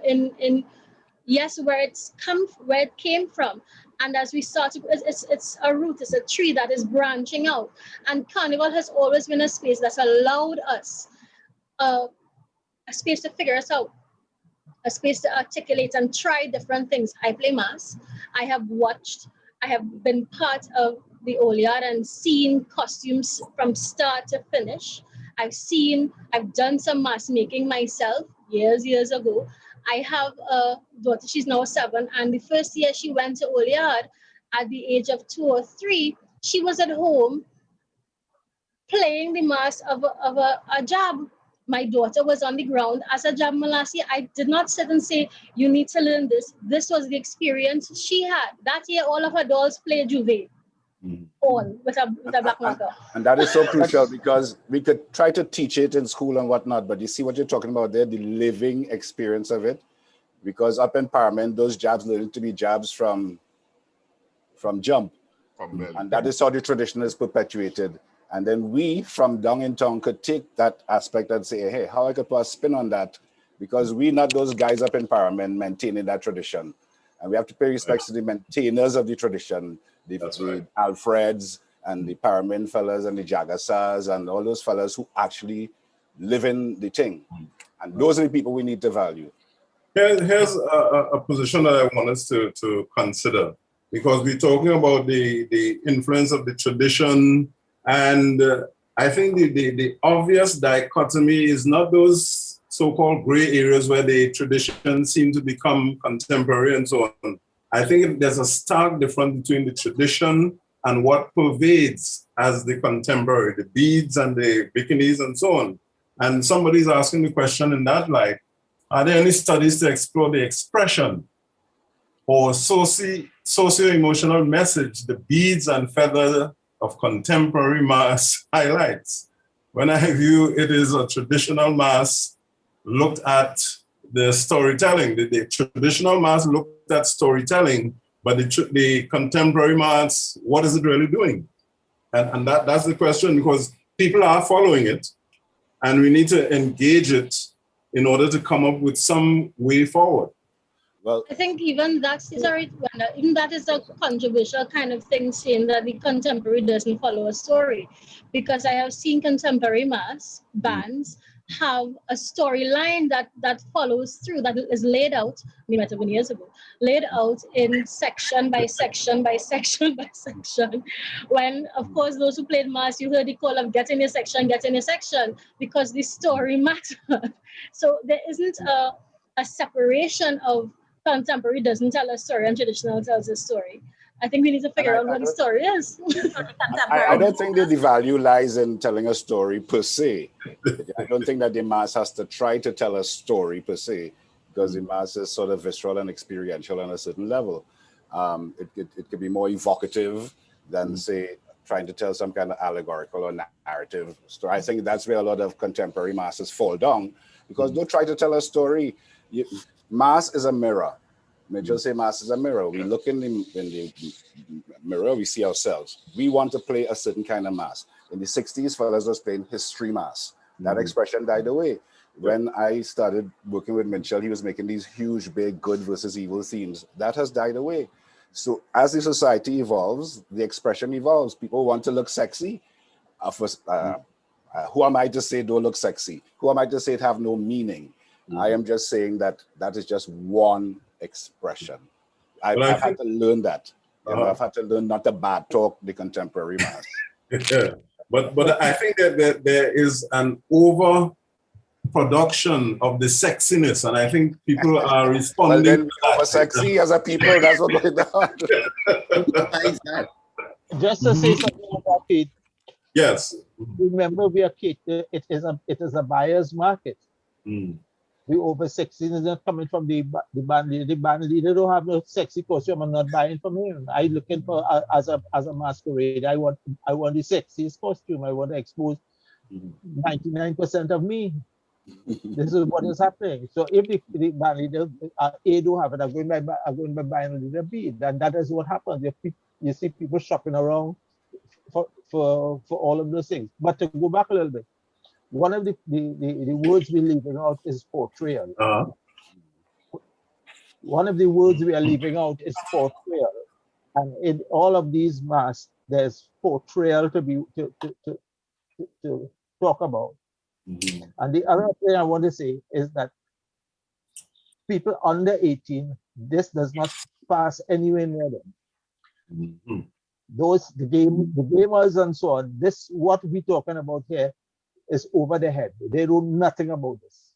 where it came from. And as we start, it's a root, it's a tree that is branching out. And Carnival has always been a space that's allowed us a a space to figure us out, a space to articulate and try different things. I play mass. I have been part of the Oliad and seen costumes from start to finish. I've done some mask making myself years ago. I have a daughter, she's now 7, and the first year she went to Oliad at the age of 2 or 3, she was at home playing the mask of a jab. My daughter was on the ground as a jab Malasi. I did not sit and say, you need to learn this. This was the experience she had. That year, all of her dolls played Juve. All with a black marker. And that is so crucial because we could try to teach it in school and whatnot, but you see what you're talking about there, the living experience of it. Because up in Parliament, those jabs learn to be jabs from jump. And that is how the tradition is perpetuated. And then we from down in town could take that aspect and say, hey, how I could put a spin on that? Because we're not those guys up in Parliament maintaining that tradition. And we have to pay respects to the maintainers of the tradition, the Alfreds and the Parliament fellas and the Jagassas and all those fellas who actually live in the thing. And those are the people we need to value. Here's a position that I want us to consider, because we're talking about the influence of the tradition, and I think the obvious dichotomy is not those so-called gray areas where the tradition seem to become contemporary and so on. I think there's a stark difference between the tradition and what pervades as the contemporary, the beads and the bikinis and so on. And somebody's asking the question in that light, are there any studies to explore the expression or socio-emotional message the beads and feather of contemporary mass highlights? When I view it is a traditional mass looked at the storytelling. The traditional mass looked at storytelling, but the contemporary mass, what is it really doing? And that's the question, because people are following it and we need to engage it in order to come up with some way forward. Well, I think even that is a controversial kind of thing, saying that the contemporary doesn't follow a story, because I have seen contemporary mass bands have a storyline that follows through, that is laid out, we met even years ago, laid out in section by section by section by section. When, of course, those who played mass, you heard the call of get in your section, because the story mattered. So there isn't a separation of contemporary doesn't tell a story and traditional tells a story. I think we need to figure out what the story is. I don't think that the value lies in telling a story per se. I don't think that the mass has to try to tell a story per se, because the mass is sort of visceral and experiential on a certain level. It could be more evocative than, say, trying to tell some kind of allegorical or narrative story. I think that's where a lot of contemporary masses fall down, because don't try to tell a story. Mass is a mirror. Mitchell say mass is a mirror. We look in the mirror, we see ourselves. We want to play a certain kind of mass. In the 60s, fellas was playing history mass. That expression died away. When I started working with Mitchell, he was making these huge, big, good versus evil themes. That has died away. So as the society evolves, the expression evolves. People want to look sexy. Who am I to say don't look sexy? Who am I to say it have no meaning? I am just saying that is just one expression. I've had to learn that. I've had to learn not to bad talk the contemporary mass. Yeah. But I think that there is an overproduction of the sexiness, and I think people are responding. Well, then over sexy as a people, that's what going on. Just to say something about it. Yes. Remember, we are catered. It is a buyer's market. The over 16 is not coming from the band leader. The band leader don't have no sexy costume. I'm not buying from him. I'm looking for as a masquerade. I want the sexiest costume. I want to expose 99% of me. This is what is happening. So if the band leader A don't have it, I'm going by band leader B. Then that is what happens. You see people shopping around for all of those things. But to go back a little bit, one of the words we're leaving out is portrayal. One of the words we are leaving out is portrayal. And in all of these masks, there's portrayal to talk about. And the other thing I want to say is that people under 18, this does not pass anywhere near them. The gamers and so on, this, what we're talking about here, is over their head. They know nothing about this.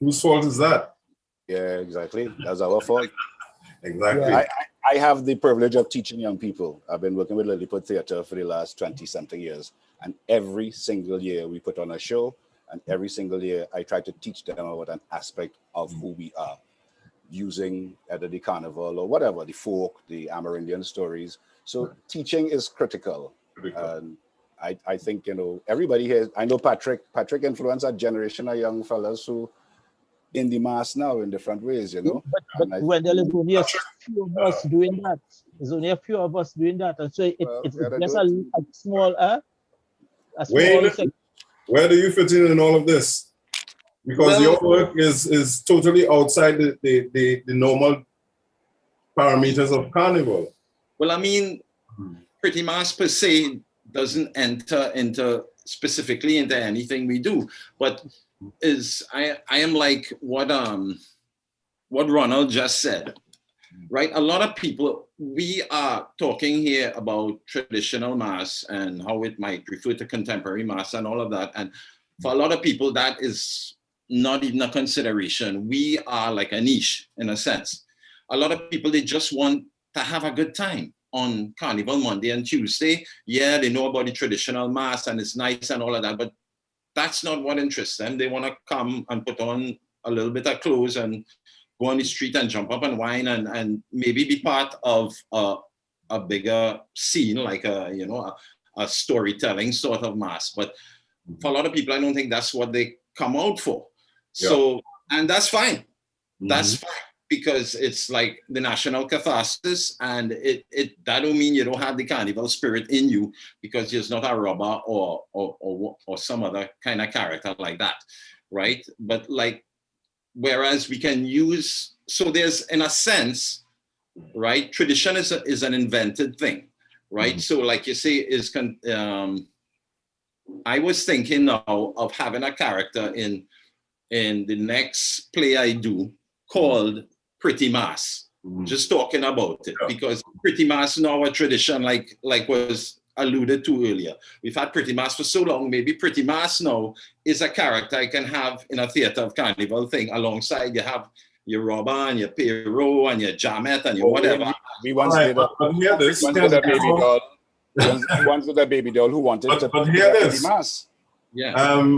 Whose fault is that? Yeah, exactly. That's our fault. Exactly. Yeah. I have the privilege of teaching young people. I've been working with Lilliput Theatre for the last 20-something years. And every single year we put on a show. And every single year I try to teach them about an aspect of who we are, using either the carnival or whatever, the folk, the Amerindian stories. So teaching is critical. And I think, you know, everybody here, I know Patrick influenced a generation of young fellas who in the mass now in different ways, you know. But when there is only a few of us doing that, there's only a few of us doing that. And so it's just a small, Wayne, where do you fit in all of this? Because your work is totally outside the normal parameters of Carnival. Well, I mean, Pretty Mass per se doesn't enter specifically into anything we do, but I am like what Ronald just said, right? A lot of people, we are talking here about traditional mass and how it might refer to contemporary mass and all of that. And for a lot of people, that is not even a consideration. We are like a niche in a sense. A lot of people, they just want to have a good time on Carnival Monday and Tuesday. Yeah, they know about the traditional mass and it's nice and all of that, but that's not what interests them. They want to come and put on a little bit of clothes and go on the street and jump up and whine and maybe be part of a bigger scene, like a storytelling sort of mass. But for a lot of people, I don't think that's what they come out for. Yeah. So, and that's fine. That's fine, because it's like the national catharsis, and that don't mean you don't have the carnival spirit in you because you're not a robber or some other kind of character like that, right? But like, whereas we can use, so there's, in a sense, right, tradition is an invented thing, right? So like you say, I was thinking now of having a character in the next play I do called Pretty Mass, just talking about it, because Pretty Mass now a tradition, like was alluded to earlier. We've had Pretty Mass for so long, maybe Pretty Mass now is a character I can have in a theater of carnival thing alongside. You have your robber and your Pierrot and your Jamet and your whatever. We once did a baby doll. Once with a baby doll who wanted to hear this. Pretty Mass. Yeah.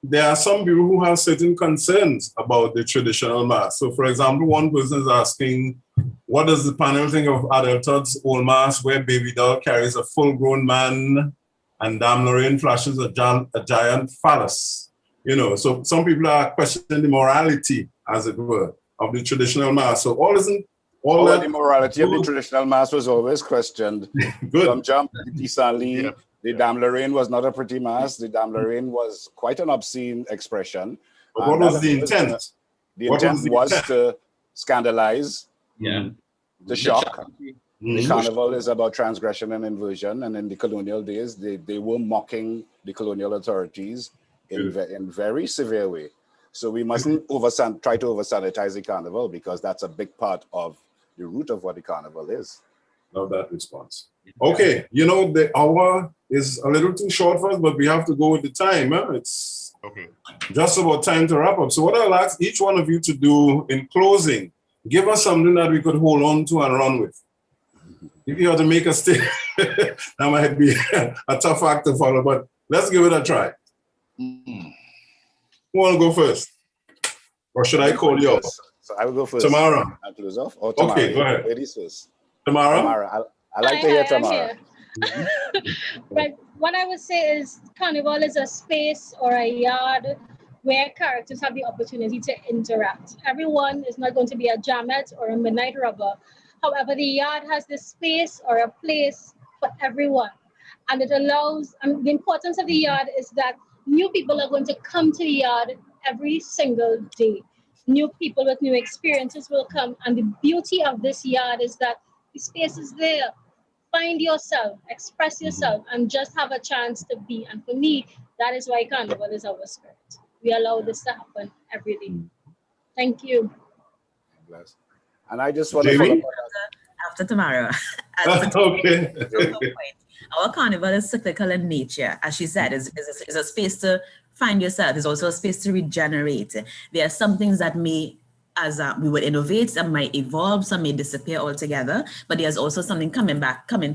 There are some people who have certain concerns about the traditional mass. So, for example, one person is asking, what does the panel think of adulthood's old mass where baby doll carries a full-grown man and Dame Lorraine flashes a giant phallus? You know, so some people are questioning the morality, as it were, of the traditional mass. So all the morality of the traditional mass was always questioned. Good. From jump, decently. Yeah. The Dame Lorraine was not a pretty mass. The Dame Lorraine was quite an obscene expression. But what was the intent? The intent was to scandalize, to shock. The carnival is about transgression and inversion. And in the colonial days, they were mocking the colonial authorities in very severe way. So we mustn't try to over-sanitize the carnival, because that's a big part of the root of what the carnival is. Love that response. Okay, you know, the hour is a little too short for us, but we have to go with the time. Huh? It's just about time to wrap up. So what I'll ask each one of you to do in closing, give us something that we could hold on to and run with. If you have to make a statement, that might be a tough act to follow, but let's give it a try. Who want to go first? Or should I call you off? So I will go first. Tamara. I'll close off. Or Tamara. Okay, go ahead. Ladies first. Tamara. I like to hear Tamara. But what I would say is Carnival is a space or a yard where characters have the opportunity to interact. Everyone is not going to be a Jamet or a midnight robber. However, the yard has this space or a place for everyone. And it allows, the importance of the yard is that new people are going to come to the yard every single day. New people with new experiences will come. And the beauty of this yard is that the space is there. find yourself, express yourself, and just have a chance to be. And for me, that is why Carnival is our spirit. We allow this to happen every day. Thank you. Bless. And I just want to follow up after tomorrow. Okay. Our carnival is cyclical in nature. As she said, is a space to find yourself. It's also a space to regenerate. There are some things that may, as we would innovate, some might evolve, some may disappear altogether, but there's also something coming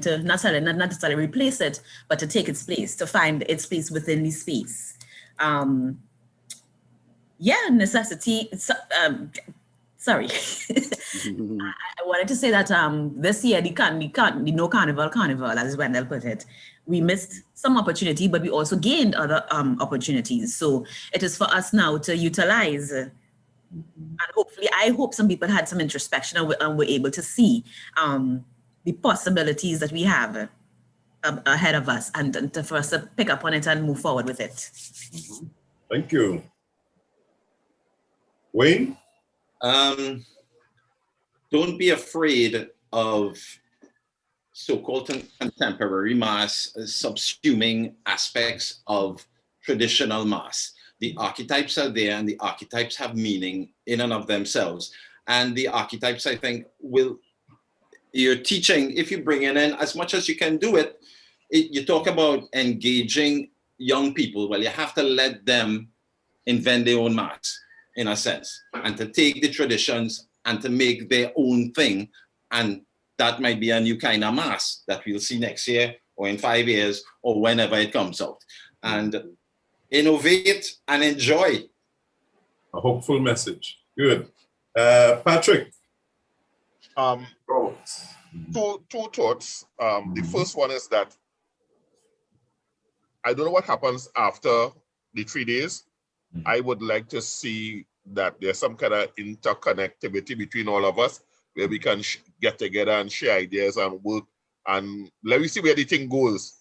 to not necessarily replace it, but to take its place, to find its place within the space. Necessity. Sorry. I wanted to say that this year, the No Carnival, as Wendell put it, we missed some opportunity, but we also gained other opportunities. So it is for us now to utilize, and hopefully, I hope some people had some introspection and were able to see the possibilities that we have ahead of us, and for us to pick up on it and move forward with it. Thank you. Wayne? Don't be afraid of so-called contemporary mass subsuming aspects of traditional mass. The archetypes are there, and the archetypes have meaning in and of themselves. And the archetypes, I think, you're teaching, if you bring in as much as you can do it, you talk about engaging young people. Well, you have to let them invent their own mass, in a sense, and to take the traditions and to make their own thing. And that might be a new kind of mass that we'll see next year or in 5 years or whenever it comes out. And innovate and enjoy. A hopeful message. Good. Patrick? Two thoughts. The first one is that I don't know what happens after the 3 days. I would like to see that there's some kind of interconnectivity between all of us where we can get together and share ideas and work, and let me see where the thing goes.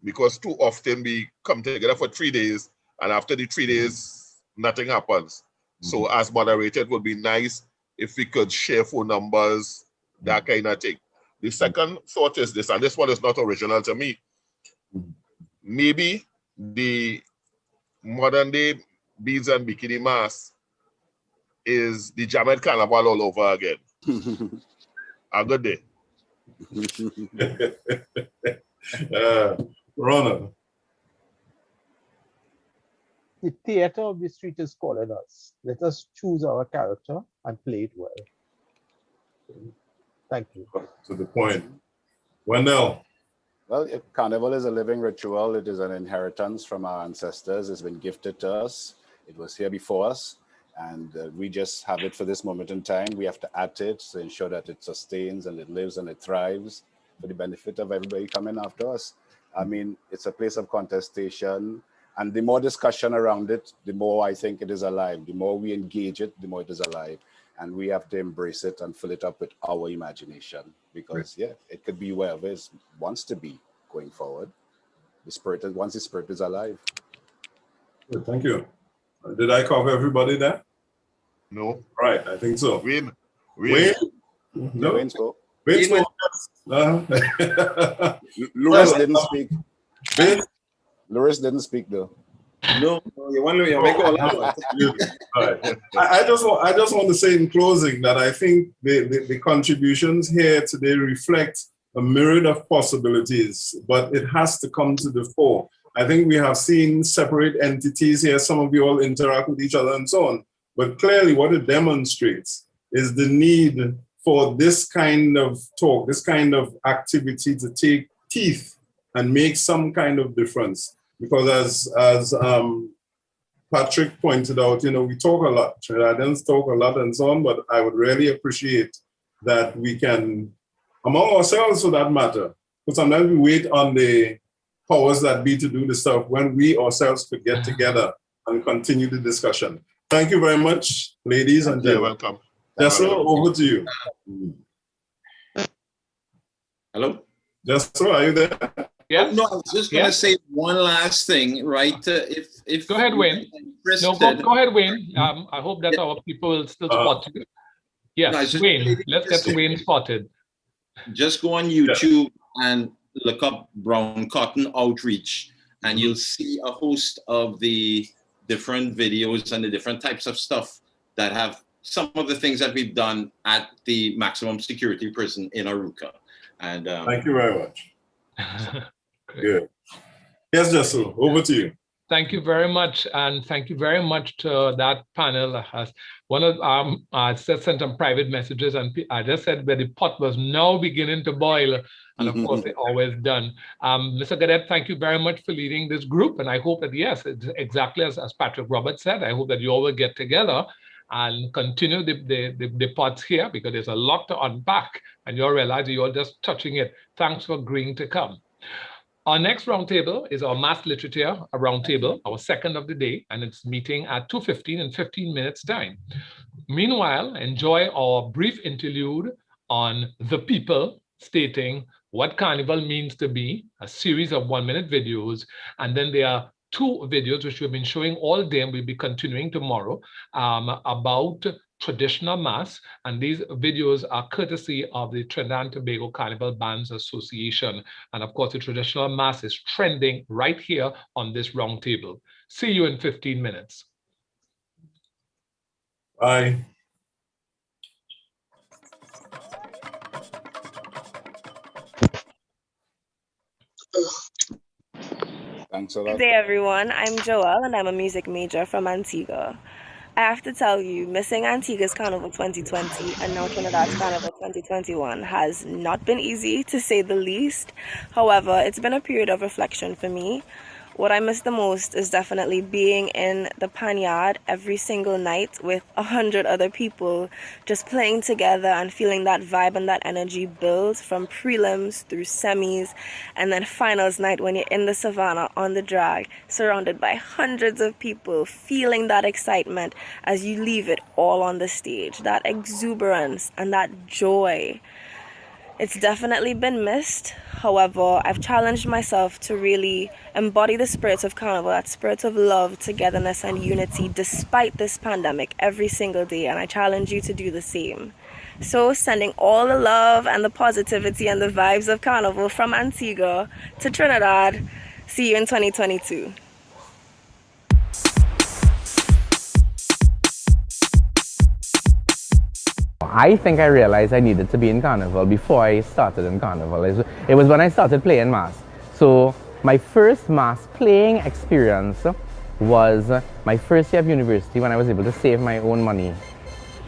Because too often we come together for 3 days and after the 3 days, nothing happens. So as moderator, it would be nice if we could share phone numbers, that kind of thing. The second thought is this, and this one is not original to me. Maybe the modern day beads and bikini mask is the Jamaican Carnival all over again. A good day. Ronald. The theater of the street is calling us. Let us choose our character and play it well. Thank you. To the point. Wendell. Well, Carnival is a living ritual. It is an inheritance from our ancestors. It's been gifted to us. It was here before us. And we just have it for this moment in time. We have to add to it to ensure that it sustains and it lives and it thrives for the benefit of everybody coming after us. I mean, it's a place of contestation. And the more discussion around it, the more I think it is alive. The more we engage it, the more it is alive. And we have to embrace it and fill it up with our imagination. Because, yeah, it could be wherever it wants to be going forward. Once the spirit is alive. Good, thank you. Did I cover everybody there? No. Right, I think so. Wayne? No. Wayne spoke. Wayne spoke. Louis didn't speak. Louis didn't speak though. No, you want to make all that. Right. I just want to say in closing that I think the contributions here today reflect a myriad of possibilities, but it has to come to the fore. I think we have seen separate entities here. Some of you all interact with each other and so on. But clearly what it demonstrates is the need for this kind of talk, this kind of activity to take teeth and make some kind of difference. Because as Patrick pointed out, we talk a lot, Trinidadians talk a lot and so on, but I would really appreciate that we can, among ourselves for that matter, because sometimes we wait on the powers that be to do the stuff when we ourselves could get together and continue the discussion. Thank you very much, ladies and gentlemen. You're welcome. Jessel, over to you. Hello? Jessel, are you there? Yeah. No, I was just going to say one last thing, right? If go ahead, Wayne. No, go ahead, Wayne. I hope that our people will still spot you. Yes, no, Wayne. Let's get Wayne spotted. Just go on YouTube and look up Brown Cotton Outreach, and you'll see a host of the different videos and the different types of stuff that have some of the things that we've done at the maximum security prison in Aruca. And thank you very much. Good. Yes, Jessel, over to you. Thank you very much, and thank you very much to that panel. One of I sent some private messages, and I just said that the pot was now beginning to boil, and of course it always done. Mr. Gadet, thank you very much for leading this group, and I hope that yes, it's exactly as Patrick Roberts said. I hope that you all will get together and continue the pots here, because there's a lot to unpack, and you'll realize you're just touching it. Thanks for agreeing to come. Our next roundtable is our mass literature roundtable, our second of the day, and it's meeting at 2:15 in 15 minutes time. Meanwhile, enjoy our brief interlude on the people stating what Carnival means to be, a series of 1-minute videos, and then there are 2 videos which we've been showing all day and we'll be continuing tomorrow about traditional mass, and these videos are courtesy of the Trinidad and Tobago Carnival Bands Association. And of course, the traditional mass is trending right here on this roundtable. See you in 15 minutes. Bye. Thanks a lot. Good day, everyone. I'm Joelle, and I'm a music major from Antigua. I have to tell you, missing Antigua's Carnival 2020 and now Trinidad's Carnival 2021 has not been easy, to say the least. However, it's been a period of reflection for me. What I miss the most is definitely being in the Panchayat every single night with 100 other people, just playing together and feeling that vibe and that energy build from prelims through semis, and then finals night when you're in the savannah on the drag, surrounded by hundreds of people, feeling that excitement as you leave it all on the stage, that exuberance and that joy. It's definitely been missed. However, I've challenged myself to really embody the spirit of Carnival, that spirit of love, togetherness, and unity despite this pandemic every single day, and I challenge you to do the same. So sending all the love and the positivity and the vibes of Carnival from Antigua to Trinidad. See you in 2022. I think I realized I needed to be in Carnival before I started in Carnival. It was when I started playing mass. So my first mass playing experience was my first year of university, when I was able to save my own money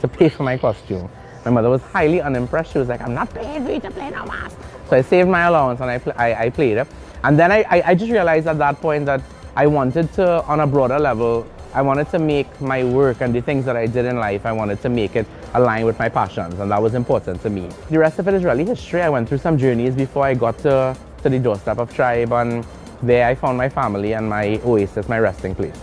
to pay for my costume. My mother was highly unimpressed. She was like, I'm not paying for you to play no mass. So I saved my allowance and I played it. And then I just realized at that point that I wanted to, on a broader level, I wanted to make my work and the things that I did in life, I wanted to make it align with my passions, and that was important to me. The rest of it is really history. I went through some journeys before I got to the doorstep of Tribe, and there I found my family and my oasis, my resting place.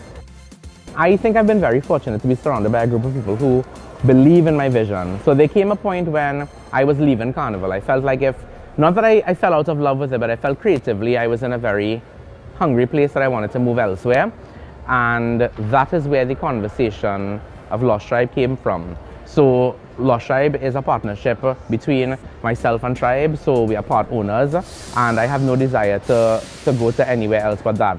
I think I've been very fortunate to be surrounded by a group of people who believe in my vision. So there came a point when I was leaving Carnival. I felt like not that I fell out of love with it, but I felt creatively I was in a very hungry place that I wanted to move elsewhere. And that is where the conversation of Lost Tribe came from. So Lost Tribe is a partnership between myself and Tribe, so we are part owners, and I have no desire to go to anywhere else but that.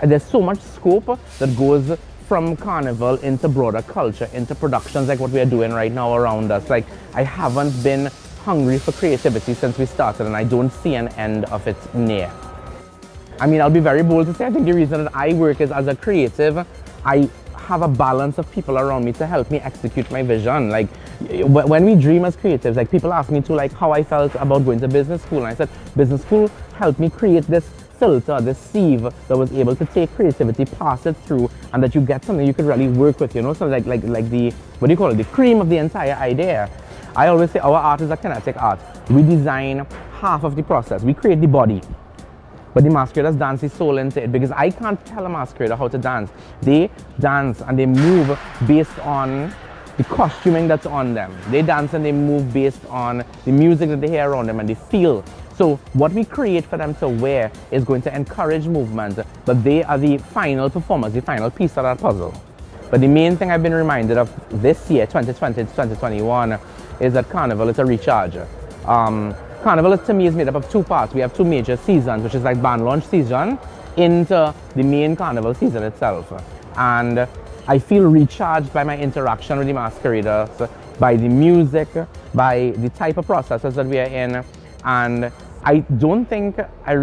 There's so much scope that goes from Carnival into broader culture, into productions like what we are doing right now around us. Like, I haven't been hungry for creativity since we started, and I don't see an end of it near. I mean, I'll be very bold to say I think the reason that I work is as a creative, I have a balance of people around me to help me execute my vision. Like, when we dream as creatives, like, people ask me to, like, how I felt about going to business school, and I said business school helped me create this filter, this sieve that was able to take creativity, pass it through, and that you get something you could really work with, you know, so like the, what do you call it, the cream of the entire idea. I always say our art is a kinetic art. We design half of the process. We create the body, but the masqueraders dance his soul into it, because I can't tell a masquerader how to dance. They dance and they move based on the costuming that's on them. They dance and they move based on the music that they hear around them and they feel. So what we create for them to wear is going to encourage movement, but they are the final performers, the final piece of that puzzle. But the main thing I've been reminded of this year, 2020 to 2021, is that Carnival is a recharge. Carnival to me is made up of two parts. We have two major seasons, which is like band launch season into the main Carnival season itself. And I feel recharged by my interaction with the masqueraders, by the music, by the type of processes that we are in. And I don't think I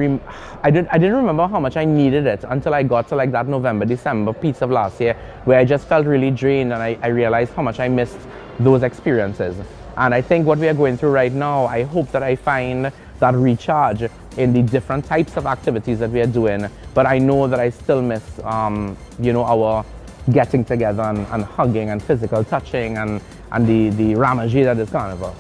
didn't remember how much I needed it until I got to like that November, December piece of last year, where I just felt really drained, and I realized how much I missed those experiences. And I think what we are going through right now, I hope that I find that recharge in the different types of activities that we are doing. But I know that I still miss, you know, our getting together and hugging and physical touching and the ramagie that is Carnival.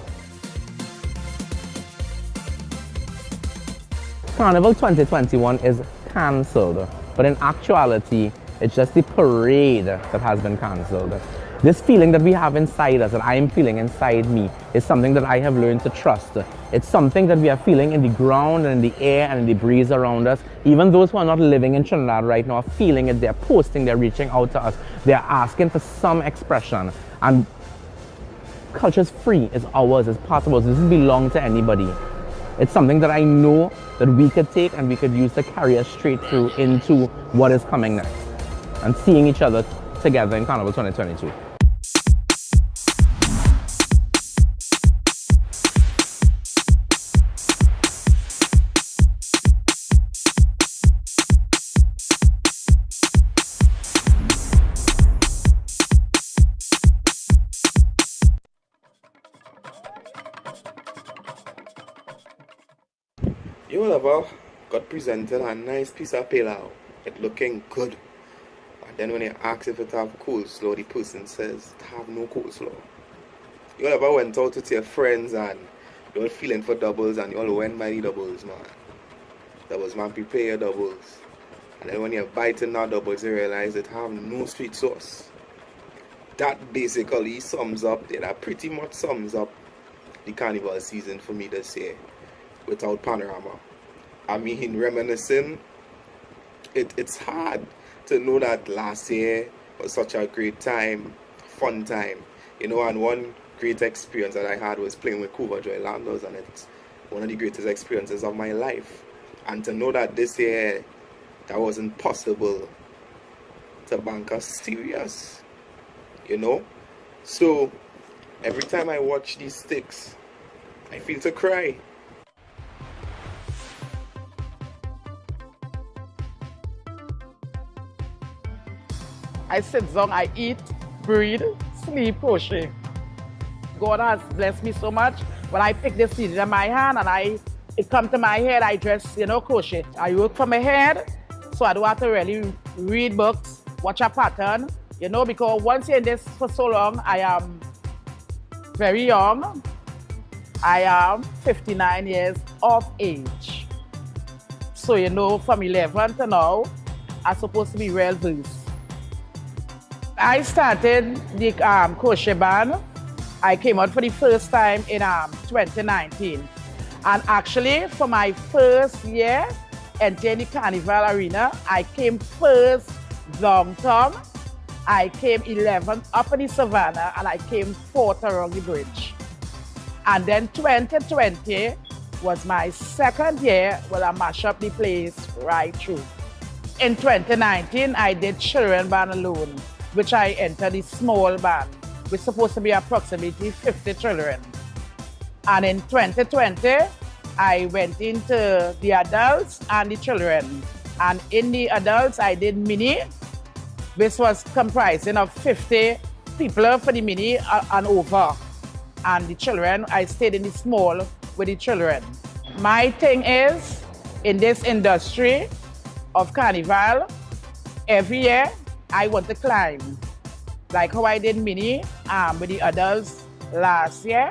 Carnival 2021 is cancelled, but in actuality, it's just the parade that has been cancelled. This feeling that we have inside us, that I am feeling inside me, is something that I have learned to trust. It's something that we are feeling in the ground and in the air and in the breeze around us. Even those who are not living in Trinidad right now are feeling it. They're posting, they're reaching out to us. They're asking for some expression. And culture is free, it's ours, it's part of us. It doesn't belong to anybody. It's something that I know that we could take and we could use to carry us straight through into what is coming next. And seeing each other together in Carnival 2022. You ever got presented a nice piece of pilau, it looking good, and then when you ask if it have coleslaw, the person says it have no coleslaw. You ever went out with your friends and you're feeling for doubles and you all went by the doubles, man. Doubles, man, prepare your doubles. And then when you're biting that doubles, you realize it have no sweet sauce. That basically sums up, that pretty much sums up the Carnival season for me this year without panorama. I mean, reminiscing, it's hard to know that last year was such a great time, fun time, you know, and one great experience that I had was playing with Cropover Correct, and it's one of the greatest experiences of my life. And to know that this year, that wasn't possible to bank us serious, you know? So, every time I watch these sticks, I feel to cry. I sit down, I eat, breathe, sleep, crochet. God has blessed me so much. When I pick this seed in my hand and it comes to my head, I just, you know, crochet. I work from my head, so I don't have to really read books, watch a pattern, you know, because once you're in this for so long, I am very young. I am 59 years of age. So, you know, from 11 to now, I'm supposed to be well versed. I started the crochet band. I came out for the first time in 2019. And actually, for my first year entering the Carnival arena, I came first downtown, I came 11th up in the Savannah, and I came 4th around the bridge. And then 2020 was my second year where I mashed up the place right through. In 2019, I did children band alone, which I entered the small band, which is supposed to be approximately 50 children. And in 2020, I went into the adults and the children. And in the adults, I did mini, which was comprising of 50 people for the mini and over. And the children, I stayed in the small with the children. My thing is, in this industry of Carnival, every year, I want to climb. Like how I did mini with the adults last year.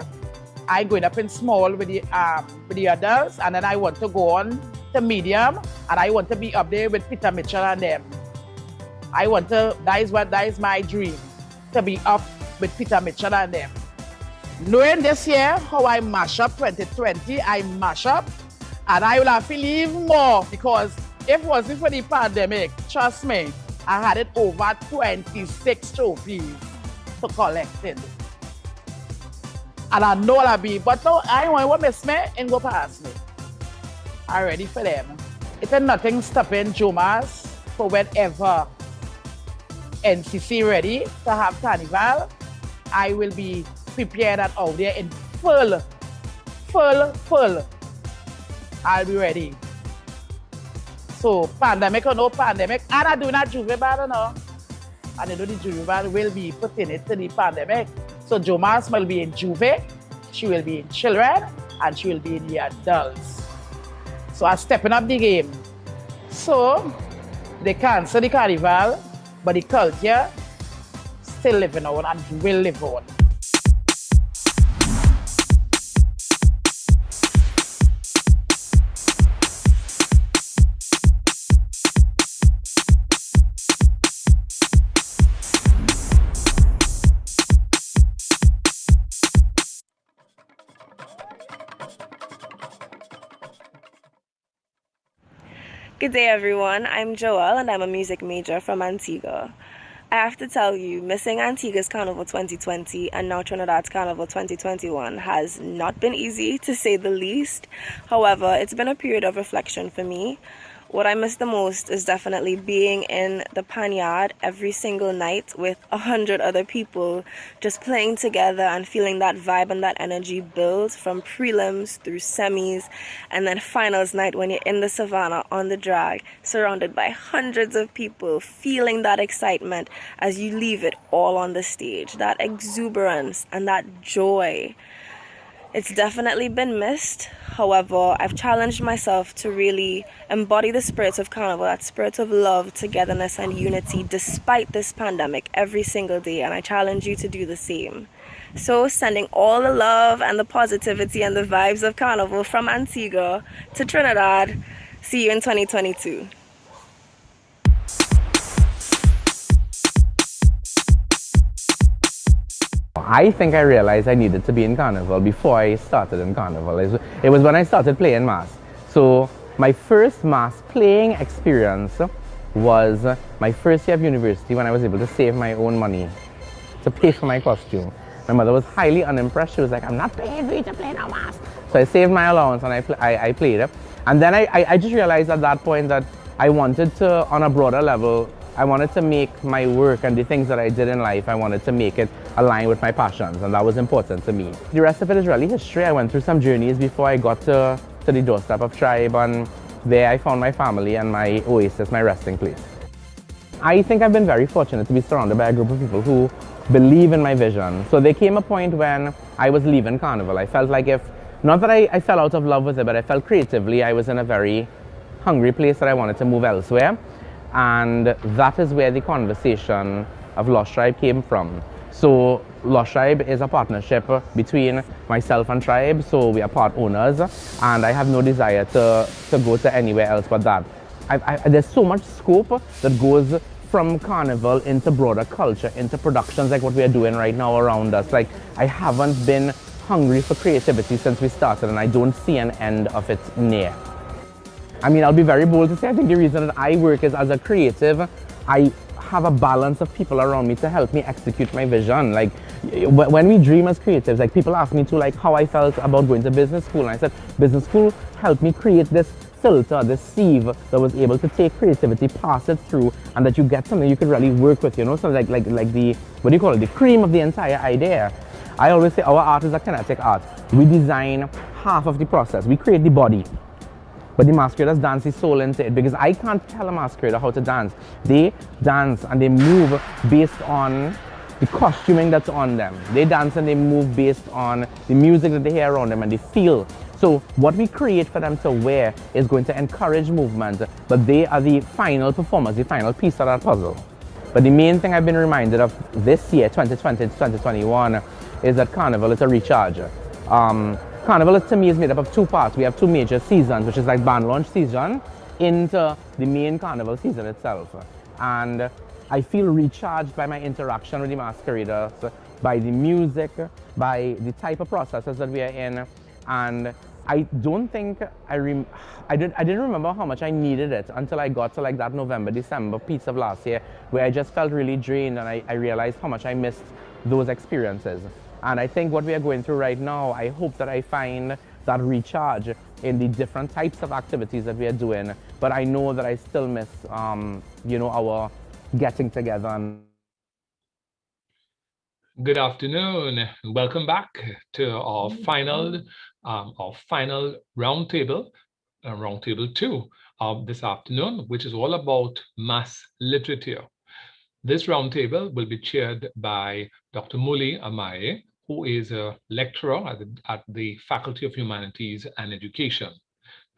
I going up in small with the adults, and then I want to go on to medium, and I want to be up there with Peter Mitchell and them. That is my dream, to be up with Peter Mitchell and them. Knowing this year how I mash up 2020, I mash up, and I will have to leave more, because if it wasn't for the pandemic, trust me, I had it over 26 trophies to collect it. And I know I'll be, but no, I want what miss me and go past me. I'm ready for them. It ain't nothing stopping Jomas for whenever NCC ready to have Carnival. I will be prepared and out there in full. I'll be ready. So pandemic or no pandemic, and I do not Juve Bar, no. And I know the Juve Bar will be putting it to the pandemic. So Jomas will be in Juve, she will be in children, and she will be in the adults. So I'm stepping up the game. So they cancel the Carnival, but the culture still living on and will live on. Good day, everyone. I'm Joelle, and I'm a music major from Antigua. I have to tell you, missing Antigua's Carnival 2020 and now Trinidad's Carnival 2021 has not been easy, to say the least. However, it's been a period of reflection for me. What I miss the most is definitely being in the Panchayat every single night with 100 other people, just playing together and feeling that vibe and that energy build from prelims through semis, and then finals night when you're in the savannah on the drag, surrounded by hundreds of people, feeling that excitement as you leave it all on the stage, that exuberance and that joy. It's definitely been missed. However, I've challenged myself to really embody the spirit of Carnival, that spirit of love, togetherness, and unity despite this pandemic every single day, and I challenge you to do the same. So, sending all the love and the positivity and the vibes of Carnival from Antigua to Trinidad. See you in 2022. I think I realized I needed to be in Carnival before I started in Carnival. It was when I started playing mass. So my first mass playing experience was my first year of university, when I was able to save my own money to pay for my costume. My mother was highly unimpressed. She was like, I'm not paying for you to play no mass. So I saved my allowance and I played it. And then I just realized at that point that I wanted to, on a broader level, I wanted to make my work and the things that I did in life, I wanted to make it align with my passions, and that was important to me. The rest of it is really history. I went through some journeys before I got to the doorstep of Tribe, and there I found my family and my oasis, my resting place. I think I've been very fortunate to be surrounded by a group of people who believe in my vision. So there came a point when I was leaving Carnival. I felt like not that I fell out of love with it, but I felt creatively I was in a very hungry place that I wanted to move elsewhere. And that is where the conversation of Lost Tribe came from. So Lost Tribe is a partnership between myself and Tribe, so we are part owners, and I have no desire to go to anywhere else but that. There's so much scope that goes from Carnival into broader culture, into productions like what we are doing right now around us. Like, I haven't been hungry for creativity since we started, and I don't see an end of it near. I mean, I'll be very bold to say I think the reason that I work is as a creative, I have a balance of people around me to help me execute my vision. Like, when we dream as creatives, like, people ask me to, like, how I felt about going to business school, and I said business school helped me create this filter, this sieve that was able to take creativity, pass it through, and that you get something you could really work with, you know, so like the, what do you call it, the cream of the entire idea. I always say our art is a kinetic art. We design half of the process. We create the body, but the masqueraders dance the soul into it, because I can't tell a masquerader how to dance. They dance and they move based on the costuming that's on them. They dance and they move based on the music that they hear around them and they feel. So what we create for them to wear is going to encourage movement, but they are the final performers, the final piece of that puzzle. But the main thing I've been reminded of this year, 2020 to 2021, is that Carnival is a recharge. Carnival to me is made up of two parts. We have two major seasons, which is like band launch season into the main Carnival season itself. And I feel recharged by my interaction with the masqueraders, by the music, by the type of processes that we are in. And I don't think I didn't remember how much I needed it until I got to like that November, December piece of last year, where I just felt really drained, and I realized how much I missed those experiences. And I think what we are going through right now, I hope that I find that recharge in the different types of activities that we are doing. But I know that I still miss, our getting together. Good afternoon. Welcome back to our final roundtable, roundtable 2 of this afternoon, which is all about mass literature. This roundtable will be chaired by Dr. Muli Amaye, who is a lecturer at the Faculty of Humanities and Education.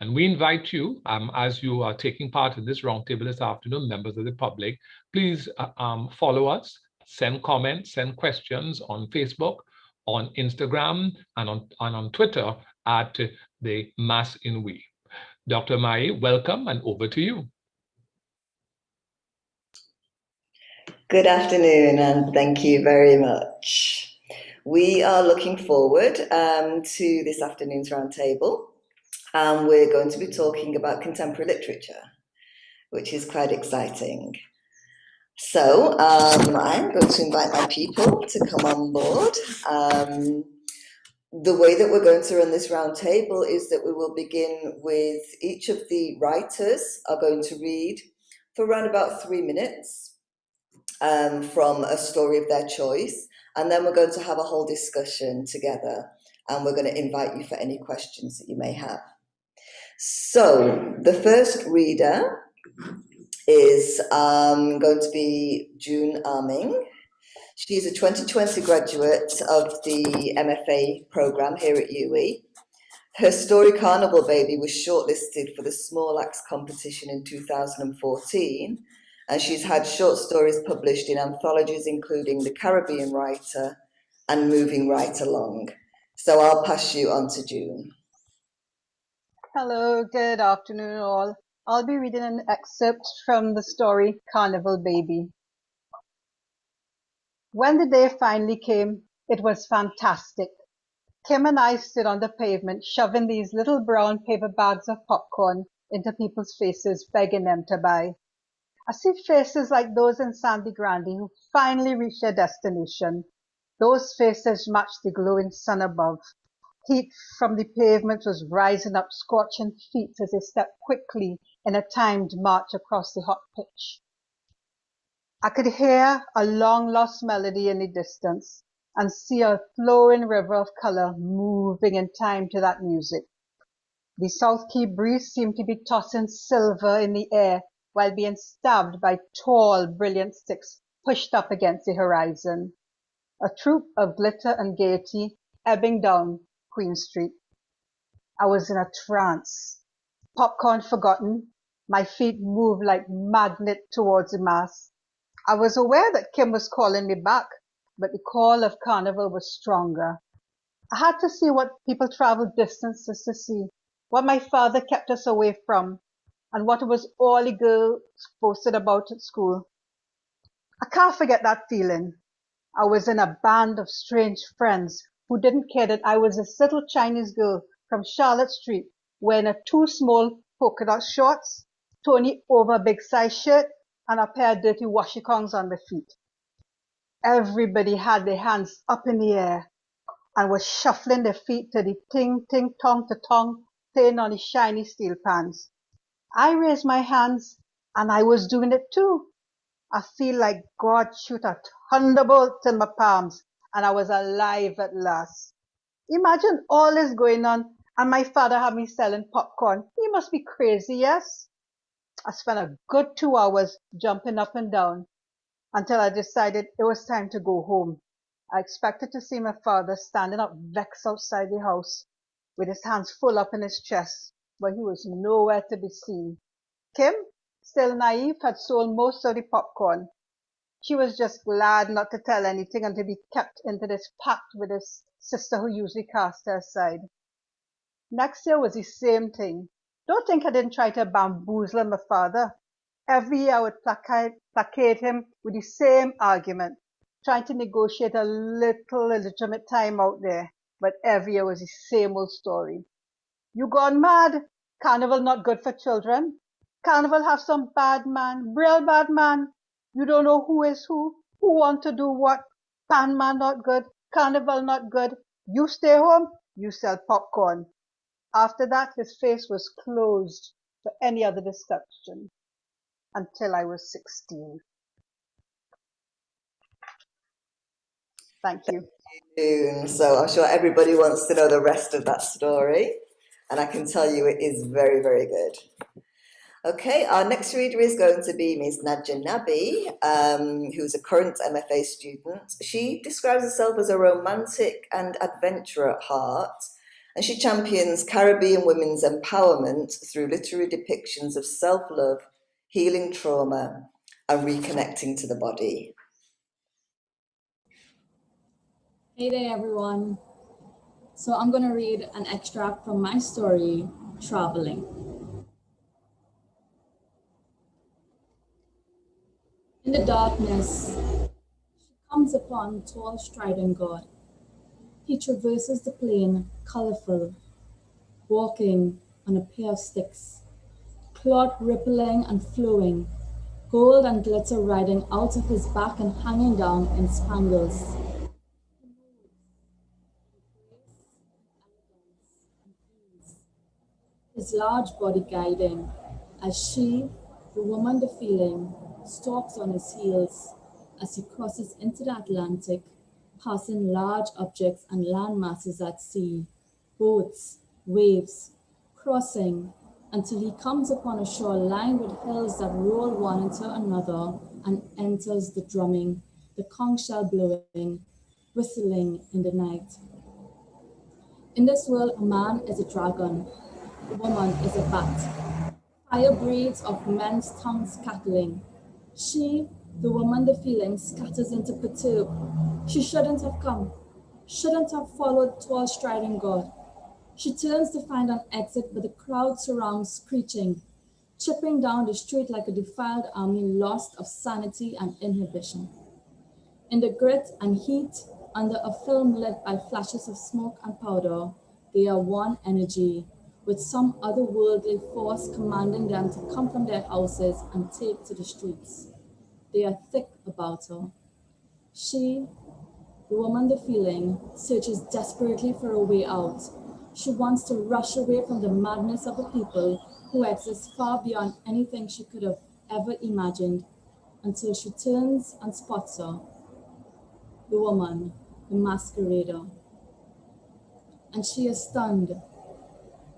And we invite you, as you are taking part in this roundtable this afternoon, members of the public, please follow us, send comments, send questions on Facebook, on Instagram, and on Twitter at the Mass in We. Dr. Amaye, welcome, and over to you. Good afternoon, and thank you very much. We are looking forward to this afternoon's roundtable. We're going to be talking about contemporary literature, which is quite exciting. So I'm going to invite my people to come on board. The way that we're going to run this roundtable is that we will begin with each of the writers are going to read for around about 3 minutes from a story of their choice. And then we're going to have a whole discussion together, and we're going to invite you for any questions that you may have. So the first reader is going to be June Arming. She's a 2020 graduate of the MFA program here at UE. Her story Carnival Baby was shortlisted for the Small Acts competition in 2014, and she's had short stories published in anthologies including The Caribbean Writer and Moving Right Along. So I'll pass you on to June. Hello, good afternoon all. I'll be reading an excerpt from the story Carnival Baby. When the day finally came, it was fantastic. Kim and I stood on the pavement shoving these little brown paper bags of popcorn into people's faces, begging them to buy. I see faces like those in Sandy Grande who finally reached their destination. Those faces matched the glowing sun above. Heat from the pavement was rising up scorching feet as they stepped quickly in a timed march across the hot pitch. I could hear a long-lost melody in the distance and see a flowing river of color moving in time to that music. The South Key breeze seemed to be tossing silver in the air while being stabbed by tall, brilliant sticks pushed up against the horizon. A troop of glitter and gaiety ebbing down Queen Street. I was in a trance. Popcorn forgotten, my feet moved like magnet towards the mass. I was aware that Kim was calling me back, but the call of Carnival was stronger. I had to see what people traveled distances to see, what my father kept us away from, and what it was all the girls posted about at school. I can't forget that feeling. I was in a band of strange friends who didn't care that I was this little Chinese girl from Charlotte Street wearing a too small polka dot shorts, Tony over a big size shirt, and a pair of dirty washikongs on my feet. Everybody had their hands up in the air and was shuffling their feet to the ting, ting, tong, to tong, playing on the shiny steel pans. I raised my hands and I was doing it too. I feel like God shoot a thunderbolt in my palms and I was alive at last. Imagine all this going on and my father had me selling popcorn. He must be crazy, yes? I spent a good 2 hours jumping up and down until I decided it was time to go home. I expected to see my father standing up vexed outside the house with his hands full up in his chest, but he was nowhere to be seen. Kim, still naive, had sold most of the popcorn. She was just glad not to tell anything and to be kept into this pact with his sister who usually cast her aside. Next year was the same thing. Don't think I didn't try to bamboozle my father. Every year I would placate him with the same argument, trying to negotiate a little legitimate time out there, but every year was the same old story. You gone mad? Carnival not good for children. Carnival have some bad man, real bad man. You don't know who is who want to do what. Pan man not good. Carnival not good. You stay home, you sell popcorn. After that, his face was closed for any other discussion until I was 16. Thank you. So I'm sure everybody wants to know the rest of that story, and I can tell you it is very, very good. Okay, our next reader is going to be Ms. Nadja Nabi, who's a current MFA student. She describes herself as a romantic and adventurer at heart, and she champions Caribbean women's empowerment through literary depictions of self-love, healing trauma, and reconnecting to the body. Hey there, everyone. So I'm going to read an extract from my story, Traveling. In the darkness, she comes upon tall striding God. He traverses the plain, colorful, walking on a pair of sticks, cloth rippling and flowing, gold and glitter riding out of his back and hanging down in spangles. His large body guiding, as she, the woman the feeling, stalks on his heels as he crosses into the Atlantic, passing large objects and land masses at sea, boats, waves, crossing, until he comes upon a shore lined with hills that roll one into another and enters the drumming, the conch shell blowing, whistling in the night. In this world, a man is a dragon, a woman is a bat. Fire breathes of men's tongues cackling. She, the woman the feeling, scatters into perturb. She shouldn't have come, shouldn't have followed tall striding God. She turns to find an exit, but the crowd surrounds, screeching, chipping down the street like a defiled army lost of sanity and inhibition. In the grit and heat, under a film lit by flashes of smoke and powder, they are one energy, with some otherworldly force commanding them to come from their houses and take to the streets. They are thick about her. She, the woman the feeling, searches desperately for a way out. She wants to rush away from the madness of a people who exist far beyond anything she could have ever imagined, until she turns and spots her, the woman, the masquerader. And she is stunned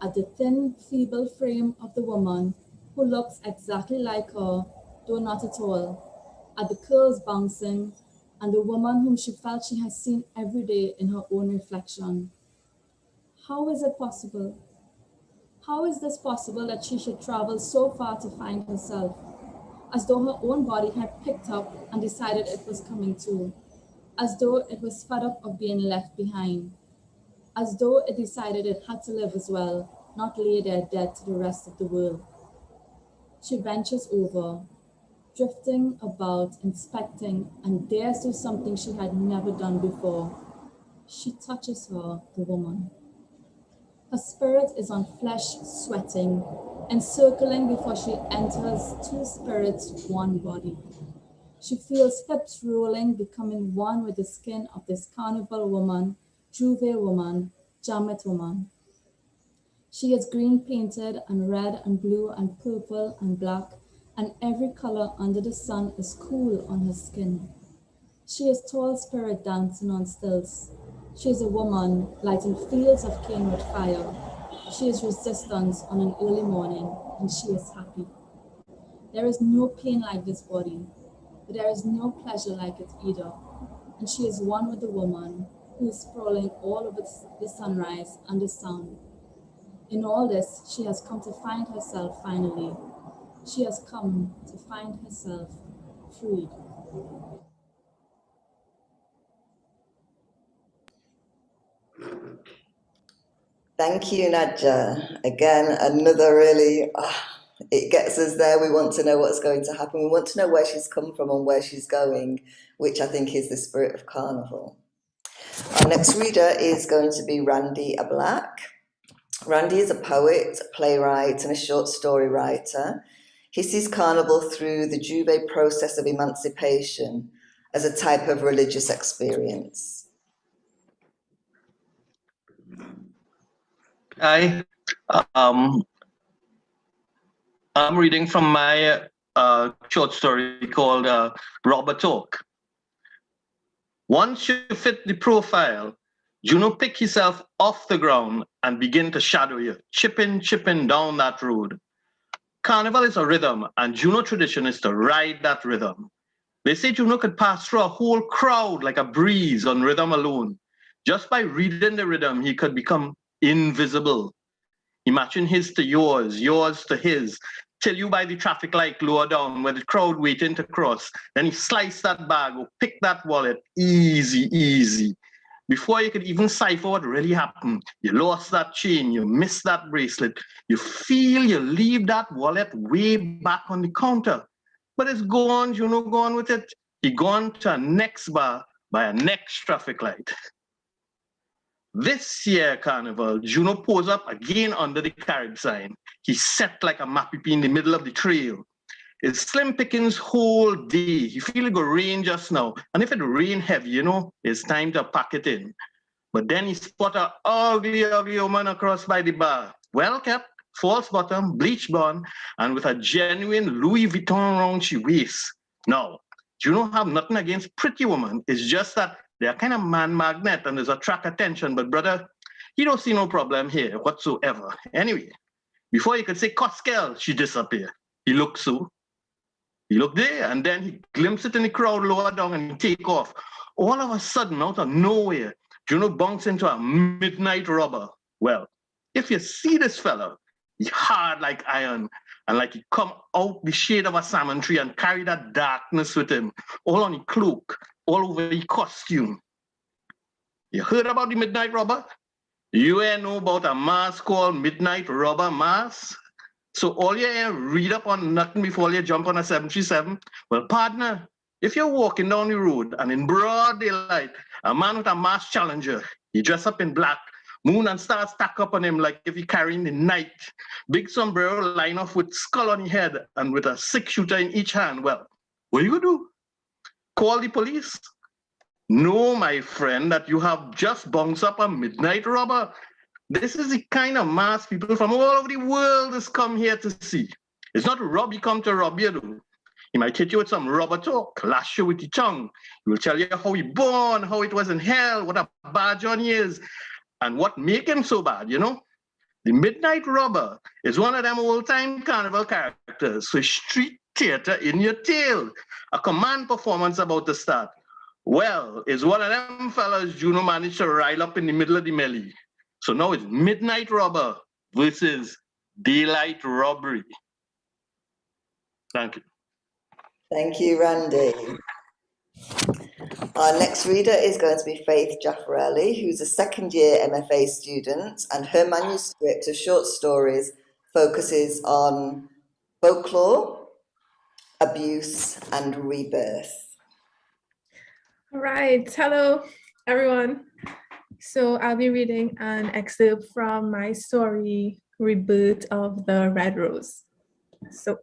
at the thin, feeble frame of the woman who looks exactly like her, though not at all, at the curls bouncing, and the woman whom she felt she has seen every day in her own reflection. How is it possible? How is this possible that she should travel so far to find herself, as though her own body had picked up and decided it was coming too, as though it was fed up of being left behind, as though it decided it had to live as well, not lay there dead to the rest of the world. She ventures over, drifting about, inspecting, and dares do something she had never done before. She touches her, the woman. Her spirit is on flesh, sweating, encircling before she enters two spirits, one body. She feels hips rolling, becoming one with the skin of this carnival woman, Juve woman, Jamet woman. She is green painted and red and blue and purple and black, and every color under the sun is cool on her skin. She is tall spirit dancing on stilts. She is a woman lighting fields of cane with fire. She is resistance on an early morning, and she is happy. There is no pain like this body, but there is no pleasure like it either. And she is one with the woman who is sprawling all over the sunrise and the sun. In all this, she has come to find herself finally. She has come to find herself freed. Thank you, Nadja. Again, another really, it gets us there. We want to know what's going to happen. We want to know where she's come from and where she's going, which I think is the spirit of Carnival. Our next reader is going to be Randy Black. Randy is a poet, playwright, and a short story writer. He sees Carnival through the Juve process of emancipation as a type of religious experience. Hi. Um, I'm reading from my short story called Robber Talk. Once you fit the profile, Juno pick himself off the ground and begin to shadow you, chipping down that road. Carnival is a rhythm, and Juno tradition is to ride that rhythm. They say Juno could pass through a whole crowd like a breeze on rhythm alone. Just by reading the rhythm, he could become invisible. Imagine his to yours, yours to his, till you by the traffic light lower down where the crowd waiting to cross. Then he slice that bag or pick that wallet, easy, easy. Before you could even cipher what really happened, you lost that chain, you missed that bracelet, you feel you leave that wallet way back on the counter. But it's gone, you know, gone with it. He gone to a next bar by a next traffic light. This year Carnival, Juno pose up again under the Carib sign. He set like a mappy in the middle of the trail. It's slim pickings whole day. He feel it go rain just now. And if it rain heavy, you know, it's time to pack it in. But then he spot a ugly, ugly woman across by the bar. Well kept, false bottom, bleach blonde, and with a genuine Louis Vuitton around she waist. Now, Juno have nothing against pretty woman. It's just that they're kind of man magnet and there's attract attention, but brother, he don't see no problem here whatsoever. Anyway, before he could say Coskel, she disappeared. He looked so. He looked there and then he glimpsed it in the crowd lower down and he take off. All of a sudden, out of nowhere, Juno bunks into a midnight robber. Well, if you see this fella, he hard like iron and like he come out the shade of a salmon tree and carry that darkness with him, all on his cloak, all over his costume. You heard about the midnight robber? You ain't know about a mass called Midnight Robber Mass? So all you ain't read up on nothing before you jump on a 737? Well, partner, if you're walking down the road and in broad daylight, a man with a mass challenger, he dress up in black, moon and stars stack up on him like if he carrying the night, big sombrero line off with skull on his head and with a 6-shooter in each hand, well, what you do? Call the police? No, my friend, that you have just bounced up a midnight robber. This is the kind of mass people from all over the world has come here to see. It's not rob you come to rob you, though. He might hit you with some rubber talk, lash you with the tongue. He will tell you how he born, how it was in hell, what a bad John he is, and what make him so bad, you know? The midnight robber is one of them old-time carnival characters, so street theater in your tail. A command performance about to start. Well, it's one of them fellas Juno managed to rile up in the middle of the melee. So now it's midnight robber versus daylight robbery. Thank you. Thank you, Randy. Our next reader is going to be Faith Jaffarelli, who's a second-year MFA student, and her manuscript of short stories focuses on folklore, abuse, and rebirth. All right, hello everyone. So I'll be reading an excerpt from my story, Rebirth of the Red Rose. So,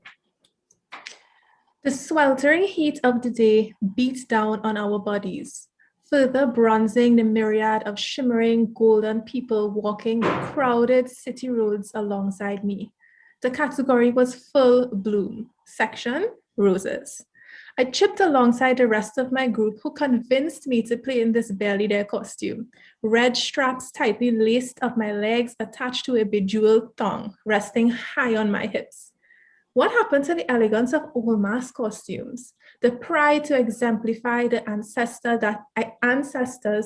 the sweltering heat of the day beats down on our bodies, further bronzing the myriad of shimmering golden people walking the crowded city roads alongside me. The category was full bloom, section roses. I chipped alongside the rest of my group who convinced me to play in this barely their costume. Red straps tightly laced up my legs attached to a bejeweled thong, resting high on my hips. What happened to the elegance of old mask costumes? The pride to exemplify the ancestors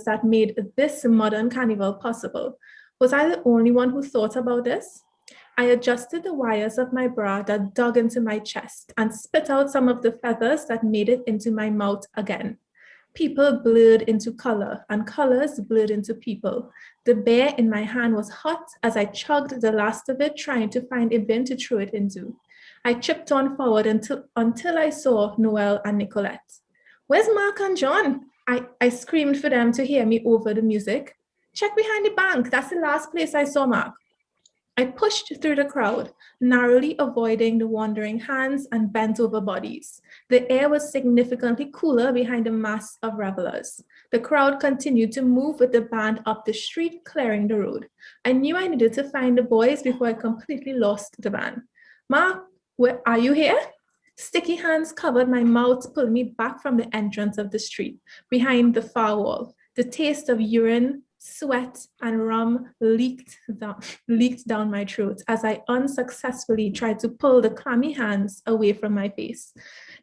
that made this modern carnival possible? Was I the only one who thought about this? I adjusted the wires of my bra that dug into my chest and spit out some of the feathers that made it into my mouth again. People blurred into color and colors blurred into people. The bear in my hand was hot as I chugged the last of it, trying to find a bin to throw it into. I chipped on forward until I saw Noel and Nicolette. Where's Mark and John? I screamed for them to hear me over the music. Check behind the bank. That's the last place I saw Mark. I pushed through the crowd, narrowly avoiding the wandering hands and bent over bodies. The air was significantly cooler behind the mass of revelers. The crowd continued to move with the band up the street, clearing the road. I knew I needed to find the boys before I completely lost the band. Ma, where are you here? Sticky hands covered my mouth, pulling me back from the entrance of the street, behind the far wall. The taste of urine, sweat, and rum leaked down my throat as I unsuccessfully tried to pull the clammy hands away from my face.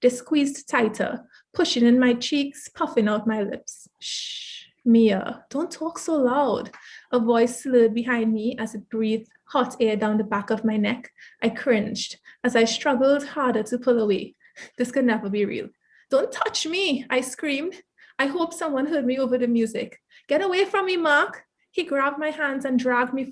They squeezed tighter, pushing in my cheeks, puffing out my lips. Shh, Mia, don't talk so loud. A voice slurred behind me as it breathed hot air down the back of my neck. I cringed as I struggled harder to pull away. This could never be real. Don't touch me, I screamed. I hope someone heard me over the music. Get away from me, Mark. He grabbed my hands and dragged me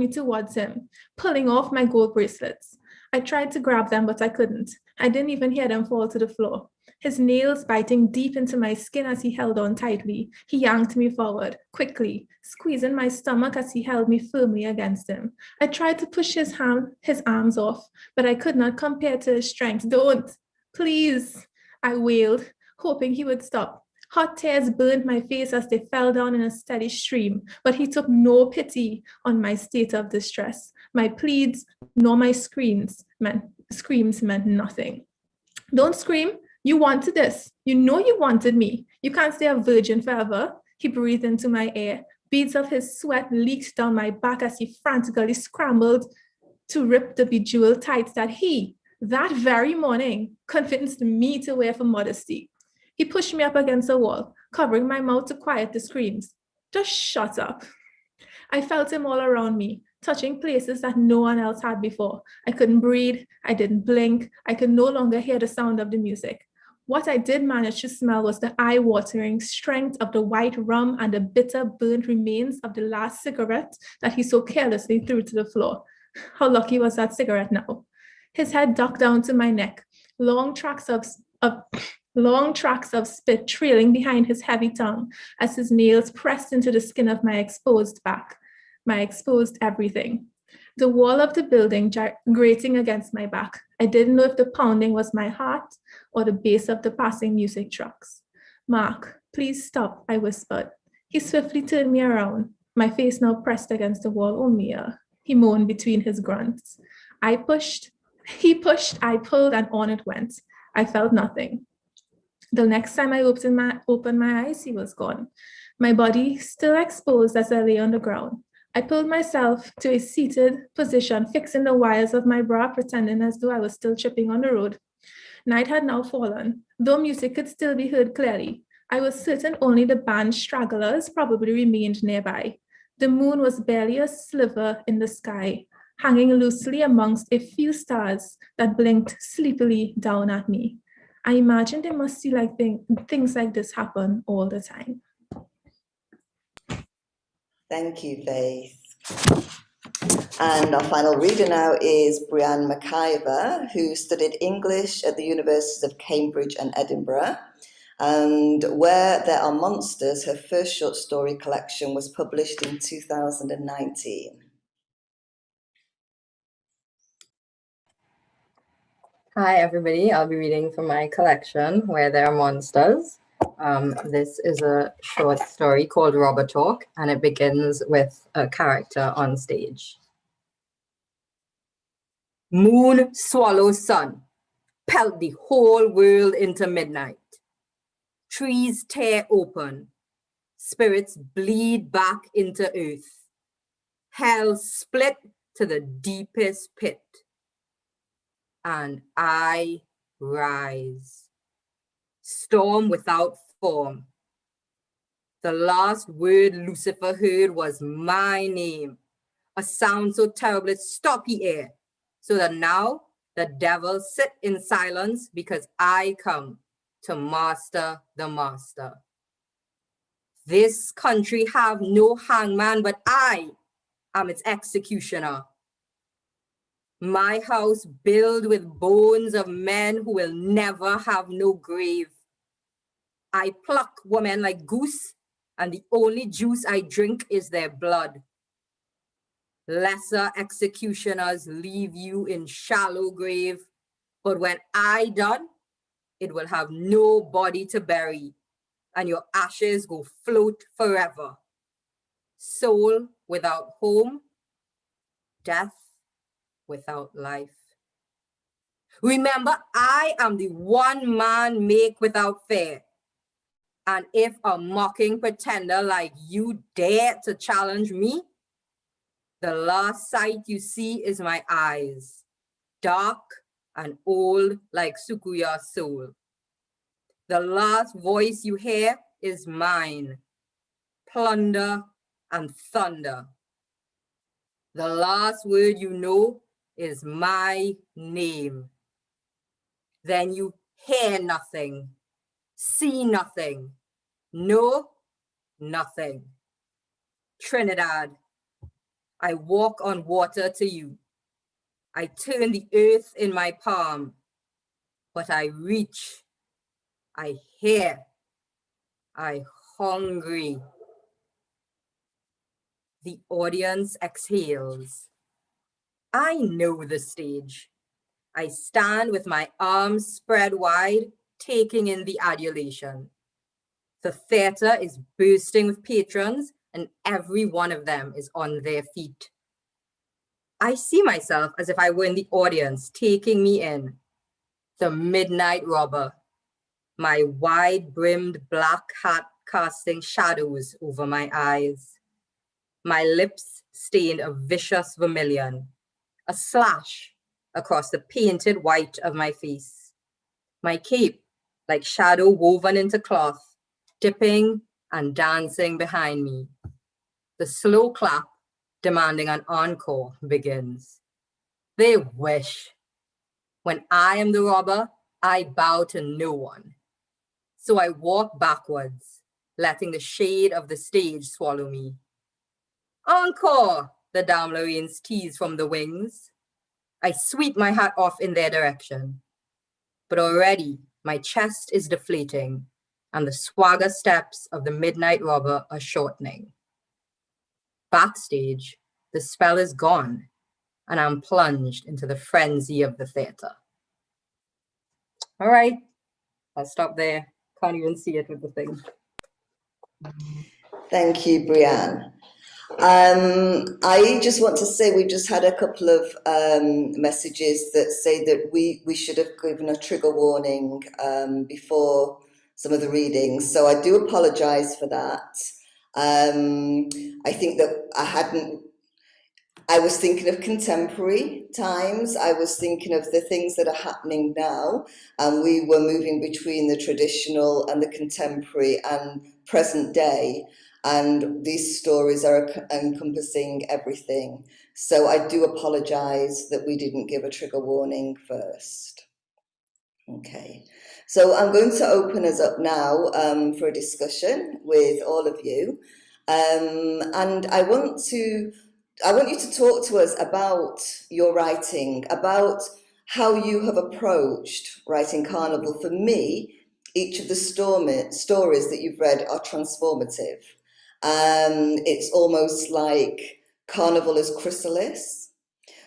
towards him, pulling off my gold bracelets. I tried to grab them, but I couldn't. I didn't even hear them fall to the floor. His nails biting deep into my skin as he held on tightly. He yanked me forward, quickly, squeezing my stomach as he held me firmly against him. I tried to push his arms off, but I could not compare to his strength. Don't, please, I wailed, hoping he would stop. Hot tears burned my face as they fell down in a steady stream, but he took no pity on my state of distress. My pleads nor my screams meant nothing. Don't scream. You wanted this. You know you wanted me. You can't stay a virgin forever. He breathed into my ear. Beads of his sweat leaked down my back as he frantically scrambled to rip the bejeweled tights that he, that very morning, convinced me to wear for modesty. He pushed me up against a wall, covering my mouth to quiet the screams. Just shut up. I felt him all around me, touching places that no one else had before. I couldn't breathe. I didn't blink. I could no longer hear the sound of the music. What I did manage to smell was the eye-watering strength of the white rum and the bitter burnt remains of the last cigarette that he so carelessly threw to the floor. How lucky was that cigarette now? His head ducked down to my neck, long tracks of spit trailing behind his heavy tongue as his nails pressed into the skin of my exposed back, my exposed everything. The wall of the building grating against my back. I didn't know if the pounding was my heart or the bass of the passing music trucks. Mark, please stop, I whispered. He swiftly turned me around, my face now pressed against the wall. Oh, Mia, he moaned between his grunts. He pushed, I pulled, and on it went. I felt nothing. The next time I opened my eyes, he was gone. My body still exposed as I lay on the ground. I pulled myself to a seated position, fixing the wires of my bra, pretending as though I was still tripping on the road. Night had now fallen, though music could still be heard clearly. I was certain only the band stragglers probably remained nearby. The moon was barely a sliver in the sky, hanging loosely amongst a few stars that blinked sleepily down at me. I imagined it must see like things like this happen all the time. Thank you, Faith. And our final reader now is Brianne McIver, who studied English at the Universities of Cambridge and Edinburgh. And Where There Are Monsters, her first short story collection, was published in 2019. Hi, everybody. I'll be reading from my collection, Where There Are Monsters. This is a short story called Robber Talk, and it begins with a character on stage. Moon swallows sun, pelt the whole world into midnight. Trees tear open, spirits bleed back into earth. Hell split to the deepest pit. And I rise. Storm without form. The last word Lucifer heard was my name, a sound so terrible it stopped the air, so that now the devil sit in silence because I come to master the master. This country have no hangman, but I am its executioner. My house built with bones of men who will never have no grave. I pluck women like goose, and the only juice I drink is their blood. Lesser executioners leave you in shallow grave, but when I done, it will have no body to bury, and your ashes go float forever. Soul without home, death without life. Remember, I am the one man make without fear. And if a mocking pretender like you dare to challenge me, the last sight you see is my eyes, dark and old like Sukuya's soul. The last voice you hear is mine, plunder and thunder. The last word you know is my name. Then you hear nothing, see nothing, know nothing. Trinidad, I walk on water to you. I turn the earth in my palm, but I reach, I hear, I hungry. The audience exhales. I know the stage. I stand with my arms spread wide, taking in the adulation. The theater is bursting with patrons, and every one of them is on their feet. I see myself as if I were in the audience, taking me in. The midnight robber, my wide-brimmed black hat casting shadows over my eyes. My lips stained a vicious vermilion, a slash across the painted white of my face. My cape, like shadow woven into cloth, dipping and dancing behind me. The slow clap, demanding an encore, begins. They wish. When I am the robber, I bow to no one. So I walk backwards, letting the shade of the stage swallow me. Encore, the Damlarines tease from the wings. I sweep my hat off in their direction. But already my chest is deflating and the swagger steps of the midnight robber are shortening. Backstage, the spell is gone and I'm plunged into the frenzy of the theater. All right, I'll stop there. Can't even see it with the thing. Thank you, Brianne. I just want to say we just had a couple of messages that say that we should have given a trigger warning before some of the readings. So I do apologise for that. I think that I was thinking of contemporary times. I was thinking of the things that are happening now, and we were moving between the traditional and the contemporary and present day. And these stories are encompassing everything. So I do apologize that we didn't give a trigger warning first. Okay, so I'm going to open us up now for a discussion with all of you. And I want you to talk to us about your writing, about how you have approached writing Carnival. For me, each of the stories that you've read are transformative. It's almost like Carnival is chrysalis.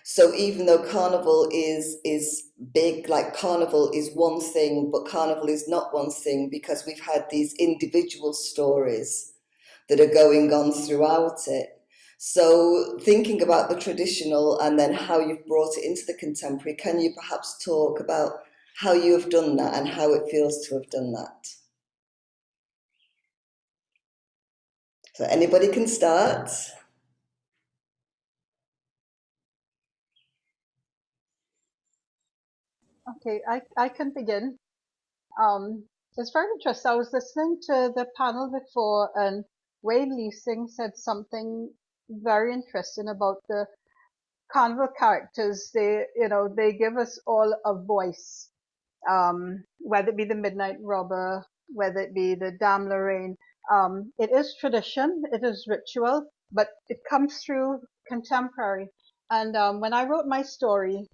So even though Carnival is big, like Carnival is one thing, but Carnival is not one thing because we've had these individual stories that are going on throughout it. So thinking about the traditional and then how you've brought it into the contemporary, can you perhaps talk about how you have done that and how it feels to have done that? So anybody can start. Okay, I can begin. It's very interesting. I was listening to the panel before, and Wayne Leasing said something very interesting about the Carnival characters. They give us all a voice, whether it be the Midnight Robber, whether it be the Dame Lorraine. It is tradition, it is ritual, but it comes through contemporary. And when I wrote my story,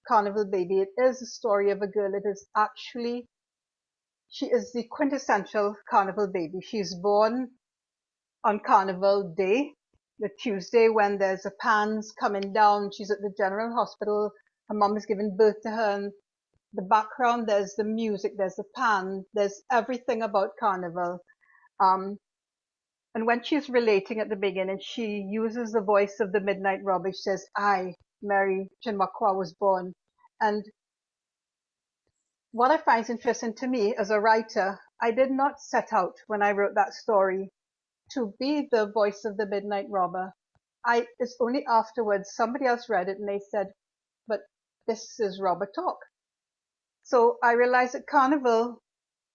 Carnival Baby, it is a story of a girl. It is actually, she is the quintessential Carnival Baby. She's born on Carnival Day, the Tuesday when there's a pans coming down. She's at the General Hospital. Her mom is giving birth to her. And the background, there's the music, there's the pan, there's everything about Carnival. And when she's relating at the beginning, she uses the voice of the Midnight Robber. She says, I, Mary Chinmakwa, was born. And what I find interesting to me as a writer, I did not set out when I wrote that story to be the voice of the Midnight Robber. It's only afterwards somebody else read it and they said, but this is robber talk. So I realized at Carnival,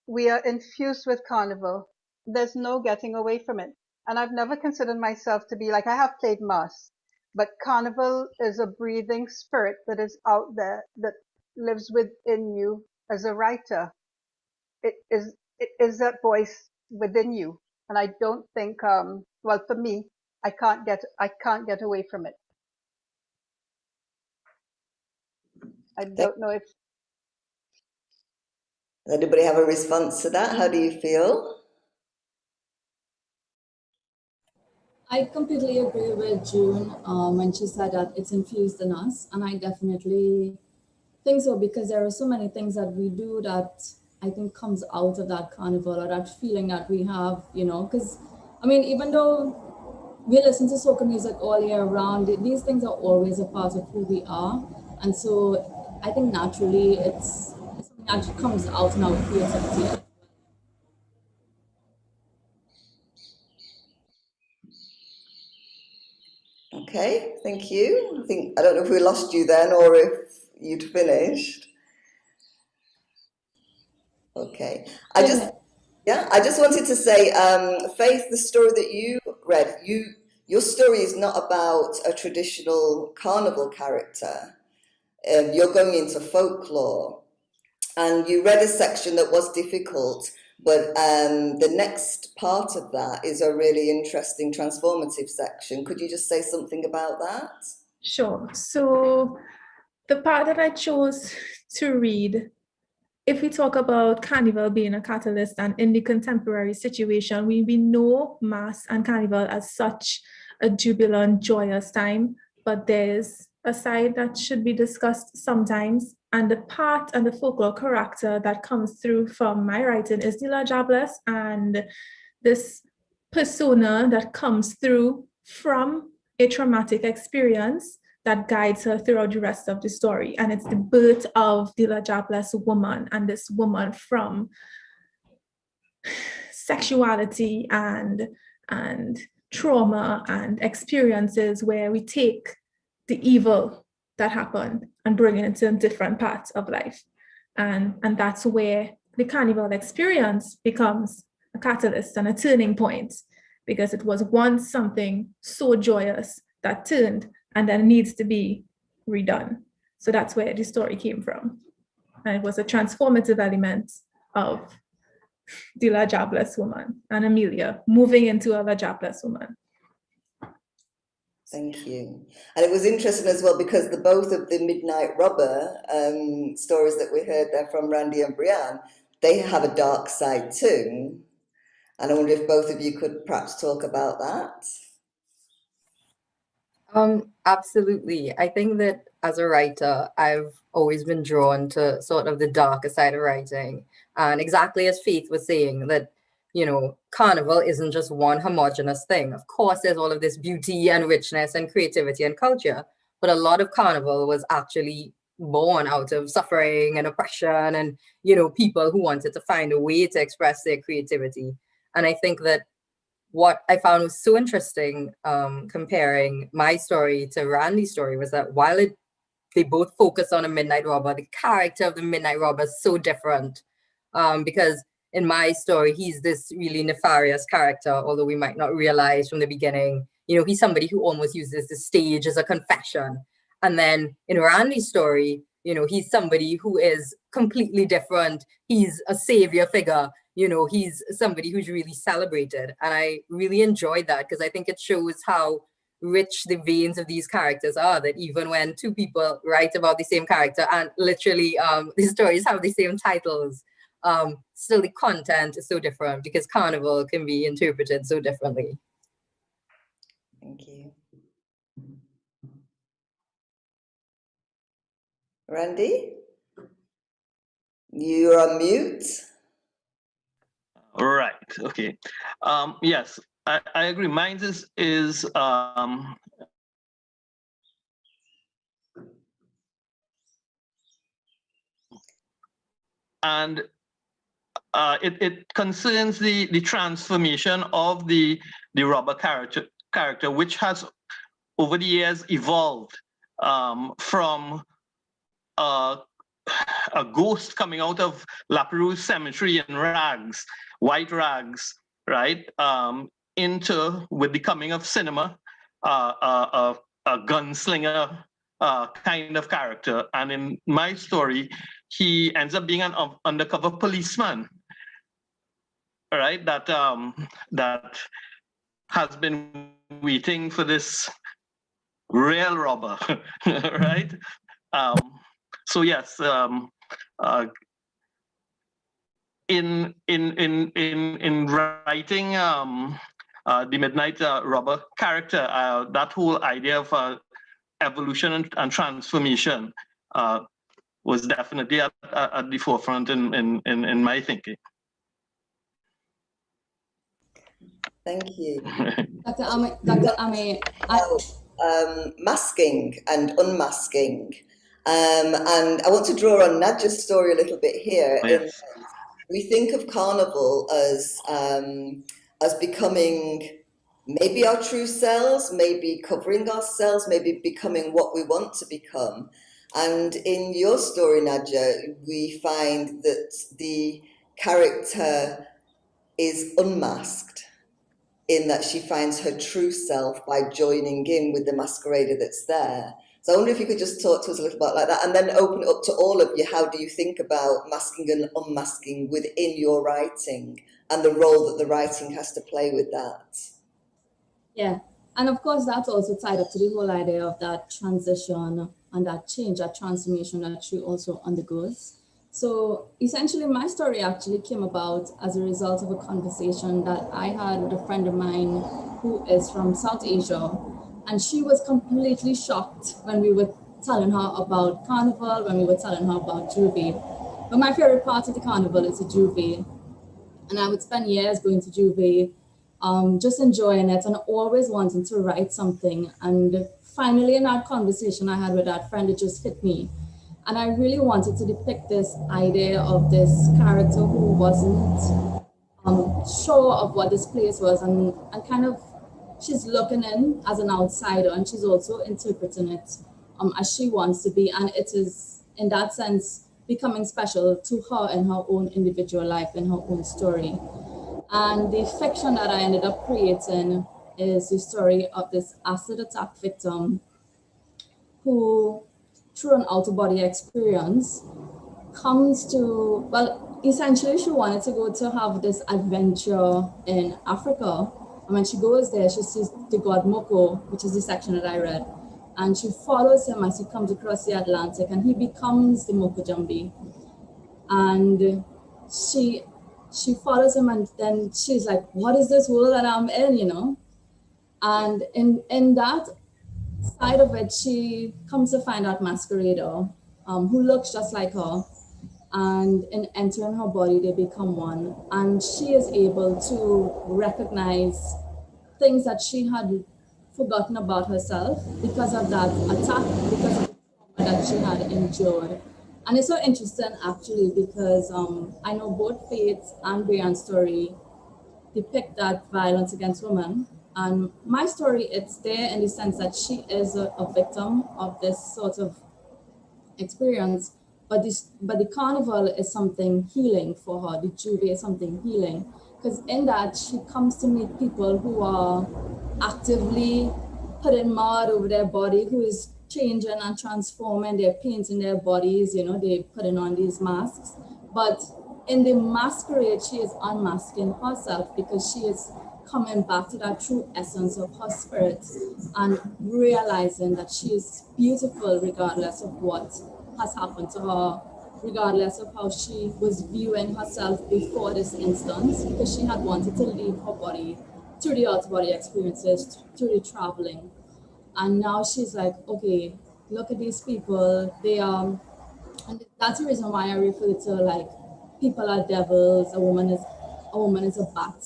we are infused with Carnival. There's no getting away from it. And I've never considered myself to be like, I have played Mass, but Carnival is a breathing spirit that is out there, that lives within you as a writer. It is that voice within you. And I don't think, well, for me, I can't get away from it. I don't know if. Does anybody have a response to that? How do you feel? I completely agree with June when she said that it's infused in us. And I definitely think so, because there are so many things that we do that I think comes out of that carnival, or that feeling that we have, you know, because I mean, even though we listen to soca music all year round, these things are always a part of who we are. And so I think naturally it's something that comes out in our creativity. Okay, thank you. I don't know if we lost you then or if you'd finished. Okay, I just wanted to say, Faith, the story that you read, your story is not about a traditional carnival character. You're going into folklore, and you read a section that was difficult, but the next part of that is a really interesting transformative section. Could you just say something about that? Sure. So the part that I chose to read, if we talk about Carnival being a catalyst, and in the contemporary situation, we know Mass and Carnival as such a jubilant, joyous time, but there's a side that should be discussed sometimes. And the part and the folklore character that comes through from my writing is Dila Jobless, and this persona that comes through from a traumatic experience that guides her throughout the rest of the story. And it's the birth of Dila Jobless woman, and this woman from sexuality and trauma and experiences where we take the evil that happened and bring it into different parts of life. And that's where the Carnival experience becomes a catalyst and a turning point, because it was once something so joyous that turned and then needs to be redone. So that's where the story came from. And it was a transformative element of Dila Jobless woman and Amelia moving into a jobless woman. Thank you. And it was interesting as well, because both of the Midnight Robber stories that we heard there from Randy and Brianne, they have a dark side too. And I wonder if both of you could perhaps talk about that. Absolutely. I think that as a writer, I've always been drawn to sort of the darker side of writing. And exactly as Faith was saying, that, you know, Carnival isn't just one homogenous thing. Of course, there's all of this beauty and richness and creativity and culture, but a lot of Carnival was actually born out of suffering and oppression and, you know, people who wanted to find a way to express their creativity. And I think that what I found was so interesting comparing my story to Randy's story was that while they both focus on a Midnight Robber, the character of the Midnight Robber is so different, because in my story, he's this really nefarious character, although we might not realize from the beginning, you know, he's somebody who almost uses the stage as a confession. And then in Randy's story, you know, he's somebody who is completely different. He's a savior figure. You know, he's somebody who's really celebrated. And I really enjoyed that, because I think it shows how rich the veins of these characters are, that even when two people write about the same character and literally the stories have the same titles, still the content is so different, because Carnival can be interpreted so differently. Thank you. Randy, you're on mute. Right. Okay. Yes, I agree. Mine is and it concerns the transformation of the robber character, which has over the years evolved from a ghost coming out of La Perouse Cemetery in rags, white rags, right, into, with the coming of cinema, a gunslinger kind of character. And in my story, he ends up being an undercover policeman, right, that that has been waiting for this real robber, right? So yes, in writing the Midnight Robber character, that whole idea of evolution and transformation was definitely at the forefront in my thinking. Thank you. Dr. Ame, masking and unmasking. And I want to draw on Nadja's story a little bit here. Yes. We think of Carnival as becoming maybe our true selves, maybe covering ourselves, maybe becoming what we want to become. And in your story, Nadja, we find that the character is unmasked, in that she finds her true self by joining in with the masquerader that's there. So I wonder if you could just talk to us a little bit like that, and then open it up to all of you. How do you think about masking and unmasking within your writing, and the role that the writing has to play with that? Yeah, and of course that's also tied up to the whole idea of that transition and that change, that transformation that she also undergoes. So essentially my story actually came about as a result of a conversation that I had with a friend of mine who is from South Asia. And she was completely shocked when we were telling her about Carnival, when we were telling her about Juve. But my favorite part of the Carnival is the Juve. And I would spend years going to Juve, just enjoying it and always wanting to write something. And finally in that conversation I had with that friend, it just hit me. And I really wanted to depict this idea of this character who wasn't sure of what this place was, and kind of she's looking in as an outsider, and she's also interpreting it as she wants to be. And it is, in that sense, becoming special to her in her own individual life, in her own story. And the fiction that I ended up creating is the story of this acid attack victim who, through an out-of-body experience, comes to, well, essentially she wanted to go to have this adventure in Africa. And when she goes there, she sees the god Moko, which is the section that I read. And she follows him as he comes across the Atlantic, and he becomes the Moko Jambi. And she follows him, and then she's like, what is this world that I'm in, you know? And in that side of it, she comes to find out masquerader who looks just like her, and in entering her body they become one, and she is able to recognize things that she had forgotten about herself because of that attack, because of the trauma that she had endured. And it's so interesting actually, because I know both Faith and Brian's story depict that violence against women. And my story, it's there in the sense that she is a victim of this sort of experience, but the carnival is something healing for her. The Juve is something healing, because in that she comes to meet people who are actively putting mud over their body, who is changing and transforming, they're painting their bodies, you know, they're putting on these masks. But in the masquerade, she is unmasking herself, because she is coming back to that true essence of her spirit and realizing that she is beautiful regardless of what has happened to her, regardless of how she was viewing herself before this instance, because she had wanted to leave her body through the out-of-body experiences, through the traveling. And now she's like, okay, look at these people. They and that's the reason why I refer to like people are devils, a woman is a bat.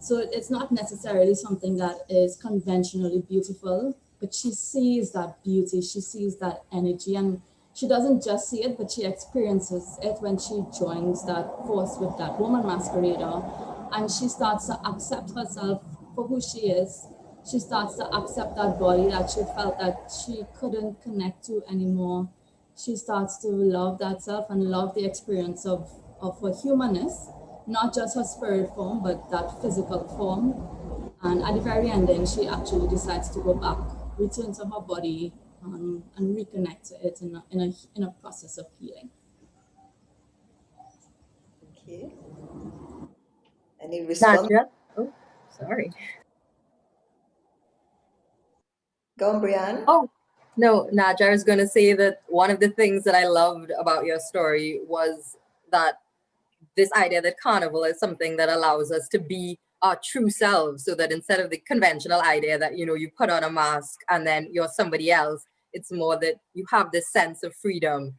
So it's not necessarily something that is conventionally beautiful, but she sees that beauty, she sees that energy, and she doesn't just see it, but she experiences it when she joins that force with that woman masquerader, and she starts to accept herself for who she is. She starts to accept that body that she felt that she couldn't connect to anymore. She starts to love that self and love the experience of her humanness, not just her spirit form, but that physical form. And at the very ending, she actually decides to go back, return to her body, and reconnect to it in a process of healing. Thank you. Any response? Nadja? Oh, sorry. Go on, Brianne. Oh, no, Nadja, I was going to say that one of the things that I loved about your story was that this idea that carnival is something that allows us to be our true selves, so that instead of the conventional idea that, you know, you put on a mask and then you're somebody else, it's more that you have this sense of freedom.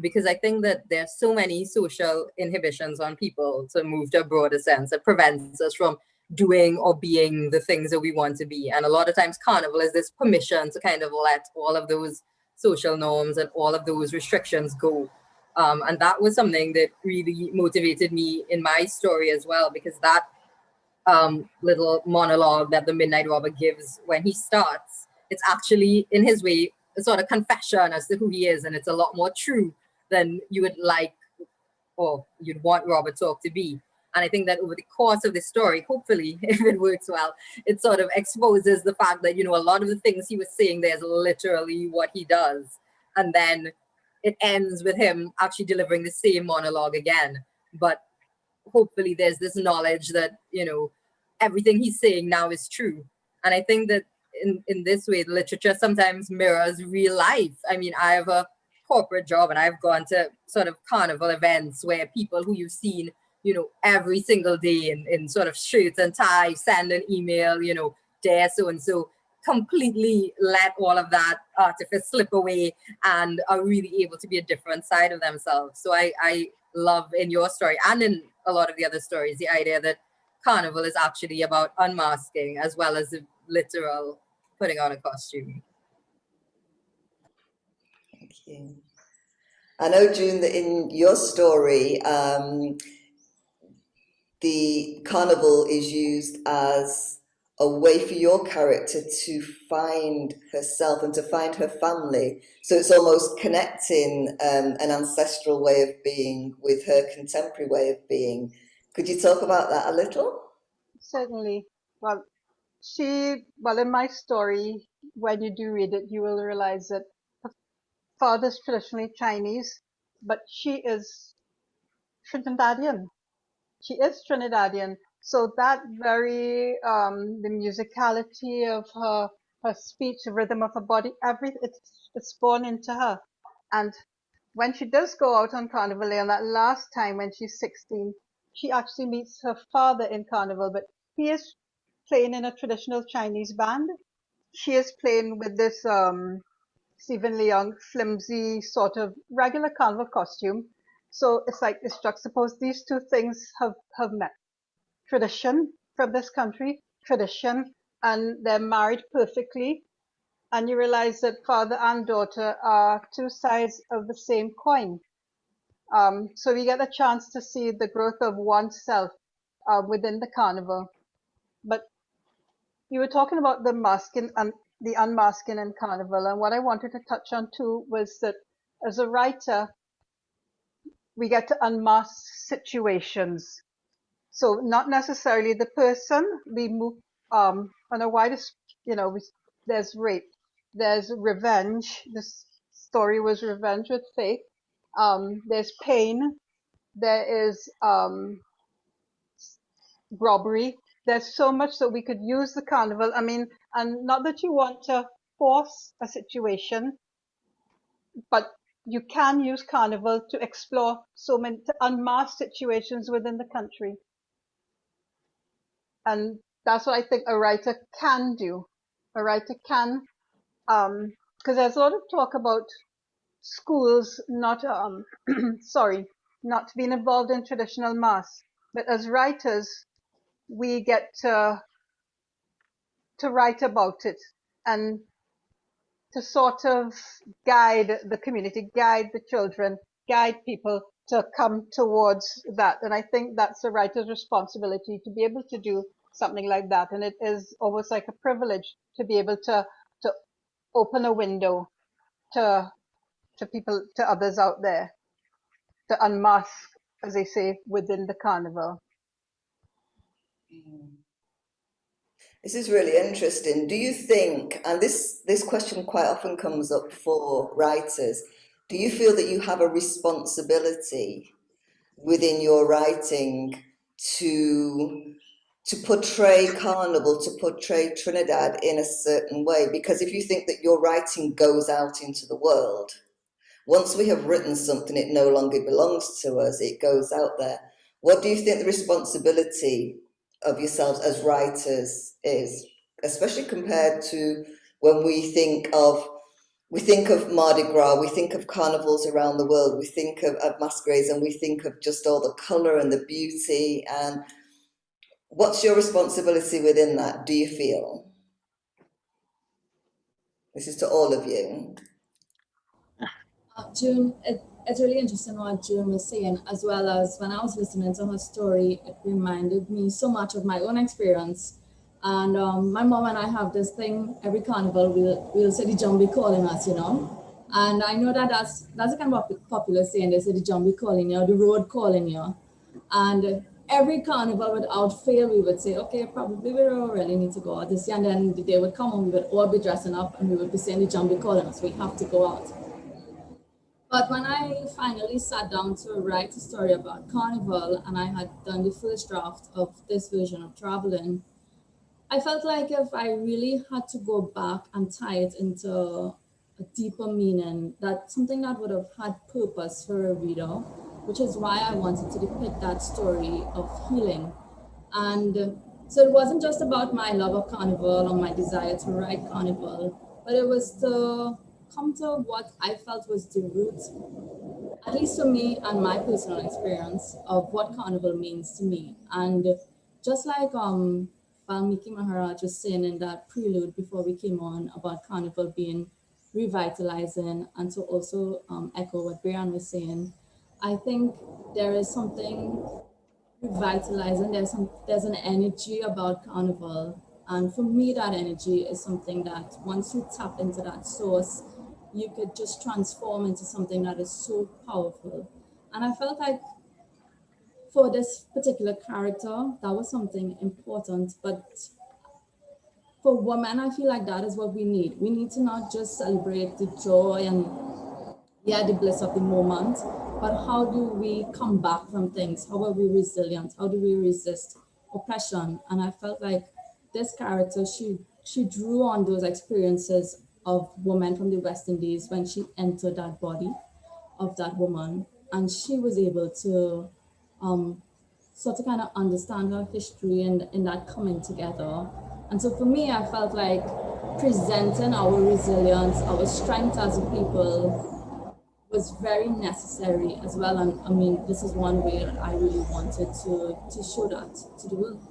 Because I think that there's so many social inhibitions on people to move to a broader sense that prevents us from doing or being the things that we want to be. And a lot of times carnival is this permission to kind of let all of those social norms and all of those restrictions go. And that was something that really motivated me in my story as well, because that little monologue that the Midnight Robber gives when he starts, it's actually in his way a sort of confession as to who he is, and it's a lot more true than you would like or you'd want Robert Talk to be. And I think that over the course of the story, hopefully, if it works well, it sort of exposes the fact that, you know, a lot of the things he was saying there is literally what he does. And then it ends with him actually delivering the same monologue again. But hopefully there's this knowledge that, you know, everything he's saying now is true. And I think that in this way, the literature sometimes mirrors real life. I mean, I have a corporate job and I've gone to sort of carnival events where people who you've seen, you know, every single day in sort of shirts and ties, send an email, you know, dare so-and-so, completely let all of that artifice slip away and are really able to be a different side of themselves. So I love in your story and in a lot of the other stories, the idea that carnival is actually about unmasking as well as the literal putting on a costume. Thank you. I know, June, that in your story, the carnival is used as a way for your character to find herself and to find her family. So it's almost connecting an ancestral way of being with her contemporary way of being. Could you talk about that a little? Certainly. Well, in my story, when you do read it, you will realize that her father's traditionally Chinese, but she is Trinidadian. She is Trinidadian. So that very, the musicality of her speech, the rhythm of her body, it's born into her. And when she does go out on Carnival Day, on that last time when she's 16, she actually meets her father in Carnival, but he is playing in a traditional Chinese band. She is playing with this Stephen Leung flimsy sort of regular Carnival costume. So it's like it's juxtaposed. These two things have met. Tradition from this country, tradition, and they're married perfectly. And you realize that father and daughter are two sides of the same coin. So we get a chance to see the growth of oneself within the carnival. But you were talking about the masking and the unmasking in carnival, and what I wanted to touch on too was that as a writer, we get to unmask situations. So not necessarily the person. We move on a wider, you know, there's rape, there's revenge. This story was revenge with Faith. There's pain. There is robbery. There's so much that we could use the carnival. I mean, and not that you want to force a situation, but you can use carnival to explore so many, to unmask situations within the country. And that's what I think a writer can do. A writer can, because there's a lot of talk about schools not, not being involved in traditional mass. But as writers, we get to write about it and to sort of guide the community, guide the children, guide people to come towards that. And I think that's a writer's responsibility to be able to do something like that. And it is almost like a privilege to be able to open a window to people, to others out there, to unmask, as they say, within the carnival. This is really interesting. Do you think, and this question quite often comes up for writers, do you feel that you have a responsibility within your writing to portray Carnival, to portray Trinidad in a certain way? Because if you think that your writing goes out into the world, once we have written something, it no longer belongs to us, it goes out there. What do you think the responsibility of yourselves as writers is, especially compared to when we think of Mardi Gras, we think of carnivals around the world, we think of masquerades, and we think of just all the colour and the beauty. And what's your responsibility within that, do you feel? This is to all of you. June, it's really interesting what June was saying, as well as when I was listening to her story, it reminded me so much of my own experience. And my mom and I have this thing every carnival, we'll say the Jumbie calling us, you know. And I know that that's a kind of popular saying. They say the Jumbie calling you, the road calling you. And every carnival without fail, we would say, okay, probably we don't really need to go out this year. And then the day would come and we would all be dressing up and we would be saying the Jumbie calling us, we have to go out. But when I finally sat down to write a story about Carnival and I had done the first draft of this version of Traveling, I felt like if I really had to go back and tie it into a deeper meaning, that something that would have had purpose for a reader, which is why I wanted to depict that story of healing. And so it wasn't just about my love of Carnival or my desire to write Carnival, but it was to come to what I felt was the root, at least for me and my personal experience of what Carnival means to me. And just like Valmiki Maharaj was saying in that prelude before we came on about Carnival being revitalizing, and to also echo what Brian was saying, I think there is something revitalizing, there's an energy about Carnival. And for me, that energy is something that once you tap into that source, you could just transform into something that is so powerful. And I felt like for this particular character, that was something important. But for women, I feel like that is what we need. We need to not just celebrate the joy and the bliss of the moment, but how do we come back from things? How are we resilient? How do we resist oppression? And I felt like this character, she drew on those experiences of women from the West Indies when she entered that body of that woman. And she was able to sort of kind of understand her history and in that coming together. And so for me, I felt like presenting our resilience, our strength as a people was very necessary as well. And I mean, this is one way that I really wanted to show that to the world.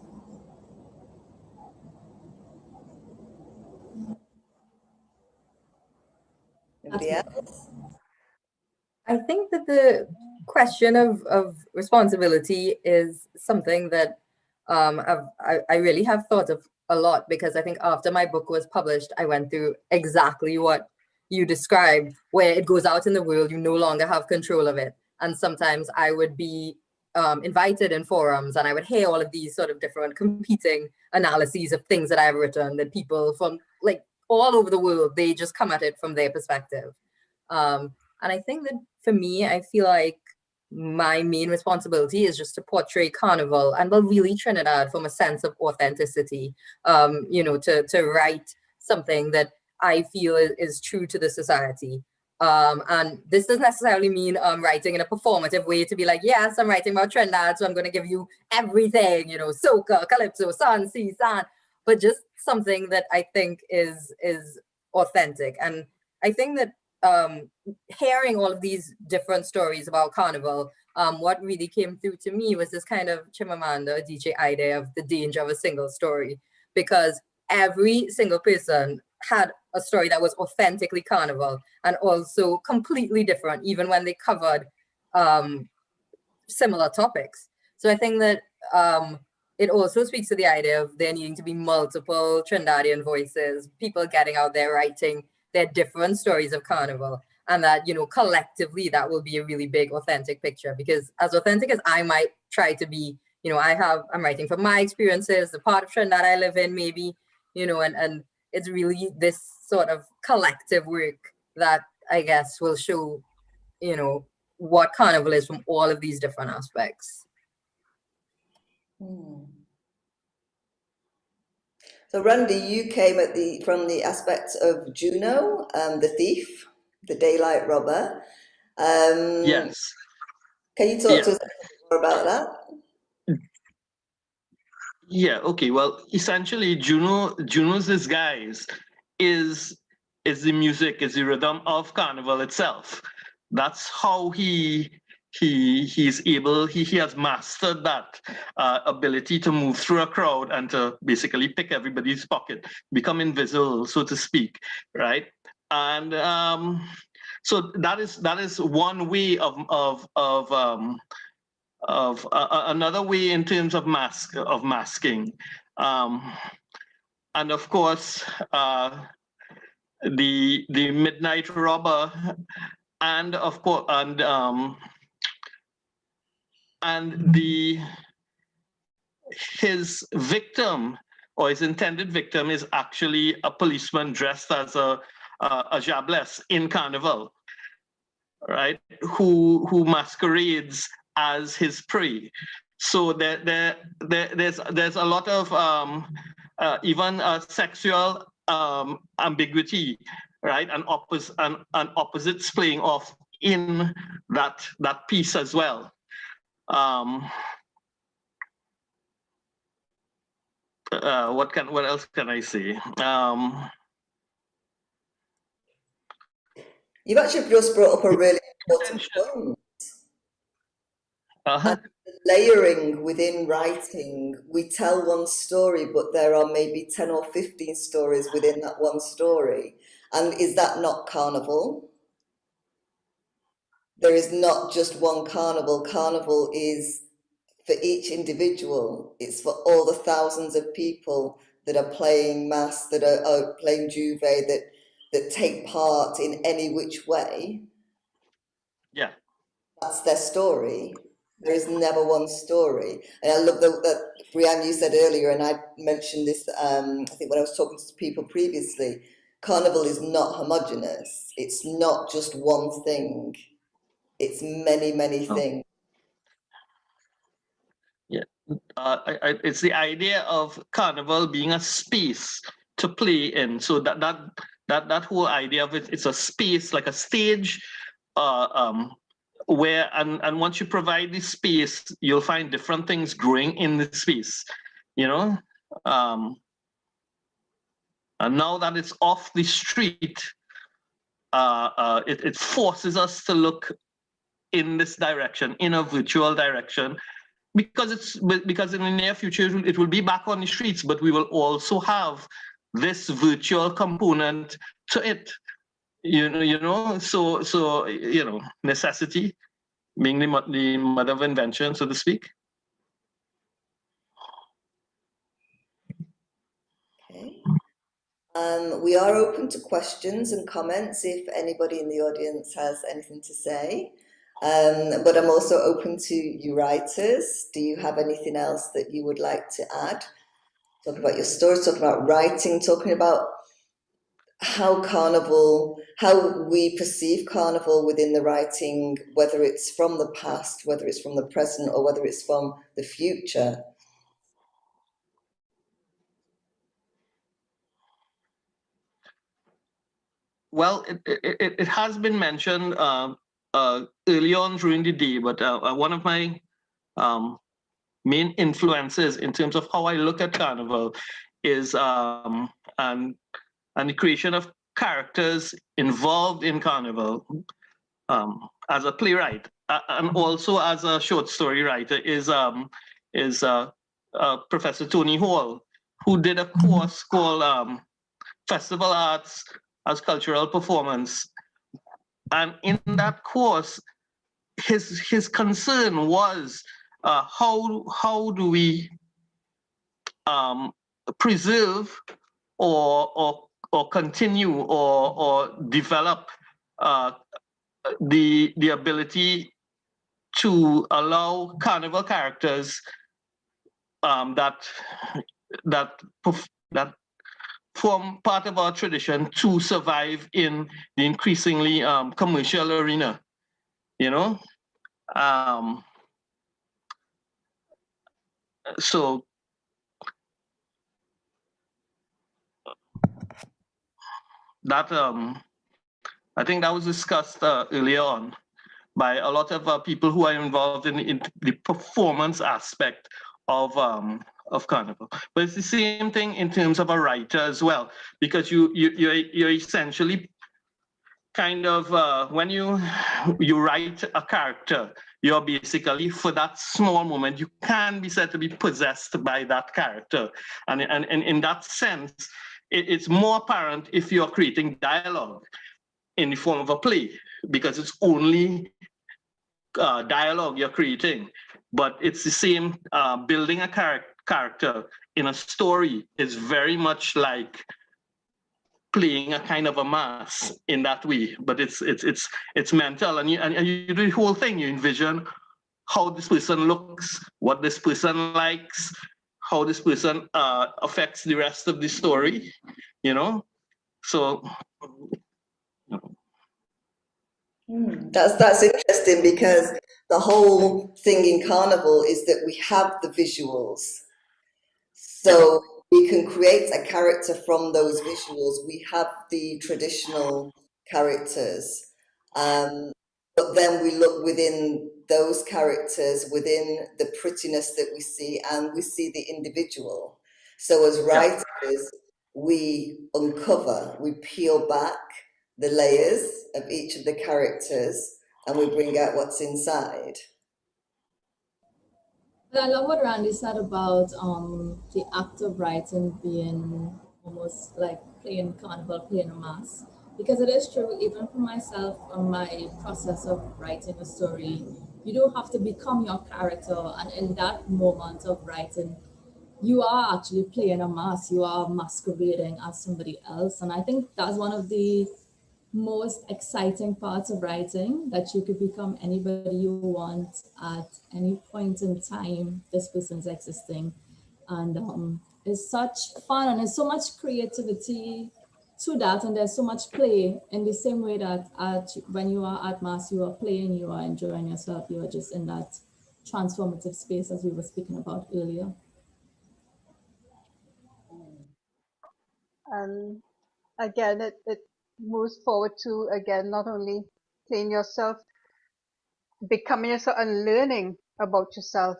Anybody else? I think that the question of responsibility is something that I really have thought of a lot, because I think after my book was published, I went through exactly what you described, where it goes out in the world, you no longer have control of it. And sometimes I would be invited in forums and I would hear all of these sort of different competing analyses of things that I've written, that people from like all over the world, they just come at it from their perspective. And I think that for me, I feel like my main responsibility is just to portray Carnival and really Trinidad from a sense of authenticity, you know, to write something that I feel is true to the society. And this doesn't necessarily mean writing in a performative way to be like, yes, I'm writing about Trinidad, so I'm going to give you everything, you know, soca, calypso, sun, sea, sand, but just something that I think is authentic. And I think that hearing all of these different stories about Carnival, what really came through to me was this kind of Chimamanda Adichie idea of the danger of a single story, because every single person had a story that was authentically Carnival and also completely different, even when they covered similar topics. So I think that it also speaks to the idea of there needing to be multiple Trinidadian voices, people getting out there writing their different stories of Carnival, and that, you know, collectively that will be a really big authentic picture. Because as authentic as I might try to be, you know, I'm writing from my experiences, the part of Trinidad I live in, maybe, you know, and it's really this sort of collective work that I guess will show, you know, what Carnival is from all of these different aspects. So Randy, you came from the aspects of Juno, the thief, the daylight robber. Yes. Can you talk to us more about that? Yeah, okay. Well, essentially Juno's disguise is the music, is the rhythm of Carnival itself. That's how he has mastered that ability to move through a crowd and to basically pick everybody's pocket, become invisible, so to speak, right? And so that is one way of another way in terms of masking, and of course the midnight robber, and of course and his victim, or his intended victim, is actually a policeman dressed as a jabless in Carnival, right? Who masquerades as his prey. So there's a lot of even sexual ambiguity, right, and opposites playing off in that piece as well. What else can I say? You've actually just brought up a really important point. And layering within writing, we tell one story, but there are maybe 10 or 15 stories within that one story. And is that not Carnival? There is not just one Carnival. Carnival is for each individual. It's for all the thousands of people that are playing mass, that are playing Juve, that take part in any which way. Yeah. That's their story. There is never one story. And I love that, Brianne, you said earlier, and I mentioned this, I think when I was talking to people previously, Carnival is not homogenous. It's not just one thing. It's many, many things. Yeah, it's the idea of Carnival being a space to play in. So that whole idea of it's a space, like a stage, where and once you provide this space, you'll find different things growing in the space, you know. And now that it's off the street, it forces us to look in this direction, in a virtual direction, because in the near future it will be back on the streets, but we will also have this virtual component to it. You know, so you know, necessity being the mother of invention, so to speak. Okay. We are open to questions and comments if anybody in the audience has anything to say. But I'm also open to you writers. Do you have anything else that you would like to add? Talk about your stories, talking about writing, talking about how we perceive Carnival within the writing, whether it's from the past, whether it's from the present, or whether it's from the future. well, it has been mentioned early on during the day, but one of my main influences in terms of how I look at Carnival is and the creation of characters involved in Carnival as a playwright and also as a short story writer is Professor Tony Hall, who did a course called Festival Arts as Cultural Performance. And in that course, his concern was how do we preserve or continue or develop the ability to allow Carnival characters that form part of our tradition to survive in the increasingly commercial arena, you know? So that I think that was discussed earlier on by a lot of people who are involved in the performance aspect of Carnival. But it's the same thing in terms of a writer as well, because you're essentially kind of when you write a character, you're basically, for that small moment, you can be said to be possessed by that character. And in that sense, it's more apparent if you're creating dialogue in the form of a play, because it's only dialogue you're creating. But it's the same, building a character in a story is very much like playing a kind of a mass in that way, but it's mental, and you do the whole thing. You envision how this person looks, what this person likes, how this person affects the rest of the story, you know. So that's interesting, because the whole thing in Carnival is that we have the visuals, so we can create a character from those visuals. We have the traditional characters, but then we look within those characters, within the prettiness that we see, and we see the individual. So as writers, we uncover, we peel back the layers of each of the characters, and we bring out what's inside. But I love what Randy said about the act of writing being almost like playing Carnival, playing a mass. Because it is true, even for myself, on my process of writing a story, you don't have to become your character. And in that moment of writing, you are actually playing a mask. You are masquerading as somebody else. And I think that's one of the most exciting parts of writing, that you could become anybody you want at any point in time this person's existing. And it's such fun, and there's so much creativity to that, and there's so much play, in the same way that when you are at mass, you are playing, you are enjoying yourself, you are just in that transformative space, as we were speaking about earlier. And again, it moves forward to, again, not only playing yourself, becoming yourself and learning about yourself.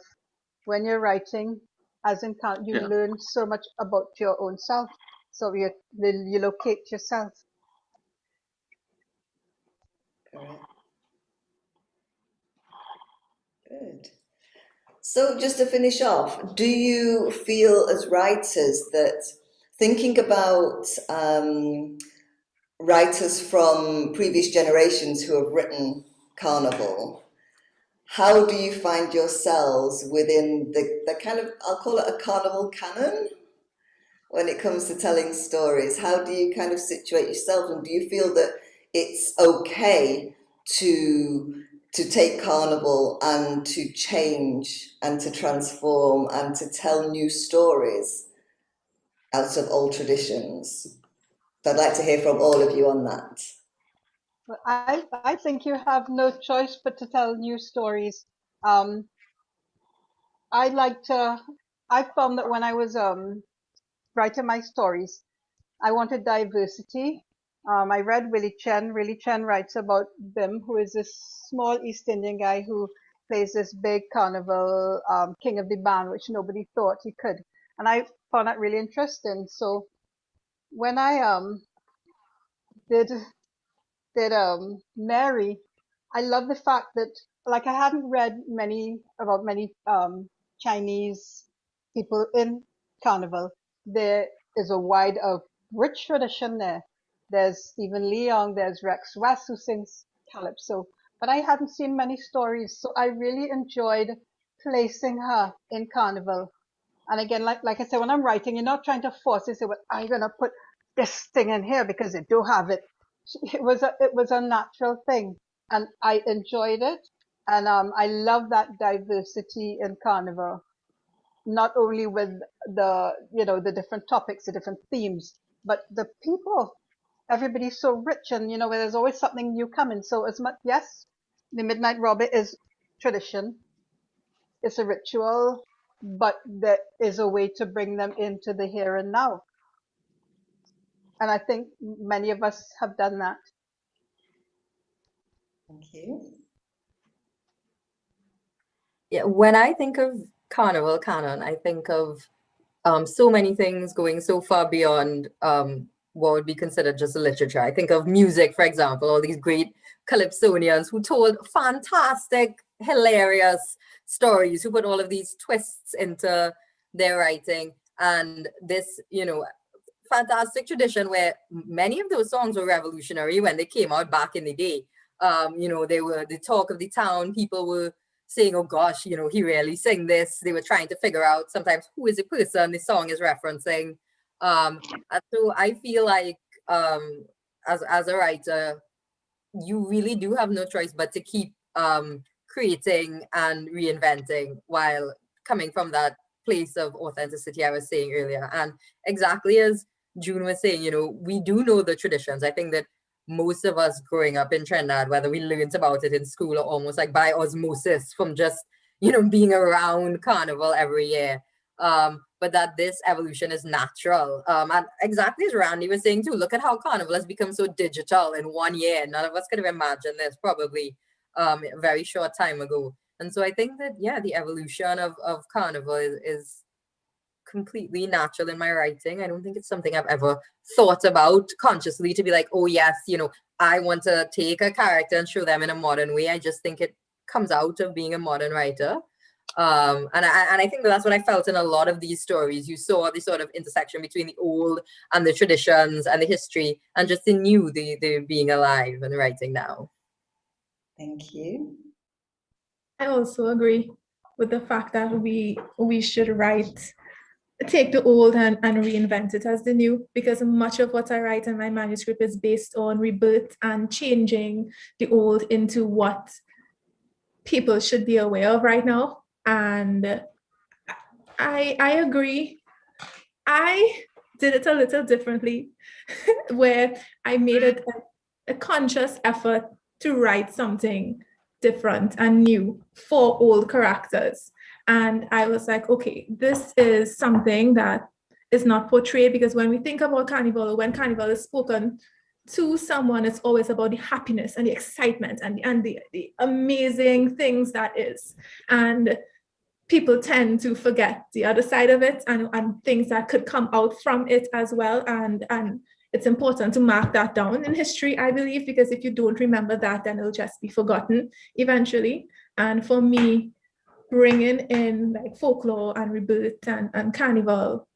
When you're writing, as in you learn so much about your own self. So you locate yourself. Good. So just to finish off, do you feel as writers that, thinking about writers from previous generations who have written Carnival, how do you find yourselves within the kind of, I'll call it a Carnival canon, when it comes to telling stories? How do you kind of situate yourself, and do you feel that it's okay to take Carnival and to change and to transform and to tell new stories out of old traditions? So I'd like to hear from all of you on that. Well, I think you have no choice but to tell new stories. I found that when I was writing my stories, I wanted diversity, I read Willie Chen. Willie Chen writes about Bim, who is this small East Indian guy who plays this big carnival king of the band, which nobody thought he could. And I found that really interesting. So when I did Mary, I love the fact that, like, I hadn't read about many Chinese people in Carnival. There is a wide, rich tradition there. There's Stephen Leong, there's Rex West who sings calypso, but I hadn't seen many stories, so I really enjoyed placing her in Carnival. And again, like I said, when I'm writing, you're not trying to force it. Say, well, I'm gonna put this thing in here because they do have it. It was a natural thing, and I enjoyed it. And I love that diversity in Carnival, not only with the different topics, the different themes, but the people. Everybody's so rich, and where there's always something new coming. So as much, yes, the Midnight Robber is tradition. It's a ritual, but there is a way to bring them into the here and now. And I think many of us have done that. Thank you. Yeah, when I think of Carnival canon, I think of so many things going so far beyond what would be considered just literature. I think of music, for example, all these great calypsonians who told fantastic, hilarious stories, who put all of these twists into their writing. And this, fantastic tradition where many of those songs were revolutionary when they came out back in the day. They were the talk of the town. People were saying, oh gosh, he really sang this. They were trying to figure out sometimes who is the person the song is referencing. And so I feel like as a writer, you really do have no choice but to keep creating and reinventing while coming from that place of authenticity I was saying earlier. And exactly as June was saying, we do know the traditions. I think that most of us growing up in Trinidad, whether we learned about it in school or almost like by osmosis from just, being around Carnival every year, but that this evolution is natural. And exactly as Randy was saying too, look at how Carnival has become so digital in 1 year. None of us could have imagined this probably a very short time ago. And so I think that, yeah, the evolution of Carnival is completely natural in my writing. I don't think it's something I've ever thought about consciously to be like, oh yes, I want to take a character and show them in a modern way. I just think it comes out of being a modern writer. And I think that's what I felt in a lot of these stories. You saw the sort of intersection between the old and the traditions and the history and just the new, the being alive and writing now. Thank you. I also agree with the fact that we should take the old and reinvent it as the new, because much of what I write in my manuscript is based on rebirth and changing the old into what people should be aware of right now. And I agree. I did it a little differently, where I made it a conscious effort to write something different and new for old characters. And I was like, okay, this is something that is not portrayed, because when we think about Carnival, or when Carnival is spoken to someone, it's always about the happiness and the excitement and the amazing things that is. And people tend to forget the other side of it and things that could come out from it as well. And it's important to mark that down in history, I believe, because if you don't remember that, then it'll just be forgotten eventually. And for me, bringing in like folklore and rebirth and Carnival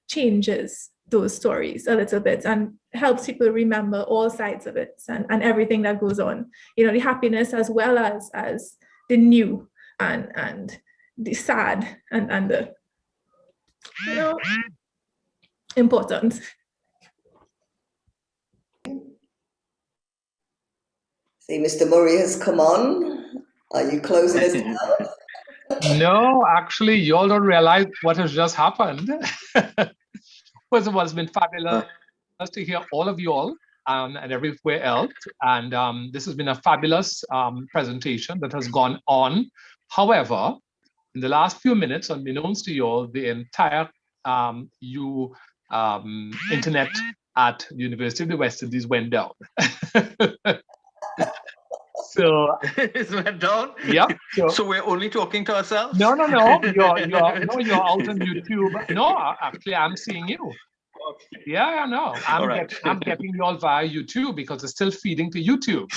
changes those stories a little bit and helps people remember all sides of it and everything that goes on, the happiness as well as the new and the sad and the important. See, Mr. Murray has come on. Are you closing us down? No, actually, you all don't realize what has just happened. First of all, it's been fabulous to hear all of you all and everywhere else. And this has been a fabulous presentation that has gone on. However, in the last few minutes, unbeknownst to you all, the entire internet at the University of the West Indies went down. So it went down. Yeah. So we're only talking to ourselves. No. You're out on YouTube. No, actually, I'm seeing you. Yeah, no, I'm getting you all via YouTube because it's still feeding to YouTube.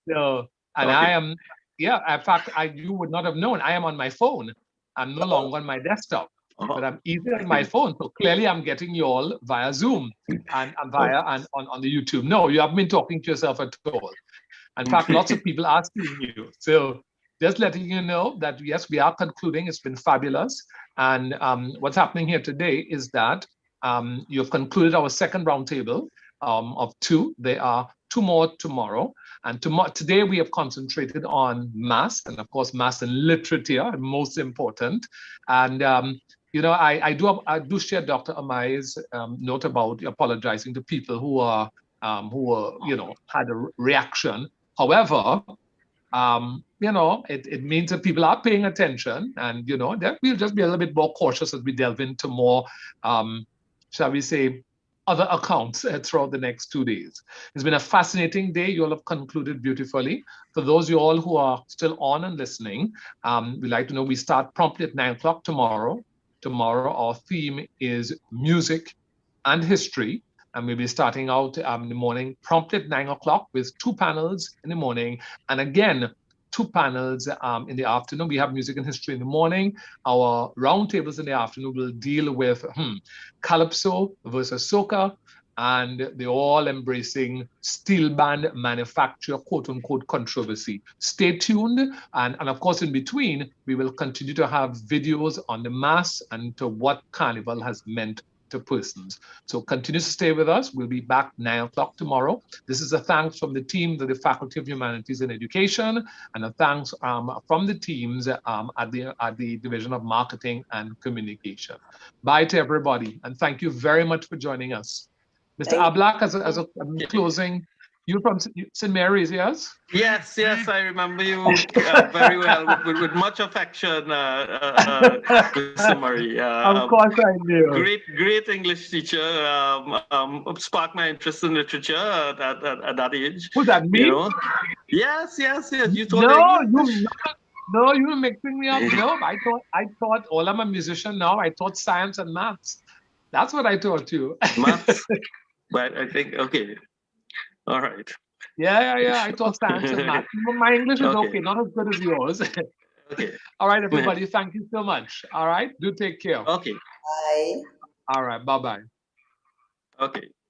So, and I am, in fact, you would not have known. I am on my phone. I'm no longer on my desktop, but I'm even on my phone. So clearly, I'm getting you all via Zoom and on the YouTube. No, you haven't been talking to yourself at all. In fact, lots of people are seeing you. So just letting you know that, yes, we are concluding. It's been fabulous. And what's happening here today is that you've concluded our second roundtable of 2. There are 2 more tomorrow. And today we have concentrated on mass, and of course, mass and literature, most important. And I do share Dr. Amai's note about apologizing to people who had a reaction. However, it means that people are paying attention, and that we'll just be a little bit more cautious as we delve into more, shall we say, other accounts throughout the next 2 days. It's been a fascinating day. You all have concluded beautifully. For those of you all who are still on and listening, we'd like to know we start promptly at 9 o'clock tomorrow. Tomorrow, our theme is music and history. And we'll be starting out in the morning promptly at 9 o'clock with 2 panels in the morning. And again, 2 panels in the afternoon. We have music and history in the morning. Our roundtables in the afternoon will deal with Calypso versus Soca, and they're all embracing steel band manufacture, quote unquote, controversy. Stay tuned. And of course, in between, we will continue to have videos on the mass and to what Carnival has meant to persons. So continue to stay with us. We'll be back 9 o'clock tomorrow. This is a thanks from the team to the Faculty of Humanities and Education, and a thanks from the teams at the Division of Marketing and Communication. Bye to everybody, and thank you very much for joining us. Mr. Ablak, as a closing, you from St. Mary's, yes? Yes, I remember you very well, with much affection, Mr. Murray. Of course I do. Great English teacher, sparked my interest in literature at that age. Who's that, me? Yes, you taught English. No, you were mixing me up. No, I thought, all I'm a musician now, I taught science and maths. That's what I taught you. Maths? But I think, okay. All right. Yeah. I taught science and math. My English is okay, not as good as yours. Okay. All right, everybody. Thank you so much. All right. Do take care. Okay. Bye. All right. Bye-bye. Okay.